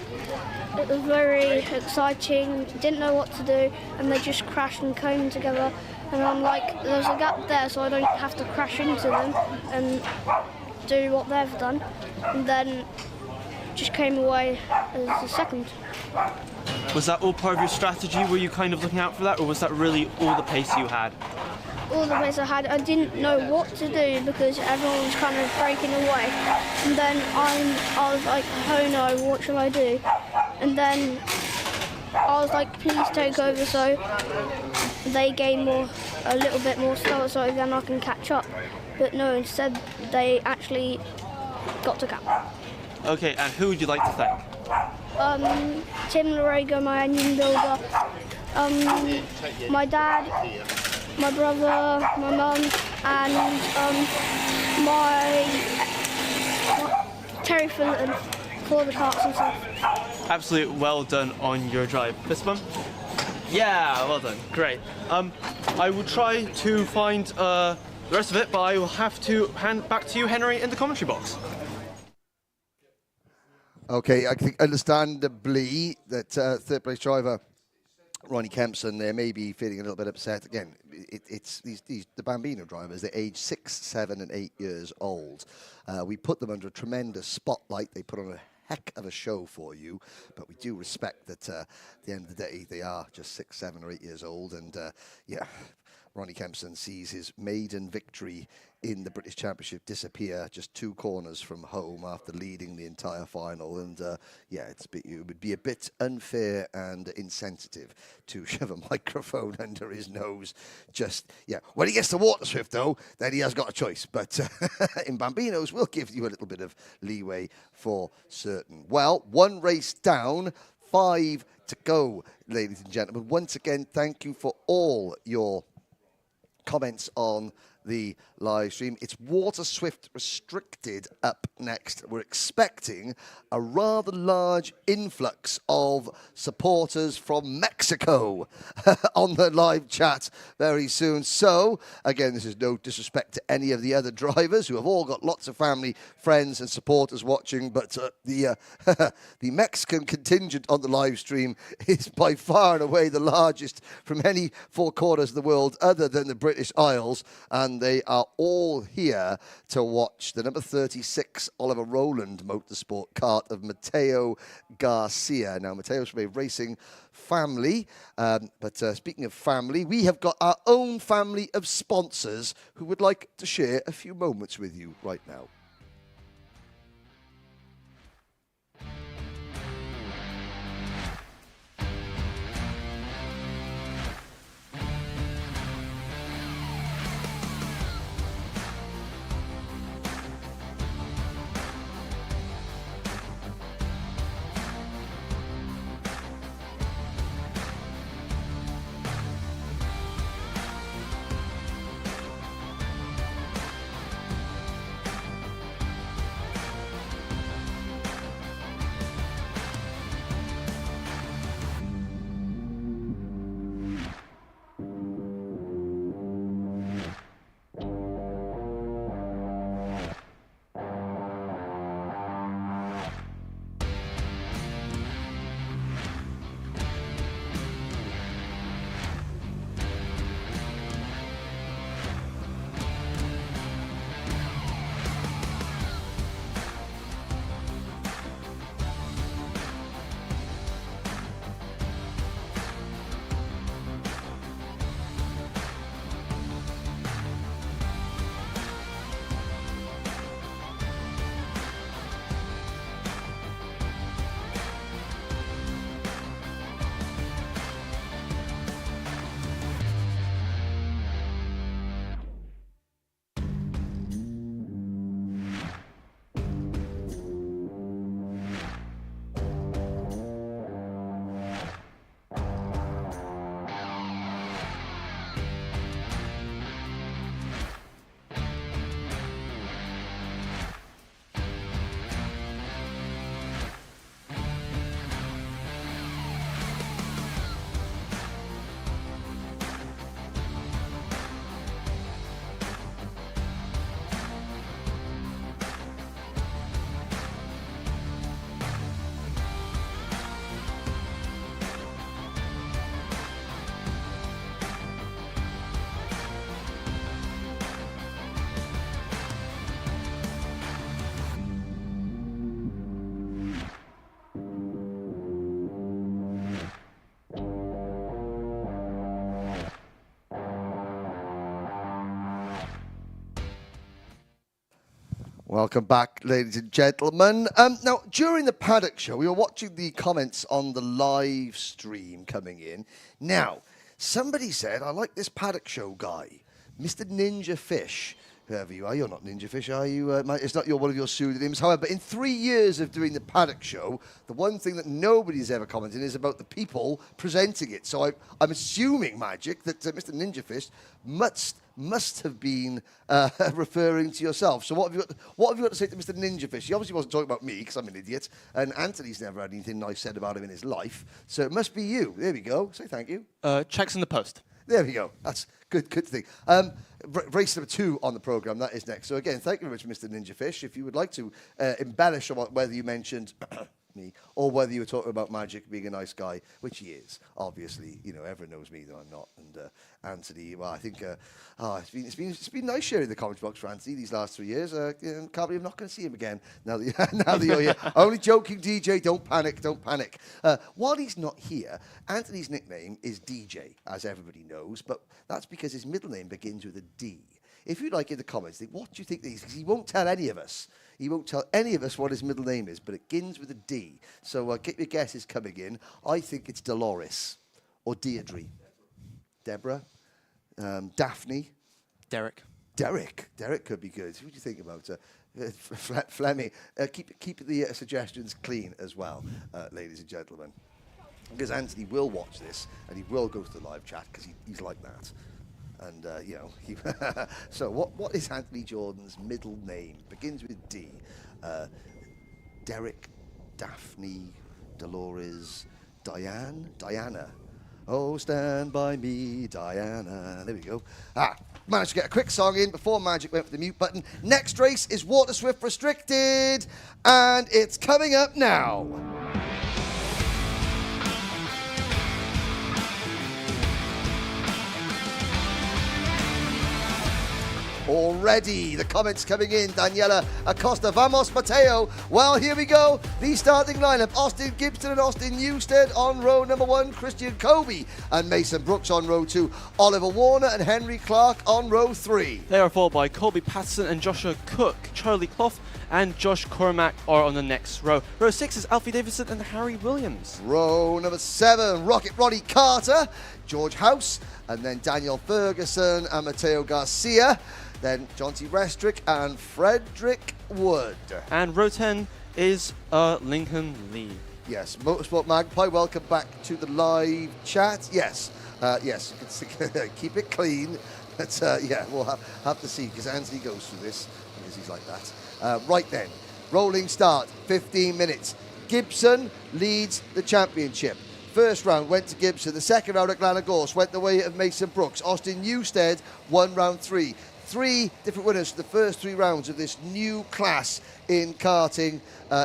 It was very exciting, didn't know what to do, and they just crashed and came together. And I'm like, there's a gap there, so I don't have to crash into them and do what they've done. And then just came away as the second. Was that all part of your strategy? Were you kind of looking out for that, or was that really all the pace you had? All the pace I had, I didn't know what to do because everyone was kind of breaking away. And then I was like, oh no, what shall I do? And then I was like, please take over, so they gain a little bit more slower, so then I can catch up. But no, instead they actually got to cap. Okay, and who would you like to thank? Tim Lorego, my engine builder, my dad, my brother, my mum, and Terry Fullerton for the karts and stuff. Absolutely well done on your drive. Fist bump? Yeah, well done. Great. I will try to find the rest of it, but I will have to hand back to you, Henry, in the commentary box. Okay, I think understandably that third place driver Ronnie Kempson there may be feeling a little bit upset. Again, it's the Bambino drivers. They're aged 6, 7, and 8 years old. We put them under a tremendous spotlight. They put on a heck of a show for you, but we do respect that at the end of the day they are just 6, 7, or 8 years old. And yeah, Ronnie Kempson sees his maiden victory in the British Championship disappear just 2 corners from home after leading the entire final. And yeah, it would be a bit unfair and insensitive to shove a microphone under his nose. Just, yeah, when he gets to Water Swift, though, then he has got a choice. But in Bambinos, we'll give you a little bit of leeway for certain. Well, 1 race down, 5 to go, ladies and gentlemen. Once again, thank you for all your comments on the live stream. It's Water Swift restricted up next. We're expecting a rather large influx of supporters from Mexico on the live chat very soon. So, again, this is no disrespect to any of the other drivers who have all got lots of family, friends and supporters watching, but the Mexican contingent on the live stream is by far and away the largest from any 4 corners of the world other than the British Isles, and they are all here to watch the number 36 Oliver Rowland Motorsport kart of Mateo Garcia. Now, Mateo's from a racing family, but speaking of family, we have got our own family of sponsors who would like to share a few moments with you right now. Welcome back, ladies and gentlemen. Now, during the paddock show, we were watching the comments on the live stream coming in. Now, somebody said, I like this paddock show guy, Mr. Ninja Fish. Whoever you are, you're not Ninja Fish, are you? It's not one of your pseudonyms. However, in 3 years of doing the paddock show, the one thing that nobody's ever commented is about the people presenting it. So I'm assuming, Magic, that Mr. Ninja Fish must have been referring to yourself. So what have you got to say to Mr. Ninja Fish? He obviously wasn't talking about me because I'm an idiot, and Anthony's never had anything nice said about him in his life. So it must be you. There we go. Say thank you. Checks in the post. There we go. That's good thing. Race number 2 on the programme, that is next. So again, thank you very much, Mr. Ninja Fish. If you would like to embellish on whether you mentioned me or whether you were talking about Magic being a nice guy, which he is, obviously. You know, everyone knows me that I'm not. And Anthony, well, I think it's been nice sharing the comment box for Anthony these last 3 years. Can't believe I'm not going to see him again now that you're here. Only joking, DJ. Don't panic. Don't panic. While he's not here, Anthony's nickname is DJ, as everybody knows, but that's because his middle name begins with a D. If you'd like in the comments, think, what do you think these? Because he won't tell any of us. He won't tell any of us what his middle name is, but it begins with a D. So get your guesses coming in. I think it's Dolores or Deirdre. Deborah. Daphne. Derek. Derek could be good. What do you think about Flemmy? Keep the suggestions clean as well, ladies and gentlemen. Because Anthony will watch this and he will go to the live chat because he's like that. And, you know, so what is Anthony Jordan's middle name? Begins with D. Derek, Daphne, Dolores, Diana. Oh, stand by me, Diana. There we go. Managed to get a quick song in before Magic went for the mute button. Next race is Water Swift Restricted, and it's coming up now. Already, the comments coming in. Daniela Acosta, Vamos Mateo. Well, here we go. The starting lineup. Austin Gibson and Austin Newstead on row number 1. Christian Colby and Mason Brooks on row 2. Oliver Warner and Henry Clark on row 3. They are followed by Colby Patterson and Joshua Cook. Charlie Clough and Josh Cormack are on the next row. Row 6 is Alfie Davidson and Harry Williams. Row number 7, Rocket Roddy Carter, George House, and then Daniel Ferguson and Mateo Garcia. Then Jonty Restrick and Frederick Wood. And row 10 is Lincoln Lee. Yes, Motorsport Magpie, welcome back to the live chat. Yes, yes, you can keep it clean. But yeah, we'll have to see because Anthony goes through this because he's like that. Right then, rolling start, 15 minutes. Gibson leads the championship. First round went to Gibson. The second round at Glenagorse went the way of Mason Brooks. Austin Newstead won round 3. 3 different winners for the first 3 rounds of this new class in karting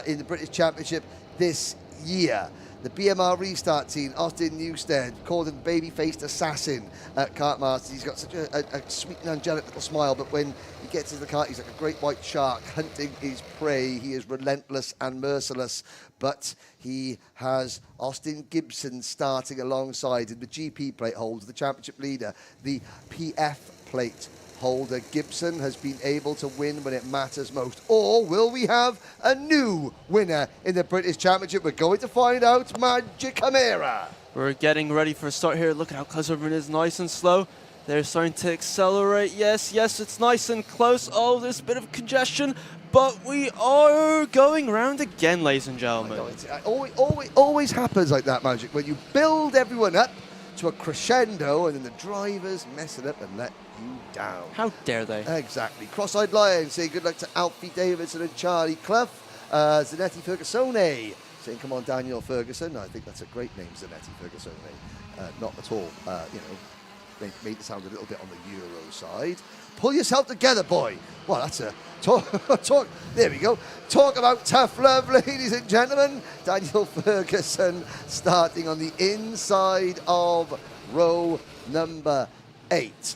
in the British Championship this year. The BMR restart team, Austin Newstead, called him baby-faced assassin at Kart Masters. He's got such a sweet and angelic little smile, but when he gets into the kart, he's like a great white shark hunting his prey. He is relentless and merciless, but he has Austin Gibson starting alongside in the GP plate holder, the championship leader, the PF plate holder. Gibson has been able to win when it matters most. Or will we have a new winner in the British Championship? We're going to find out. Magic Camara. We're getting ready for a start here. Look at how close everyone is, nice and slow. They're starting to accelerate. Yes, it's nice and close. Oh, there's a bit of congestion, but we are going round again, ladies and gentlemen. It always happens like that, Magic, when you build everyone up to a crescendo and then the drivers mess it up and let you down. How dare they? Exactly. Cross-eyed Lion saying good luck to Alfie Davidson and Charlie Clough. Zanetti Fergusone saying come on Daniel Ferguson. I think that's a great name, Zanetti Fergusone. Not at all, you know, they made it sound a little bit on the Euro side. Pull yourself together, boy. Well, that's a talk. There we go. Talk about tough love, ladies and gentlemen. Daniel Ferguson starting on the inside of row number 8.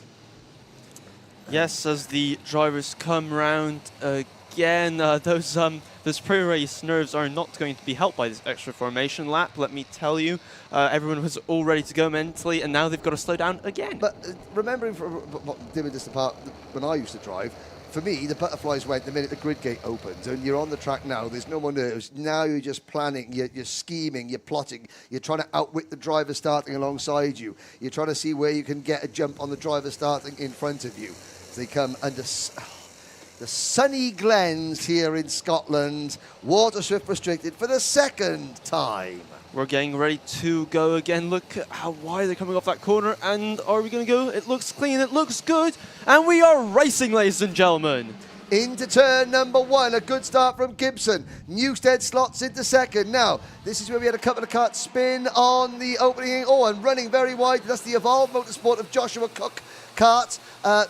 Yes, as the drivers come round again, those pre-race nerves are not going to be helped by this extra formation lap, let me tell you. Everyone was all ready to go mentally, and now they've got to slow down again. But remembering from doing this apart when I used to drive, for me, the butterflies went the minute the grid gate opened. And you're on the track now, there's no more nerves. Now you're just planning, you're scheming, you're plotting, you're trying to outwit the driver starting alongside you. You're trying to see where you can get a jump on the driver starting in front of you. They come under the sunny glens here in Scotland. Water Swift restricted for the second time. We're getting ready to go again. Look at how wide they're coming off that corner. And are we going to go? It looks clean. It looks good. And we are racing, ladies and gentlemen. Into turn number 1, a good start from Gibson. Newstead slots into second. Now, this is where we had a couple of karts spin on the opening. Oh, and running very wide. That's the Evolved Motorsport of Joshua Cook kart,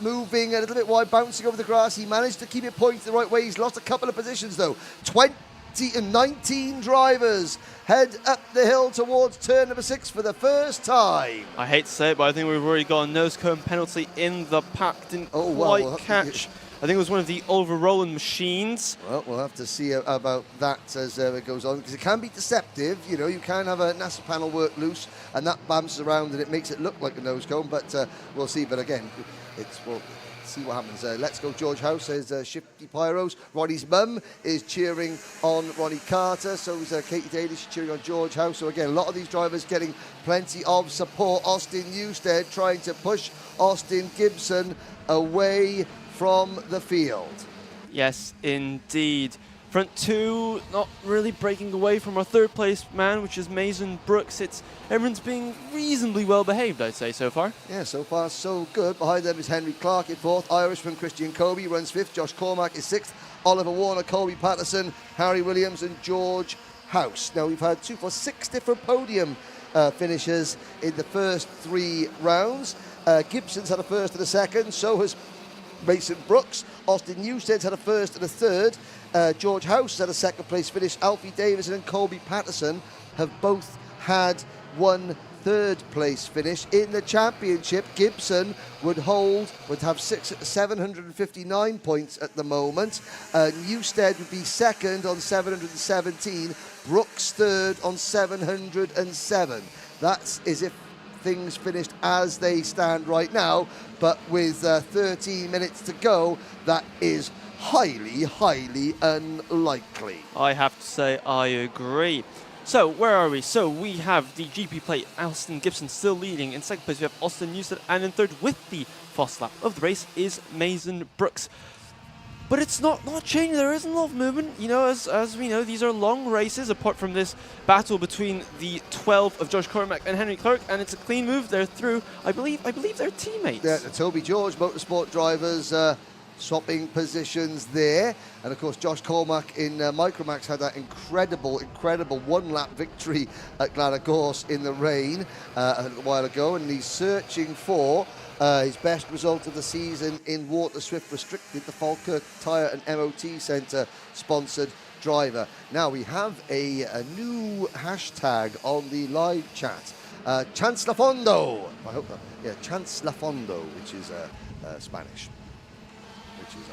moving a little bit wide, bouncing over the grass. He managed to keep it pointed the right way. He's lost a couple of positions, though. 19 drivers head up the hill towards turn number 6 for the first time. I hate to say it, but I think we've already got a nose cone penalty in the pack. Didn't quite catch. I think it was one of the Oliver Rowland machines. Well, we'll have to see about that as it goes on, because it can be deceptive. You know, you can have a NASA panel work loose, and that bounces around and it makes it look like a nose cone, but we'll see. But again, we'll see what happens. Let's go George House, says Shifty Pyros. Ronnie's mum is cheering on Ronnie Carter, so is Katie Daly, she's cheering on George House. So again, a lot of these drivers getting plenty of support. Austin Newstead trying to push Austin Gibson away from the field. Yes, indeed. Front 2 not really breaking away from our third place man, which is Mason Brooks. Everyone's being reasonably well behaved, I'd say, so far. Yeah, so far so good. Behind them is Henry Clark in 4th. Irishman Christian Colby runs 5th. Josh Cormack is 6th. Oliver Warner, Colby Patterson, Harry Williams and George House. Now we've had 6 different podium finishers in the first 3 rounds. Gibson's had a first and a second, so has Mason Brooks. Austin Newstead's had a first and a third. George House had a second place finish. Alfie Davison and Colby Patterson have both had 1 third place finish. In the championship, Gibson would have 759 points at the moment. Newstead would be second on 717. Brooks third on 707. That's as if things finished as they stand right now, but with 13 minutes to go, that is highly, highly unlikely. I have to say I agree. So, where are we? So, we have the GP plate, Austin Gibson still leading. In second place, we have Austin Newstead, and in third, with the fast lap of the race, is Mason Brooks. But it's not changing. There isn't a lot of movement. You know, as we know, these are long races, apart from this battle between the 12 of Josh Cormack and Henry Clark, and it's a clean move. They're through. I believe they're teammates. Yeah, the Toby George Motorsport drivers swapping positions there. And of course, Josh Cormack in Micromax had that incredible 1-lap victory at Gladagorse in the rain a little while ago, and he's searching for his best result of the season in Water Swift Restricted, the Falkirk Tyre and MOT Centre sponsored driver. Now we have a new hashtag on the live chat. Chance La Fondo. I hope that. Yeah, Chance La Fondo, which is Spanish.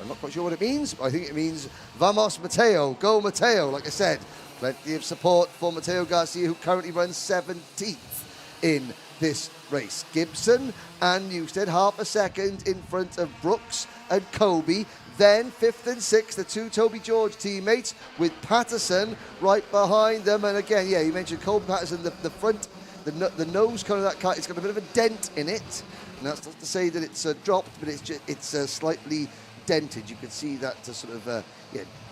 I'm not quite sure what it means, but I think it means Vamos Mateo, go Mateo. Like I said, plenty of support for Mateo Garcia, who currently runs 17th in this race. Gibson and Newstead half a second in front of Brooks and Colby. Then 5th and 6th, the 2 Toby George teammates, with Patterson right behind them. And again, yeah, you mentioned Colby Patterson, the front, the nose cone of that car, it's got a bit of a dent in it. And that's not to say that it's dropped, but it's slightly dented. You can see that sort of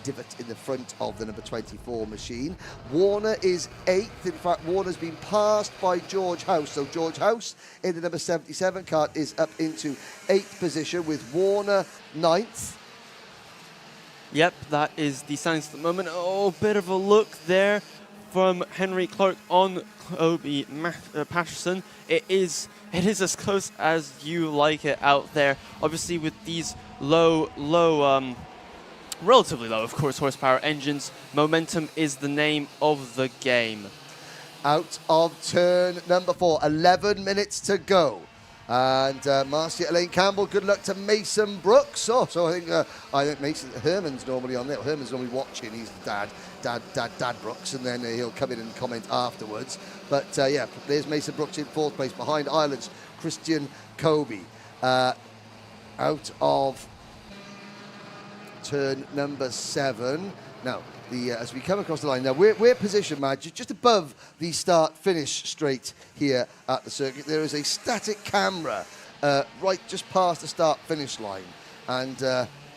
divot in the front of the number 24 machine. Warner is 8th. In fact, Warner's been passed by George House. So George House in the number 77 kart is up into 8th position, with Warner 9th. Yep, that is the standings at the moment. Oh, bit of a look there from Henry Clark on Colby Patterson. It is as close as you like it out there. Obviously, with these relatively low, of course, horsepower engines, momentum is the name of the game. Out of turn number 4, 11 minutes to go. And Marcia Elaine Campbell, good luck to Mason Brooks. So I think Mason Herman's normally on there. Herman's normally watching. He's Dad Brooks, and then he'll come in and comment afterwards. But yeah, there's Mason Brooks in 4th place behind Ireland's Christian Colby. Out of turn number 7. Now, as we come across the line, now we're positioned, Madge, just above the start-finish straight here at the circuit. There is a static camera right just past the start-finish line, and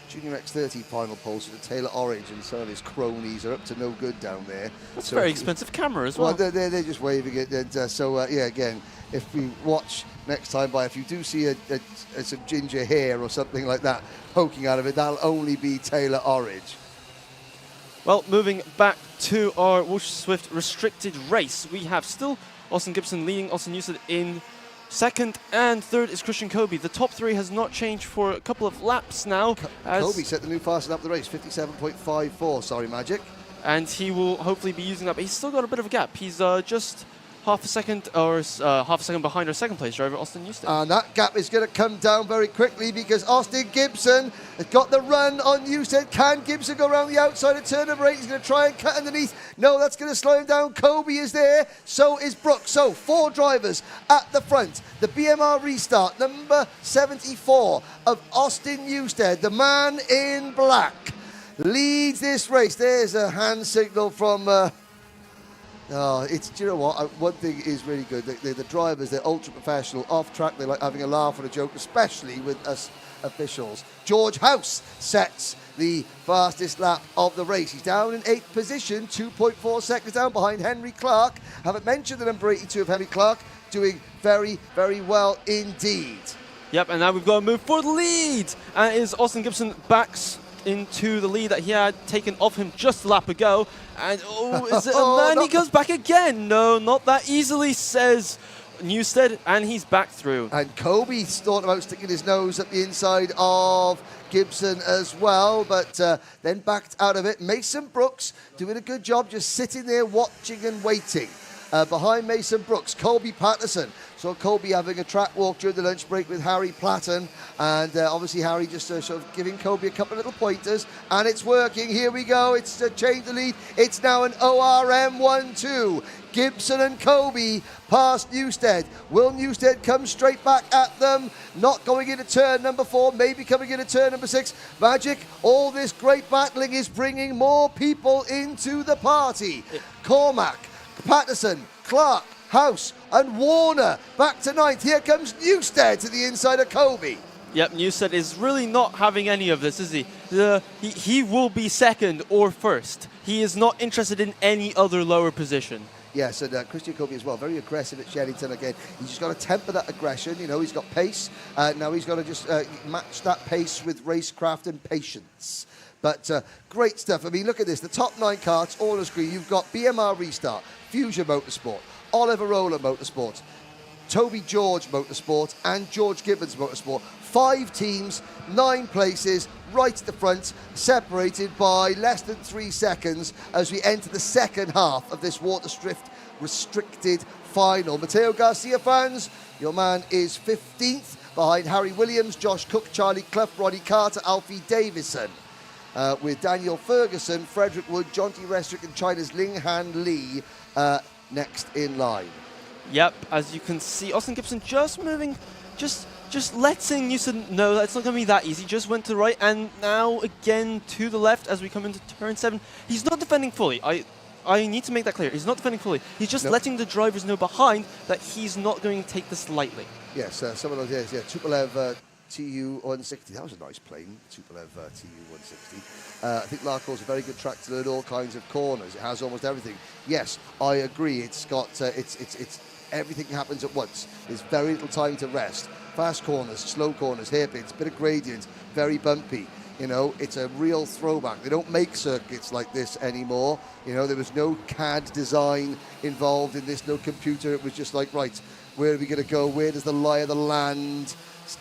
Junior X30 final pole, so the Taylor Orange and some of his cronies are up to no good down there. That's a very expensive camera as well. Well, they're just waving it. And, yeah, again, if we watch next time by, if you do see some ginger hair or something like that poking out of it, that'll only be Taylor Orange. Well, moving back to our Whoosh Swift restricted race, we have still Austin Gibson leading, Austin Newsted in second, and third is Christian Kobe. The top 3 has not changed for a couple of laps now. Kobe set the new fastest lap of the race, 57.54, sorry, Magic. And he will hopefully be using that, but he's still got a bit of a gap. He's just half a second behind our second place driver, Austin Newsted. And that gap is going to come down very quickly because Austin Gibson has got the run on Newsted. Can Gibson go around the outside of turn number 8? He's going to try and cut underneath. No, that's going to slow him down. Kobe is there. So is Brooks. So 4 drivers at the front. The BMR restart, number 74 of Austin Newsted, the man in black, leads this race. There's a hand signal from... do you know what? One thing is really good. The drivers, they're ultra professional. Off track, they like having a laugh and a joke, especially with us officials. George House sets the fastest lap of the race. He's down in 8th position, 2.4 seconds down behind Henry Clark. Haven't mentioned the number 82 of Henry Clark, doing very, very well indeed. Yep, and now we've got to move for the lead. And it is Austin Gibson backs into the lead that he had taken off him just a lap ago. And is it a man? He goes back again. No, not that easily, says Newsted, and he's back through. And Kobe's thought about sticking his nose at the inside of Gibson as well, but then backed out of it. Mason Brooks doing a good job, just sitting there watching and waiting. Behind Mason Brooks, Colby Patterson. So Colby having a track walk during the lunch break with Harry Platten, and obviously Harry just sort of giving Colby a couple of little pointers, and it's working. Here we go. It's changed the lead. It's now an ORM 1-2. Gibson and Colby past Newsted. Will Newsted come straight back at them? Not going into turn number 4, maybe coming into turn number 6. Magic, all this great battling is bringing more people into the party. Cormac, Patterson, Clark, House and Warner back to 9th. Here comes Newsted to the inside of Kobe. Yep, Newsted is really not having any of this, is he? He will be second or first. He is not interested in any other lower position. Yes, and Christian Kobe as well, very aggressive at Shenington again. He's just got to temper that aggression. You know, he's got pace. Now he's got to just match that pace with racecraft and patience. But great stuff. I mean, look at this. The top 9 karts, all on the screen. You've got BMR Restart, Fusion Motorsport, Oliver Roller Motorsport, Toby George Motorsport, and George Gibbons Motorsport. 5 teams, 9 places, right at the front, separated by less than 3 seconds as we enter the second half of this Water Swift restricted final. Mateo Garcia fans, your man is 15th behind Harry Williams, Josh Cook, Charlie Clough, Roddy Carter, Alfie Davison. With Daniel Ferguson, Frederick Wood, John T. Restrick and China's Ling Han Lee next in line. Yep, as you can see, Austin Gibson just moving, just letting Newsted know that it's not going to be that easy. Just went to the right, and now again to the left as we come into turn 7. He's not defending fully. I need to make that clear. He's not defending fully. He's just letting the drivers know behind that he's not going to take this lightly. Yes, some of those, yeah, Tupolev TU-160. That was a nice plane, Tupolev TU-160. I think Larkhall's a very good track to learn all kinds of corners. It has almost everything. Yes, I agree. It's got it's everything happens at once. There's very little time to rest. Fast corners, slow corners, hairpins, bit of gradient, very bumpy. You know, it's a real throwback. They don't make circuits like this anymore. You know, there was no CAD design involved in this, no computer. It was just like, right, where are we going to go? Where does the lie of the land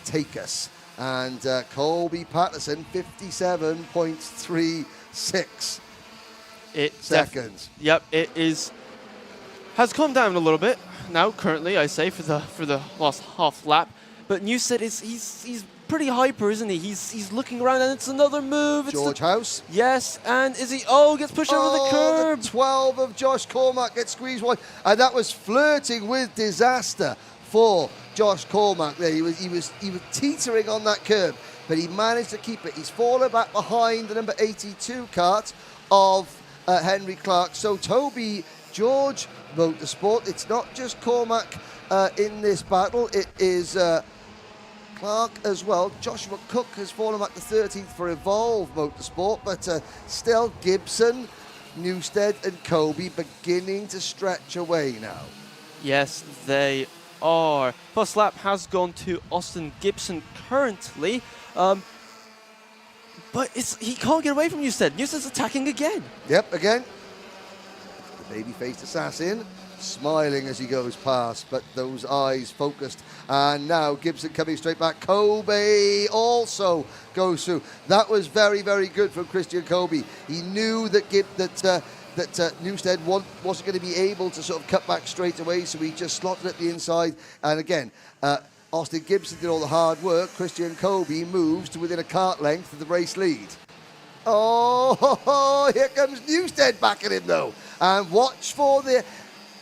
take us? And Colby Patterson, 57.36 seconds. Yep, it has come down a little bit now. Currently, I say for the last half lap, but Newsted he's pretty hyper, isn't he? He's looking around, and it's another move. George House. Yes, and is he? Oh, gets pushed over the curb. The 12 of Josh Cormack gets squeezed wide, and that was flirting with disaster for Josh Cormack there. He was teetering on that curb. but he managed to keep it. He's fallen back behind the number 82 kart of Henry Clark. So Toby George Motorsport, it's not just Cormac in this battle, it is Clark as well. Joshua Cook has fallen back to 13th for Evolve Motorsport, but still Gibson, Newstead and Kobe beginning to stretch away now. Yes, they are. First lap has gone to Austin Gibson currently, but he can't get away from Newstead. Newstead's attacking again. Yep, again. The baby-faced assassin smiling as he goes past, but those eyes focused. And now Gibson coming straight back. Kobe also goes through. That was very, very good from Christian Kobe. He knew that Newstead wasn't going to be able to sort of cut back straight away, so he just slotted at the inside. And again, Austin Gibson did all the hard work. Christian Kobe moves to within a kart length of the race lead. Oh, here comes Newstead backing him though. And watch for the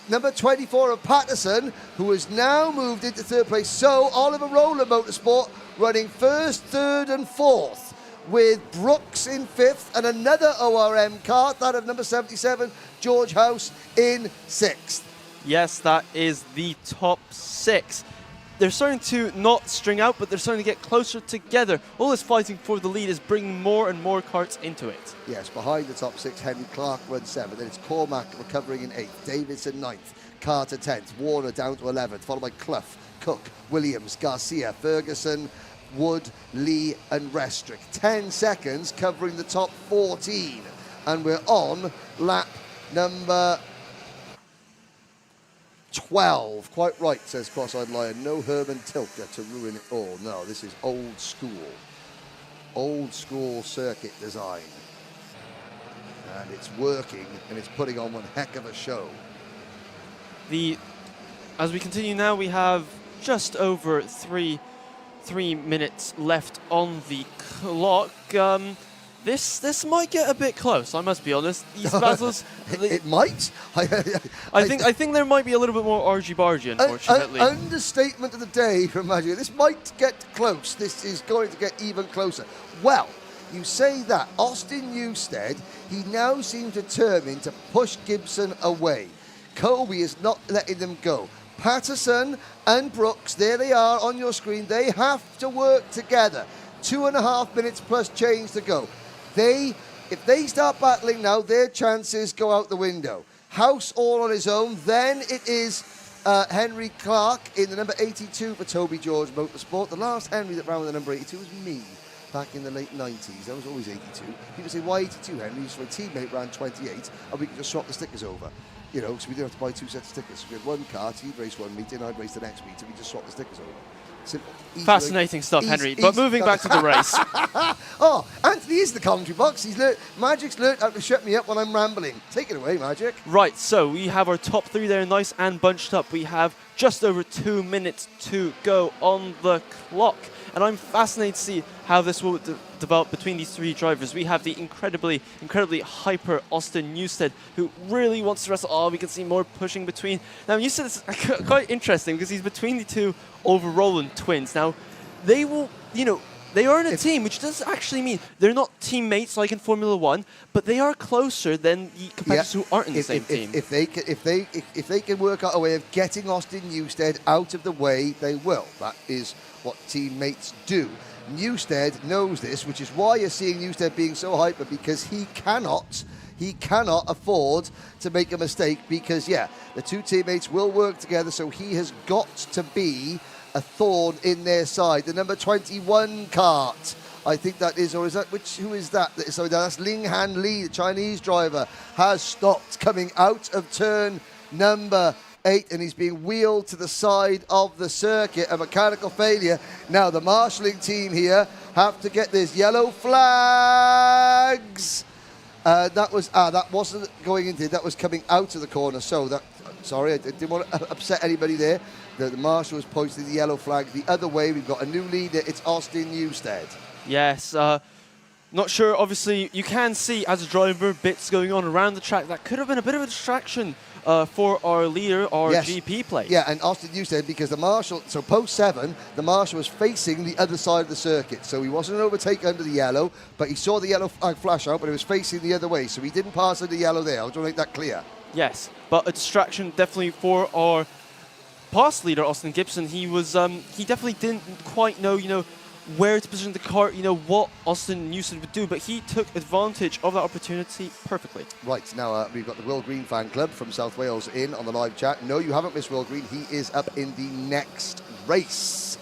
number 24 of Patterson, who has now moved into third place. So Oliver Rowland Motorsport running first, third and fourth, with Brooks in fifth and another ORM kart, that of number 77, George House, in sixth. Yes, that is the top 6. They're starting to not string out, but they're starting to get closer together. All this fighting for the lead is bringing more and more karts into it. Yes, behind the top 6, Henry Clark runs 7th. Then it's Cormac recovering in 8th. Davidson 9th. Carter 10th. Warner down to 11th. Followed by Clough, Cook, Williams, Garcia, Ferguson, Wood, Lee and Restrick. 10 seconds covering the top 14. And we're on lap number 12. Quite right, says Cross-Eyed Lion. No Herman Tilker to ruin it all. No, this is old school. Old school circuit design. And it's working, and it's putting on one heck of a show. As we continue now, we have just over 3 minutes left on the clock. This might get a bit close, I must be honest. These battles, it might. I think there might be a little bit more argy-bargy, unfortunately. Understatement of the day from Magic. This might get close. This is going to get even closer. Well, you say that. Austin Newstead, he now seems determined to push Gibson away. Kobe is not letting them go. Patterson and Brooks, there they are on your screen. They have to work together. 2.5 minutes plus change to go. If they start battling now, their chances go out the window. House all on his own. Then it is Henry Clark in the number 82 for Toby George Motorsport. The last Henry that ran with the number 82 was me back in the late 90s. I was always 82. People say, why 82, Henry? So my teammate ran 28, and we could just swap the stickers over. You know, so we didn't have to buy 2 sets of stickers. So we had one kart, he'd race one meeting, I'd race the next meeting, we just swap the stickers over. Simple. Fascinating stuff, Henry. But moving back to the race. Oh, Anthony is the commentary box. Magic's learnt how to shut me up when I'm rambling. Take it away, Magic. Right, so we have our top 3 there, nice and bunched up. We have just over 2 minutes to go on the clock. And I'm fascinated to see how this will develop between these 3 drivers. We have the incredibly hyper Austin Newstead, who really wants to wrestle. Oh, we can see more pushing between. Now, Newstead is quite interesting because he's between the 2 Oliver Rowland twins. Now, they will, they are in a team, which does actually mean they're not teammates like in Formula 1, but they are closer than the competitors who aren't in the same team. If they can work out a way of getting Austin Newstead out of the way, they will. That is what teammates do. Newstead knows this, which is why you're seeing Newstead being so hyper, because he cannot afford to make a mistake, because the 2 teammates will work together, so he has got to be a thorn in their side. The number 21 kart, I think that is, or is that, who is that? Sorry, that's Ling Han Lee, the Chinese driver, has stopped coming out of turn number 8, and he's being wheeled to the side of the circuit. A mechanical failure. Now the marshalling team here have to get this yellow flags. That wasn't going into, that was coming out of the corner. So that, sorry, I didn't want to upset anybody there. The marshal was pointing the yellow flag the other way. We've got a new leader. It's Austin Newstead. Yes. Not sure. Obviously, you can see as a driver bits going on around the track that could have been a bit of a distraction for our leader, our Yes. GP place. Yeah, and Austin Newstead, because the marshal, so post 7, the marshal was facing the other side of the circuit. So he wasn't an overtake under the yellow, but he saw the yellow flash out, but it was facing the other way. So he didn't pass under yellow there. I want to make that clear. Yes, but a distraction definitely for our past leader, Austin Gibson. He was, he definitely didn't quite know, where to position the kart, what Austin Newstead would do, but he took advantage of that opportunity perfectly. Right, now we've got the Will Green fan club from South Wales in on the live chat. No, you haven't missed Will Green. He is up in the next race.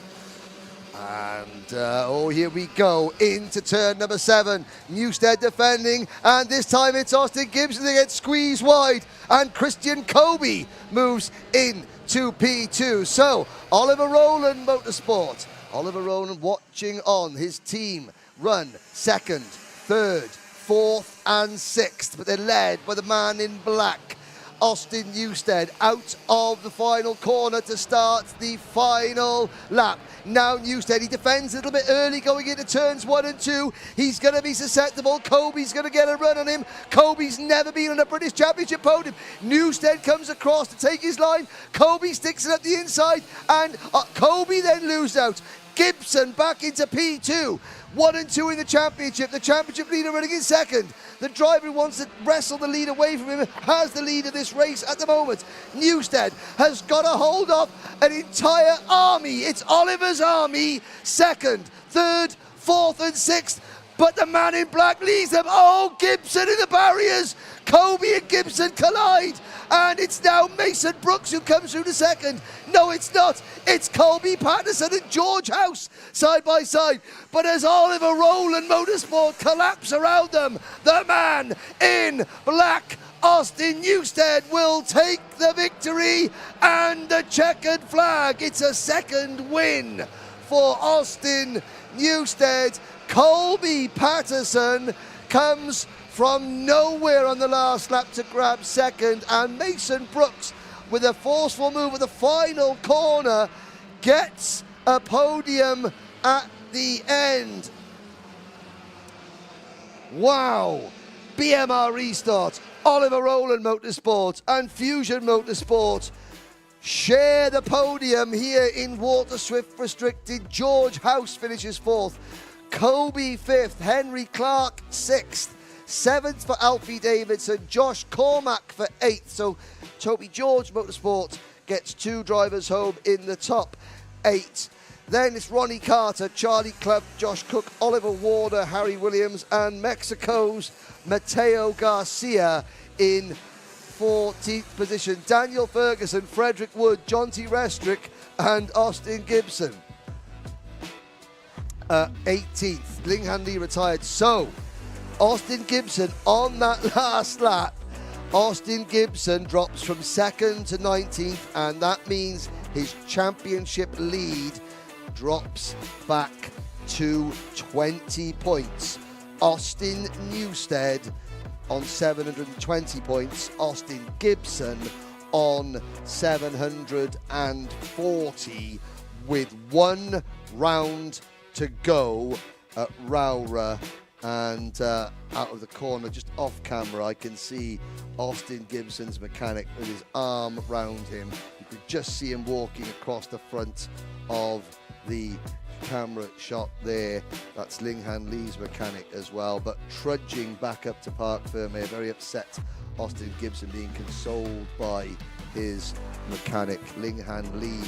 And, here we go, into turn number 7. Newstead defending, and this time it's Austin Gibson that gets squeezed wide, and Christian Kobe moves into P2. So, Oliver Rowland Motorsport. Oliver Rowland watching on his team run 2nd, 3rd, 4th and 6th, but they're led by the man in black, Austin Newstead, out of the final corner to start the final lap. Now Newstead, he defends a little bit early going into turns 1 and 2. He's going to be susceptible. Kobe's going to get a run on him. Kobe's never been on a British Championship podium. Newstead comes across to take his line. Kobe sticks it up the inside, and Kobe then loses out. Gibson back into P2. 1 and 2 in the championship. The championship leader running in 2nd. The driver who wants to wrestle the lead away from him has the lead of this race at the moment. Newstead has got a hold of an entire army. It's Oliver's army. 2nd, 3rd, 4th and 6th. But the man in black leads them. Oh, Gibson in the barriers. Kobe and Gibson collide. And it's now Mason Brooks who comes through to 2nd. No, it's not. It's Colby Patterson and George House side by side. But as Oliver Rowland Motorsport collapse around them, the man in black, Austin Newstead, will take the victory and the checkered flag. It's a 2nd win for Austin Newstead. Colby Patterson comes from nowhere on the last lap to grab 2nd, and Mason Brooks, with a forceful move at the final corner, gets a podium at the end. Wow! BMR Restart, Oliver Rowland Motorsport and Fusion Motorsport share the podium here in Water Swift Restricted. George House finishes 4th, Kobe 5th, Henry Clark 6th, 7th for Alfie Davidson, Josh Cormack for 8th. So Toby George Motorsport gets 2 drivers home in the top 8. Then it's Ronnie Carter, Charlie Clubb, Josh Cook, Oliver Warder, Harry Williams, and Mexico's Mateo Garcia in 14th position. Daniel Ferguson, Frederick Wood, John T. Restrick, and Austin Gibson. 18th. Linghan Lee retired. So, Austin Gibson on that last lap. Austin Gibson drops from 2nd to 19th, and that means his championship lead drops back to 20 points. Austin Newstead on 720 points. Austin Gibson on 740 with 1 round to go at Rowra. And out of the corner, just off camera, I can see Austin Gibson's mechanic with his arm round him. You could just see him walking across the front of the camera shot there. That's Linghan Lee's mechanic as well, but trudging back up to Parc Fermé, very upset. Austin Gibson being consoled by his mechanic. Linghan Lee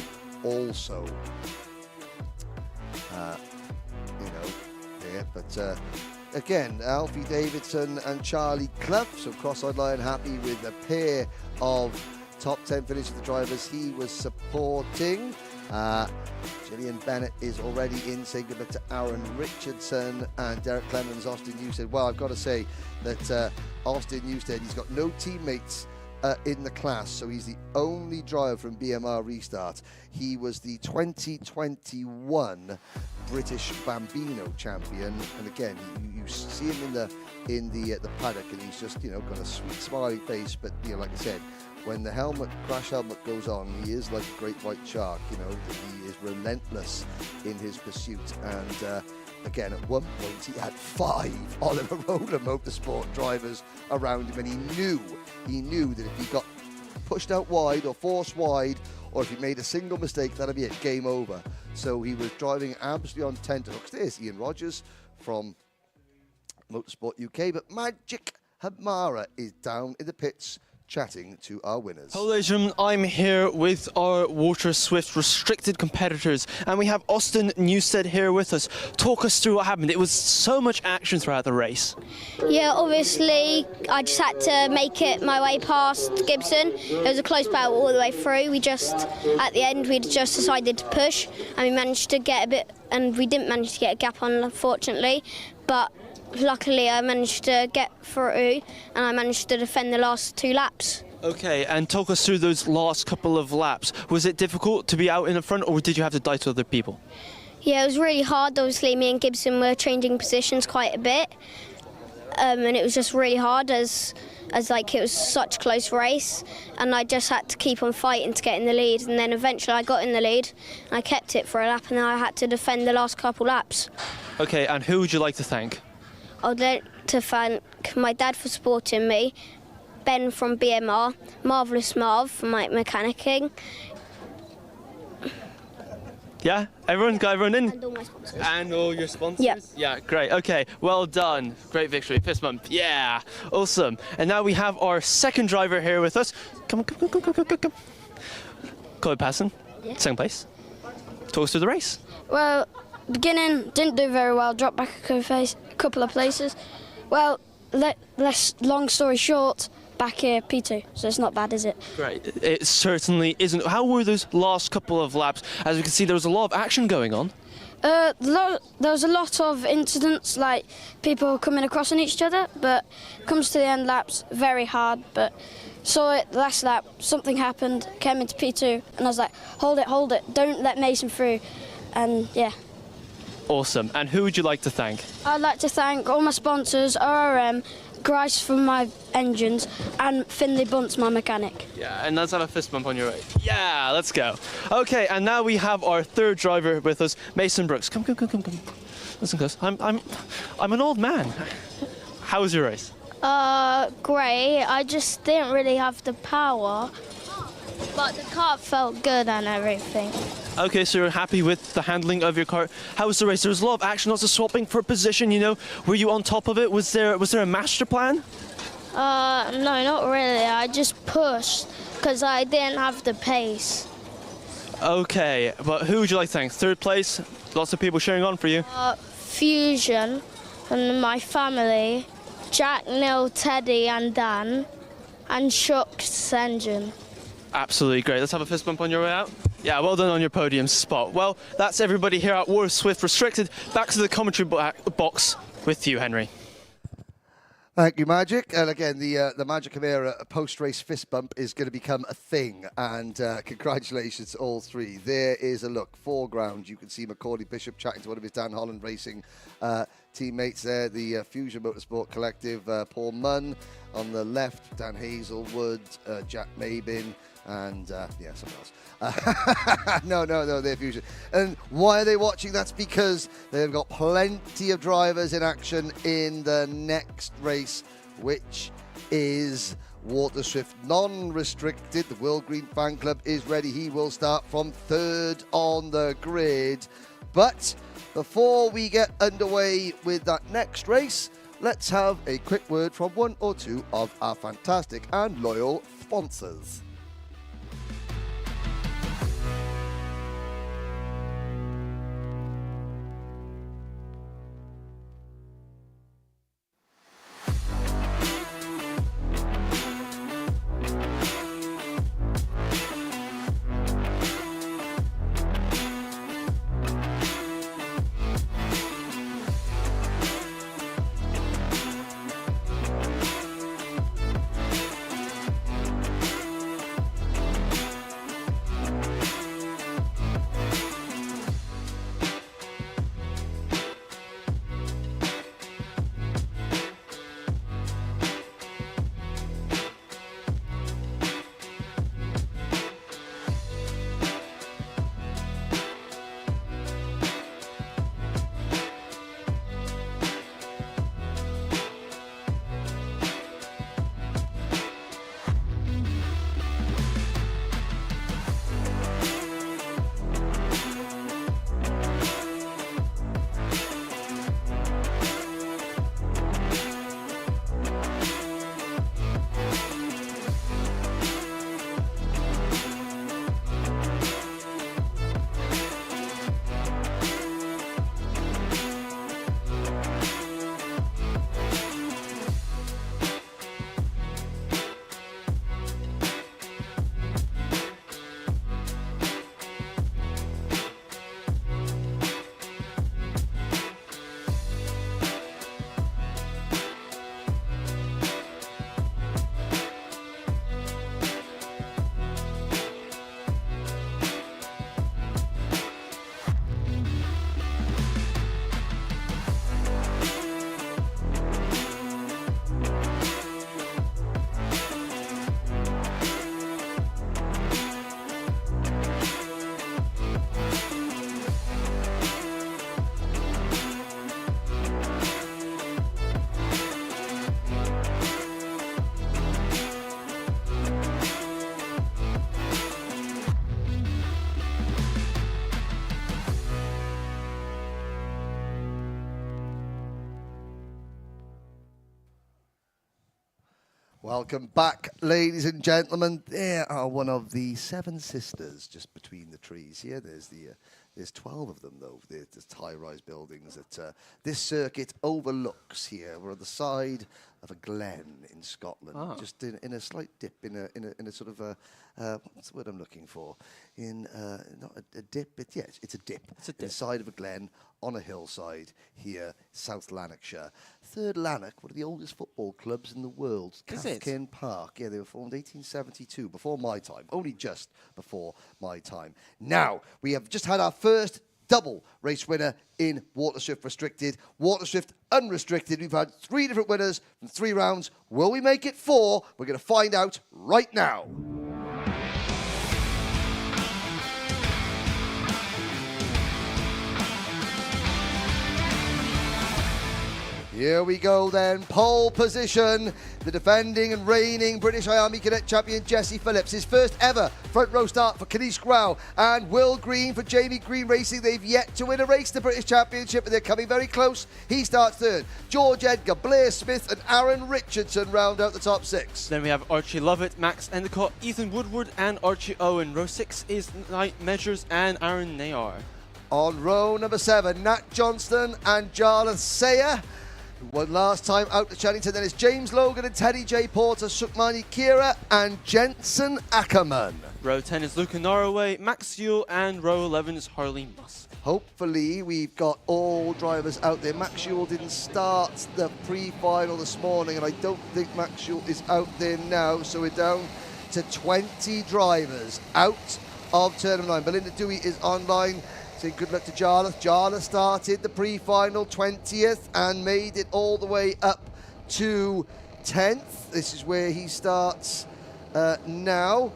also, there, but again, Alfie Davidson and Charlie Clough, so cross-eyed lion happy with a pair of top 10 finishes of the drivers he was supporting. Gillian Bennett is already in, saying goodbye to Aaron Richardson and Derek Clemens. Austin Newstead, well, I've got to say that Austin Newstead, he's got no teammates in the class, so he's the only driver from BMR Restart. He was the 2021 British Bambino champion, and again, you see him in the paddock, and he's just got a sweet smiling face. But like I said, when the crash helmet goes on, he is like a great white shark. He is relentless in his pursuit. And again, at one point, he had 5 Oliver Rowland Motorsport drivers around him, and he knew that if he got pushed out wide or forced wide, or if he made a single mistake, that'd be it, game over. So he was driving absolutely on tenterhooks. There's Ian Rogers from Motorsport UK, but Magic Hamara is down in the pits chatting to our winners. Hello ladies and gentlemen, I'm here with our Water Swift restricted competitors, and we have Austin Newstead here with us. Talk us through what happened. It was so much action throughout the race. Yeah, obviously I just had to make it my way past Gibson. It was a close battle all the way through. At the end we just decided to push, and we managed to get a bit, and we didn't manage to get a gap on, unfortunately, but luckily I managed to get through and I managed to defend the last 2 laps. Okay, and talk us through those last couple of laps. Was it difficult to be out in the front, or did you have to die to other people? Yeah, it was really hard. Obviously me and Gibson were changing positions quite a bit, and it was just really hard as like it was such a close race, and I just had to keep on fighting to get in the lead, and then eventually I got in the lead and I kept it for a lap, and then I had to defend the last couple laps. Okay, and who would you like to thank? I'd like to thank my dad for supporting me, Ben from BMR, Marvellous Marv from my mechanicking. Yeah, everyone got everyone in? And all my sponsors. And all your sponsors? Yep. Yeah, great. Okay, well done. Great victory. Fist bump. Yeah, awesome. And now we have our second driver here with us. Come. Chloe Passon, Yeah. second place. Talk us through the race. Well, beginning didn't do very well, dropped back a couple of places. Well, long story short, back here P2, so it's not bad, is it? Great. It certainly isn't. How were those last couple of laps? As you can see, there was a lot of action going on. There was a lot of incidents, like people coming across on each other, but comes to the end laps, very hard, but saw it last lap, something happened, came into P2, and I was like, hold it, don't let Mason through, and yeah. Awesome. And who would you like to thank? I'd like to thank all my sponsors, ORM, Grice from my engines, and Finley Bunce, my mechanic. Yeah, and let's have a fist bump on your way. Yeah, let's go. Okay, and now we have our third driver with us, Mason Brooks. Come. Listen close. I'm an old man. How was your race? Great. I just didn't really have the power, but the car felt good and everything. Okay, so you're happy with the handling of your car. How was the race? There was a lot of action, lots of swapping for position, you know. Were you on top of it? Was there a master plan? No, not really. I just pushed because I didn't have the pace. Okay, but who would you like to thank? Third place, lots of people cheering on for you. Fusion and my family, Jack, Neil, Teddy and Dan, and Shock's engine. Absolutely great. Let's have a fist bump on your way out. Yeah, well done on your podium spot. Well, that's everybody here at Water Swift Restricted. Back to the commentary box with you, Henry. Thank you, Magic. And again, the Magic Camara post-race fist bump is going to become a thing. And congratulations to all three. There is a look. Foreground, you can see Macaulay Bishop chatting to one of his Dan Holland Racing teammates there. The Fusion Motorsport Collective, Paul Munn. On the left, Dan Hazelwood, Jack Mabin, and yeah, someone else. No, they're Fusion. And why are they watching? That's because they've got plenty of drivers in action in the next race, which is Water Swift non-restricted. The World Green Fan Club is ready. He will start from third on the grid. But before we get underway with that next race, let's have a quick word from one or two of our fantastic and loyal sponsors. Welcome back, ladies and gentlemen. There are one of the 7 sisters just between the trees here. There's 12 of them, though. There's high-rise buildings that this circuit overlooks here. We're on the side of a glen in Scotland, just in a slight dip, in a sort of a, what's the word I'm looking for? Not a dip, but yes, it's a dip. It's a dip. Inside of a glen on a hillside here, South Lanarkshire. Third Lanark, one of the oldest football clubs in the world. Is it? Cathkin Park. Yeah, they were formed 1872, before my time, only just before my time. Now, we have just had our first double race winner in Waterswift Restricted. Waterswift Unrestricted, we've had 3 different winners from 3 rounds. Will we make it 4? We're going to find out right now. Here we go then, pole position. The defending and reigning British IAME Cadet Champion Jesse Phillips. His first ever front row start for Kanish Grau and Will Green for Jamie Green Racing. They've yet to win a race, the British Championship, but they're coming very close. He starts third. George Edgar, Blair Smith and Aaron Richardson round out the top 6. Then we have Archie Lovett, Max Endicott, Ethan Woodward and Archie Owen. Row 6 is Knight Measures and Aaron Nayar. On row number 7, Nat Johnston and Jarlath Sayer, who won last time out to Channington. Then it's James Logan and Teddy J. Porter, Sukmani Kira and Jensen Ackerman. Row 10 is Luca Norway, Max Yule, and row 11 is Harley Musk. Hopefully we've got all drivers out there. Max Yule didn't start the pre-final this morning, and I don't think Max Yule is out there now, so we're down to 20 drivers out of turn number 9. Belinda Dewey is online. Say good luck to Jarlath. Jarlath started the pre-final 20th and made it all the way up to 10th. This is where he starts now.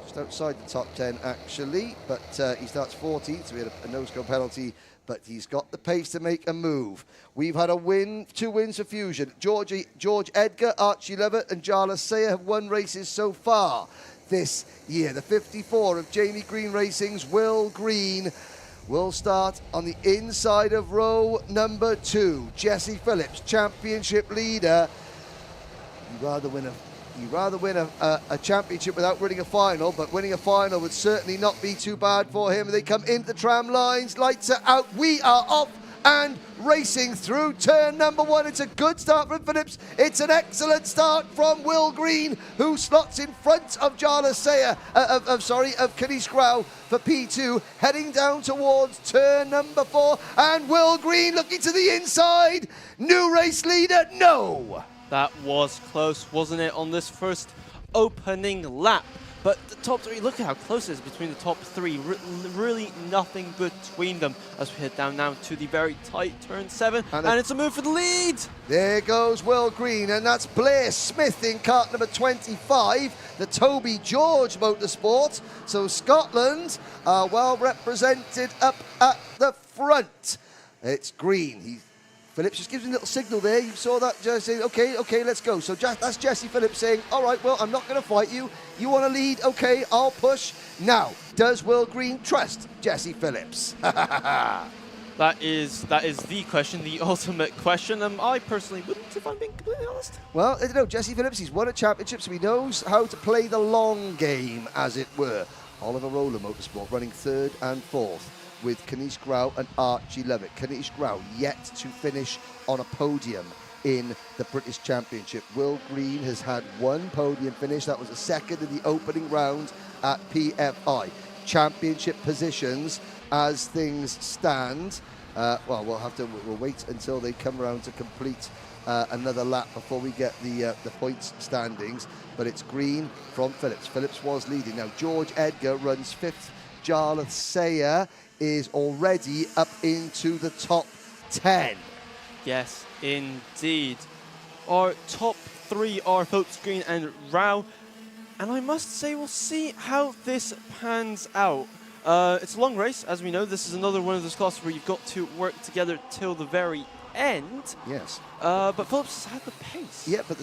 Just outside the top 10 actually, but he starts 14th, so we had a no-score penalty, but he's got the pace to make a move. We've had 2 wins for Fusion. George Edgar, Archie Lovett and Jarlath Sayer have won races so far this year. The 54 of Jamie Green Racing's Will Green will start on the inside of row number 2. Jesse Phillips, championship leader. You'd rather win a championship without winning a final, but winning a final would certainly not be too bad for him. They come into the tram lines, lights are out, we are off and racing through turn number 1. It's a good start from Phillips. It's an excellent start from Will Green, who slots in front of Jarlath Sayer, of Kanish Grau for P2, heading down towards turn number 4. And Will Green looking to the inside. New race leader, no. That was close, wasn't it, on this first opening lap? But the top 3, look at how close it is between the top 3. Really nothing between them as we head down now to the very tight turn 7. And it's a move for the lead. There goes Will Green, and that's Blair Smith in kart number 25, the Toby George Motorsport. So Scotland are well represented up at the front. It's Green. Phillips just gives him a little signal there. You saw that, just saying, okay, let's go. So that's Jesse Phillips saying, all right, well, I'm not going to fight you. You want to lead? Okay, I'll push. Now, does Will Green trust Jesse Phillips? That is the question, the ultimate question. I personally wouldn't, if I'm being completely honest. Well, I don't know, Jesse Phillips, he's won a championship, so he knows how to play the long game, as it were. Oliver Roller Motorsport running 3rd and 4th. With Kanish Grau and Archie Lovett. Kanish Grau yet to finish on a podium in the British Championship. Will Green has had 1 podium finish. That was a 2nd in the opening round at PFI. Championship positions as things stand. Well, we'll wait until they come around to complete another lap before we get the points standings. But it's Green from Phillips. Phillips was leading. Now George Edgar runs 5th. Jarlath Sayer is already up into the top 10. Yes, indeed. Our top 3 are Phillips, Green and Rao. And I must say, we'll see how this pans out. It's a long race, as we know. This is another one of those classes where you've got to work together till the very end. Yes. But Phillips has had the pace. Yeah, but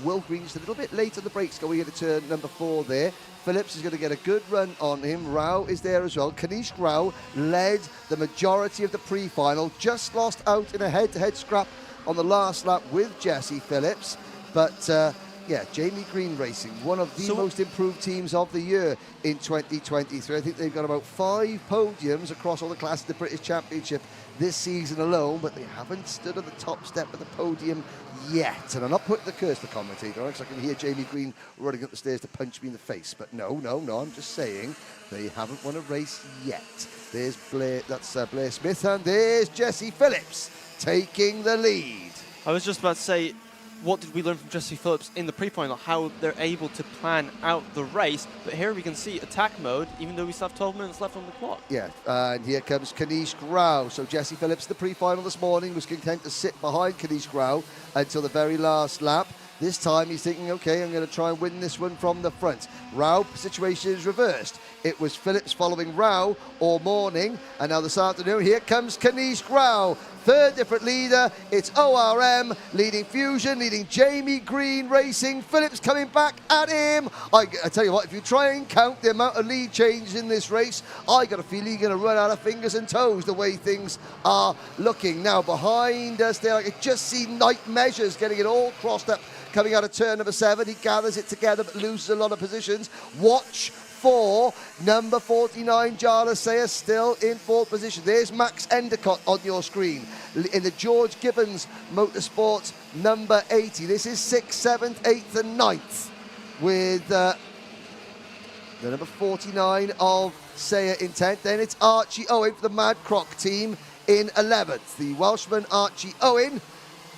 Will Green's a little bit late on the brakes going into turn number 4 there. Phillips is going to get a good run on him. Rao is there as well. Kanish Grau led the majority of the pre-final. Just lost out in a head-to-head scrap on the last lap with Jesse Phillips. But Yeah, Jamie Green Racing, one of the most improved teams of the year in 2023. I think they've got about 5 podiums across all the classes of the British Championship this season alone, but they haven't stood at the top step of the podium yet. And I'm not putting the curse to the commentator, because I can hear Jamie Green running up the stairs to punch me in the face. But no, I'm just saying they haven't won a race yet. There's Blair, that's Blair Smith, and there's Jesse Phillips taking the lead. I was just about to say, what did we learn from Jesse Phillips in the pre-final? How they're able to plan out the race. But here we can see attack mode, even though we still have 12 minutes left on the clock. Yeah, and here comes Kanish Grau. So Jesse Phillips, the pre-final this morning, was content to sit behind Kanish Grau until the very last lap. This time he's thinking, okay, I'm going to try and win this one from the front. Rao, situation is reversed. It was Phillips following Rao all morning, and now this afternoon, here comes Kanish Grau. Third different leader, it's ORM, leading Fusion, leading Jamie Green Racing. Phillips coming back at him. I tell you what, if you try and count the amount of lead changes in this race, I got a feeling you're going to run out of fingers and toes the way things are looking. Now behind us there, I can just see Night Measures getting it all crossed up, coming out of turn number 7. He gathers it together but loses a lot of positions. Watch for number 49, Jarlath Sayers, still in 4th position. There's Max Endicott on your screen in the George Gibbons Motorsports number 80. This is 6th, 7th, 8th and 9th with the number 49 of Sayer in 10th. Then it's Archie Owen for the Mad Croc team in 11th. The Welshman Archie Owen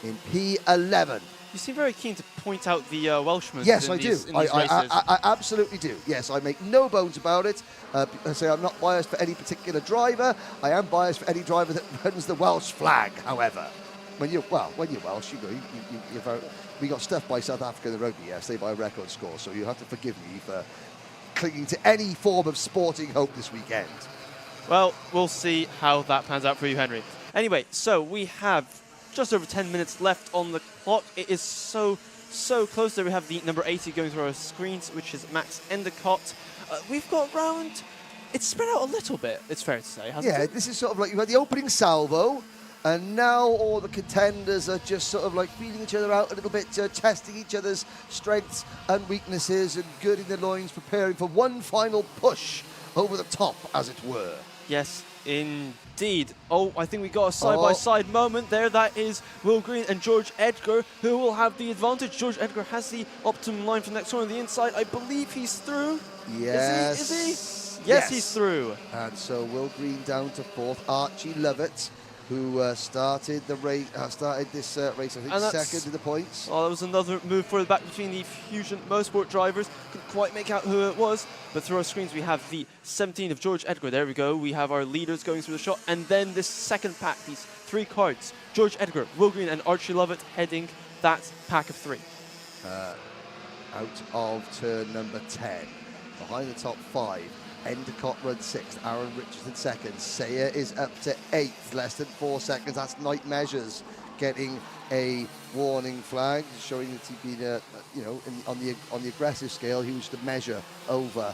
in P11. You seem very keen to point out the Welshman. Yes, I do. I absolutely do. Yes, I make no bones about it. I say I'm not biased for any particular driver. I am biased for any driver that runs the Welsh flag, however. When you're Welsh, you vote. We got stuffed by South Africa in the rugby yesterday by a record score, so you have to forgive me for clinging to any form of sporting hope this weekend. Well, we'll see how that pans out for you, Henry. Anyway, so we have just over 10 minutes left on the clock. It is so close. There we have the number 80 going through our screens, which is Max Endicott. We've got round... It's spread out a little bit, it's fair to say, hasn't it? Yeah, this is sort of like you had the opening salvo, and now all the contenders are just sort of like feeling each other out a little bit, testing each other's strengths and weaknesses and girding their loins, preparing for one final push over the top, as it were. Yes, indeed. Oh, I think we got a side-by-side moment there. That is Will Green and George Edgar, who will have the advantage. George Edgar has the optimum line for the next one on the inside. I believe he's through. Yes. Is he? Yes, he's through. And so Will Green down to 4th. Archie Lovett, who started the race, this race, I think, second in the points. Oh, that was another move for the back between the Fusion Motorsport drivers. Couldn't quite make out who it was, but through our screens we have the 17 of George Edgar. There we go. We have our leaders going through the shot, and then this second pack, these 3 cards: George Edgar, Will Green, and Archie Lovett heading that pack of 3. Out of turn number 10, behind the top 5. Endicott runs 6th, Aaron Richardson 2nd, Sayer is up to 8th, less than 4 seconds. That's Night Measures getting a warning flag, showing that he'd been, on the aggressive scale, he was to measure over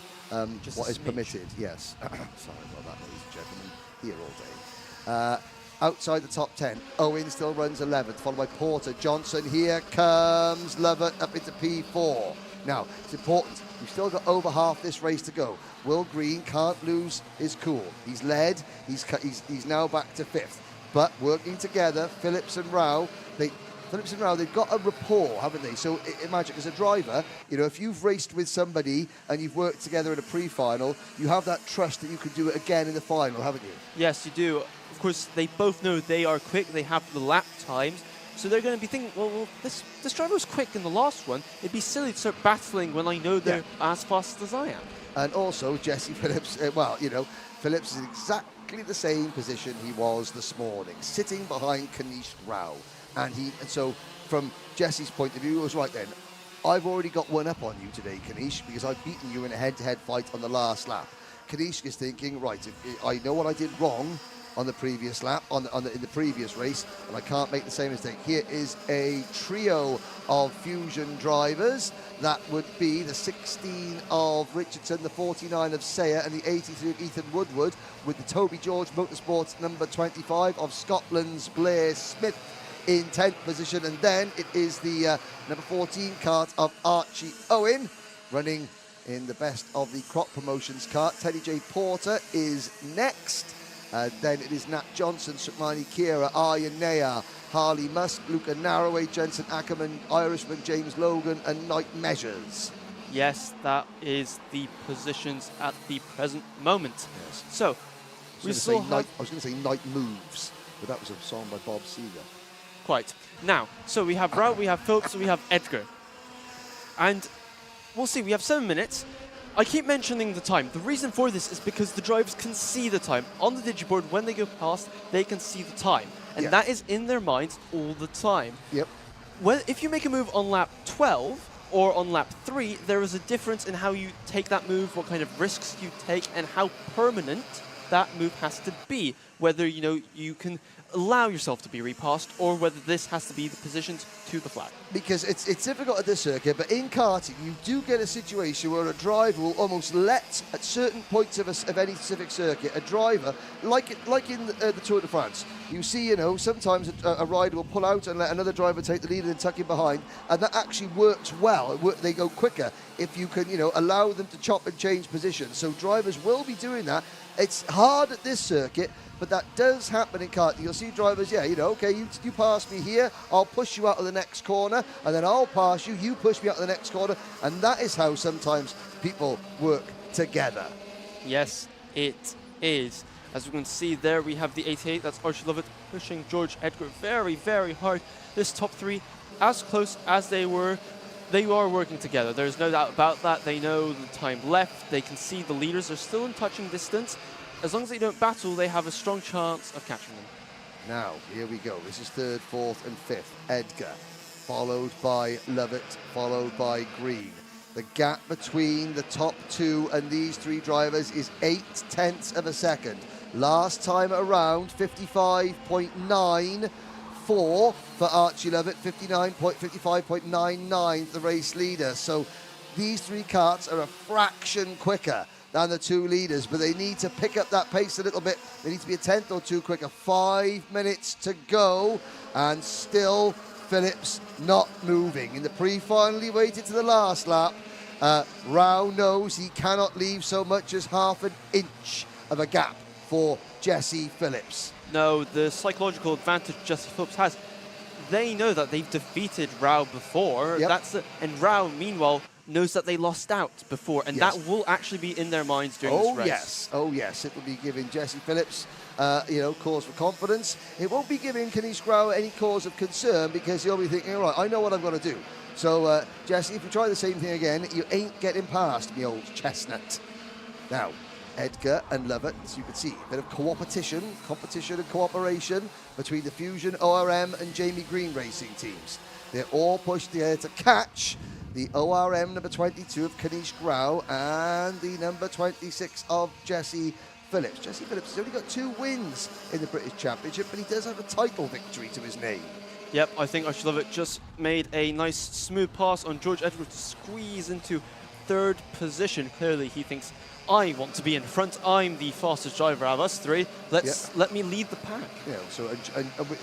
what is permitted. Yes, sorry about that, ladies and gentlemen, here all day. Outside the top 10, Owen still runs 11th, followed by Porter, Johnson. Here comes Lovett up into P4. Now, it's important. We've still got over half this race to go. Will Green can't lose his cool. He's led. He's now back to 5th. But working together, Phillips and Rao, they've got a rapport, haven't they? So imagine, as a driver, if you've raced with somebody and you've worked together in a pre-final, you have that trust that you can do it again in the final, haven't you? Yes, you do. Of course, they both know they are quick. They have the lap times. So they're going to be thinking, well, this driver was quick in the last one. It'd be silly to start battling when I know they're as fast as I am. And also, Jesse Phillips, Phillips is in exactly the same position he was this morning, sitting behind Kanish Rao. And so, from Jesse's point of view, it was right then, I've already got one up on you today, Kanish, because I've beaten you in a head-to-head fight on the last lap. Kanish is thinking, right, I know what I did wrong on the previous lap, in the previous race, and I can't make the same mistake. Here is a trio of Fusion drivers. That would be the 16 of Richardson, the 49 of Sayer, and the 83 of Ethan Woodward, with the Toby George Motorsports number 25 of Scotland's Blair Smith in 10th position. And then it is the number 14 kart of Archie Owen running in the best of the Crop Promotions kart. Teddy J. Porter is next. Then it is Nat Johnson, Sukmani Kira, Aryan Nayar, Harley Musk, Luca Narroway, Jensen Ackerman, Irishman, James Logan, and Knight Measures. Yes, that is the positions at the present moment. Yes. So, I was going to say Night Moves, but that was a song by Bob Seger. Quite. Now, so we have Rao, we have Phillips, we have Edgar. And we'll see, we have 7 minutes. I keep mentioning the time. The reason for this is because the drivers can see the time. On the digiboard, when they go past, they can see the time. And that is in their minds all the time. Yep. Well, if you make a move on lap 12 or on lap 3, there is a difference in how you take that move, what kind of risks you take, and how permanent that move has to be. Whether, you know, you can allow yourself to be repassed, or whether this has to be the positions to the flag. Because it's difficult at this circuit, but in karting, you do get a situation where a driver will almost let, at certain points of any specific circuit, a driver, like in the Tour de France, you see, you know, sometimes a rider will pull out and let another driver take the lead and then tuck in behind, and that actually works well. They go quicker if you can, you know, allow them to chop and change positions. So drivers will be doing that. It's hard at this circuit, but that does happen in karting. You'll see drivers, yeah, you know, okay, you pass me here, I'll push you out of the next corner, and then I'll pass you, you push me out of the next corner, and that is how sometimes people work together. Yes, it is. As we can see there, we have the 88, that's Archie Lovett pushing George Edgar very, very hard. This top three, as close as they were, they are working together. There's no doubt about that. They know the time left. They can see the leaders are still in touching distance. As long as they don't battle, they have a strong chance of catching them. Now, here we go. This is 3rd, 4th, and 5th. Edgar, followed by Lovett, followed by Green. The gap between the top 2 and these 3 drivers is 8/10 of a second. Last time around, 55.94 for Archie Lovett, 55.99 the race leader. So these 3 karts are a fraction quicker than the 2 leaders, but they need to pick up that pace a little bit. They need to be a 10th or 2 quicker. 5 minutes to go, and still Phillips not moving. In the pre-final, he waited to the last lap. Rao knows he cannot leave so much as half an inch of a gap for Jesse Phillips. No, the psychological advantage Jesse Phillips has, they know that they've defeated Rao before. Yep. And Rao, meanwhile, knows that they lost out before, and that will actually be in their minds during this race. Oh yes, it will be giving Jesse Phillips, you know, cause for confidence. It won't be giving Kanish Grau any cause of concern, because he'll be thinking, all right, I know what I'm going to do. So, Jesse, if you try the same thing again, you ain't getting past me old chestnut. Now, Edgar and Lovett, as you can see, a bit of competition and cooperation between the Fusion, ORM and Jamie Green racing teams. They're all pushed there to catch the ORM number 22 of Kanish Grau and the number 26 of Jesse Phillips. Jesse Phillips has only got 2 wins in the British Championship, but he does have a title victory to his name. Yep, I think Archie Lovett just made a nice smooth pass on George Edgar to squeeze into 3rd position. Clearly he thinks, I want to be in front. I'm the fastest driver out of us 3. Let me lead the pack. Yeah. So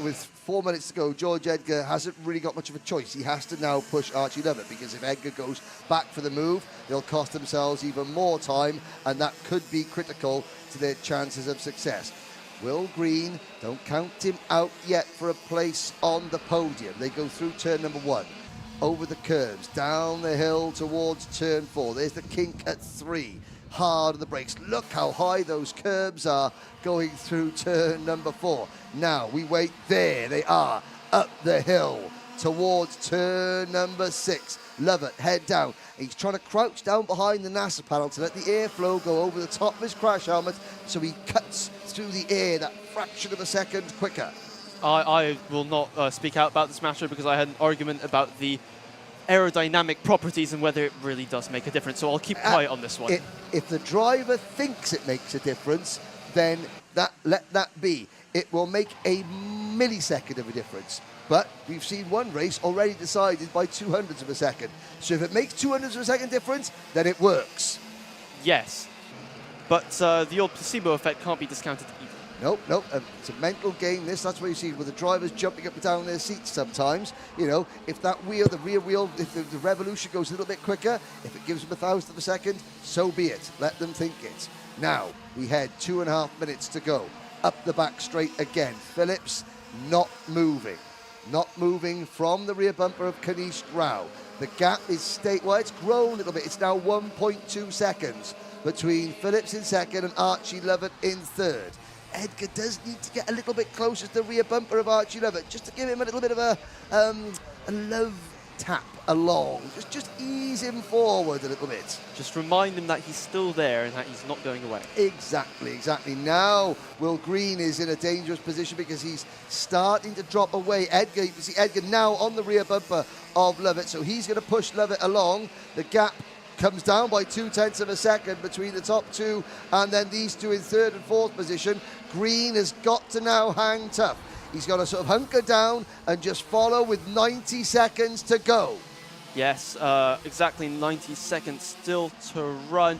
with 4 minutes to go, George Edgar hasn't really got much of a choice. He has to now push Archie Lovett, because if Edgar goes back for the move, they'll cost themselves even more time, and that could be critical to their chances of success. Will Green, don't count him out yet for a place on the podium. They go through turn number 1. Over the curves, down the hill towards turn 4. There's the kink at 3. Hard on the brakes. Look how high those curbs are going through turn number 4. Now we wait. There they are, up the hill towards turn number 6. Lovett, head down. He's trying to crouch down behind the NASA panel to let the airflow go over the top of his crash helmet, so he cuts through the air that fraction of a second quicker. I will not speak out about this matter, because I had an argument about the aerodynamic properties and whether it really does make a difference, so I'll keep quiet on this one. If the driver thinks it makes a difference, then let that be. It will make a millisecond of a difference. But we've seen one race already decided by 200ths of a second. So if it makes 200ths of a second difference, then it works. Yes, but the old placebo effect can't be discounted either. Nope. It's a mental game, this. That's what you see with the drivers jumping up and down their seats sometimes. You know, if that wheel, the rear wheel, if the revolution goes a little bit quicker, if it gives them 1,000th of a second, so be it. Let them think it. Now, we had 2.5 minutes to go. Up the back straight again. Phillips not moving. Not moving from the rear bumper of Kanish Grau. The gap is well, it's grown a little bit. It's now 1.2 seconds between Phillips in second and Archie Lovett in third. Edgar does need to get a little bit closer to the rear bumper of Archie Lovett, just to give him a little bit of a love tap along. Just ease him forward a little bit. Just remind him that he's still there and that he's not going away. Exactly. Now, Will Green is in a dangerous position because he's starting to drop away. Edgar, you can see Edgar now on the rear bumper of Lovett, so he's going to push Lovett along. The gap comes down by 0.2 of a second between the top two, and then these two in third and fourth position. Green has got to now hang tough. He's got to sort of hunker down and just follow with 90 seconds to go. Yes, exactly 90 seconds still to run.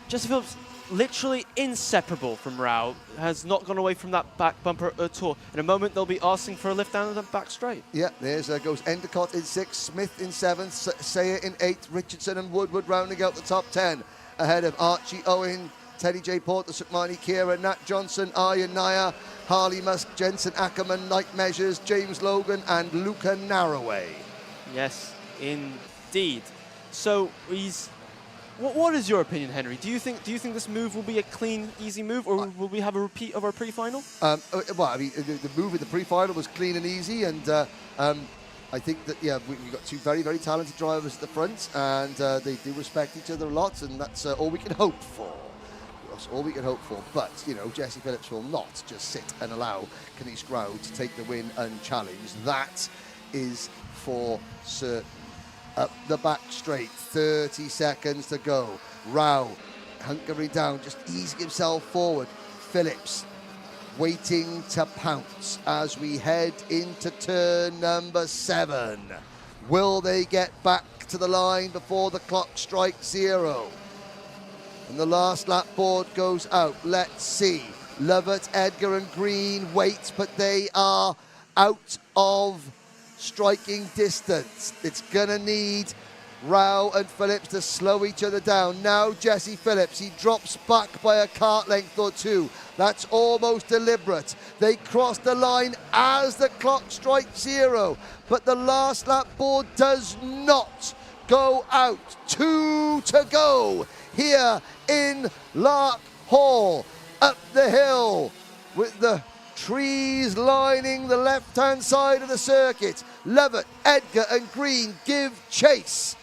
Jesse Phillips, literally inseparable from Rao, has not gone away from that back bumper at all. In a moment, they'll be asking for a lift down the back straight. Yeah, there's goes Endicott in 6th, Smith in 7th, Sayer in 8th, Richardson and Woodward rounding out the top 10. Ahead of Archie Owen, Teddy J. Porter, Sukmani Kira, Nat Johnson, Aryan Naya, Harley Musk, Jensen Ackerman, Knight Measures, James Logan and Luca Narroway. Yes, indeed. So he's... What is your opinion, Henry? Do you think this move will be a clean, easy move, or will we have a repeat of our pre-final? Well, I mean, the move in the pre-final was clean and easy, and I think that, yeah, we've got two very, very talented drivers at the front, and they do respect each other a lot, and that's all we can hope for. That's all we can hope for. But, you know, Jesse Phillips will not just sit and allow Kanish Grau to take the win unchallenged. That is for certain. Up the back straight, 30 seconds to go. Rao hunkering down, just easing himself forward. Phillips waiting to pounce as we head into turn number 7. Will they get back to the line before the clock strikes 0? And the last lap board goes out. Let's see. Lovett, Edgar and Green wait, but they are out of striking distance. It's gonna need Rao and Phillips to slow each other down. Now Jesse Phillips, he drops back by a kart length or two. That's almost deliberate. They cross the line as the clock strikes 0, but the last lap board does not go out. 2 to go here in Larkhall. Up the hill with the trees lining the left-hand side of the circuit. Lovett, Edgar and Green give chase.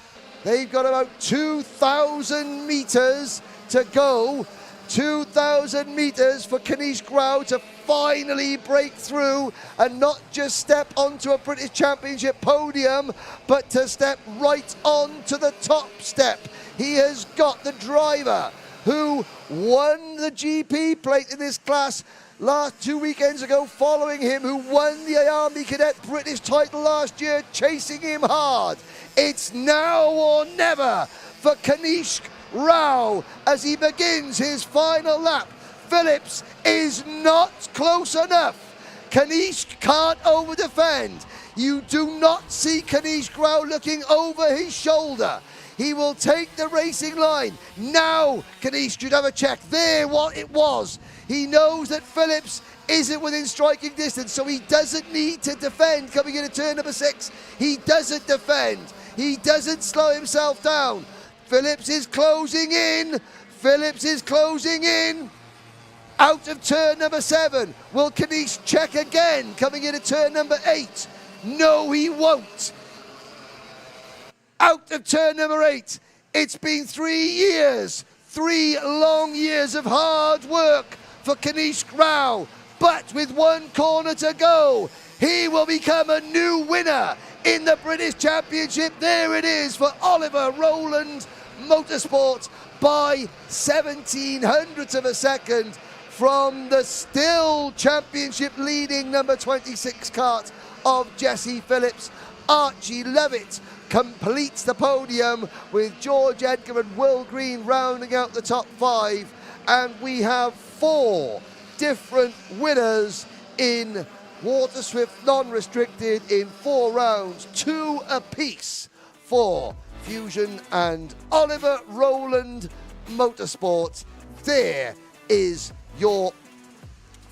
They've got about 2,000 metres to go. 2,000 metres for Kanish Grau to finally break through and not just step onto a British Championship podium, but to step right onto the top step. He has got the driver who won the GP plate in this class last 2 weekends ago, following him, who won the IAME Cadet British title last year, chasing him hard. It's now or never for Kanish Rao as he begins his final lap. Phillips is not close enough. Kanish can't over-defend. You do not see Kanish Grau looking over his shoulder. He will take the racing line. Now Kanish should have a check. There what it was. He knows that Phillips isn't within striking distance, so he doesn't need to defend coming into turn number 6. He doesn't defend. He doesn't slow himself down. Phillips is closing in. Phillips is closing in. Out of turn number 7. Will Kanish check again coming into turn number 8? No, he won't. Out of turn number 8. It's been 3 years. 3 long years of hard work for Kanish Grau, but with 1 corner to go, he will become a new winner in the British Championship. There it is for Oliver Rowland Motorsport by 0.17 of a second from the still championship leading number 26 kart of Jesse Phillips. Archie Lovett completes the podium with George Edgar and Will Green rounding out the top 5, and we have 4 different winners in Water Swift non-restricted in 4 rounds, 2 apiece for Fusion and Oliver Rowland Motorsport. There is your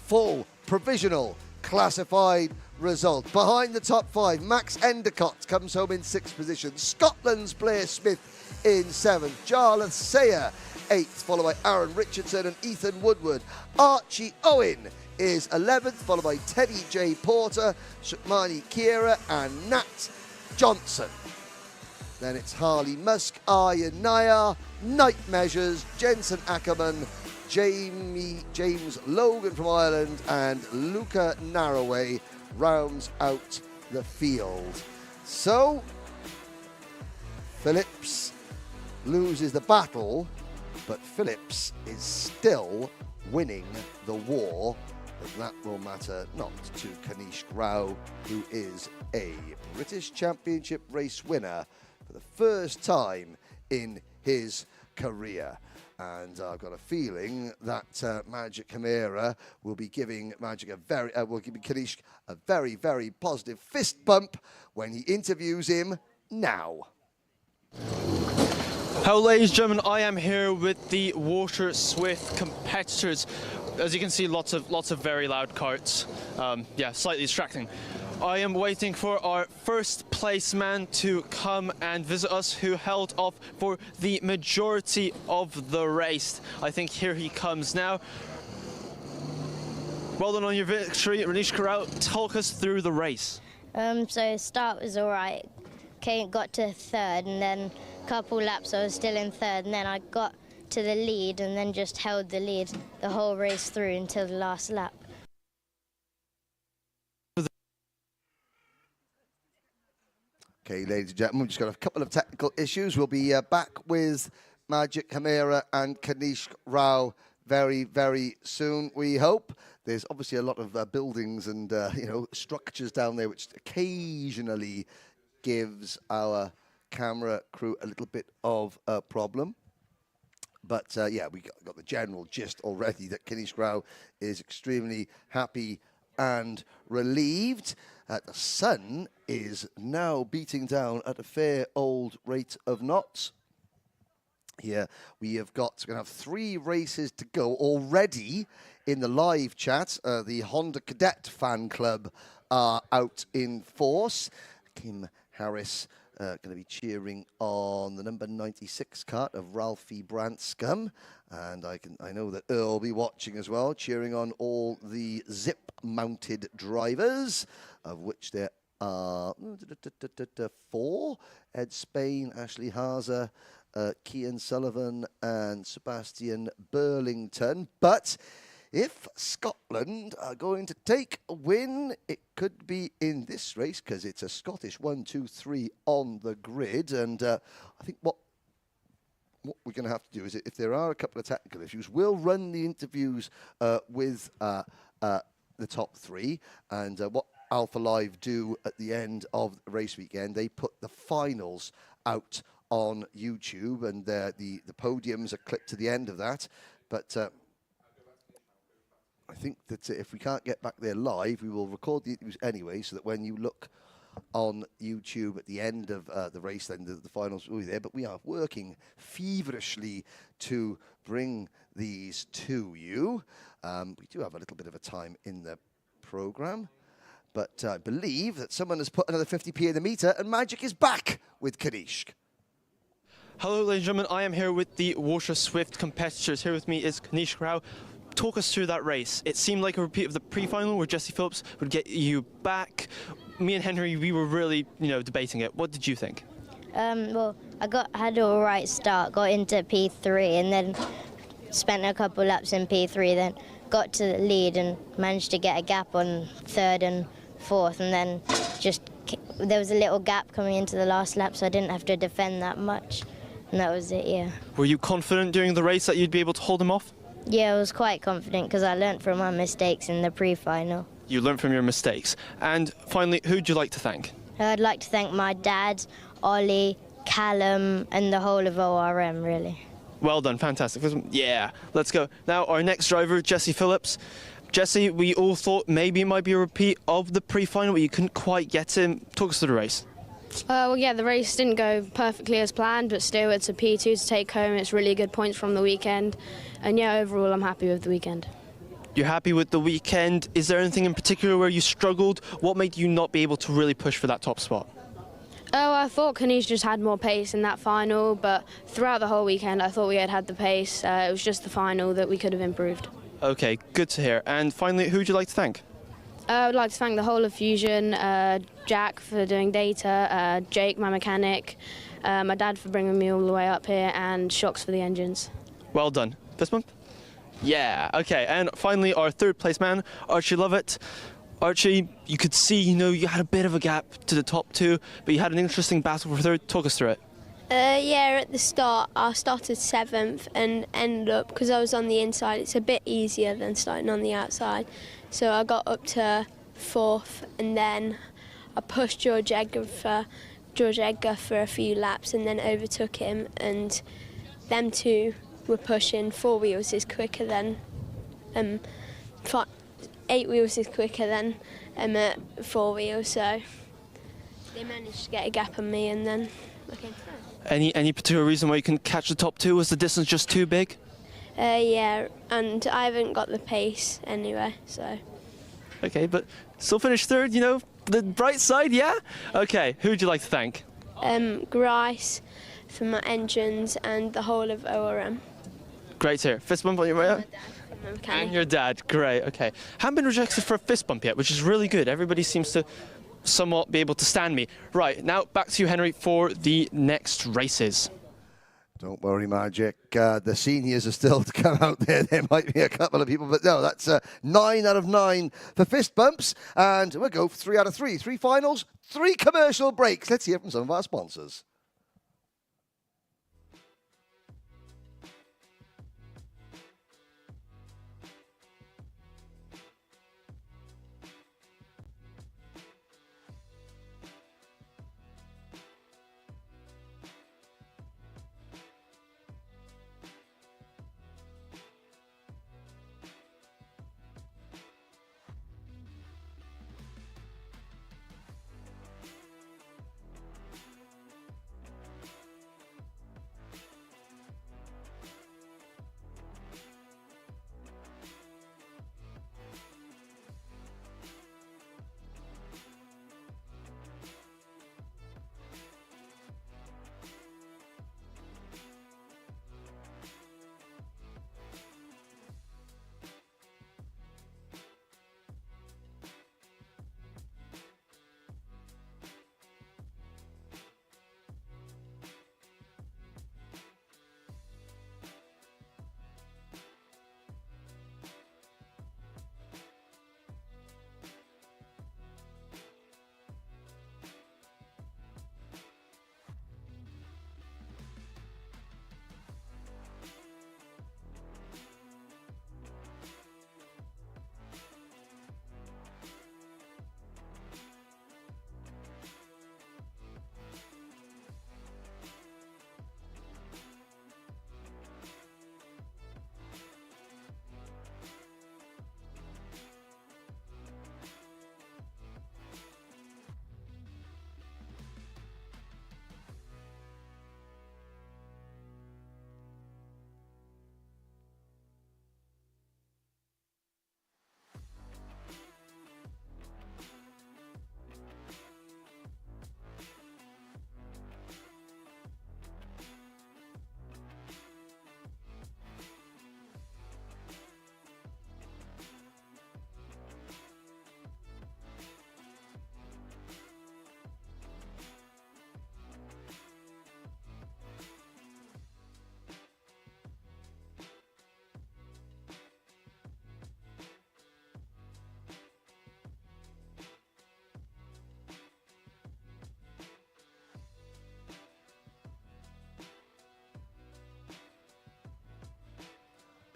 full provisional classified result. Behind the top 5, Max Endicott comes home in 6th position. Scotland's Blair Smith in 7th. Jarlath Sayer 8th, followed by Aaron Richardson and Ethan Woodward. Archie Owen is 11th, followed by Teddy J. Porter, Shukmani Kira and Nat Johnson. Then it's Harley Musk, Arya Nayar, Night Measures, Jensen Ackerman, James Logan from Ireland, and Luca Narroway rounds out the field. So, Phillips loses the battle, but Phillips is still winning the war. But that will matter not to Kanish Rao, who is a British Championship race winner for the first time in his career. And I've got a feeling that Magic Chimera will be giving Magic will give Kanish a very, very positive fist bump when he interviews him now. Hello ladies and gentlemen, I am here with the Water Swift competitors. As you can see, lots of very loud carts. Yeah, slightly distracting. I am waiting for our first place man to come and visit us, who held off for the majority of the race. I think here he comes now. Well done on your victory, Ranish Karau. Talk us through the race. So start was all right. Got to 3rd, and then a couple laps I was still in 3rd, and then I got to the lead and then just held the lead the whole race through until the last lap. Okay, ladies and gentlemen, we've just got a couple of technical issues. We'll be back with Magic Chimera and Kanish Rao very, very soon, we hope. There's obviously a lot of buildings and structures down there, which occasionally gives our camera crew a little bit of a problem. But yeah, we got the general gist already that Kanish Rao is extremely happy and relieved. The sun is now beating down at a fair old rate of knots. Here we're going to have 3 races to go already in the live chat. The Honda Cadet fan club are out in force. Kim Harris going to be cheering on the number 96 kart of Ralphie Branscombe, and I know that Earl will be watching as well, cheering on all the zip-mounted drivers, of which there are 4: Ed Spain, Ashley Hazer, Kian Sullivan, and Sebastian Burlington. But if Scotland are going to take a win, it could be in this race, because it's a Scottish 1, 2, 3 on the grid. And I think what we're going to have to do is, if there are a couple of technical issues, we'll run the interviews with the top 3. And what Alpha Live do at the end of the race weekend, they put the finals out on YouTube, and the podiums are clipped to the end of that. But I think that if we can't get back there live, we will record the interviews anyway, so that when you look on YouTube at the end of the race, then the finals will be there. But we are working feverishly to bring these to you. We do have a little bit of a time in the program, but I believe that someone has put another 50p in the meter, and Magic is back with Kanish. Hello ladies and gentlemen, I am here with the Water Swift competitors. Here with me is Kanish Rao. Talk us through that race. It seemed like a repeat of the pre-final where Jesse Phillips would get you back. Me and Henry, we were really, debating it. What did you think? Well, had an all right start, got into P3, and then spent a couple laps in P3, then got to the lead and managed to get a gap on 3rd and 4th, and then there was a little gap coming into the last lap, so I didn't have to defend that much, and that was it, yeah. Were you confident during the race that you'd be able to hold him off? Yeah, I was quite confident because I learnt from my mistakes in the pre-final. You learnt from your mistakes. And finally, who'd you like to thank? I'd like to thank my dad, Ollie, Callum, and the whole of ORM, really. Well done, fantastic. Yeah, let's go. Now, our next driver, Jesse Phillips. Jesse, we all thought maybe it might be a repeat of the pre-final, but you couldn't quite get in. Talk us through the race. Well, yeah, the race didn't go perfectly as planned, but still it's a P2 to take home. It's really good points from the weekend. And yeah, overall I'm happy with the weekend. You're happy with the weekend. Is there anything in particular where you struggled? What made you not be able to really push for that top spot? Oh, I thought Canese just had more pace in that final, but throughout the whole weekend I thought we had the pace. It was just the final that we could have improved. Okay, good to hear. And finally, who would you like to thank? I would like to thank the whole of Fusion, Jack for doing data, Jake, my mechanic, my dad for bringing me all the way up here, and Shocks for the engines. Well done. Fist bump? Yeah, okay. And finally, our third place man, Archie Lovett. Archie, you could see, you had a bit of a gap to the top two, but you had an interesting battle for third. Talk us through it. Yeah, at the start, I started 7th and ended up, because I was on the inside, it's a bit easier than starting on the outside. So I got up to 4th, and then I pushed George Edgar for a few laps and then overtook him, and them two were pushing. 4 wheels is quicker than 8 wheels is quicker than 4 wheels, so they managed to get a gap on me, and then I came through. Any particular reason why you couldn't catch the top two? Was the distance just too big? Yeah, and I haven't got the pace anyway, so. Okay, but still finished third, the bright side, yeah? Okay, who would you like to thank? Grice for my engines and the whole of ORM. Great to hear. Fist bump on your way up? And your dad, great, okay. Haven't been rejected for a fist bump yet, which is really good. Everybody seems to somewhat be able to stand me. Right, now back to you, Henry, for the next races. Don't worry, Magic. The seniors are still to come out there. There might be a couple of people, but no, that's 9 out of 9 for fist bumps. And we'll go for 3 out of 3. 3 finals, 3 commercial breaks. Let's hear from some of our sponsors.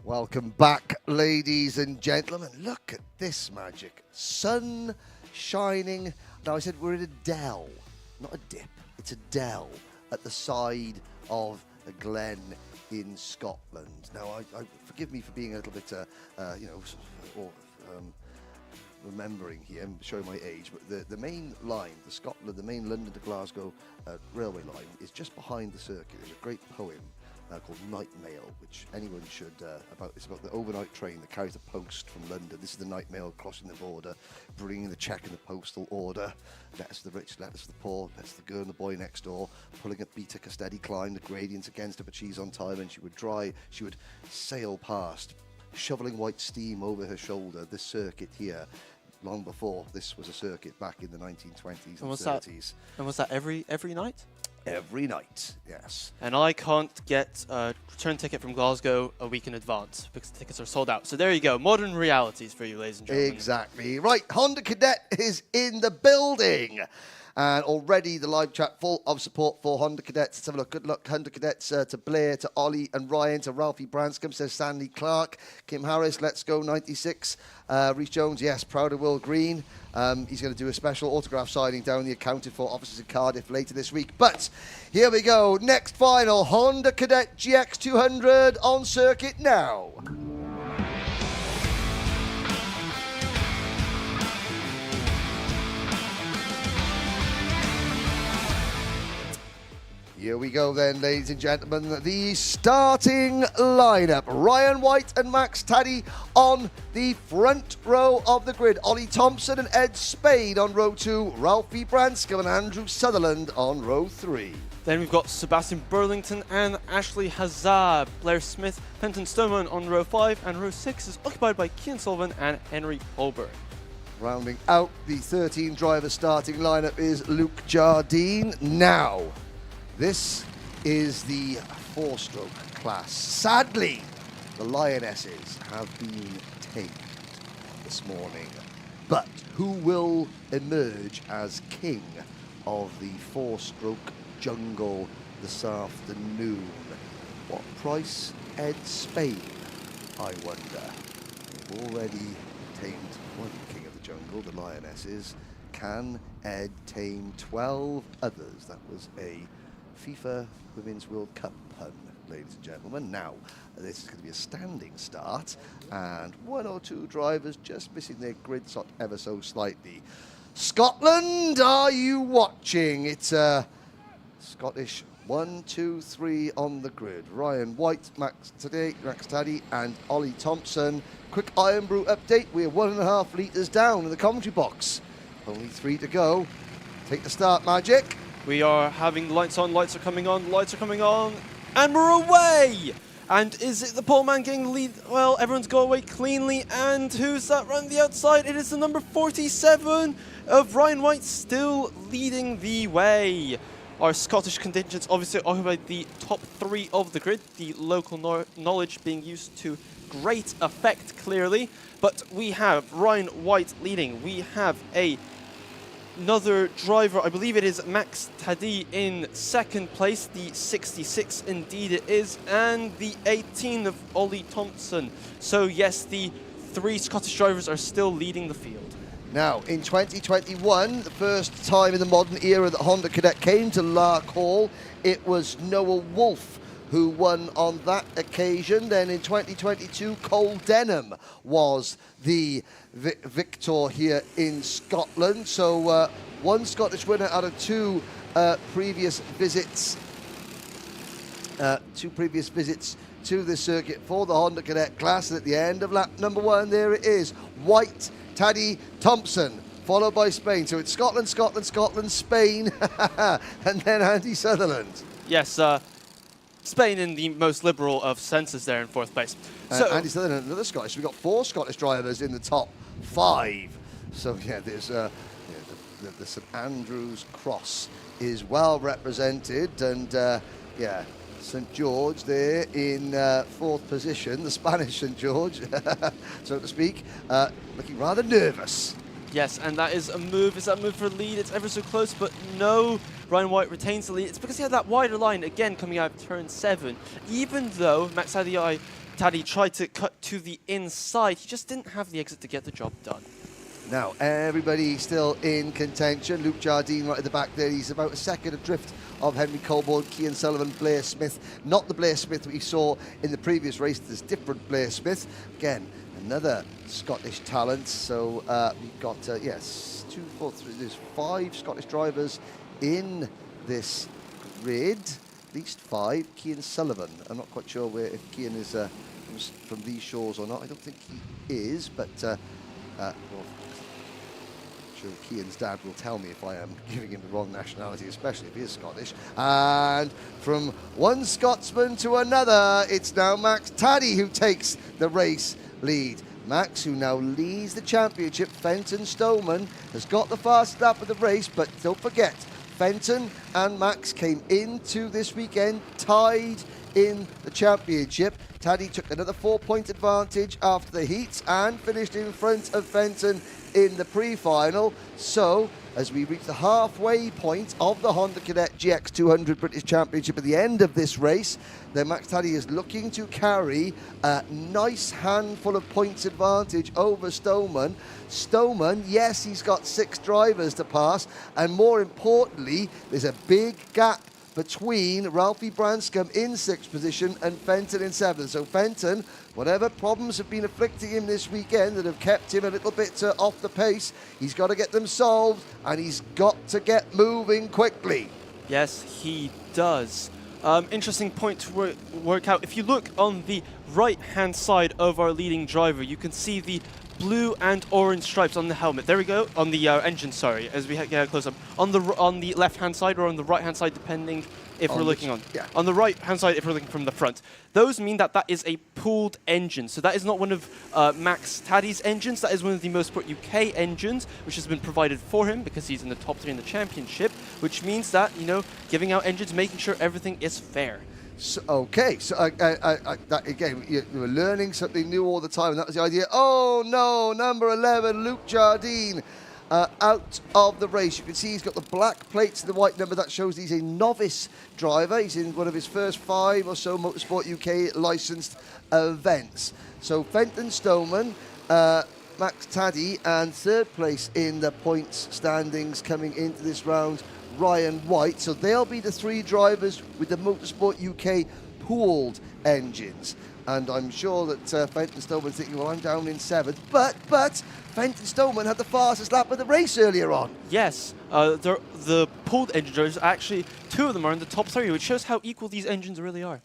Welcome back, ladies and gentlemen. Look at this magic. Sun shining. Now, I said we're in a dell, not a dip. It's a dell at the side of a glen in Scotland. Now, I forgive me for being a little bit, or remembering here, I'm showing my age, but the main line, the main London to Glasgow railway line is just behind the circuit. There's a great poem called Night Mail, which anyone should, it's about the overnight train that carries the post from London. This is the Night Mail crossing the border, bringing the check in the postal order. Letters to the rich, letters to the poor, letters to the girl and the boy next door, pulling up beat, took a steady climb, the gradients against her, but she's on time, and she would sail past, shoveling white steam over her shoulder, this circuit here, long before this was a circuit back in the 1920s and 30s. And was that every night? Every night, yes. And I can't get a return ticket from Glasgow a week in advance because the tickets are sold out. So there you go, modern realities for you, ladies and gentlemen. Exactly. Right, Honda Cadet is in the building. And already the live chat full of support for Honda Cadets. Let's have a look. Good luck, Honda Cadets, to Blair, to Ollie and Ryan, to Ralphie Branscombe, says Stanley Clark. Kim Harris, let's go 96. Rhys Jones, yes, proud of Will Green. He's going to do a special autograph signing down the accounted for offices in Cardiff later this week. But here we go. Next final, Honda Cadet GX200 on circuit now. Here we go then, ladies and gentlemen, the starting lineup. Ryan White and Max Taddy on the front row of the grid. Ollie Thompson and Ed Spade on row 2. Ralphie Branscombe and Andrew Sutherland on row 3. Then we've got Sebastian Burlington and Ashley Hazard. Blair Smith, Penton Stoneman on row 5, and row 6 is occupied by Cian Sullivan and Henry Holberg. Rounding out the 13 driver starting lineup is Luke Jardine. Now, this is the 4-stroke class. Sadly, the Lionesses have been tamed this morning. But who will emerge as king of the 4-stroke jungle this afternoon? What price? Ed Spade, I wonder. They've already tamed one king of the jungle, the Lionesses. Can Ed tame 12 others? That was a FIFA Women's World Cup pun, ladies and gentlemen. Now, this is going to be a standing start, and 1 or 2 drivers just missing their grid slot ever so slightly. Scotland, are you watching? It's a Scottish 1, 2, 3 on the grid. Ryan White, Max Taddy, and Ollie Thompson. Quick Iron Brew update. We're 1.5 litres down in the commentary box. Only 3 to go. Take the start, Magic. We are having lights on, lights are coming on, and we're away! And is it the pole man getting the lead? Well, everyone's got away cleanly, and who's that running the outside? It is the number 47 of Ryan White, still leading the way. Our Scottish contingents obviously occupied the top 3 of the grid, the local knowledge being used to great effect, clearly. But we have Ryan White leading. We have another driver, I believe it is Max Taddy in 2nd place, the 66 indeed it is, and the 18 of Ollie Thompson. So yes, the 3 Scottish drivers are still leading the field. Now, in 2021, the first time in the modern era that Honda Cadet came to Larkhall, it was Noah Wolf who won on that occasion. Then in 2022, Cole Denham was the victor here in Scotland. So 1 Scottish winner out of 2 previous visits. 2 previous visits to the circuit for the Honda Cadet class. And at the end of lap number 1, there it is. White, Taddy, Thompson, followed by Spain. So it's Scotland, Scotland, Scotland, Spain, and then Andy Sutherland. Yes, Spain in the most liberal of senses there in 4th place. So Andy Sutherland, another Scottish. We've got 4 Scottish drivers in the top 5. So yeah, there's the St Andrews Cross is well represented, and yeah, St George there in 4th position, the Spanish St George, so to speak, looking rather nervous. Yes, and that is a move. Is that a move for a lead? It's ever so close, but no. Ryan White retains the lead. It's because he had that wider line, again, coming out of turn 7. Even though Max Taddy tried to cut to the inside, he just didn't have the exit to get the job done. Now, everybody still in contention. Luke Jardine right at the back there. He's about a second adrift of Henry Colborne, Cian Sullivan, Blair Smith. Not the Blair Smith we saw in the previous race. There's different Blair Smith. Again, another Scottish talent. So we've got, yes, 2, 4, 3, there's 5 Scottish drivers in this grid, at least 5. Cian Sullivan, I'm not quite sure if Cian is from these shores or not. I don't think he is, but well, I'm sure Cian's dad will tell me if I am giving him the wrong nationality, especially if he is Scottish. And from one Scotsman to another, it's now Max Taddy who takes the race lead. Max, who now leads the championship. Fenton Stoneman has got the fastest lap of the race, but don't forget, Fenton and Max came into this weekend tied in the championship. Taddy took another 4-point advantage after the heats and finished in front of Fenton in the pre-final. So, as we reach the halfway point of the Honda Cadet GX200 British Championship at the end of this race, then Max Taddy is looking to carry a nice handful of points advantage over Stoneman. Stoneman, yes, he's got 6 drivers to pass, and more importantly, there's a big gap between Ralphie Branscombe in 6th position and Fenton in 7th. So Fenton, whatever problems have been afflicting him this weekend that have kept him a little bit off the pace, he's got to get them solved, and he's got to get moving quickly. Yes, he does. Interesting point to work out. If you look on the right-hand side of our leading driver, you can see the blue and orange stripes on the helmet. There we go, on the engine, sorry, as we get a close-up. On the left-hand side or on the right-hand side, depending if we're looking on. Yeah. On the right-hand side, if we're looking from the front. Those mean that that is a pooled engine. So that is not one of Max Taddy's engines. That is one of the Motorsport UK engines, which has been provided for him because he's in the top 3 in the championship, which means that, you know, giving out engines, making sure everything is fair. So, okay, so that, again, you were learning something new all the time, and that was the idea. Oh no, number 11, Luke Jardine, out of the race. You can see he's got the black plates and the white number. That shows he's a novice driver. He's in one of his first 5 or so Motorsport UK licensed events. So Fenton Stoneman, Max Taddy, and 3rd place in the points standings coming into this round, Ryan White. So they'll be the 3 drivers with the Motorsport UK pooled engines. And I'm sure that Fenton Stoneman's thinking, well, I'm down in 7th. But Fenton Stoneman had the fastest lap of the race earlier on. Yes, the pooled engine drivers, actually 2 of them are in the top 3, which shows how equal these engines really are.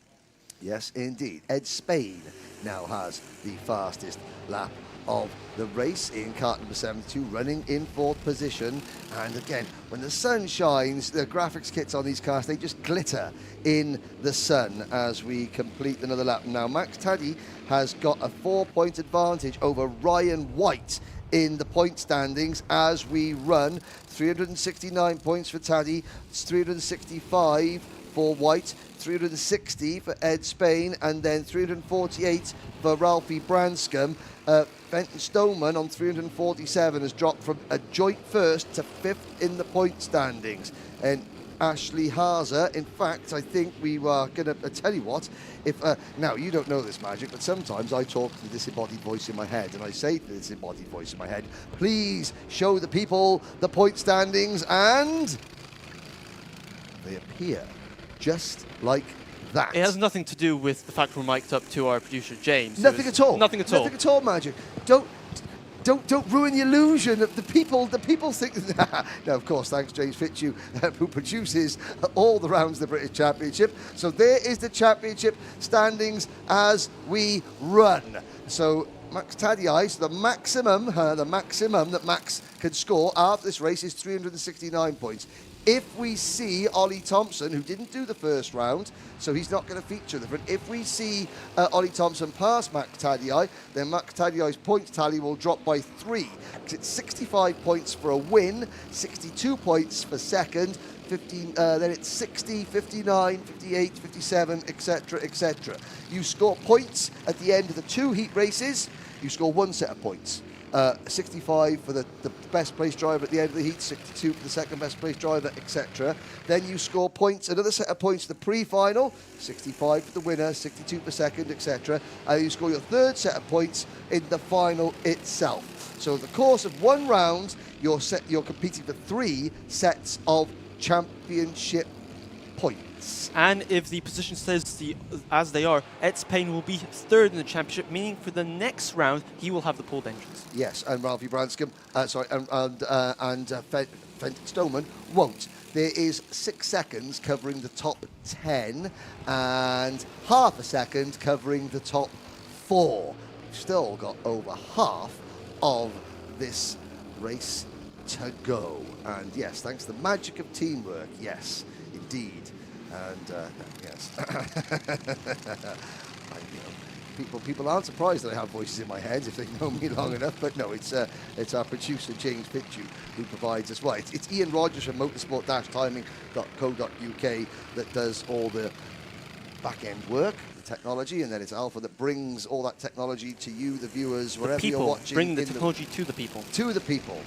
Yes, indeed. Ed Spain now has the fastest lap of the race in kart number 72, running in 4th position. And again, when the sun shines, the graphics kits on these cars, they just glitter in the sun as we complete another lap. Now, Max Taddy has got a 4-point advantage over Ryan White in the point standings as we run. 369 points for Taddy, it's 365 for White, 360 for Ed Spain, and then 348 for Ralphie Branscombe. Fenton Stoneman on 347 has dropped from a joint 1st to 5th in the point standings. And Ashley Hazer, in fact, I think we were going to tell you what, if now you don't know this, Magic, but sometimes I talk to the disembodied voice in my head, and I say to the disembodied voice in my head, please show the people the point standings, and they appear just like that. It has nothing to do with the fact we're mic'd up to our producer James. Nothing at all. Nothing at all. Nothing at all, Magic. Don't ruin the illusion of the people. The people think. Now, of course, thanks James Fitzhugh, who produces all the rounds of the British Championship. So there is the championship standings as we run. So Max Taddy Ice, the maximum that Max can score after this race is 369 points. If we see Ollie Thompson, who didn't do the first round, so he's not going to feature in the front, if we see Ollie Thompson pass Max Taddy, then Max Taddy's points tally will drop by 3. It's 65 points for a win, 62 points for second, 15, then it's 60, 59, 58, 57, etc., etc. You score points at the end of the 2 heat races, you score 1 set of points. 65 for the best place driver at the end of the heat, 62 for the second best place driver, etc. Then you score points, another set of points for the pre-final, 65 for the winner, 62 for second, etc. And you score your 3rd set of points in the final itself. So in the course of 1 round, you're competing for 3 sets of championship points. And if the position stays as they are, Ed Spain will be third in the championship, meaning for the next round he will have the pulled engines. Yes, and Ralphie Branscombe, Fenton Stoneman won't. There is 6 seconds covering the top 10 and half a second covering the top 4. We've still got over half of this race to go. And yes, thanks to the magic of teamwork, yes, indeed. And yes, people aren't surprised that I have voices in my head if they know me long enough. But no, it's our producer James Fitchew who provides us. Well, it's Ian Rogers from motorsport-timing.co.uk that does all the back-end work, the technology, and then it's Alpha that brings all that technology to you, the viewers, wherever you're watching. Bring the technology to the people. To the people.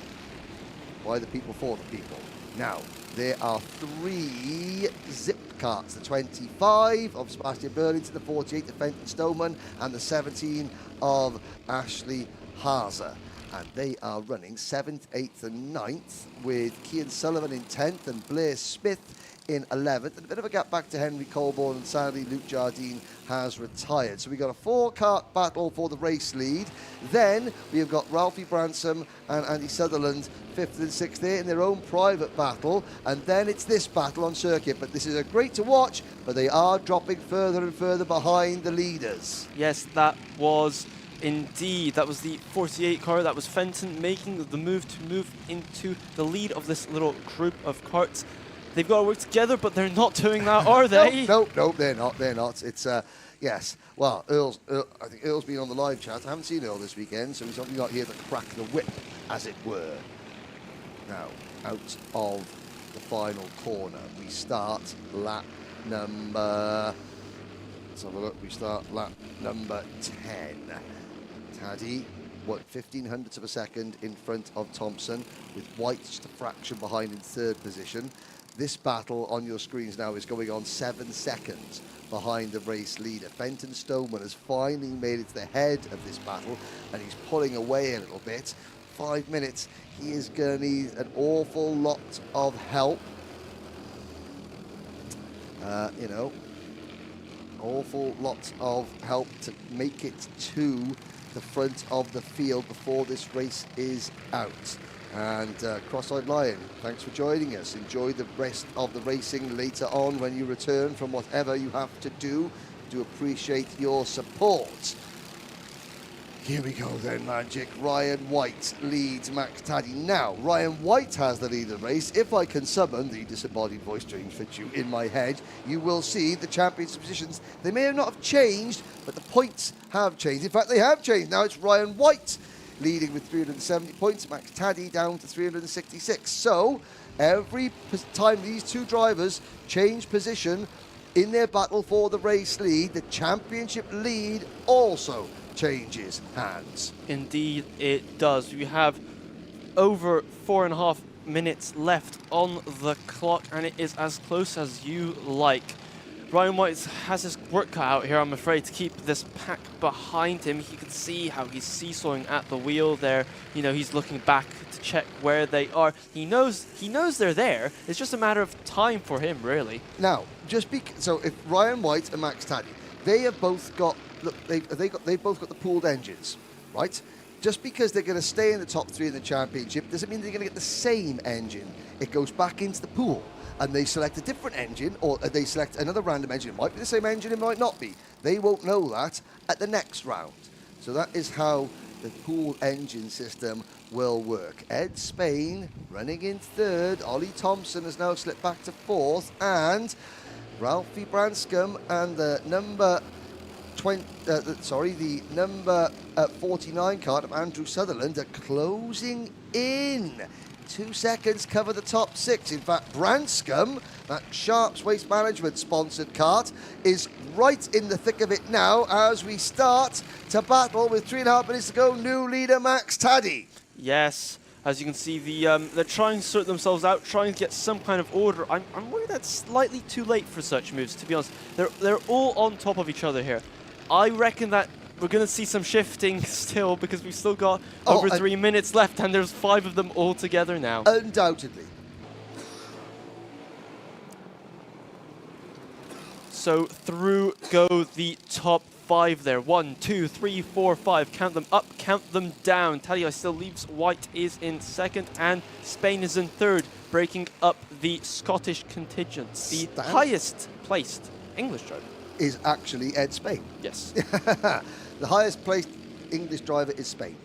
By the people, for the people. Now, there are 3 zip carts, the 25 of Sebastian Burlington, the 48 of Fenton Stoneman, and the 17 of Ashley Haase. And they are running 7th, 8th and 9th, with Cian Sullivan in 10th and Blair Smith in 11th. And a bit of a gap back to Henry Colborne, and sadly Luke Jardine has retired. So we've got a 4-kart battle for the race lead. Then we have got Ralphie Branscombe and Andy Sutherland 5th and 6th there in their own private battle. And then it's this battle on circuit. But this is a great to watch, but they are dropping further and further behind the leaders. Yes, that was indeed. That was the 48 car. That was Fenton making the move to move into the lead of this little group of karts. They've got to work together, but they're not doing that, are they? No, they're not. They're not. It's, yes. Well, I think Earl's been on the live chat. I haven't seen Earl this weekend, so he's obviously not here to crack the whip, as it were. Now, out of the final corner, we start lap number... Let's have a look. We start lap number 10. Taddy, 0.15 of a second in front of Thompson, with White just a fraction behind in 3rd position. This battle on your screens now is going on 7 seconds behind the race leader. Fenton Stoneman has finally made it to the head of this battle, and he's pulling away a little bit. 5 minutes, he is going to need an awful lot of help. Awful lot of help to make it to the front of the field before this race is out. And Cross-Eyed Lion, thanks for joining us. Enjoy the rest of the racing later on when you return from whatever you have to do. Do appreciate your support. Here we go then, Magic. Ryan White leads Max Taddy. Now, Ryan White has the lead of the race. If I can summon the disembodied voice James Fitchew in my head, you will see the championship positions. They may not have changed, but the points have changed. In fact, they have changed. Now it's Ryan White leading with 370 points. Max Taddy down to 366. So, every time these two drivers change position in their battle for the race lead, the championship lead also changes hands. Indeed it does. We have over 4.5 minutes left on the clock, and it is as close as you like. Ryan White has his work cut out here, I'm afraid, to keep this pack behind him. You can see how he's seesawing at the wheel there. You know, he's looking back to check where they are. He knows they're there. It's just a matter of time for him, really. Now, so if Ryan White and Max Taddy, they have both got, look, they've both got the pooled engines, right? Just because they're going to stay in the top 3 in the championship doesn't mean they're going to get the same engine. It goes back into the pool, and they select a different engine, or they select another random engine. It might be the same engine, it might not be. They won't know that at the next round. So that is how the pool engine system will work. Ed Spain running in 3rd. Ollie Thompson has now slipped back to 4th, and Ralphie Branscombe and the number 49 card of Andrew Sutherland are closing in. 2 seconds cover the top 6. In fact, Branscombe, that Sharps Waste Management sponsored kart, is right in the thick of it now as we start to battle with 3.5 minutes to go. New leader Max Taddy. Yes, as you can see, they're trying to sort themselves out, trying to get some kind of order. I'm worried that's slightly too late for such moves, to be honest. They're all on top of each other here. I reckon that we're going to see some shifting still, because we've still got over 3 minutes left, and there's 5 of them all together now. Undoubtedly. So through go the top 5 there. 1, 2, 3, 4, 5. Count them up, count them down. Tadia still leaves. White is in second, and Spain is in third, breaking up the Scottish contingents. The highest placed English driver is actually Ed Spain. Yes. The highest placed English driver is Spain.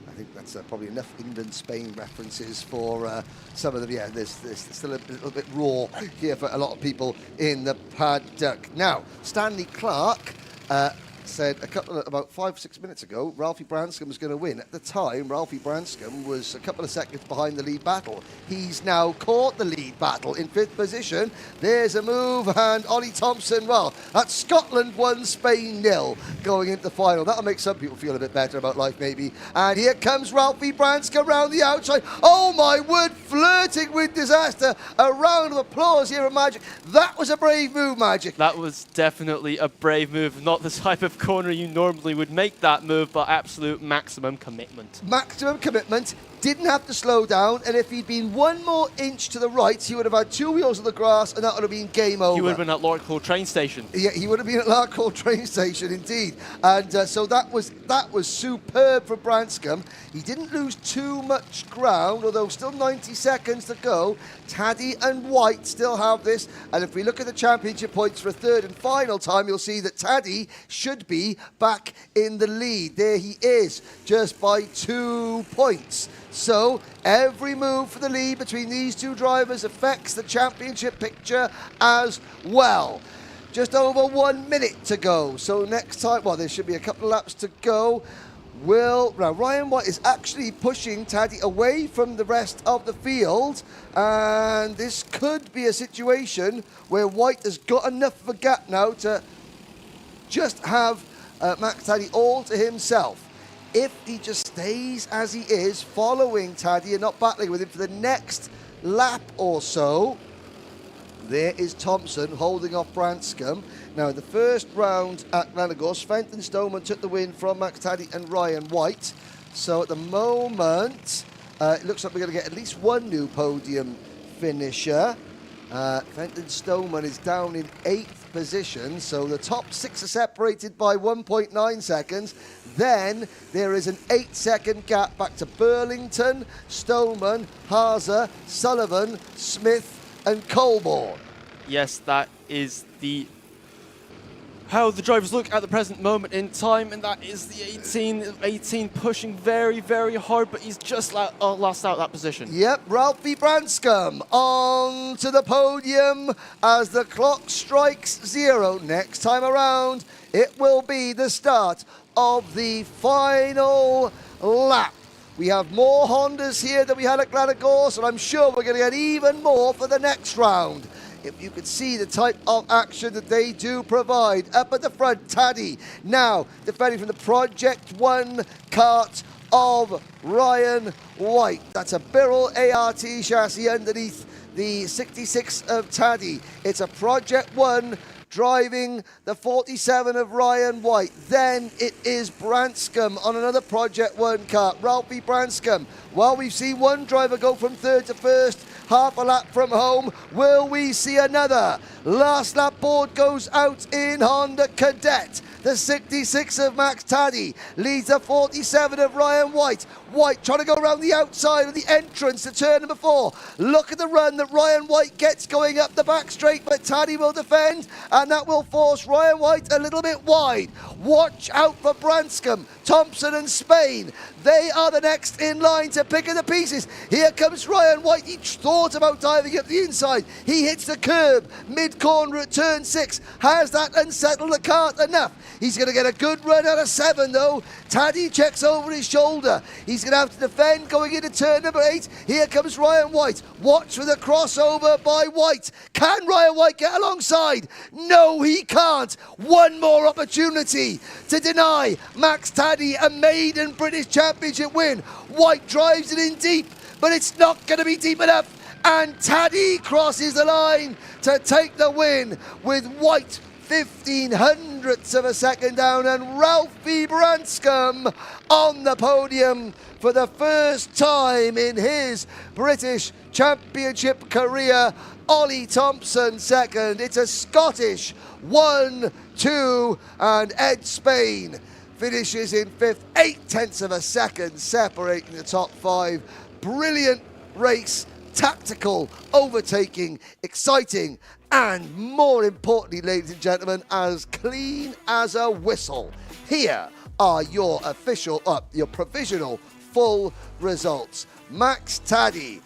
I think that's probably enough England-Spain references for some of them. Yeah, there's still a little bit raw here for a lot of people in the paddock. Now, Stanley Clark said about 5 or 6 minutes ago, Ralphie Branscombe was going to win. At the time, Ralphie Branscombe was a couple of seconds behind the lead battle. He's now caught the lead battle in 5th position. There's a move, and Ollie Thompson, well, that's Scotland 1, Spain 0 going into the final. That'll make some people feel a bit better about life, maybe. And here comes Ralphie Branscombe round the outside. Oh my word, flirting with disaster. A round of applause here at Magic. That was a brave move, Magic. That was definitely a brave move. Not the type of corner you normally would make that move, but absolute maximum commitment. Maximum commitment. Didn't have to slow down, and if he'd been 1 more inch to the right, he would have had 2 wheels on the grass, and that would have been game over. He would have been at Larkhall train station. Yeah, he would have been at Larkhall train station, indeed. And so that was superb for Branscombe. He didn't lose too much ground, although still 90 seconds to go. Taddy and White still have this, and if we look at the championship points for a third and final time, you'll see that Taddy should be back in the lead. There he is, just by 2 points. So every move for the lead between these two drivers affects the championship picture as well. Just over 1 minute to go. So next time, well, there should be a couple of laps to go. Now Ryan White is actually pushing Taddy away from the rest of the field, and this could be a situation where White has got enough of a gap now to just have Max Taddy all to himself. If he just stays as he is, following Taddy and not battling with him for the next lap or so, there is Thompson holding off Branscombe. Now, in the first round at Glenagos, Fenton Stoneman took the win from Max Taddy and Ryan White. So at the moment, it looks like we're going to get at least 1 new podium finisher. Fenton Stoneman is down in 8th position, so the top 6 are separated by 1.9 seconds. Then there is an 8-second gap back to Burlington, Stoneman, Haase, Sullivan, Smith and Colborne. Yes, that is how the drivers look at the present moment in time, and that is the 18 pushing very, very hard, but he's just lost out that position. Yep, Ralphie Branscombe on to the podium as the clock strikes 0. Next time around, it will be the start of the final lap. We have more Hondas here than we had at Glenagos, and I'm sure we're going to get even more for the next round. If you could see the type of action that they do provide. Up at the front, Taddy, now defending from the Project 1 kart of Ryan White. That's a Birrell ART chassis underneath the 66 of Taddy. It's a Project 1 driving the 47 of Ryan White. Then it is Branscombe on another Project 1 kart. Ralphie Branscombe. Well, we've seen one driver go from 3rd to 1st, half a lap from home. Will we see another? Last lap board goes out in Honda Cadet. The 66 of Max Taddy leads the 47 of Ryan White. White trying to go around the outside of the entrance to turn number 4. Look at the run that Ryan White gets going up the back straight, but Taddy will defend, and that will force Ryan White a little bit wide. Watch out for Branscombe, Thompson and Spain. They are the next in line to pick up the pieces. Here comes Ryan White. He thought about diving up the inside. He hits the curb mid-corner at turn 6. Has that unsettled the kart enough? He's going to get a good run out of 7, though. Taddy checks over his shoulder. He's going to have to defend going into turn number 8. Here comes Ryan White. Watch for the crossover by White. Can Ryan White get alongside? No, he can't. One more opportunity to deny Max Taddy a maiden British Championship win. White drives it in deep, but it's not going to be deep enough. And Taddy crosses the line to take the win with White 0.15 of a second down, and Ralphie Branscombe on the podium for the first time in his British Championship career Ollie Thompson second. It's a Scottish 1, 2, and Ed Spain finishes in 5th, 0.8 of a second, separating the top 5. Brilliant race, tactical, overtaking, exciting, and more importantly, ladies and gentlemen, as clean as a whistle. Here are your your provisional full results. Max Taddy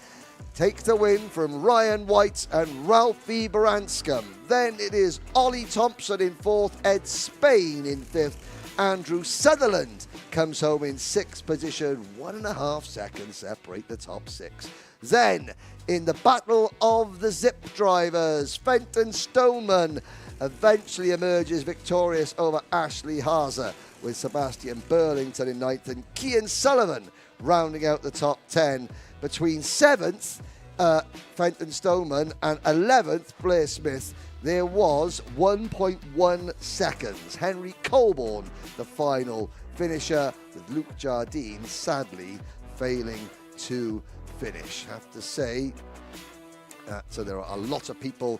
takes the win from Ryan White and Ralphie Branscombe. Then it is Ollie Thompson in 4th, Ed Spain in 5th. Andrew Sutherland comes home in 6th position, 1.5 seconds separate the top 6. Then, in the battle of the zip drivers, Fenton Stoneman eventually emerges victorious over Ashley Haase, with Sebastian Burlington in 9th and Cian Sullivan rounding out the top 10. Between 7th, Fenton Stoneman, and 11th, Blair Smith, there was 1.1 seconds. Henry Colborne, the final finisher, with Luke Jardine sadly failing to finish. Have to say, so there are a lot of people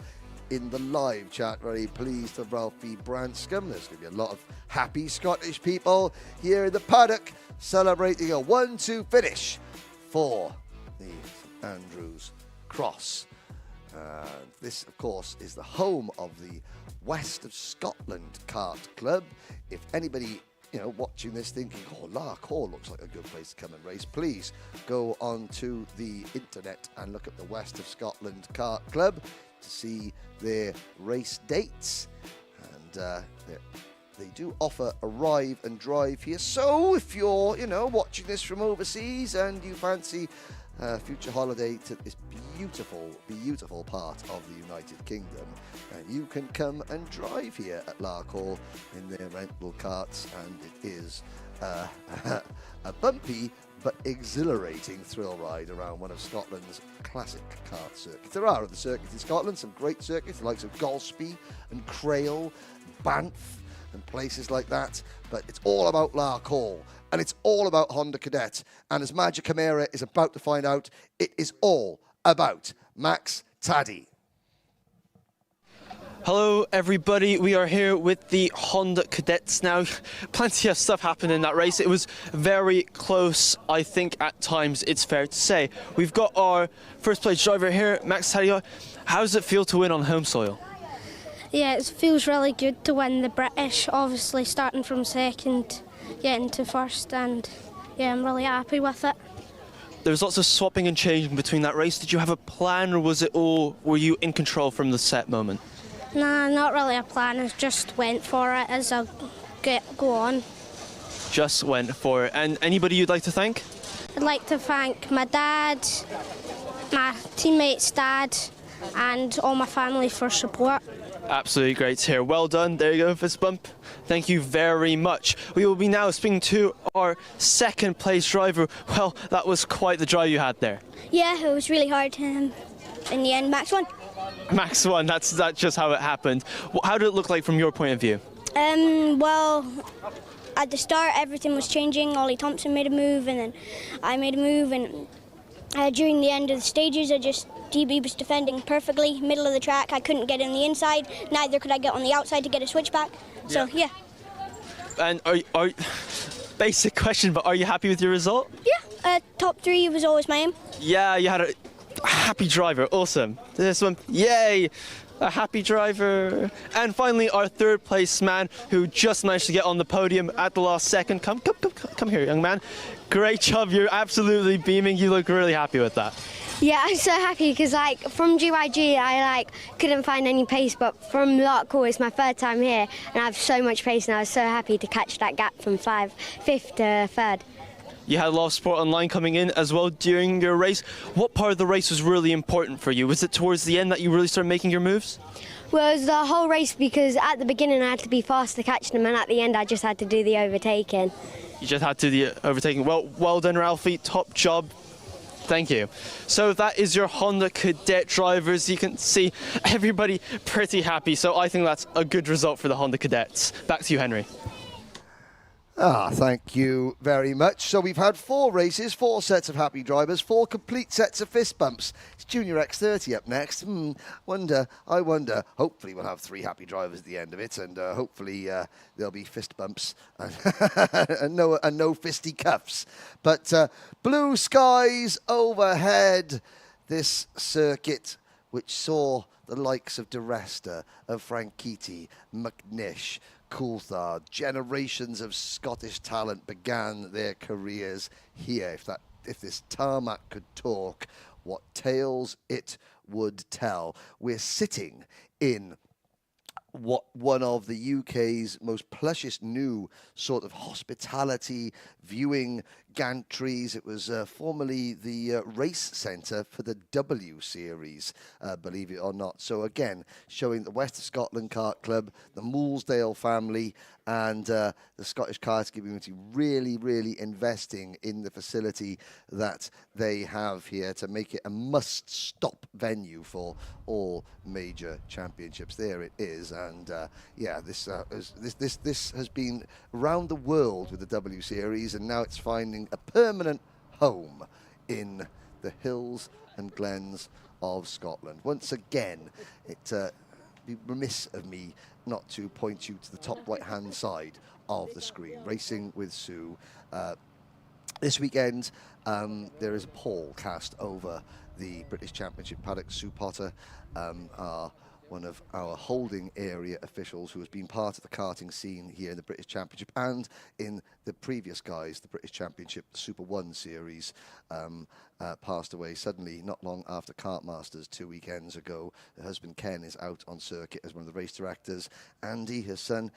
in the live chat very pleased with Ralphie Branscombe. There's going to be a lot of happy Scottish people here in the paddock celebrating a 1-2 finish for the St Andrews Cross. This, of course, is the home of the West of Scotland Kart Club. If anybody, watching this thinking, oh, Larkhall looks like a good place to come and race, please go onto the internet and look at the West of Scotland Kart Club to see their race dates. And they do offer a ride and drive here. So if you're, watching this from overseas and you fancy future holiday to this beautiful, beautiful part of the United Kingdom, and you can come and drive here at Larkhall in their rental karts, and it is a bumpy but exhilarating thrill ride around one of Scotland's classic kart circuits. There are other circuits in Scotland, some great circuits, the likes of Golspie and Crail, Banff, and places like that, but it's all about Larkhall, and it's all about Honda Cadet, and as Magic Camara is about to find out, it is all about Max Taddy. Hello everybody, we are here with the Honda Cadets now. Plenty of stuff happened in that race. It was very close, I think, at times, it's fair to say. We've got our first place driver here, Max Taddy. How does it feel to win on home soil? Yeah, it feels really good to win the British, obviously starting from second, getting to first, and yeah, I'm really happy with it. There was lots of swapping and changing between that race. Did you have a plan, or were you in control from the set moment? Nah, not really a plan, I just went for it as I go on. Just went for it. And anybody you'd like to thank? I'd like to thank my dad, my teammates' dad, and all my family for support. Absolutely great to hear. Well done. There you go, fist bump. Thank you very much. We will be now speaking to our second place driver. Well, that was quite the drive you had there. Yeah, it was really hard. In the end, Max won. Max won. That's just how it happened. How did it look like from your point of view? Well, at the start, everything was changing. Ollie Thompson made a move, and then I made a move, and during the end of the stages, DB was defending perfectly, middle of the track. I couldn't get in the inside, neither could I get on the outside to get a switchback. So, yeah. And are basic question, but are you happy with your result? Yeah, top 3 was always my aim. Yeah, you had a happy driver. Awesome. This one, yay! A happy driver. And finally, our third place man who just managed to get on the podium at the last second. Come here, young man. Great job. You're absolutely beaming. You look really happy with that. Yeah, I'm so happy because from GYG I couldn't find any pace, but from Larkhall it's my third time here and I have so much pace, and I was so happy to catch that gap from 5th to 3rd. You had a lot of support online coming in as well during your race. What part of the race was really important for you? Was it towards the end that you really started making your moves? Well, it was the whole race, because at the beginning I had to be fast to catch them, and at the end I just had to do the overtaking. You just had to do the overtaking. Well done, Ralphie. Top job. Thank you. So that is your Honda Cadet drivers. You can see everybody pretty happy. So I think that's a good result for the Honda Cadets. Back to you, Henry. Thank you very much. So we've had 4 races, 4 sets of happy drivers, 4 complete sets of fist bumps. It's Junior X30 up next. I wonder. Hopefully we'll have 3 happy drivers at the end of it, and hopefully there'll be fist bumps and no fisty cuffs. But blue skies overhead. This circuit, which saw the likes of De Resta, of Franchitti, McNish, Coulthard, generations of Scottish talent began their careers here. If this tarmac could talk, what tales it would tell. We're sitting in one of the UK's most plushest new sort of hospitality viewing gantries. It was formerly the race centre for the W Series, believe it or not. So again, showing the West of Scotland Kart Club, the Moolsdale family, and the Scottish karting community really, really investing in the facility that they have here to make it a must-stop venue for all major championships. There it is, and this has been around the world with the W Series, and now it's finding a permanent home in the hills and glens of Scotland. Once again, it'd be remiss of me not to point you to the top right-hand side of the screen. Racing with Sue. This weekend, there is a pall cast over the British Championship paddock. Sue Potter, one of our holding area officials who has been part of the karting scene here in the British Championship and in the previous guys, the British Championship Super 1 series, passed away suddenly not long after Kart Masters 2 weekends ago. Her husband Ken is out on circuit as one of the race directors. Andy, her son,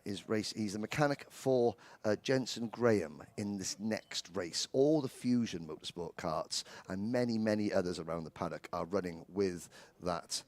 he's the mechanic for Jensen Graham in this next race. All the Fusion Motorsport karts and many, many others around the paddock are running with that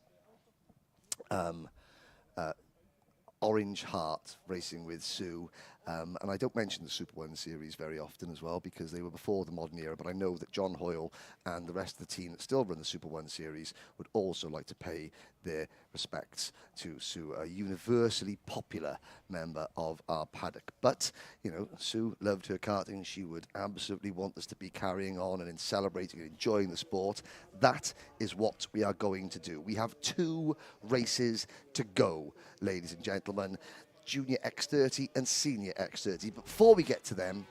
Orange Heart Racing with Sue. And I don't mention the Super 1 series very often as well because they were before the modern era, but I know that John Hoyle and the rest of the team that still run the Super 1 series would also like to pay their respects to Sue, a universally popular member of our paddock. But, you know, Sue loved her karting. She would absolutely want us to be carrying on and in celebrating and enjoying the sport. That is what we are going to do. We have 2 races to go, ladies and gentlemen. Junior X30 and Senior X30. But before we get to them,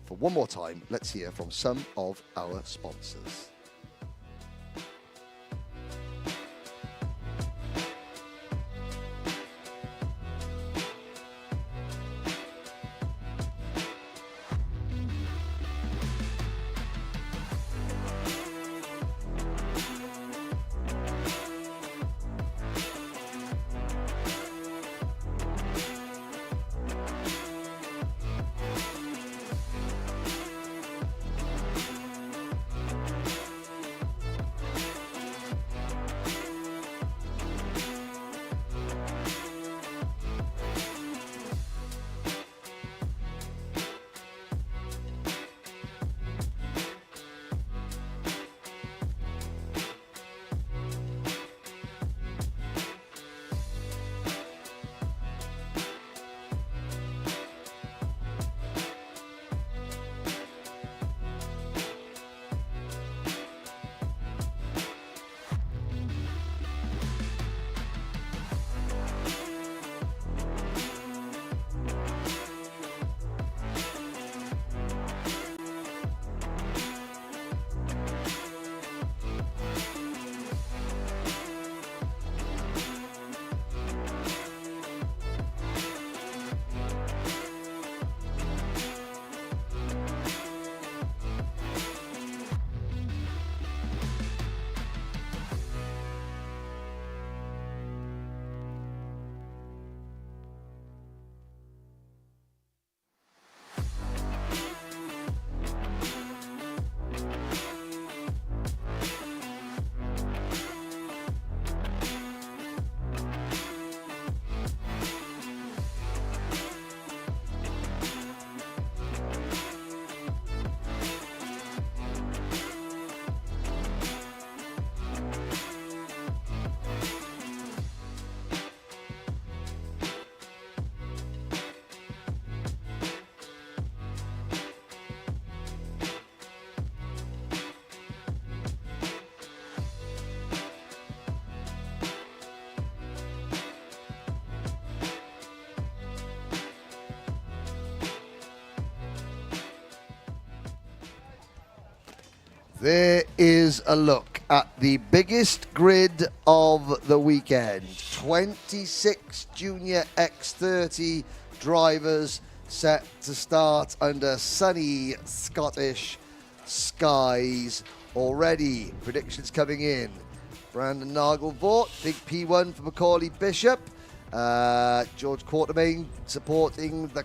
for one more time, let's hear from some of our sponsors. There is a look at the biggest grid of the weekend. 26 Junior X30 drivers set to start under sunny Scottish skies already. Predictions coming in. Brandon Nagelvoort, big P1 for Macaulay Bishop. George Quartermain supporting the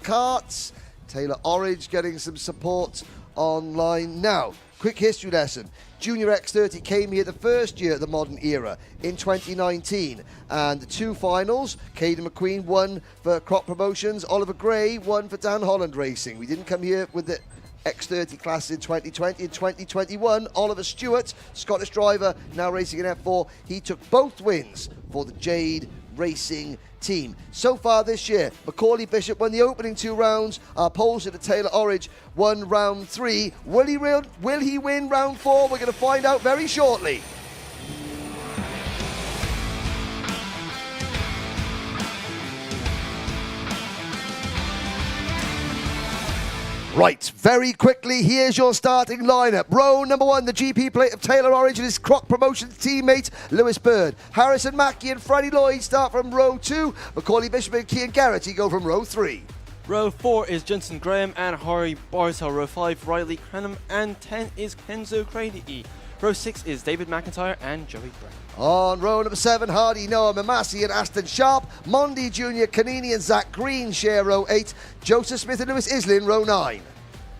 Karts. Taylor Orridge getting some support online. Now, quick history lesson. Junior X30 came here the first year of the modern era in 2019. And the two finals, Caden McQueen won for Crop Promotions, Oliver Gray won for Dan Holland Racing. We didn't come here with the X30 class in 2020. In 2021, Oliver Stewart, Scottish driver, now racing in F4, he took both wins for the Jade Racing team. So far this year, Macaulay Bishop won the opening 2 rounds. Our pollster to Taylor Orridge won round 3. Will he win round 4? We're going to find out very shortly. Right, very quickly, here's your starting lineup. Row number 1, the GP plate of Taylor Orridge and his Croc Promotions teammate, Lewis Bird. Harrison Mackie and Freddie Lloyd start from row 2. Macaulay Bishop and Cian Garrity go from row 3. Row 4 is Jensen Graham and Harry Bartel. Row 5, Riley Crenham. And 10 is Kenzo Crady. Row 6 is David McIntyre and Joey Brown. On row number 7, Hardy, Noah Mamasi and Aston Sharp. Mondi Jr., Canini and Zach Green share row 8. Joseph Smith and Lewis Islin, row 9.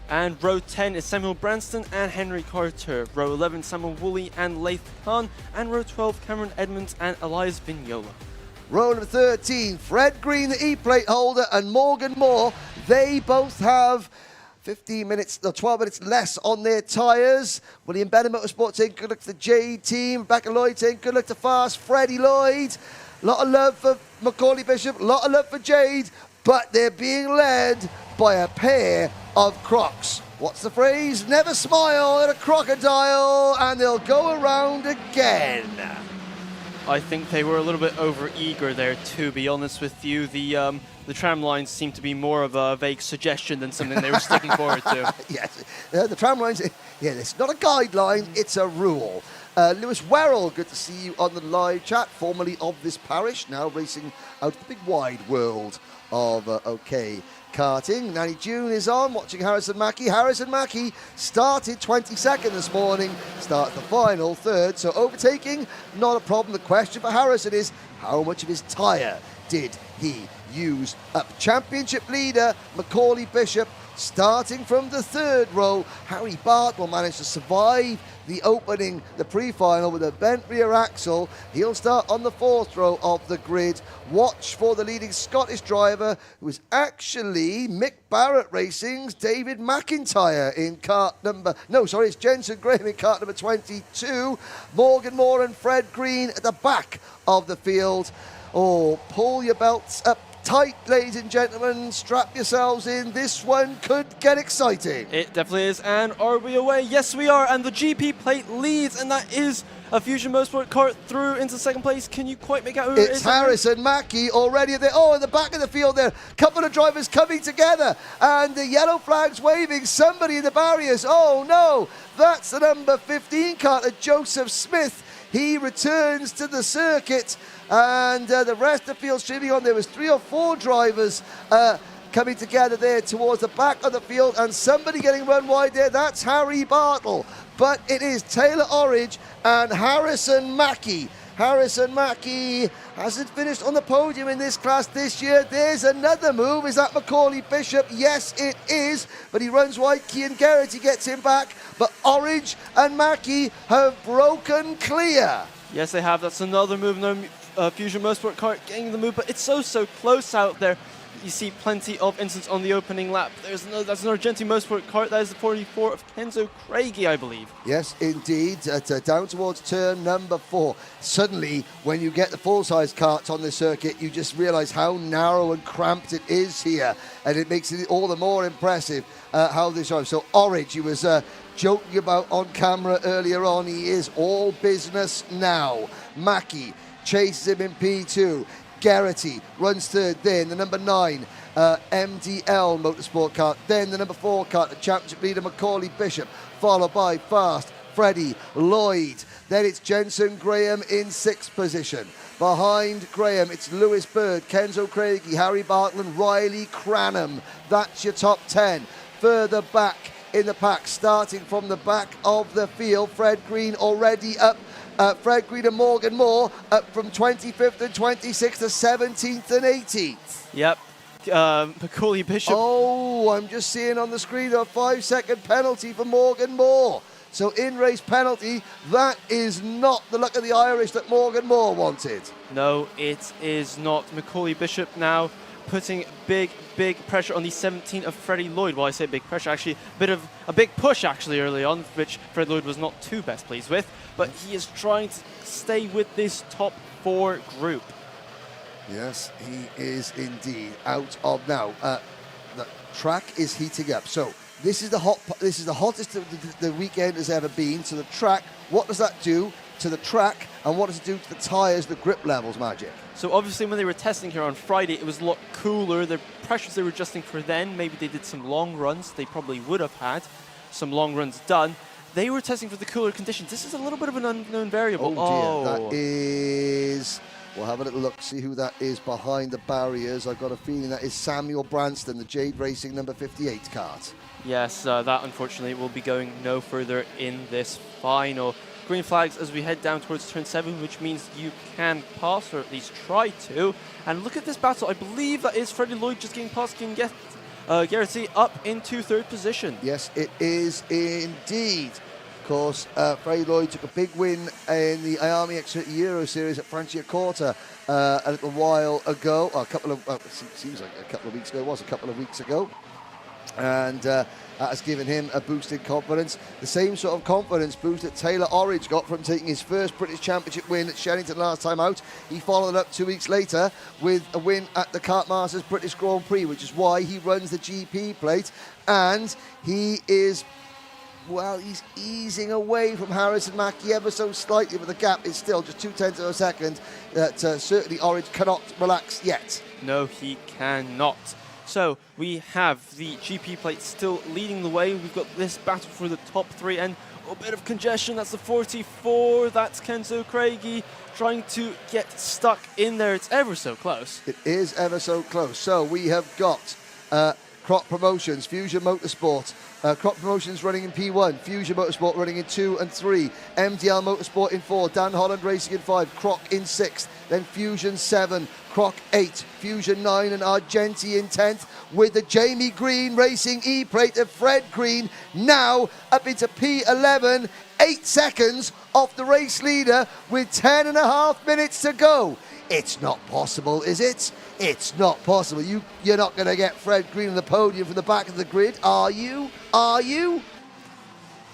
And row 10 is Samuel Branston and Henry Carter. Row 11, Samuel Woolley and Laith Khan. And row 12, Cameron Edmonds and Elias Vignola. Row number 13, Fred Green, the E-plate holder, and Morgan Moore. They both have 15 minutes, or 12 minutes less on their tyres. William Bennett Motorsport saying good luck to the Jade team. Rebecca Lloyd saying good luck to Fast Freddie Lloyd. A lot of love for Macaulay Bishop, a lot of love for Jade, but they're being led by a pair of Crocs. What's the phrase? Never smile at a crocodile, and they'll go around again. I think they were a little bit over-eager there, to be honest with you. The tram lines seem to be more of a vague suggestion than something they were sticking forward to. Yes, the tram lines, yeah, it's not a guideline, it's a rule. Lewis Werrell, good to see you on the live chat, formerly of this parish, now racing out of the big wide world of OK karting. Nanny June is on, watching Harrison Mackie. Harrison Mackie started 22nd this morning, starts the final 3rd, so overtaking, not a problem. The question for Harrison is, how much of his tyre did he use up? Championship leader Macaulay Bishop starting from the 3rd row. Harry Bart will manage to survive the opening, the pre-final with a bent rear axle. He'll start on the 4th row of the grid. Watch for the leading Scottish driver, who is actually Mick Barrett Racing's David McIntyre in it's Jensen Graham in kart number 22. Morgan Moore and Fred Green at the back of the field. Oh, pull your belts up tight, ladies and gentlemen. Strap yourselves in. This one could get exciting. It definitely is. And are we away? Yes, we are. And the GP plate leads, and that is a Fusion Motorsport Kart through into 2nd place. Can you quite make out who it is? It's Harrison Mackie already there. Oh, in the back of the field there. Couple of drivers coming together, and the yellow flag's waving. Somebody in the barriers. Oh no, that's the number 15 karter, Joseph Smith. He returns to the circuit, and the rest of the field streaming on. There was 3 or 4 drivers coming together there towards the back of the field, and somebody getting run wide there. That's Harry Bartle, but it is Taylor Orridge and Harrison Mackie. Harrison Mackie hasn't finished on the podium in this class this year. There's another move. Is that Macaulay Bishop? Yes, it is. But he runs wide. Cian Garrity gets him back. But Orridge and Mackie have broken clear. Yes, they have. That's another move. Fusion Motorsport Kart getting the move, but it's so close out there. You see plenty of incidents on the opening lap. That's another Genty Motorsport Kart. That is the 44 of Kenzo Craigie, I believe. Yes, indeed. Down towards turn number 4. Suddenly, when you get the full-size karts on the circuit, you just realise how narrow and cramped it is here. And it makes it all the more impressive how this drives. So Orridge, he was joking about on camera earlier on. He is all business now. Mackie chases him in P2. Geraghty runs third, then the number 9 MDL Motorsport Kart, then the number 4 Kart, the championship leader Macaulay Bishop, followed by Fast Freddie Lloyd. Then it's Jensen Graham in 6th position. Behind Graham, it's Lewis Bird, Kenzo Craigie, Harry Bartland, Riley Cranham. That's your top 10. Further back in the pack, starting from the back of the field, Fred Green already up. Fred Green and Morgan Moore up from 25th and 26th to 17th and 18th. Yep. Macaulay Bishop. Oh, I'm just seeing on the screen a 5-second penalty for Morgan Moore. So in-race penalty, that is not the luck of the Irish that Morgan Moore wanted. No, it is not. Macaulay Bishop now putting big pressure on the 17 of Freddie Lloyd. Well, I say big pressure, actually a big push actually early on, which Fred Lloyd was not too best pleased with. But he is trying to stay with this top 4 group. Yes, he is indeed out of now. The track is heating up. So this is the hottest the weekend has ever been. To the track, what does that do to the track, and what does it do to the tyres, the grip levels, Magic? So obviously when they were testing here on Friday, it was a lot cooler. The pressures they were adjusting for then, maybe they did some long runs. They probably would have had some long runs done. They were testing for the cooler conditions. This is a little bit of an unknown variable. Oh dear, that is... We'll have a little look, see who that is behind the barriers. I've got a feeling that is Samuel Branston, the Jade Racing number 58 kart. Yes, that unfortunately will be going no further in this final. Green flags as we head down towards turn 7, which means you can pass, or at least try to. And look at this battle. I believe that is Freddie Lloyd just getting past King Geraghty up into 3rd position. Yes, it is indeed. Of course, Freddie Lloyd took a big win in the IAME X30 Euro Series at Franciacorta a little while ago. Seems like a couple of weeks ago. It was a couple of weeks ago. And that has given him a boost in confidence. The same sort of confidence boost that Taylor Orridge got from taking his first British Championship win at Shenington last time out. He followed it up 2 weeks later with a win at the Kart Masters British Grand Prix, which is why he runs the GP plate. And he is... Well, he's easing away from Harrison Mackie ever so slightly, but the gap is still just 0.2 of a second. That certainly Orridge cannot relax yet. No, he cannot. So we have the GP plate still leading the way. We've got this battle for the top 3 and a bit of congestion. That's the 44. That's Kenzo Craigie trying to get stuck in there. It's ever so close. It is ever so close. So we have got Crop Promotions, Fusion Motorsport. Crop Promotions running in P1, Fusion Motorsport running in 2 and 3, MDL Motorsport in 4, Dan Holland Racing in 5, Croc in 6, then Fusion 7, Croc 8, Fusion 9 and Argenti in 10th, with the Jamie Green Racing E-plate of Fred Green now up into P11, 8 seconds off the race leader with 10.5 minutes to go. It's not possible, is it? It's not possible. You're not going to get Fred Green on the podium from the back of the grid, are you? Are you?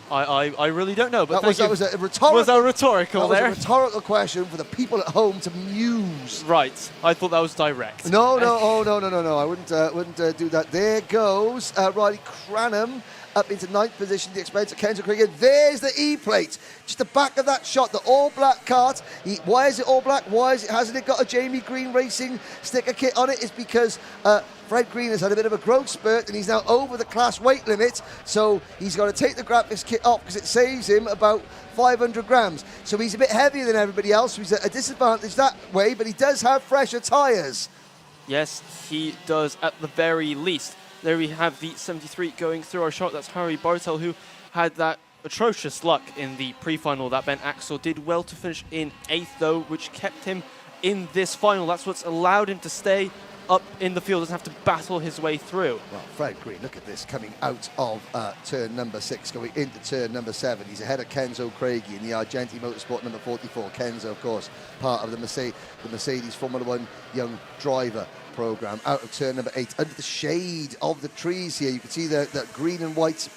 I really don't know. But that was a rhetorical. Was that rhetorical there? That was a rhetorical question for the people at home to muse. Right. I thought that was direct. No. I wouldn't do that. There goes Riley Cranham up into 9th position at the expense of Kenzo Craigie. There's the E-plate. Just the back of that shot, the all-black kart. Why is it all-black? Hasn't it got a Jamie Green Racing sticker kit on it? It's because Fred Green has had a bit of a growth spurt and he's now over the class weight limit. So he's got to take the graphics kit off because it saves him about 500 grams. So he's a bit heavier than everybody else. So he's at a disadvantage that way, but he does have fresher tyres. Yes, he does at the very least. There we have the 73 going through our shot. That's Harry Bartel, who had that atrocious luck in the pre-final. That Ben Axel did well to finish in 8th, though, which kept him in this final. That's what's allowed him to stay up in the field, doesn't have to battle his way through. Well, Fred Green, look at this, coming out of turn number 6, going into turn number 7. He's ahead of Kenzo Craigie in the Argenti Motorsport number 44. Kenzo, of course, part of the Mercedes Formula 1 Young Driver program. Out of turn number 8, under the shade of the trees here. You can see the green and white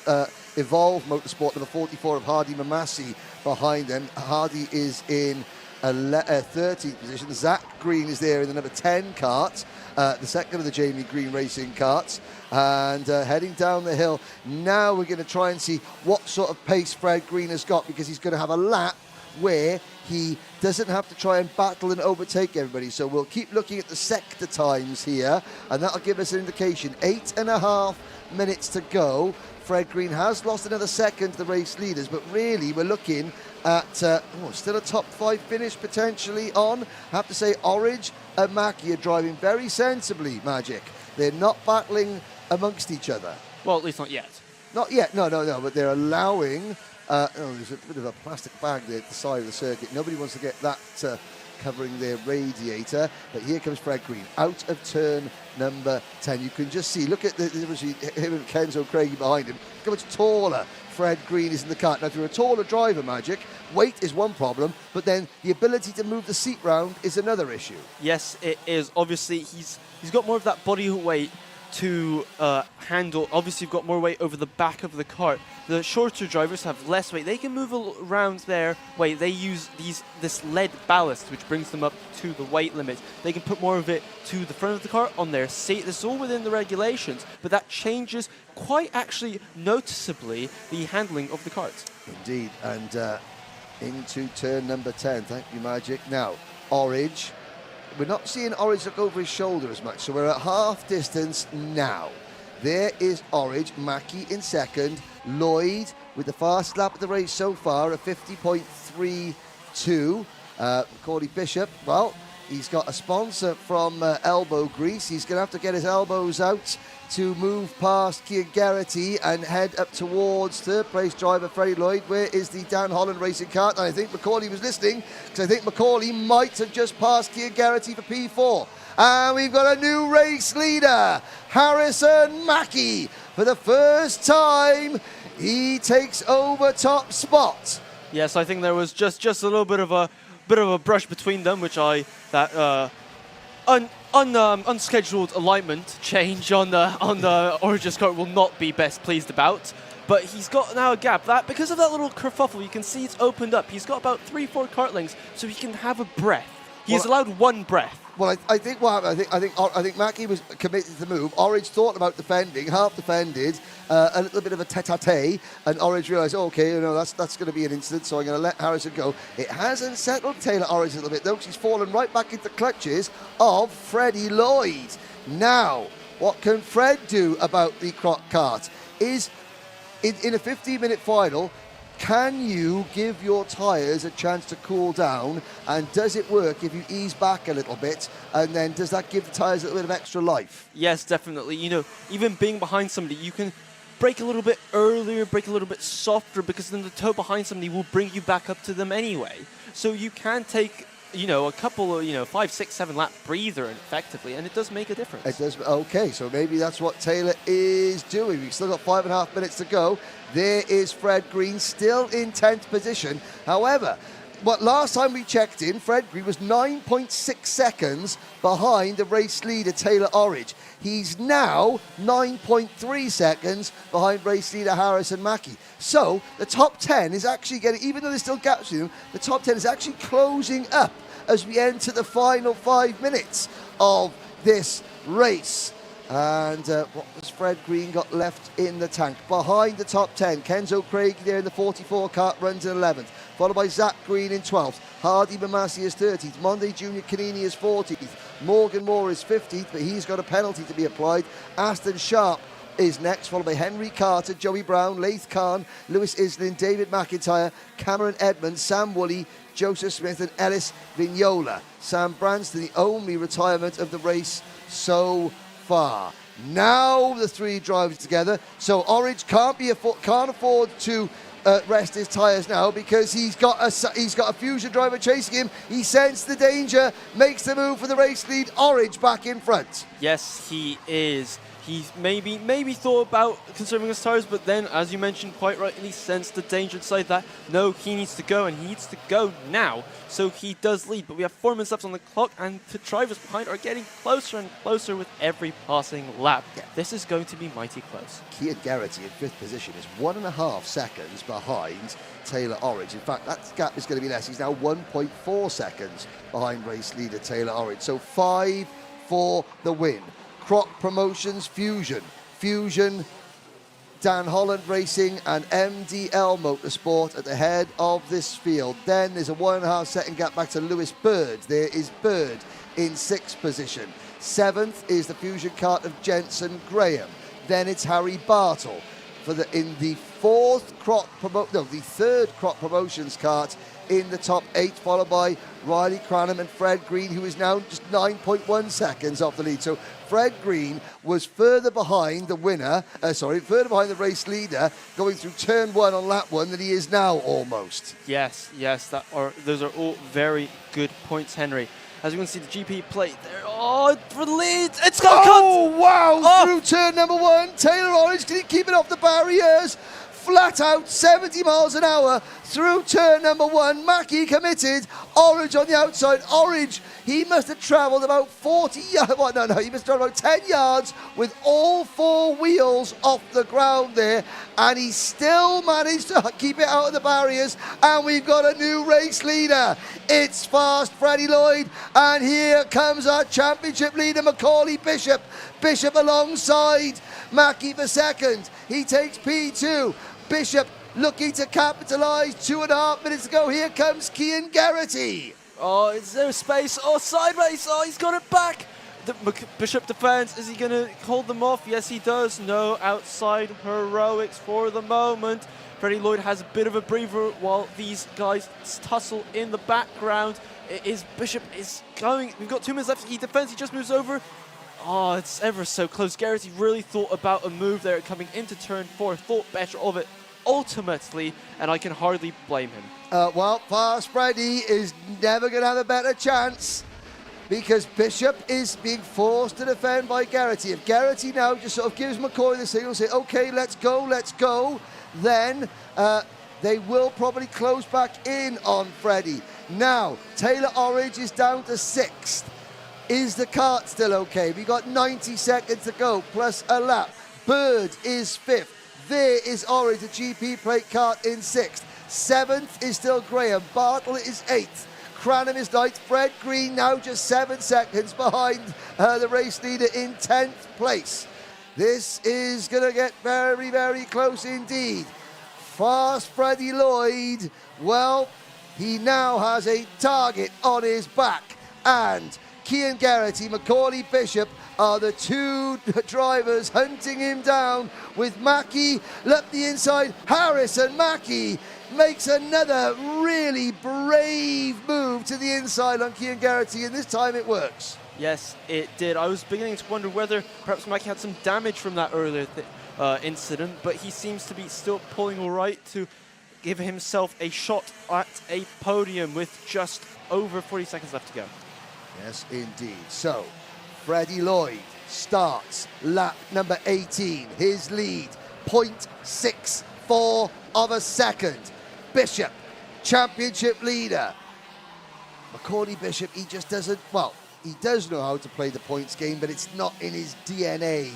Evolve Motorsport number 44 of Hardy Mamassi behind them. Hardy is in 13th position. Zach Green is there in the number 10 kart, the second of the Jamie Green Racing karts, and heading down the hill. Now we're going to try and see what sort of pace Fred Green has got, because he's going to have a lap where he doesn't have to try and battle and overtake everybody. So we'll keep looking at the sector times here, and that'll give us an indication. 8.5 minutes to go. Fred Green has lost another second to the race leaders, but really we're looking at still a top 5 finish potentially on. I have to say, Orridge and Mackie are driving very sensibly, Magic. They're not battling amongst each other. Well, at least not yet. Not yet, no, but they're allowing... there's a bit of a plastic bag there at the side of the circuit. Nobody wants to get that covering their radiator. But here comes Fred Green, out of turn number 10. You can just see, look at the difference between him and Kenzo Craigie behind him. Look how much taller Fred Green is in the kart. Now, if you're a taller driver, Magic, weight is one problem, but then the ability to move the seat round is another issue. Yes, it is. Obviously, he's got more of that body weight to handle. Obviously, you've got more weight over the back of the cart. The shorter drivers have less weight. They can move around their weight. They use this lead ballast, which brings them up to the weight limit. They can put more of it to the front of the cart on their seat. This is all within the regulations, but that changes quite actually noticeably the handling of the cart. Indeed, and into turn number 10. Thank you, Magic. Now, Orridge. We're not seeing Orridge look over his shoulder as much, so we're at half distance now. There is Orridge, Mackie in second, Lloyd with the fast lap of the race so far, a 50.32. Cordy Bishop, well, he's got a sponsor from Elbow Grease. He's going to have to get his elbows out to move past Keir Garrity and head up towards third place driver Freddie Lloyd. Where is the Dan Holland racing kart? And I think Macaulay was listening, because I think Macaulay might have just passed Keir Garrity for P4. And we've got a new race leader, Harrison Mackie. For the first time, he takes over top spot. Yes, I think there was just a little bit of a brush between them, which unscheduled alignment change on the Origins cart will not be best pleased about. But he's got now a gap. That because of that little kerfuffle, you can see it's opened up. He's got about 3-4 kart lengths, so he can have a breath. He's allowed one breath. Well, I think what happened, I think Mackie was committed to the move. Orridge thought about defending, half defended, a little bit of a tete-a-tete, and Orridge realised, okay, that's going to be an incident, so I'm going to let Harrison go. It has unsettled Taylor Orridge a little bit, though, because he's fallen right back into the clutches of Freddie Lloyd. Now, what can Fred do about the kart? Is, in a 15-minute final, can you give your tyres a chance to cool down, and does it work if you ease back a little bit, and then does that give the tyres a little bit of extra life? Yes, definitely. Even being behind somebody, you can brake a little bit earlier, brake a little bit softer, because then the toe behind somebody will bring you back up to them anyway. So you can take a couple of 5, 6, 7 lap breather effectively, and it does make a difference. It does. Okay, so maybe that's what Taylor is doing. We've still got 5.5 minutes to go. There is Fred Green, still in 10th position. However, last time we checked in, Fred Green was 9.6 seconds behind the race leader Taylor Orridge. He's now 9.3 seconds behind race leader Harrison Mackie. So the top 10 is actually getting, even though there's still gaps in them, the top 10 is actually closing up as we enter the final 5 minutes of this race. And what has Fred Green got left in the tank? Behind the top 10, Kenzo Craig there in the 44 kart runs in 11th, followed by Zach Green in 12th, Hardy Mamasi is 13th, Monday Junior Canini is 14th, Morgan Moore is 15th, but he's got a penalty to be applied. Aston Sharp is next, followed by Henry Carter, Joey Brown, Laith Khan, Lewis Islin, David McIntyre, Cameron Edmonds, Sam Woolley, Joseph Smith and Ellis Vignola. Sam Branston, the only retirement of the race so far. Now the three drivers together, so Orridge can't afford to rest his tyres now, because he's got a Fusion driver chasing him. He sensed the danger, makes the move for the race lead. Orridge back in front. Yes, he is. He's maybe thought about conserving his tyres, but then, as you mentioned quite rightly, sensed the danger inside that. No, he needs to go, and he needs to go now. So he does lead, but we have 4 minutes left on the clock, and the drivers behind are getting closer and closer with every passing lap. Yeah. This is going to be mighty close. Keir Garrity in 5th position is 1.5 seconds behind Taylor Orridge. In fact, that gap is going to be less. He's now 1.4 seconds behind race leader Taylor Orridge. So 5 for the win. Croc Promotions Fusion Dan Holland Racing and MDL Motorsport at the head of this field. Then there's a 1.5 second gap back to Lewis Bird. There is Bird in 6th position. 7th is the Fusion Kart of Jensen Graham. Then it's Harry Bartle in the third crop promotions kart in the top 8, followed by Riley Cranham and Fred Green, who is now just 9.1 seconds off the lead. So Fred Green was further behind the winner, further behind the race leader going through turn 1 on lap 1 than he is now almost. Yes, those are all very good points, Henry. As you can see, the GP plate there. Oh, for the lead. It's got Oh, wow. Through turn number 1. Taylor Orange, can he keep it off the barriers? Flat out, 70 miles an hour through turn number 1. Mackie committed. Orange on the outside. Orange, he must have travelled about 40 yards. Well, no, he must have travelled about 10 yards with all 4 wheels off the ground there. And he still managed to keep it out of the barriers. And we've got a new race leader. It's Fast Freddie Lloyd. And here comes our championship leader, Macaulay Bishop. Bishop alongside Mackie for second. He takes P2. Bishop looking to capitalise. 2.5 minutes to go. Here comes Cian Geraghty. Oh, is there space? Oh, sideways. Oh, he's got it back. Bishop defends. Is he going to hold them off? Yes, he does. No outside heroics for the moment. Freddie Lloyd has a bit of a breather while these guys tussle in the background. Bishop is going. We've got 2 minutes left. He defends. He just moves over. Oh, it's ever so close. Geraghty really thought about a move there coming into turn 4, thought better of it ultimately, and I can hardly blame him. Well, Fast Freddy is never going to have a better chance because Bishop is being forced to defend by Geraghty. If Geraghty now just sort of gives McCoy the signal, say, okay, let's go, then they will probably close back in on Freddy. Now, Taylor Orange is down to 6th. Is the kart still okay? We got 90 seconds to go, plus a lap. Bird is 5th. There is Orange, the GP plate kart in 6th. 7th is still Graham. Bartle is 8th. Cranham is 9th. Fred Green now just 7 seconds behind the race leader in 10th place. This is going to get very, very close indeed. Fast Freddie Lloyd, well, he now has a target on his back. And Cian Geraghty, Macaulay Bishop are the 2 drivers hunting him down with Mackie up the inside. Harrison Mackie makes another really brave move to the inside on Cian Geraghty, and this time it works. Yes, it did. I was beginning to wonder whether perhaps Mackie had some damage from that earlier incident, but he seems to be still pulling all right to give himself a shot at a podium with just over 40 seconds left to go. Yes, indeed. So, Freddie Lloyd starts lap number 18. His lead, 0.64 of a second. Bishop, championship leader. Macaulay Bishop, he just doesn't, well, he does know how to play the points game, but it's not in his DNA.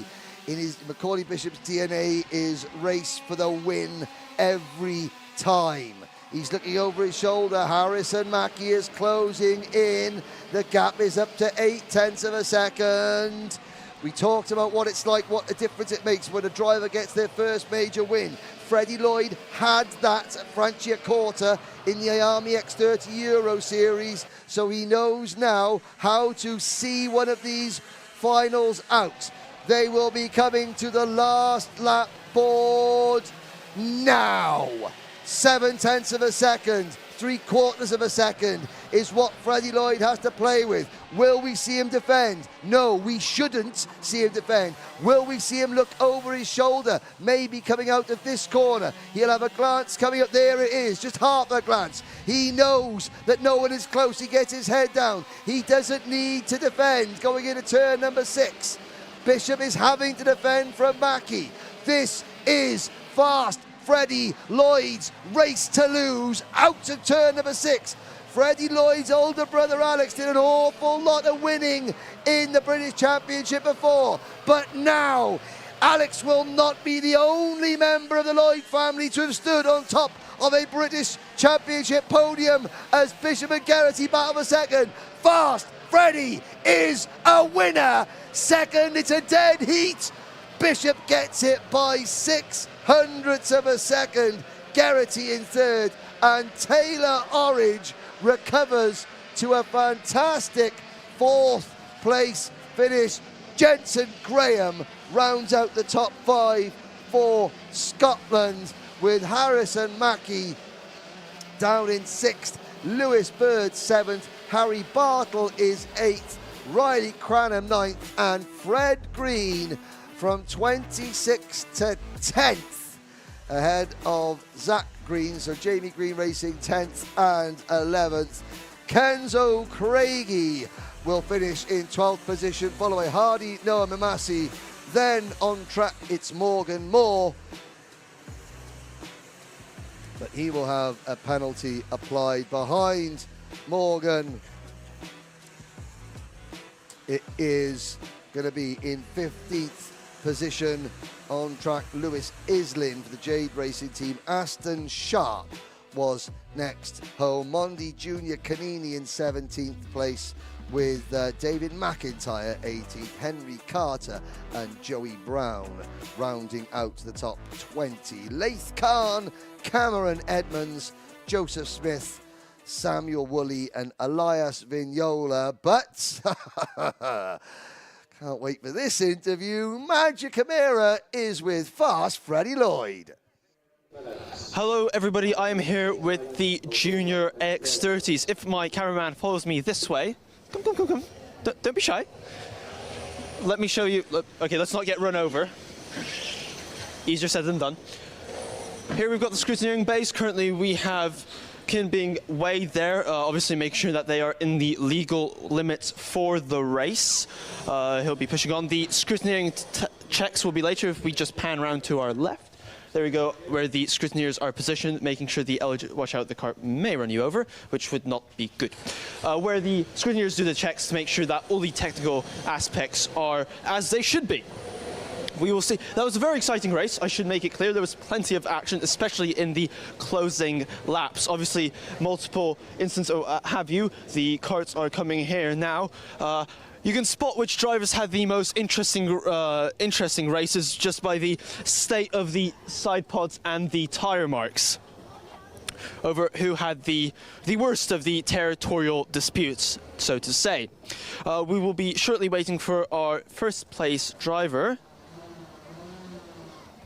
Macaulay Bishop's DNA is race for the win every time. He's looking over his shoulder. Harrison Mackie is closing in. The gap is up to 0.8 of a second. We talked about what it's like, what a difference it makes when a driver gets their first major win. Freddie Lloyd had that at Franciacorta in the IAME X30 Euro Series, so he knows now how to see one of these finals out. They will be coming to the last lap board now. 0.7 of a second, 0.75 of a second is what Freddie Lloyd has to play with. Will we see him defend? No, we shouldn't see him defend. Will we see him look over his shoulder? Maybe coming out of this corner. He'll have a glance coming up. There it is, just half a glance. He knows that no one is close. He gets his head down. He doesn't need to defend going into turn number 6. Bishop is having to defend from Mackie. This is Fast Freddie Lloyd's race to lose out of turn number 6. Freddie Lloyd's older brother Alex did an awful lot of winning in the British Championship before, but now Alex will not be the only member of the Lloyd family to have stood on top of a British Championship podium as Bishop and Geraghty battle for second. Fast Freddie is a winner. Second, it's a dead heat. Bishop gets it by 6 hundredths of a second. Geraghty in third, and Taylor Orridge recovers to a fantastic fourth place finish. Jensen Graham rounds out the top 5 for Scotland, with Harrison Mackie down in 6th, Lewis Bird 7th, Harry Bartle is 8th, Riley Cranham 9th, and Fred Green from 26th to 10th, ahead of Zach Green, so Jamie Green Racing 10th and 11th. Kenzo Craigie will finish in 12th position, followed by Hardy Noah Mamasi. Then on track, it's Morgan Moore, but he will have a penalty applied behind Morgan. It is going to be in 15th position on track, Lewis Islin for the Jade Racing team. Aston Sharp was next home. Mondi Junior Canini in 17th place, with David McIntyre 18th, Henry Carter and Joey Brown rounding out the top 20. Laith Khan, Cameron Edmonds, Joseph Smith, Samuel Woolley and Elias Vignola. But can't wait for this interview. Magic Camara is with Fast Freddie Lloyd. Hello everybody, I am here with the Junior X30s. If my cameraman follows me this way, come. Don't be shy. Let me show you. Okay, let's not get run over. Easier said than done. Here we've got the scrutineering base. Currently we have Kin being weighed there, obviously make sure that they are in the legal limits for the race. He'll be pushing on. The scrutineering checks will be later if we just pan around to our left. There we go, where the scrutineers are positioned, making sure the watch out, the car may run you over, which would not be good. Where the scrutineers do the checks to make sure that all the technical aspects are as they should be. We will see. That was a very exciting race, I should make it clear. There was plenty of action, especially in the closing laps. Obviously, multiple instances have you. The carts are coming here now. You can spot which drivers had the most interesting races just by the state of the side pods and the tyre marks over who had the worst of the territorial disputes, so to say. We will be shortly waiting for our first place driver.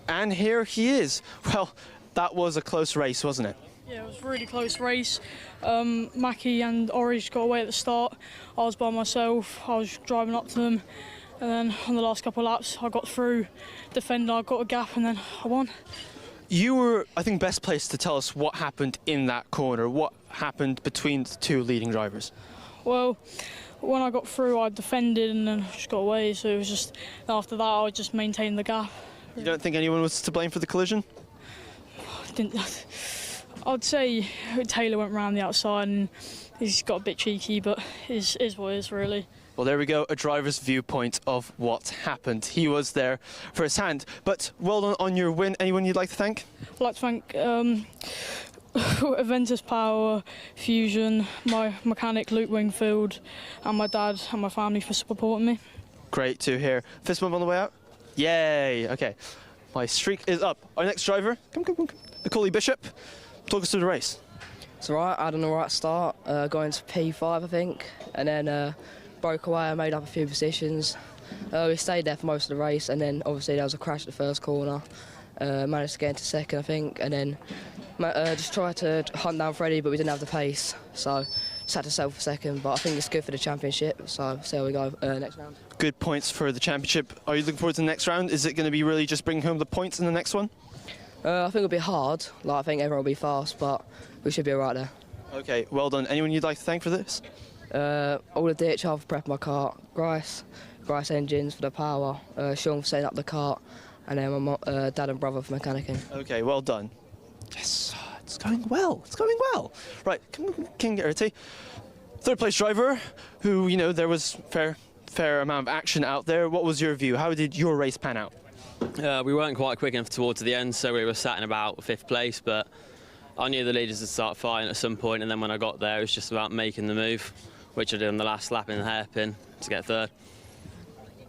And here he is. Well, that was a close race, wasn't it? Yeah, it was a really close race. Mackie and Orridge got away at the start. I was by myself, I was driving up to them, and then on the last couple of laps I got through, defender, I got a gap, and then I won. You were, I think, best placed to tell us what happened in that corner, what happened between the two leading drivers. Well, when I got through I defended and then just got away, so it was just, after that I just maintained the gap. You don't think anyone was to blame for the collision? I'd say Taylor went round the outside and he's got a bit cheeky, but is what it is, really. Well, there we go, a driver's viewpoint of what happened. He was there firsthand. But well done on your win. Anyone you'd like to thank? I'd like to thank Aventus Power, Fusion, my mechanic Luke Wingfield, and my dad and my family for supporting me. Great to hear. Fist bump on the way out? Yay! Okay, my streak is up. Our next driver, come. Macaulay Bishop, talk us through the race. It's alright, I had an alright start, going to P5 I think, and then broke away, I made up a few positions. We stayed there for most of the race, and then obviously there was a crash at the first corner. Managed to get into second I think, and then just tried to hunt down Freddie, but we didn't have the pace, so just had to settle for second, but I think it's good for the championship, so see how we go next round. Good points for the championship. Are you looking forward to the next round? Is it going to be really just bringing home the points in the next one? I think it'll be hard. I think everyone will be fast, but we should be alright there. Okay, well done. Anyone you'd like to thank for this? All the DHL for prepping my kart, Grice Engines for the power, Sean for setting up the kart, and then my dad and brother for mechanicking. Okay, well done. Yes, it's going well. Right, King Geraghty, third place driver, who, you know, there was fair amount of action out there. What was your view? How did your race pan out? We weren't quite quick enough towards the end, so we were sat in about 5th place, but I knew the leaders would start fighting at some point, and then when I got there it was just about making the move, which I did on the last lap in the hairpin to get third.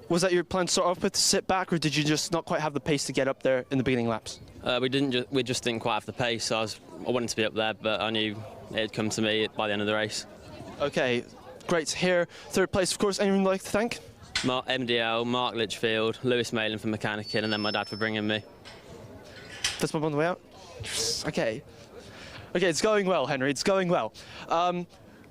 Was that your plan to start off with, to sit back, or did you just not quite have the pace to get up there in the beginning laps? We just didn't quite have the pace. So I wanted to be up there, but I knew it'd come to me by the end of the race. Okay, great to hear. Third place, of course. Anyone you'd like to thank? MDL, Mark Litchfield, Lewis Malin for mechanicking, and then my dad for bringing me. Fist bump on the way out. Okay. Okay, it's going well, Henry. It's going well.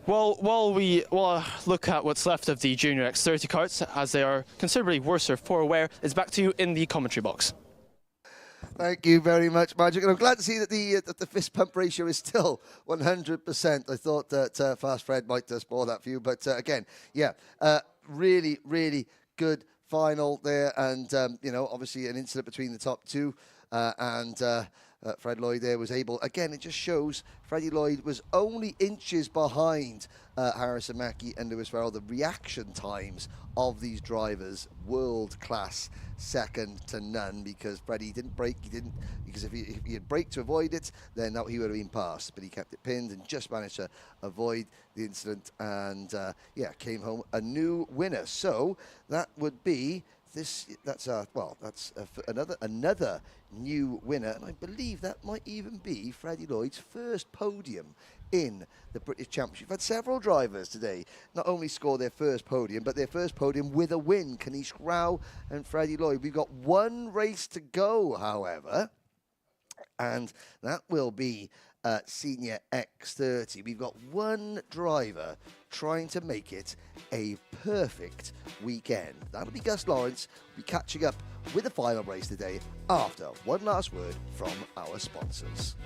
While we look at what's left of the Junior X30 karts, as they are considerably worse for wear, it's back to you in the commentary box. Thank you very much, Magic. And I'm glad to see that the fist pump ratio is still 100%. I thought that Fast Fred might spoil that for you. But again, yeah, really, really good final there. And, you know, obviously an incident between the top two. Fred Lloyd there was able, again, it just shows Freddie Lloyd was only inches behind Harrison Mackie and Lewis Farrell. The reaction times of these drivers, world class, second to none, because Freddie didn't brake, because if he had braked to avoid it, then he would have been passed, but he kept it pinned and just managed to avoid the incident and yeah, came home a new winner. So that would be that's another new winner, and I believe that might even be Freddie Lloyd's first podium in the British Championship. We've had several drivers today not only score their first podium, but their first podium with a win. Kanish Rao and Freddie Lloyd. We've got one race to go, however, and that will be Senior X30. We've got one driver trying to make it a perfect weekend. That'll be Gus Lawrence. We'll be catching up with the final race today after one last word from our sponsors.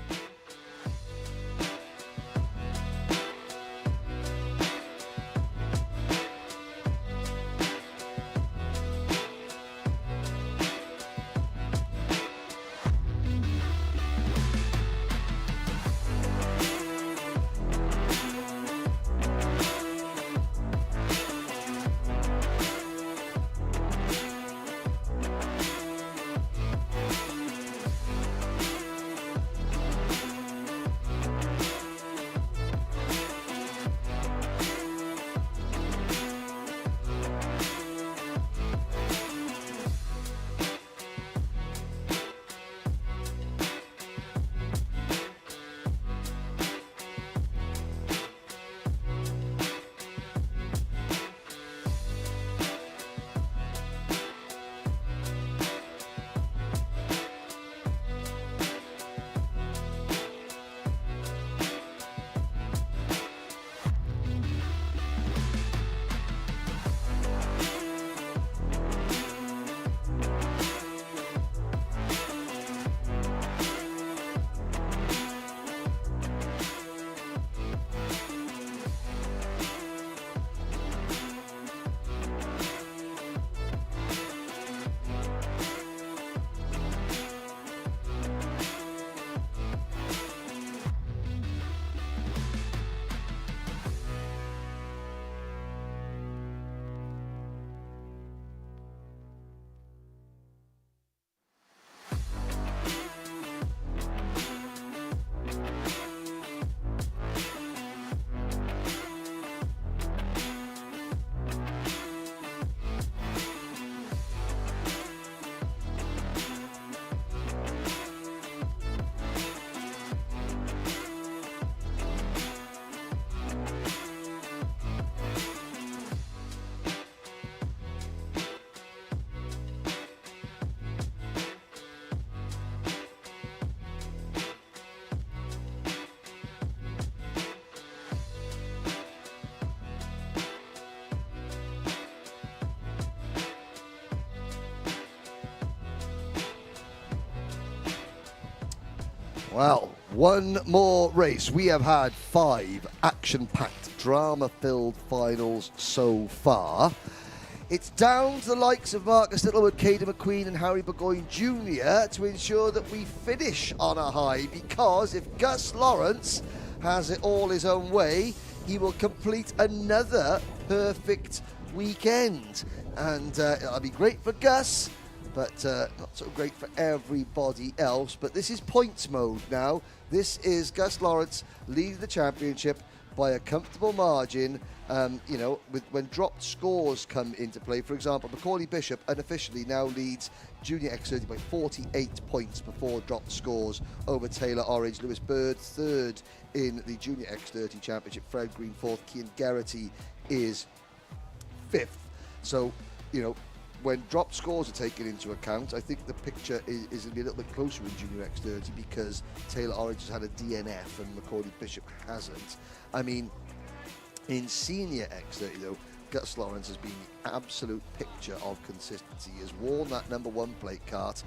Well, one more race. We have had 5 action-packed, drama-filled finals so far. It's down to the likes of Marcus Littlewood, Caden McQueen and Harry Burgoyne Jr. to ensure that we finish on a high, because if Gus Lawrence has it all his own way, he will complete another perfect weekend. And it'll be great for Gus, but not so great for everybody else. But this is points mode now. This is Gus Lawrence leading the championship by a comfortable margin. You know, when dropped scores come into play, for example, Macaulay Bishop unofficially now leads Junior X30 by 48 points before dropped scores over Taylor Orange. Lewis Bird third in the Junior X30 Championship. Fred Green fourth. Cian Geraghty is fifth. So, you know, when dropped scores are taken into account, I think the picture is going to be a little bit closer in Junior X30 because Taylor Orange has had a DNF and Macaulay Bishop hasn't. I mean, in Senior X30 though, Gus Lawrence has been the absolute picture of consistency. He has worn that #1 plate Kart.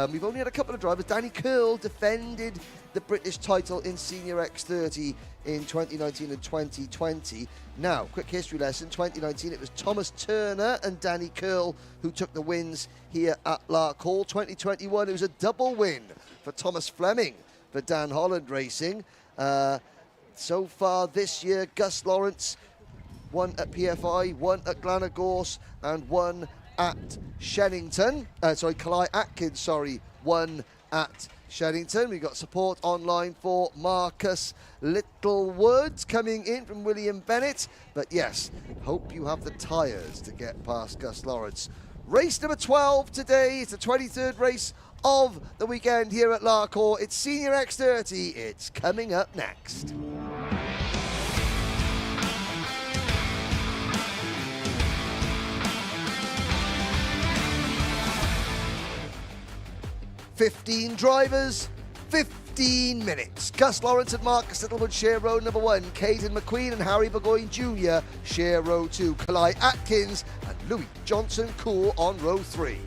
We've only had a couple of drivers. Danny Curl defended the British title in Senior X30 in 2019 and 2020. Now, quick history lesson. 2019, it was Thomas Turner and Danny Curl who took the wins here at Larkhall. 2021, it was a double win for Thomas Fleming for Dan Holland Racing. So far this year, Gus Lawrence, one at PFI, one at Glanagorse, and one at Shennington. Kalai Atkins, one at Shennington. We've got support online for Marcus Littlewood coming in from William Bennett. But yes, hope you have the tyres to get past Gus Lawrence. Race number 12 today. It's the 23rd race of the weekend here at Larkhall. It's Senior X30. It's coming up next. "15 drivers, 15 minutes. Gus Lawrence and Marcus Littlewood share row #1. Caden McQueen and Harry Burgoyne Jr. share row 2. Kalai Atkins and Louis Johnson Cool on row 3.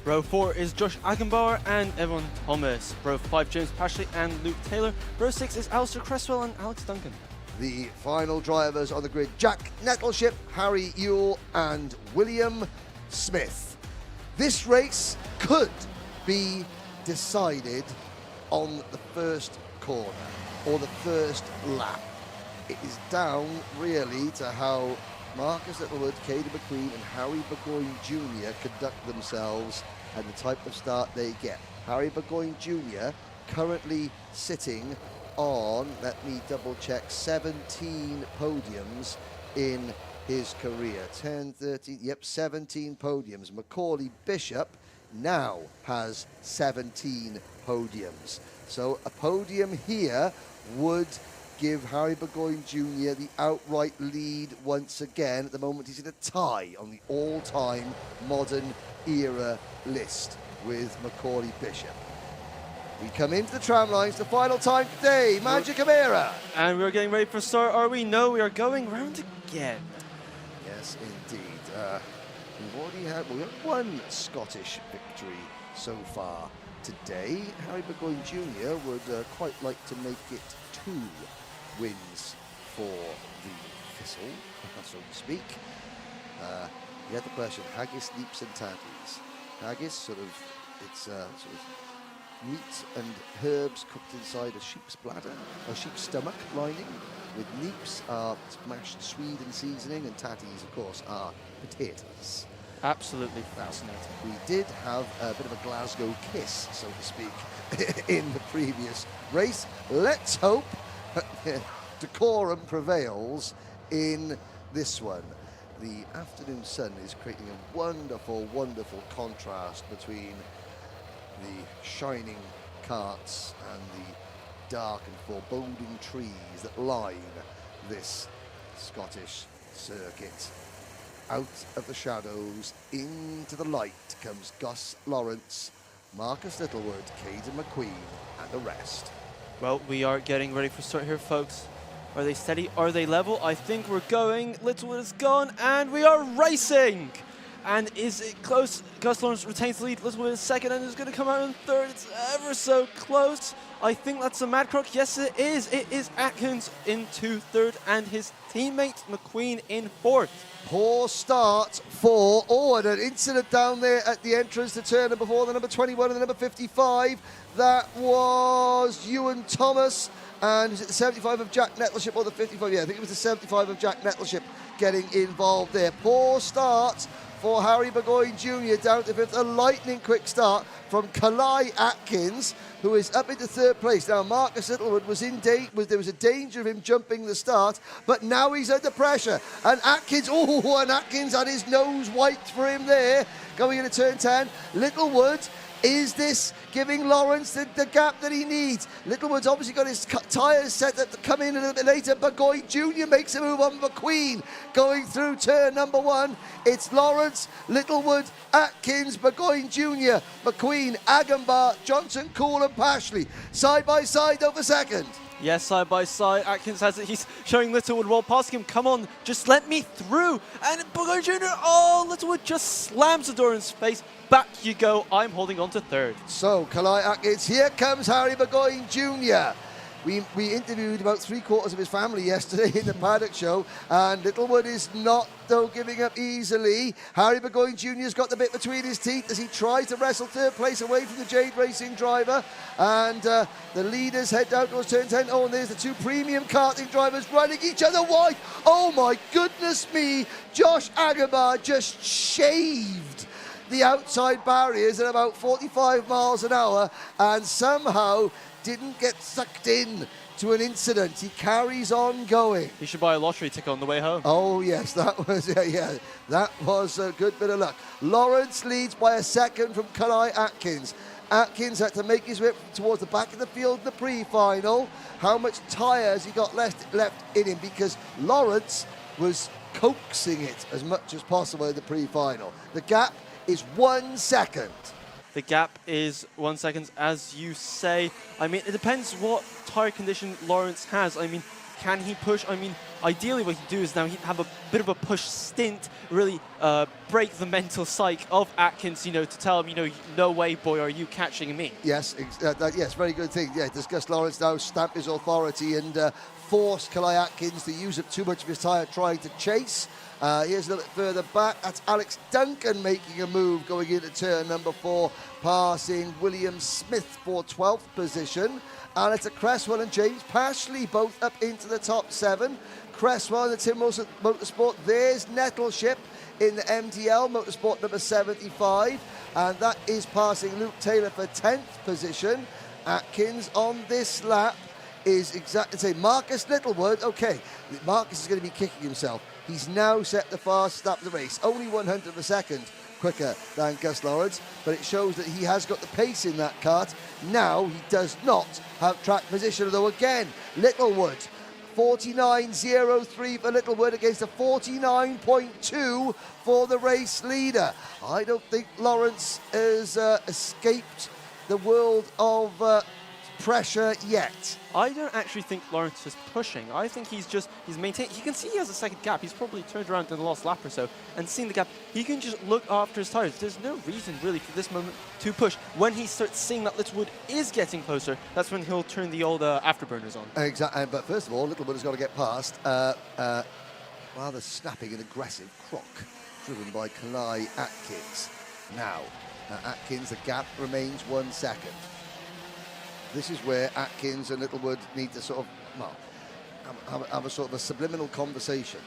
Row 4 is Josh Agenbar and Evan Thomas. Row 5, James Pashley and Luke Taylor. Row 6 is Alistair Cresswell and Alex Duncan. The final drivers on the grid: Jack Nettleship, Harry Ewell and William Smith. This race could be decided on the first corner or the first lap. It is down really to how Marcus Littlewood, Caden McQueen and Harry Burgoyne Jr. conduct themselves and the type of start they get. Harry Burgoyne Jr. currently sitting on, let me double check, 17 podiums in his career. 10, 13, 17 podiums. Macaulay Bishop now has 17 podiums. So a podium here would give Harry Burgoyne Jr. the outright lead once again. At the moment, he's in a tie on the all-time modern era list with Macaulay Bishop. We come into the tram lines, the final time today, Magic Amira. And we're getting ready for start, are we? No, we are going round again. Yes, indeed. We have one Scottish victory so far today. Harry Burgoyne Jr. would quite like to make it 2 wins for the Thistle, so to speak. You had the question: haggis, leaps, and tatties. Haggis, it's sort of meat and herbs cooked inside a sheep's bladder, a sheep's stomach lining. With neeps are mashed swede and seasoning, and tatties, of course, are potatoes. Absolutely fascinating. We did have a bit of a Glasgow kiss, so to speak, in the previous race. Let's hope decorum prevails in this one. The afternoon sun is creating a wonderful, wonderful contrast between the shining carts and the dark and foreboding trees that line this Scottish circuit. Out of the shadows, into the light comes Gus Lawrence, Marcus Littlewood, Caden McQueen, and the rest. Well, we are getting ready for start here, folks. Are they steady? Are they level? I think we're going. Littlewood is gone, and we are racing! And is it close? Gus Lawrence retains the lead. Littlewood is second, and is going to come out in third. It's ever so close. I think that's a mad croc. Yes, it is. It is Atkins into third, and his teammate McQueen in fourth. Poor start for, and an incident down there at the entrance to turn number 4, the number 21 and the number 55. That was Ewan Thomas, and is it the 75 of Jack Nettleship or the 55? Yeah, I think it was the 75 of Jack Nettleship getting involved there. Poor start for Harry Burgoyne Jr. down to 5th. A lightning quick start from Kalai Atkins, who is up into third place. Now, Marcus Littlewood was in there was a danger of him jumping the start, but now he's under pressure. And Atkins, and Atkins had his nose wiped for him there, going into turn 10. Littlewood, is this giving Lawrence the gap that he needs? Littlewood's obviously got his tyres set up to come in a little bit later. Burgoyne Jr. makes a move on McQueen going through turn number 1. It's Lawrence, Littlewood, Atkins, Burgoyne Jr., McQueen, Agambar, Johnson, Cool and Pashley. Side by side over second. Yes, side by side. Atkins has it. He's showing Littlewood while passing him. Come on, just let me through. And Burgoyne Jr. Littlewood just slams the door in his face. Back you go. I'm holding on to third. So, Kalai Atkins, here comes Harry Burgoyne Jr. We interviewed about 3/4 of his family yesterday in the paddock show, and Littlewood is not, though, giving up easily. Harry Burgoyne Jr.'s got the bit between his teeth as he tries to wrestle third place away from the Jade Racing driver, and the leaders head down towards turn 10. And there's the two premium karting drivers running each other wide. Oh my goodness me, Josh Agambar just shaved the outside barriers at about 45 miles an hour and somehow didn't get sucked in to an incident. He carries on going. He should buy a lottery ticket on the way home. Oh yes, that was that was a good bit of luck. Lawrence leads by a second from Kalai Atkins. Atkins had to make his way towards the back of the field in the pre-final. How much tyre has he got left in him? Because Lawrence was coaxing it as much as possible in the pre-final. The gap is 1 second. The gap is 1 second, as you say. I mean, it depends what tyre condition Lawrence has. I mean, can he push? I mean, ideally what he'd do is now he'd have a bit of a push stint, really break the mental psyche of Atkins, to tell him, no way, boy, are you catching me? Yes, yes, very good thing. Yeah, does Gus Lawrence now stamp his authority and force Kalai Atkins to use up too much of his tyre trying to chase? Here's a little bit further back. That's Alex Duncan making a move going into turn number 4, passing William Smith for 12th position. And it's Cresswell and James Pashley both up into the top 7. Cresswell in the Tim Wilson Motorsport. There's Nettleship in the MTL Motorsport number 75. And that is passing Luke Taylor for 10th position. Atkins on this lap is exactly the same. Marcus Littlewood, okay, Marcus is going to be kicking himself. He's now set the fastest lap of the race, only 100th of a second quicker than Gus Lawrence, but it shows that he has got the pace in that kart. Now he does not have track position, although again, Littlewood, 49.03 for Littlewood against a 49.2 for the race leader. I don't think Lawrence has escaped the world of pressure yet. I don't actually think Lawrence is pushing. I think he's maintaining. You can see he has a second gap. He's probably turned around in the last lap or so and seen the gap. He can just look after his tires. There's no reason really for this moment to push. When he starts seeing that Littlewood is getting closer, that's when he'll turn the old afterburners on. Exactly. But first of all, Littlewood has got to get past rather snapping and aggressive croc driven by Kalai Atkins. Now, Atkins, the gap remains 1 second. This is where Atkins and Littlewood need to sort of, have a sort of a subliminal conversation.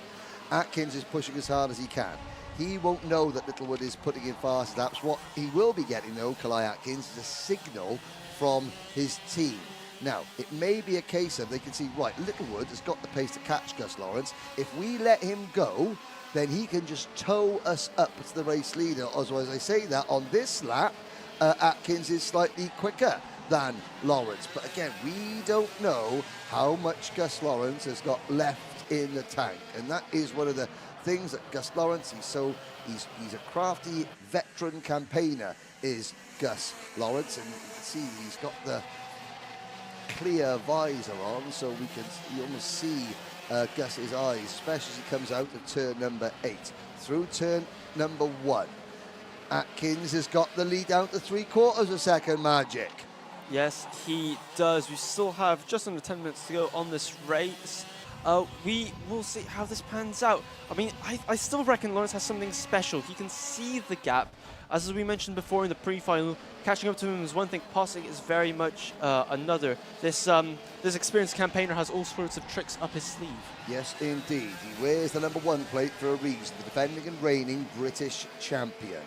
Atkins is pushing as hard as he can. He won't know that Littlewood is putting in fast laps. What he will be getting, though, Kalai Atkins, is a signal from his team. Now, it may be a case of they can see, right, Littlewood has got the pace to catch Gus Lawrence. If we let him go, then he can just tow us up to the race leader. As I say that, on this lap, Atkins is slightly quicker than Lawrence. But again, we don't know how much Gus Lawrence has got left in the tank. And that is one of the things that Gus Lawrence, he's a crafty veteran campaigner, is Gus Lawrence. And you can see he's got the clear visor on, so you almost see Gus's eyes, especially as he comes out of turn number 8. Through turn number 1, Atkins has got the lead down to 3/4 of a second, Magic. Yes, he does. We still have just under 10 minutes to go on this race. We will see how this pans out. I mean, I still reckon Lawrence has something special. He can see the gap. As we mentioned before in the pre-final, catching up to him is one thing, passing is very much another. This experienced campaigner has all sorts of tricks up his sleeve. Yes, indeed. He wears the number 1 plate for a reason, the defending and reigning British champion.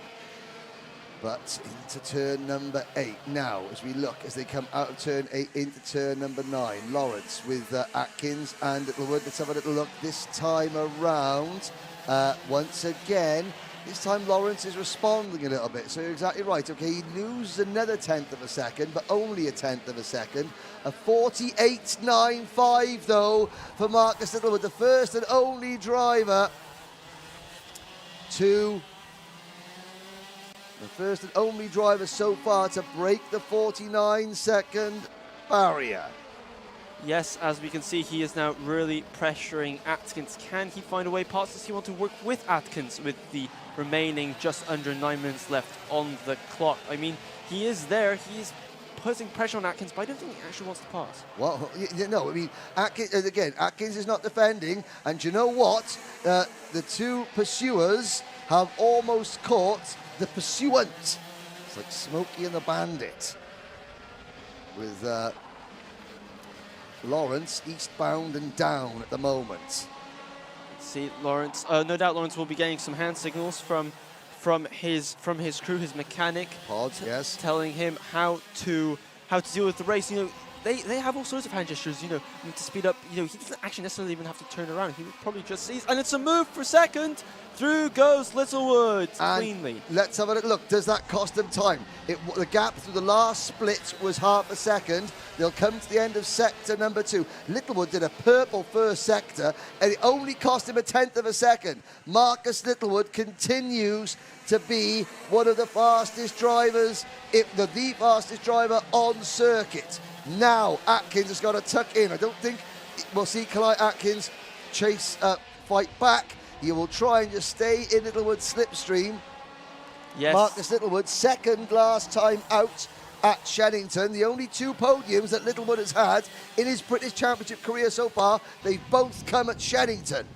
But into turn number 8 now, as we look, as they come out of turn 8 into turn number 9. Lawrence with Atkins and Littlewood. Let's have a little look this time around. Once again, this time Lawrence is responding a little bit, so you're exactly right. Okay, he loses another 1/10 of a second, but only a 1/10 of a second. A 48.95 though for Marcus Littlewood, the first and only driver to so far to break the 49-second barrier. Yes, as we can see, he is now really pressuring Atkins. Can he find a way past? Does he want to work with Atkins with the remaining just under 9 minutes left on the clock? I mean, he is there. He's putting pressure on Atkins, but I don't think he actually wants to pass. Well, no, I mean, Atkins is not defending, and you know what? The two pursuers have almost caught the pursuant. It's like Smokey and the Bandit with Lawrence eastbound and down at the moment. See, Lawrence, no doubt Lawrence will be getting some hand signals from his crew, his mechanic. Pods, yes. Telling him how to deal with the race. You know, they have all sorts of hand gestures, you know, to speed up. You know, he doesn't actually necessarily even have to turn around. He would probably just sees, and it's a move for second. Through goes Littlewood cleanly. Let's have a look. Does that cost them time? The gap through the last split was half a second. They'll come to the end of sector number 2. Littlewood did a purple first sector, and it only cost him a 1/10 of a second. Marcus Littlewood continues to be one of the fastest drivers, if the fastest driver on circuit. Now Atkins has got to tuck in. I don't think we'll see Kalai Atkins fight back. He will try and just stay in Littlewood's slipstream. Yes. Marcus Littlewood, second last time out at Shennington. The only 2 podiums that Littlewood has had in his British Championship career so far, they've both come at Shennington.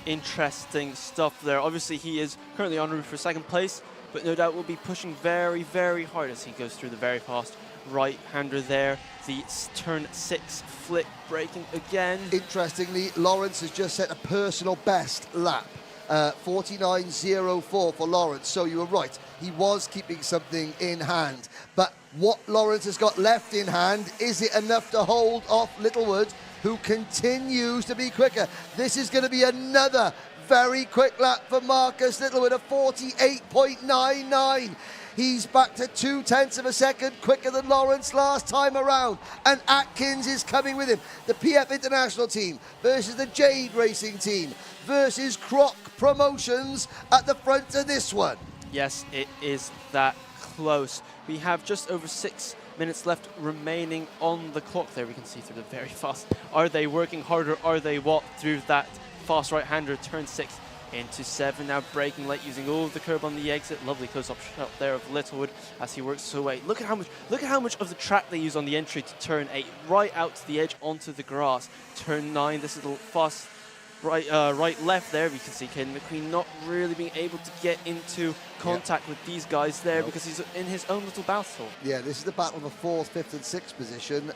Interesting stuff there. Obviously, he is currently en route for second place, but no doubt will be pushing very, very hard as he goes through the very fast right-hander there. The turn 6 flick braking again. Interestingly, Lawrence has just set a personal best lap. 49.04 for Lawrence. So you were right. He was keeping something in hand. But what Lawrence has got left in hand, is it enough to hold off Littlewood, who continues to be quicker? This is going to be another very quick lap for Marcus Littlewood, a 48.99. He's back to 2/10 of a second quicker than Lawrence last time around. And Atkins is coming with him. The PF International team versus the Jade Racing team versus Croc Promotions at the front of this one. Yes, it is that close. We have just over 6 minutes left remaining on the clock there. We can see through the very fast. Are they working harder? Are they what? Through that fast right-hander, turn 6. Into 7, now braking late, using all of the curb on the exit. Lovely close-up shot there of Littlewood as he works his way. Look at how much of the track they use on the entry to turn 8, right out to the edge onto the grass. Turn 9, this little fast right left there. We can see Caden McQueen not really being able to get into contact with these guys there because he's in his own little battle. Yeah, this is the battle of the 4th, 5th and 6th position.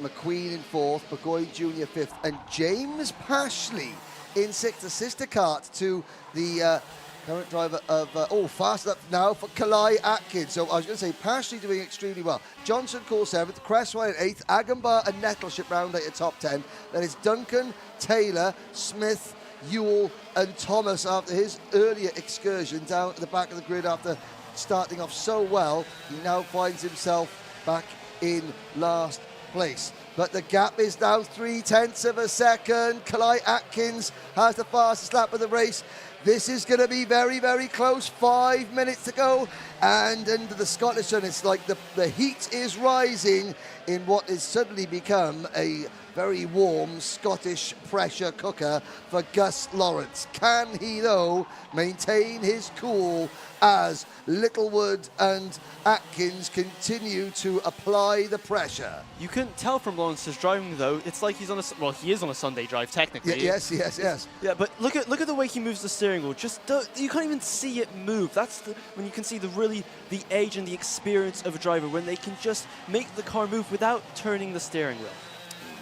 McQueen in 4th, Burgoyne Jr. 5th, and James Pashley in 6th, the sister Kart to the current driver of, fast up now for Kalai Atkins. So I was going to say, Pashley doing extremely well. Johnson Cole 7th, Cresswell 8th, Agambar and Nettleship round out at top 10. Then it's Duncan, Taylor, Smith, Ewell and Thomas after his earlier excursion down at the back of the grid after starting off so well. He now finds himself back in last place. But the gap is now 3/10 of a second. Kalai Atkins has the fastest lap of the race. This is going to be very, very close. 5 minutes to go. And under the Scottish sun, it's like the heat is rising in what has suddenly become a very warm Scottish pressure cooker for Gus Lawrence. Can he, though, maintain his cool as Littlewood and Atkins continue to apply the pressure? You couldn't tell from Lawrence's driving, though. It's like he's on he is on a Sunday drive, technically. Yes. Yeah, but look at the way he moves the steering wheel. You can't even see it move. That's when you can see the age and the experience of a driver, when they can just make the car move without turning the steering wheel.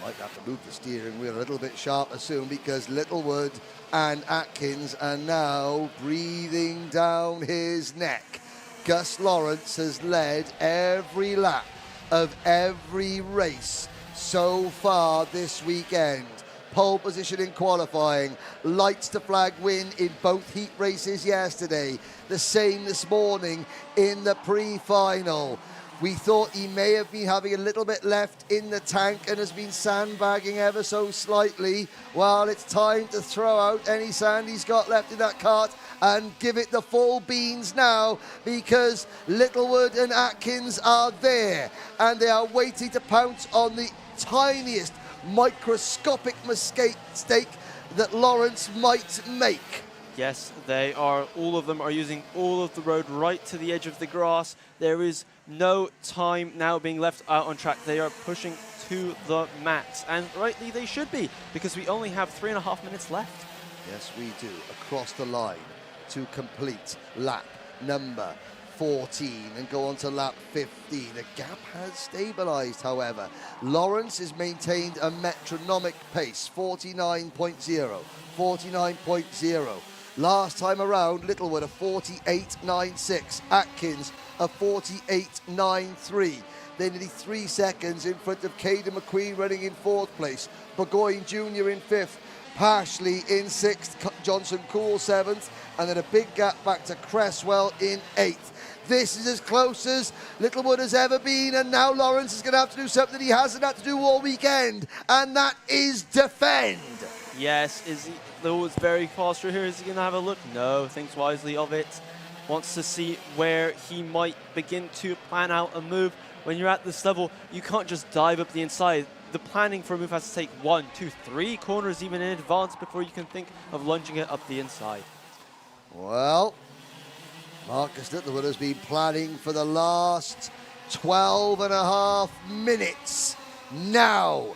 Might have to move the steering wheel a little bit sharper soon, because Littlewood and Atkins are now breathing down his neck. Gus Lawrence has led every lap of every race so far this weekend. Pole position in qualifying, lights to flag win in both heat races yesterday, the same this morning in the pre-final. We thought he may have been having a little bit left in the tank and has been sandbagging ever so slightly. Well, it's time to throw out any sand he's got left in that cart and give it the full beans now, because Littlewood and Atkins are there and they are waiting to pounce on the tiniest microscopic mistake that Lawrence might make. Yes, they are. All of them are using all of the road right to the edge of the grass. There is no time now being left out on track. They are pushing to the max, and rightly they should be, because we only have 3.5 minutes left. Yes, we do. Across the line to complete lap number 14 and go on to lap 15. The gap has stabilised, however. Lawrence has maintained a metronomic pace, 49.0, 49.0. Last time around, Littlewood a 48.96, Atkins a 48.93. They're nearly 3 seconds in front of Caden McQueen running in 4th place, Burgoyne Jr. in 5th, Pashley in 6th, Johnson Cool 7th, and then a big gap back to Cresswell in 8th. This is as close as Littlewood has ever been, and now Lawrence is going to have to do something he hasn't had to do all weekend, and that is defend. Yes, is he? Littlewood's very fast through here. Is he going to have a look? No, thinks wisely of it. Wants to see where he might begin to plan out a move. When you're at this level, you can't just dive up the inside. The planning for a move has to take 1, 2, 3 corners even in advance before you can think of lunging it up the inside. Well, Marcus Littlewood has been planning for the last 12.5 minutes. Now,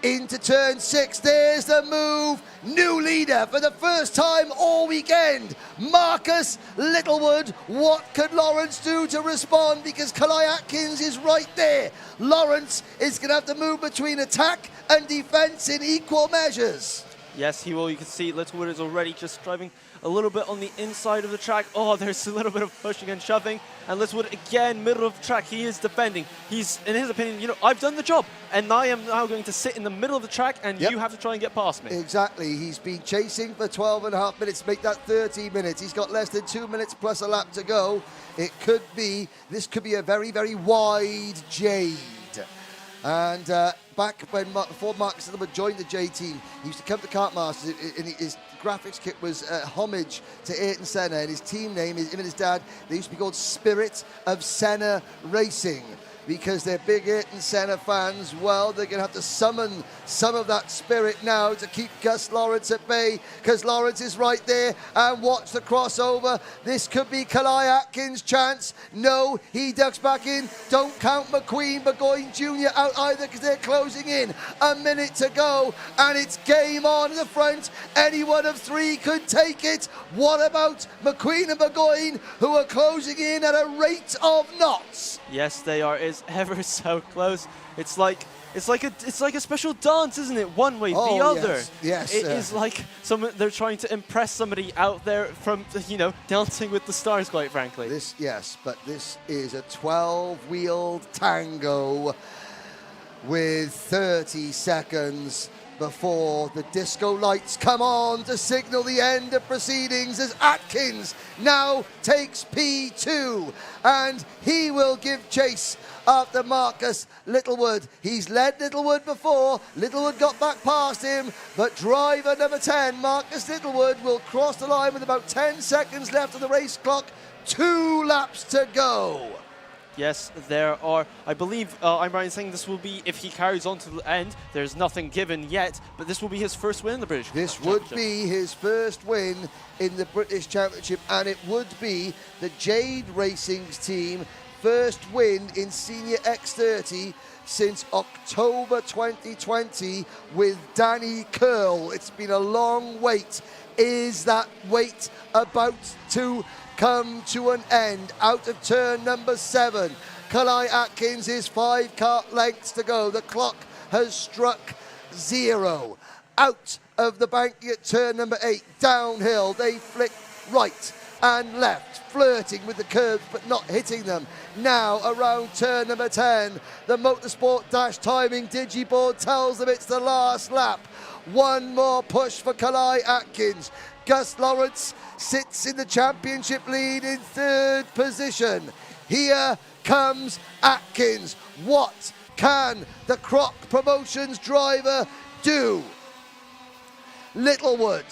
into turn 6, there's the move. New leader for the first time all weekend, Marcus Littlewood. What could Lawrence do to respond? Because Kalai Atkins is right there. Lawrence is going to have to move between attack and defence in equal measures. Yes, he will. You can see Littlewood is already just driving a little bit on the inside of the track. Oh, there's a little bit of pushing and shoving. And Littlewood, again, middle of the track, he is defending. He's, in his opinion, you know, I've done the job, and I am now going to sit in the middle of the track, and you have to try and get past me. Exactly. He's been chasing for 12.5 minutes to make that 30 minutes. He's got less than 2 minutes plus a lap to go. This could be a very, very wide Jade. And back before Marcus Littlewood joined the J team, he used to come to Kart Masters, and his graphics kit was homage to Ayrton Senna, and his team name, him and his dad, they used to be called Spirit of Senna Racing, because they're big Ayrton Senna fans. Well, they're going to have to summon some of that spirit now to keep Gus Lawrence at bay, because Lawrence is right there. And watch the crossover. This could be Kalai Atkins' chance. No, he ducks back in. Don't count McQueen, Burgoyne Jr. out either, because they're closing in. A minute to go, and it's game on the front. Any one of 3 could take it. What about McQueen and Burgoyne, who are closing in at a rate of knots? Yes, they are. It's ever so close. It's like a special dance, isn't it? One way, the other. Yes. It is like they're trying to impress somebody out there from, you know, Dancing with the Stars, quite frankly. This is a 12-wheeled tango with 30 seconds before the disco lights come on to signal the end of proceedings, as Atkins now takes P2, and he will give chase after Marcus Littlewood. He's led Littlewood before. Littlewood got back past him, but driver number 10, Marcus Littlewood, will cross the line with about 10 seconds left on the race clock. 2 laps to go. Yes, there are. I believe I'm right in saying this will be, if he carries on to the end, there's nothing given yet, but this will be his first win in the British Championship. This would be his first win in the British Championship, and it would be the Jade Racing's team first win in Senior X30 since October 2020 with Danny Curl. It's been a long wait. Is that wait about to come to an end? Out of turn number 7, Kalai Atkins is 5 kart lengths to go. The clock has struck 0. Out of the bank at turn number 8, downhill, they flick right. and left, flirting with the curbs but not hitting them. Now around turn number 10, the Motorsport Dash timing digiboard tells them it's the last lap. One more push for Kalai Atkins. Gus Lawrence sits in the championship lead in 3rd position. Here comes Atkins. What can the Croc Promotions driver do? Littlewood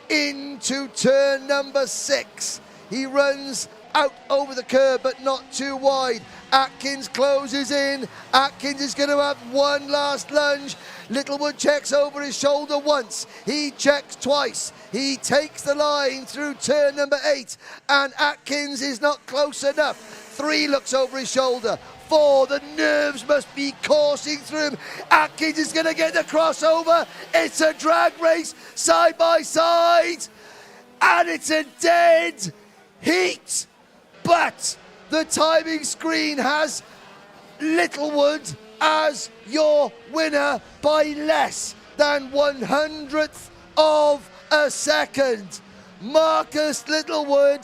into turn number 6. He runs out over the curb, but not too wide. Atkins closes in. Atkins is going to have one last lunge. Littlewood checks over his shoulder once. He checks twice. He takes the line through turn number 8, and Atkins is not close enough. 3 looks over his shoulder. 4, the nerves must be coursing through him. Atkins is going to get the crossover. It's a drag race, side by side, and it's a dead heat. But the timing screen has Littlewood as your winner by less than 100th of a second. Marcus Littlewood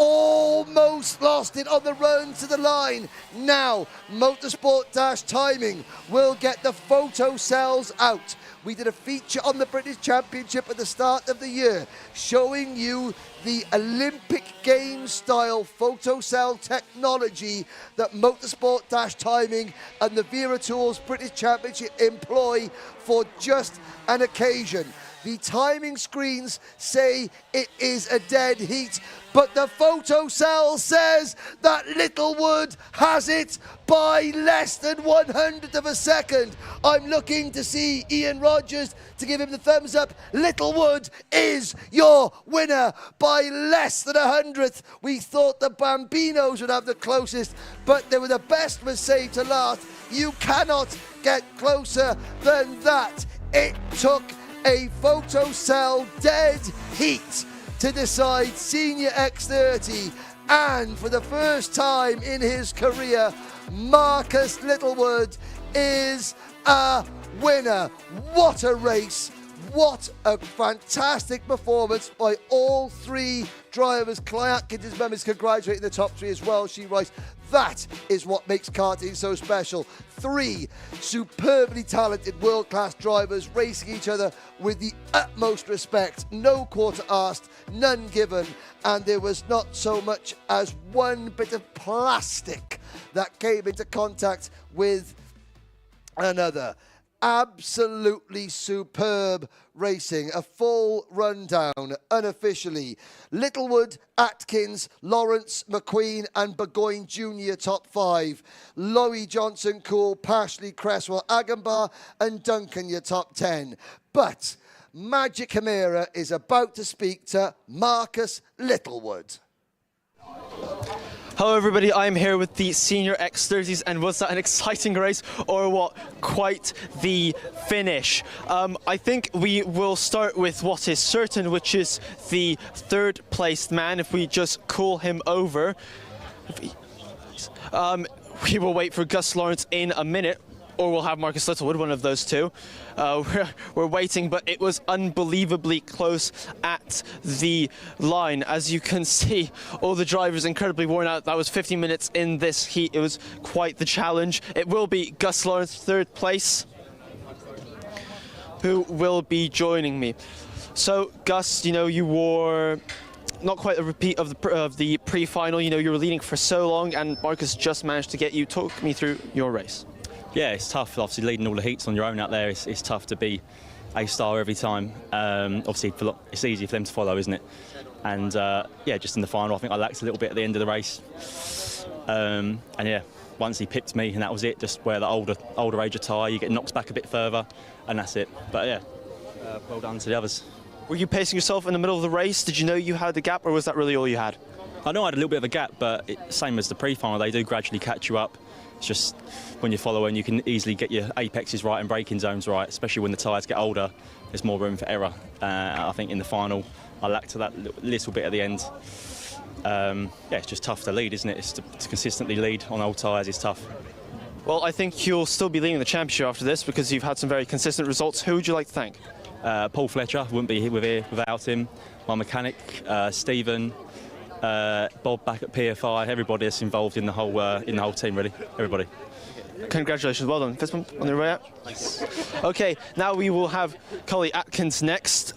almost lost it on the run to the line. Now, Motorsport Dash timing will get the photo cells out. We did a feature on the British Championship at the start of the year showing you the Olympic Games style photo cell technology that Motorsport Dash timing and the Wera Tools British Championship employ for just an occasion. The timing screens say it is a dead heat, but the photo cell says that Littlewood has it by less than 100th of a second. I'm looking to see Ian Rogers to give him the thumbs up. Littlewood is your winner by less than 100th. We thought the Bambinos would have the closest, but they were the best was saved to last. You cannot get closer than that. It took a photo cell dead heat to decide Senior X30, and for the first time in his career, Marcus Littlewood is a winner. What a race. What a fantastic performance by all 3 drivers. Clay Atkins' mum is congratulating the top 3 as well. She writes, that is what makes karting so special. 3 superbly talented world-class drivers racing each other with the utmost respect. No quarter asked, none given, and there was not so much as one bit of plastic that came into contact with another. Absolutely superb racing. A full rundown unofficially. Littlewood, Atkins, Lawrence, McQueen and Burgoyne Jr. top 5. Lowy, Johnson, Cool, Pashley, Cresswell, Agambar and Duncan your top 10. But Magic Chimera is about to speak to Marcus Littlewood. Hello everybody, I'm here with the Senior X30s, and was that an exciting race or what? Quite the finish. I think we will start with what is certain, which is the 3rd placed man, if we just call him over. We will wait for Gus Lawrence in a minute, or we'll have Marcus Littlewood, one of those two. We're waiting, but it was unbelievably close at the line. As you can see, all the drivers incredibly worn out. That was 50 minutes in this heat. It was quite the challenge. It will be Gus Lawrence, 3rd place, who will be joining me. So, Gus, you know, you wore not quite a repeat of the pre-final. You know, you were leading for so long, and Marcus just managed to get you. Talk me through your race. Yeah, it's tough. Obviously, leading all the heats on your own out there, it's tough to be A-star every time. Obviously, it's easy for them to follow, isn't it? And yeah, just in the final, I think I lacked a little bit at the end of the race. And yeah, once he picked me, and that was it. Just wear the older age of tyre, you get knocked back a bit further, and that's it. But yeah, well done to the others. Were you pacing yourself in the middle of the race? Did you know you had the gap, or was that really all you had? I know I had a little bit of a gap, but same as the pre-final, they do gradually catch you up. It's just when you're following, you can easily get your apexes right and braking zones right, especially when the tyres get older. There's more room for error. I think in the final, I lacked that little bit at the end. Yeah, it's just tough to lead, isn't it? It's to consistently lead on old tyres is tough. Well, I think you'll still be leading the championship after this because you've had some very consistent results. Who would you like to thank? Paul Fletcher, wouldn't be here without him. My mechanic, Stephen, Bob back at PFI, everybody that's involved in the whole team, really, everybody. Congratulations, well done. Fist bump on your way out. Okay, now we will have Collie Atkins next.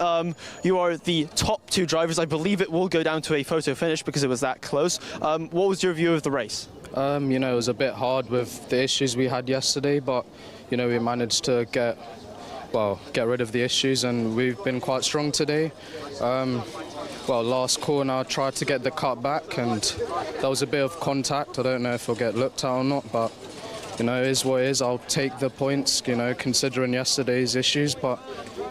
You are the top 2 drivers. I believe it will go down to a photo finish because it was that close. What was your view of the race? You know, it was a bit hard with the issues we had yesterday, but, you know, we managed to get rid of the issues, and we've been quite strong today. Last corner I tried to get the cut back, and there was a bit of contact. I don't know if it'll get looked at or not, but, you know, it is what it is. I'll take the points, you know, considering yesterday's issues, but,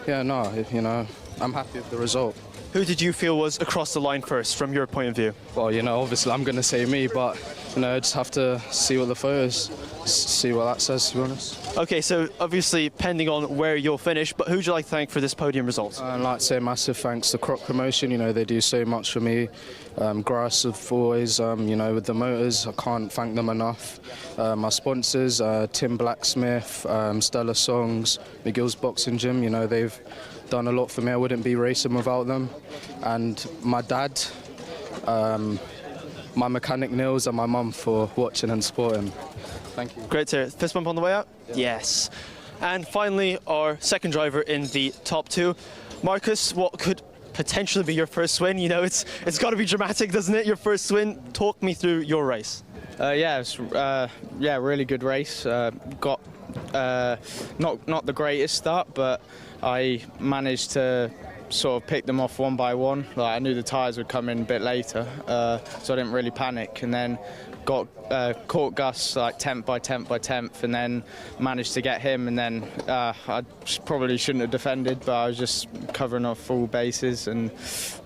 yeah, no, you know, I'm happy with the result. Who did you feel was across the line first, from your point of view? Well, you know, obviously I'm going to say me, but, you know, I just have to see what the photos, see what that says, to be honest. Okay, so obviously, pending on where you'll finish, but who would you like to thank for this podium result? I'd like to say massive thanks to Croc Promotion. You know, they do so much for me. Grass of always, you know, with the motors, I can't thank them enough. My sponsors, Tim Blacksmith, Stella Songs, McGill's Boxing Gym, you know, they've done a lot for me. I wouldn't be racing without them. And my dad, my mechanic Nils, and my mum for watching and supporting. Thank you. Great to hear. Fist bump on the way out? Yeah. Yes. And finally, our second driver in the top 2. Marcus, what could potentially be your first win? You know, it's got to be dramatic, doesn't it? Your first win. Talk me through your race. Really good race. Got not the greatest start, but I managed to sort of pick them off one by one. Like, I knew the tyres would come in a bit later, so I didn't really panic, and then caught Gus like 10th by 10th by 10th, and then managed to get him, and then I probably shouldn't have defended, but I was just covering off full bases, and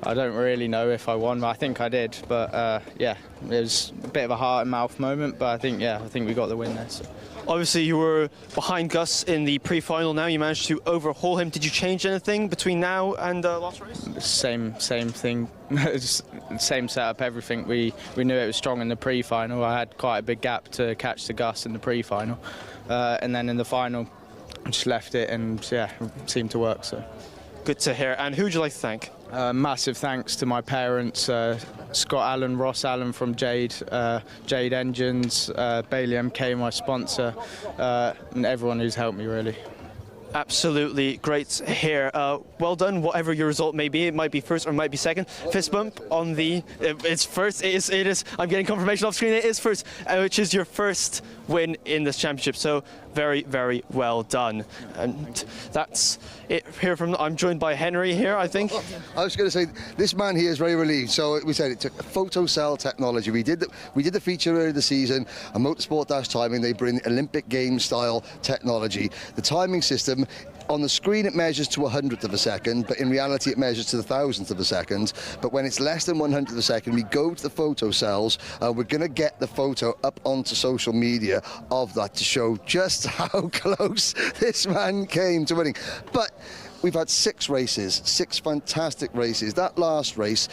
I don't really know if I won, but I think I did. But it was a bit of a heart and mouth moment, but I think we got the win there. So. Obviously, you were behind Gus in the pre-final. Now you managed to overhaul him. Did you change anything between now and last race? Same thing, same setup, everything. We knew it was strong in the pre-final. I had quite a big gap to catch the Gus in the pre-final, and then in the final, I just left it, and it seemed to work. So. Good to hear. And who would you like to thank? Massive thanks to my parents, Scott Allen, Ross Allen from Jade Engines, Bailey MK, my sponsor, and everyone who's helped me, really. Absolutely great to hear. Well done, whatever your result may be. It might be first or it might be second. Fist bump on the... It's first. It is. I'm getting confirmation off screen. It is first, which is your first win in this championship. So very, very well done. And that's it here from... I'm joined by Henry here, I think. I was going to say, this man here is very relieved. So we said it took photo cell technology. We did the feature earlier this season, a Motorsport timing. They bring Olympic Games style technology. The timing system, on the screen it measures to 100th of a second, but in reality it measures to the 1000th of a second. But when it's less than 100th of a second, we go to the photo cells. We're going to get the photo up onto social media of that to show just how close this man came to winning. But we've had 6 races, 6 fantastic races. That last race,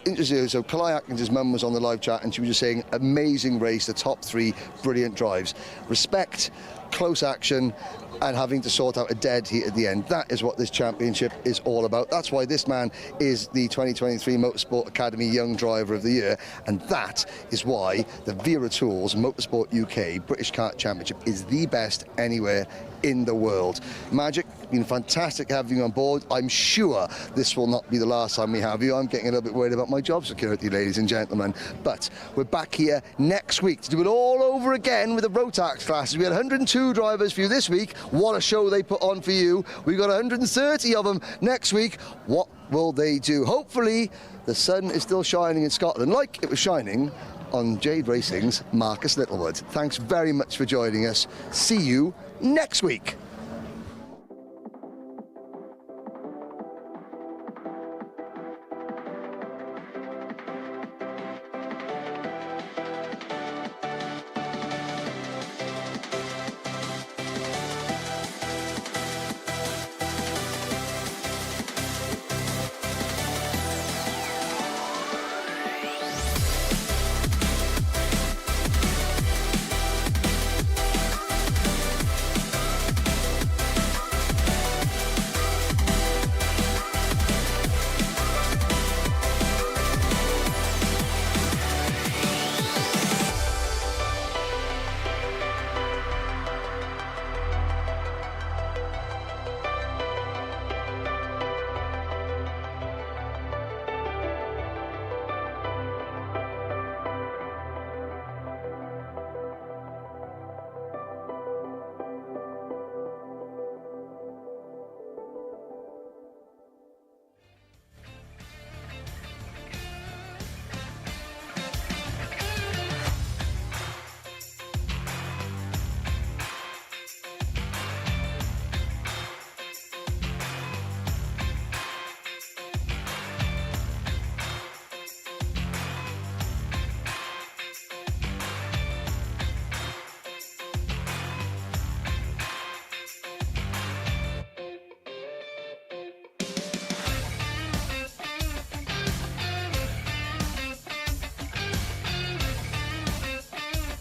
interesting. So Kalai Atkins' mum was on the live chat, and she was just saying, amazing race, the top 3 brilliant drives. Respect, close action, and having to sort out a dead heat at the end. That is what this championship is all about. That's why this man is the 2023 Motorsport Academy Young Driver of the Year, and that is why the Wera Tools Motorsport UK British Kart Championship is the best anywhere in the world. Magic, been fantastic having you on board. I'm sure this will not be the last time we have you. I'm getting a little bit worried about my job security, ladies and gentlemen. But we're back here next week to do it all over again with the Rotax classes. We had 102 drivers for you this week. What a show they put on for you. We've got 130 of them next week. What will they do? Hopefully the sun is still shining in Scotland like it was shining on Jade Racing's Marcus Littlewood. Thanks very much for joining us. See you next week.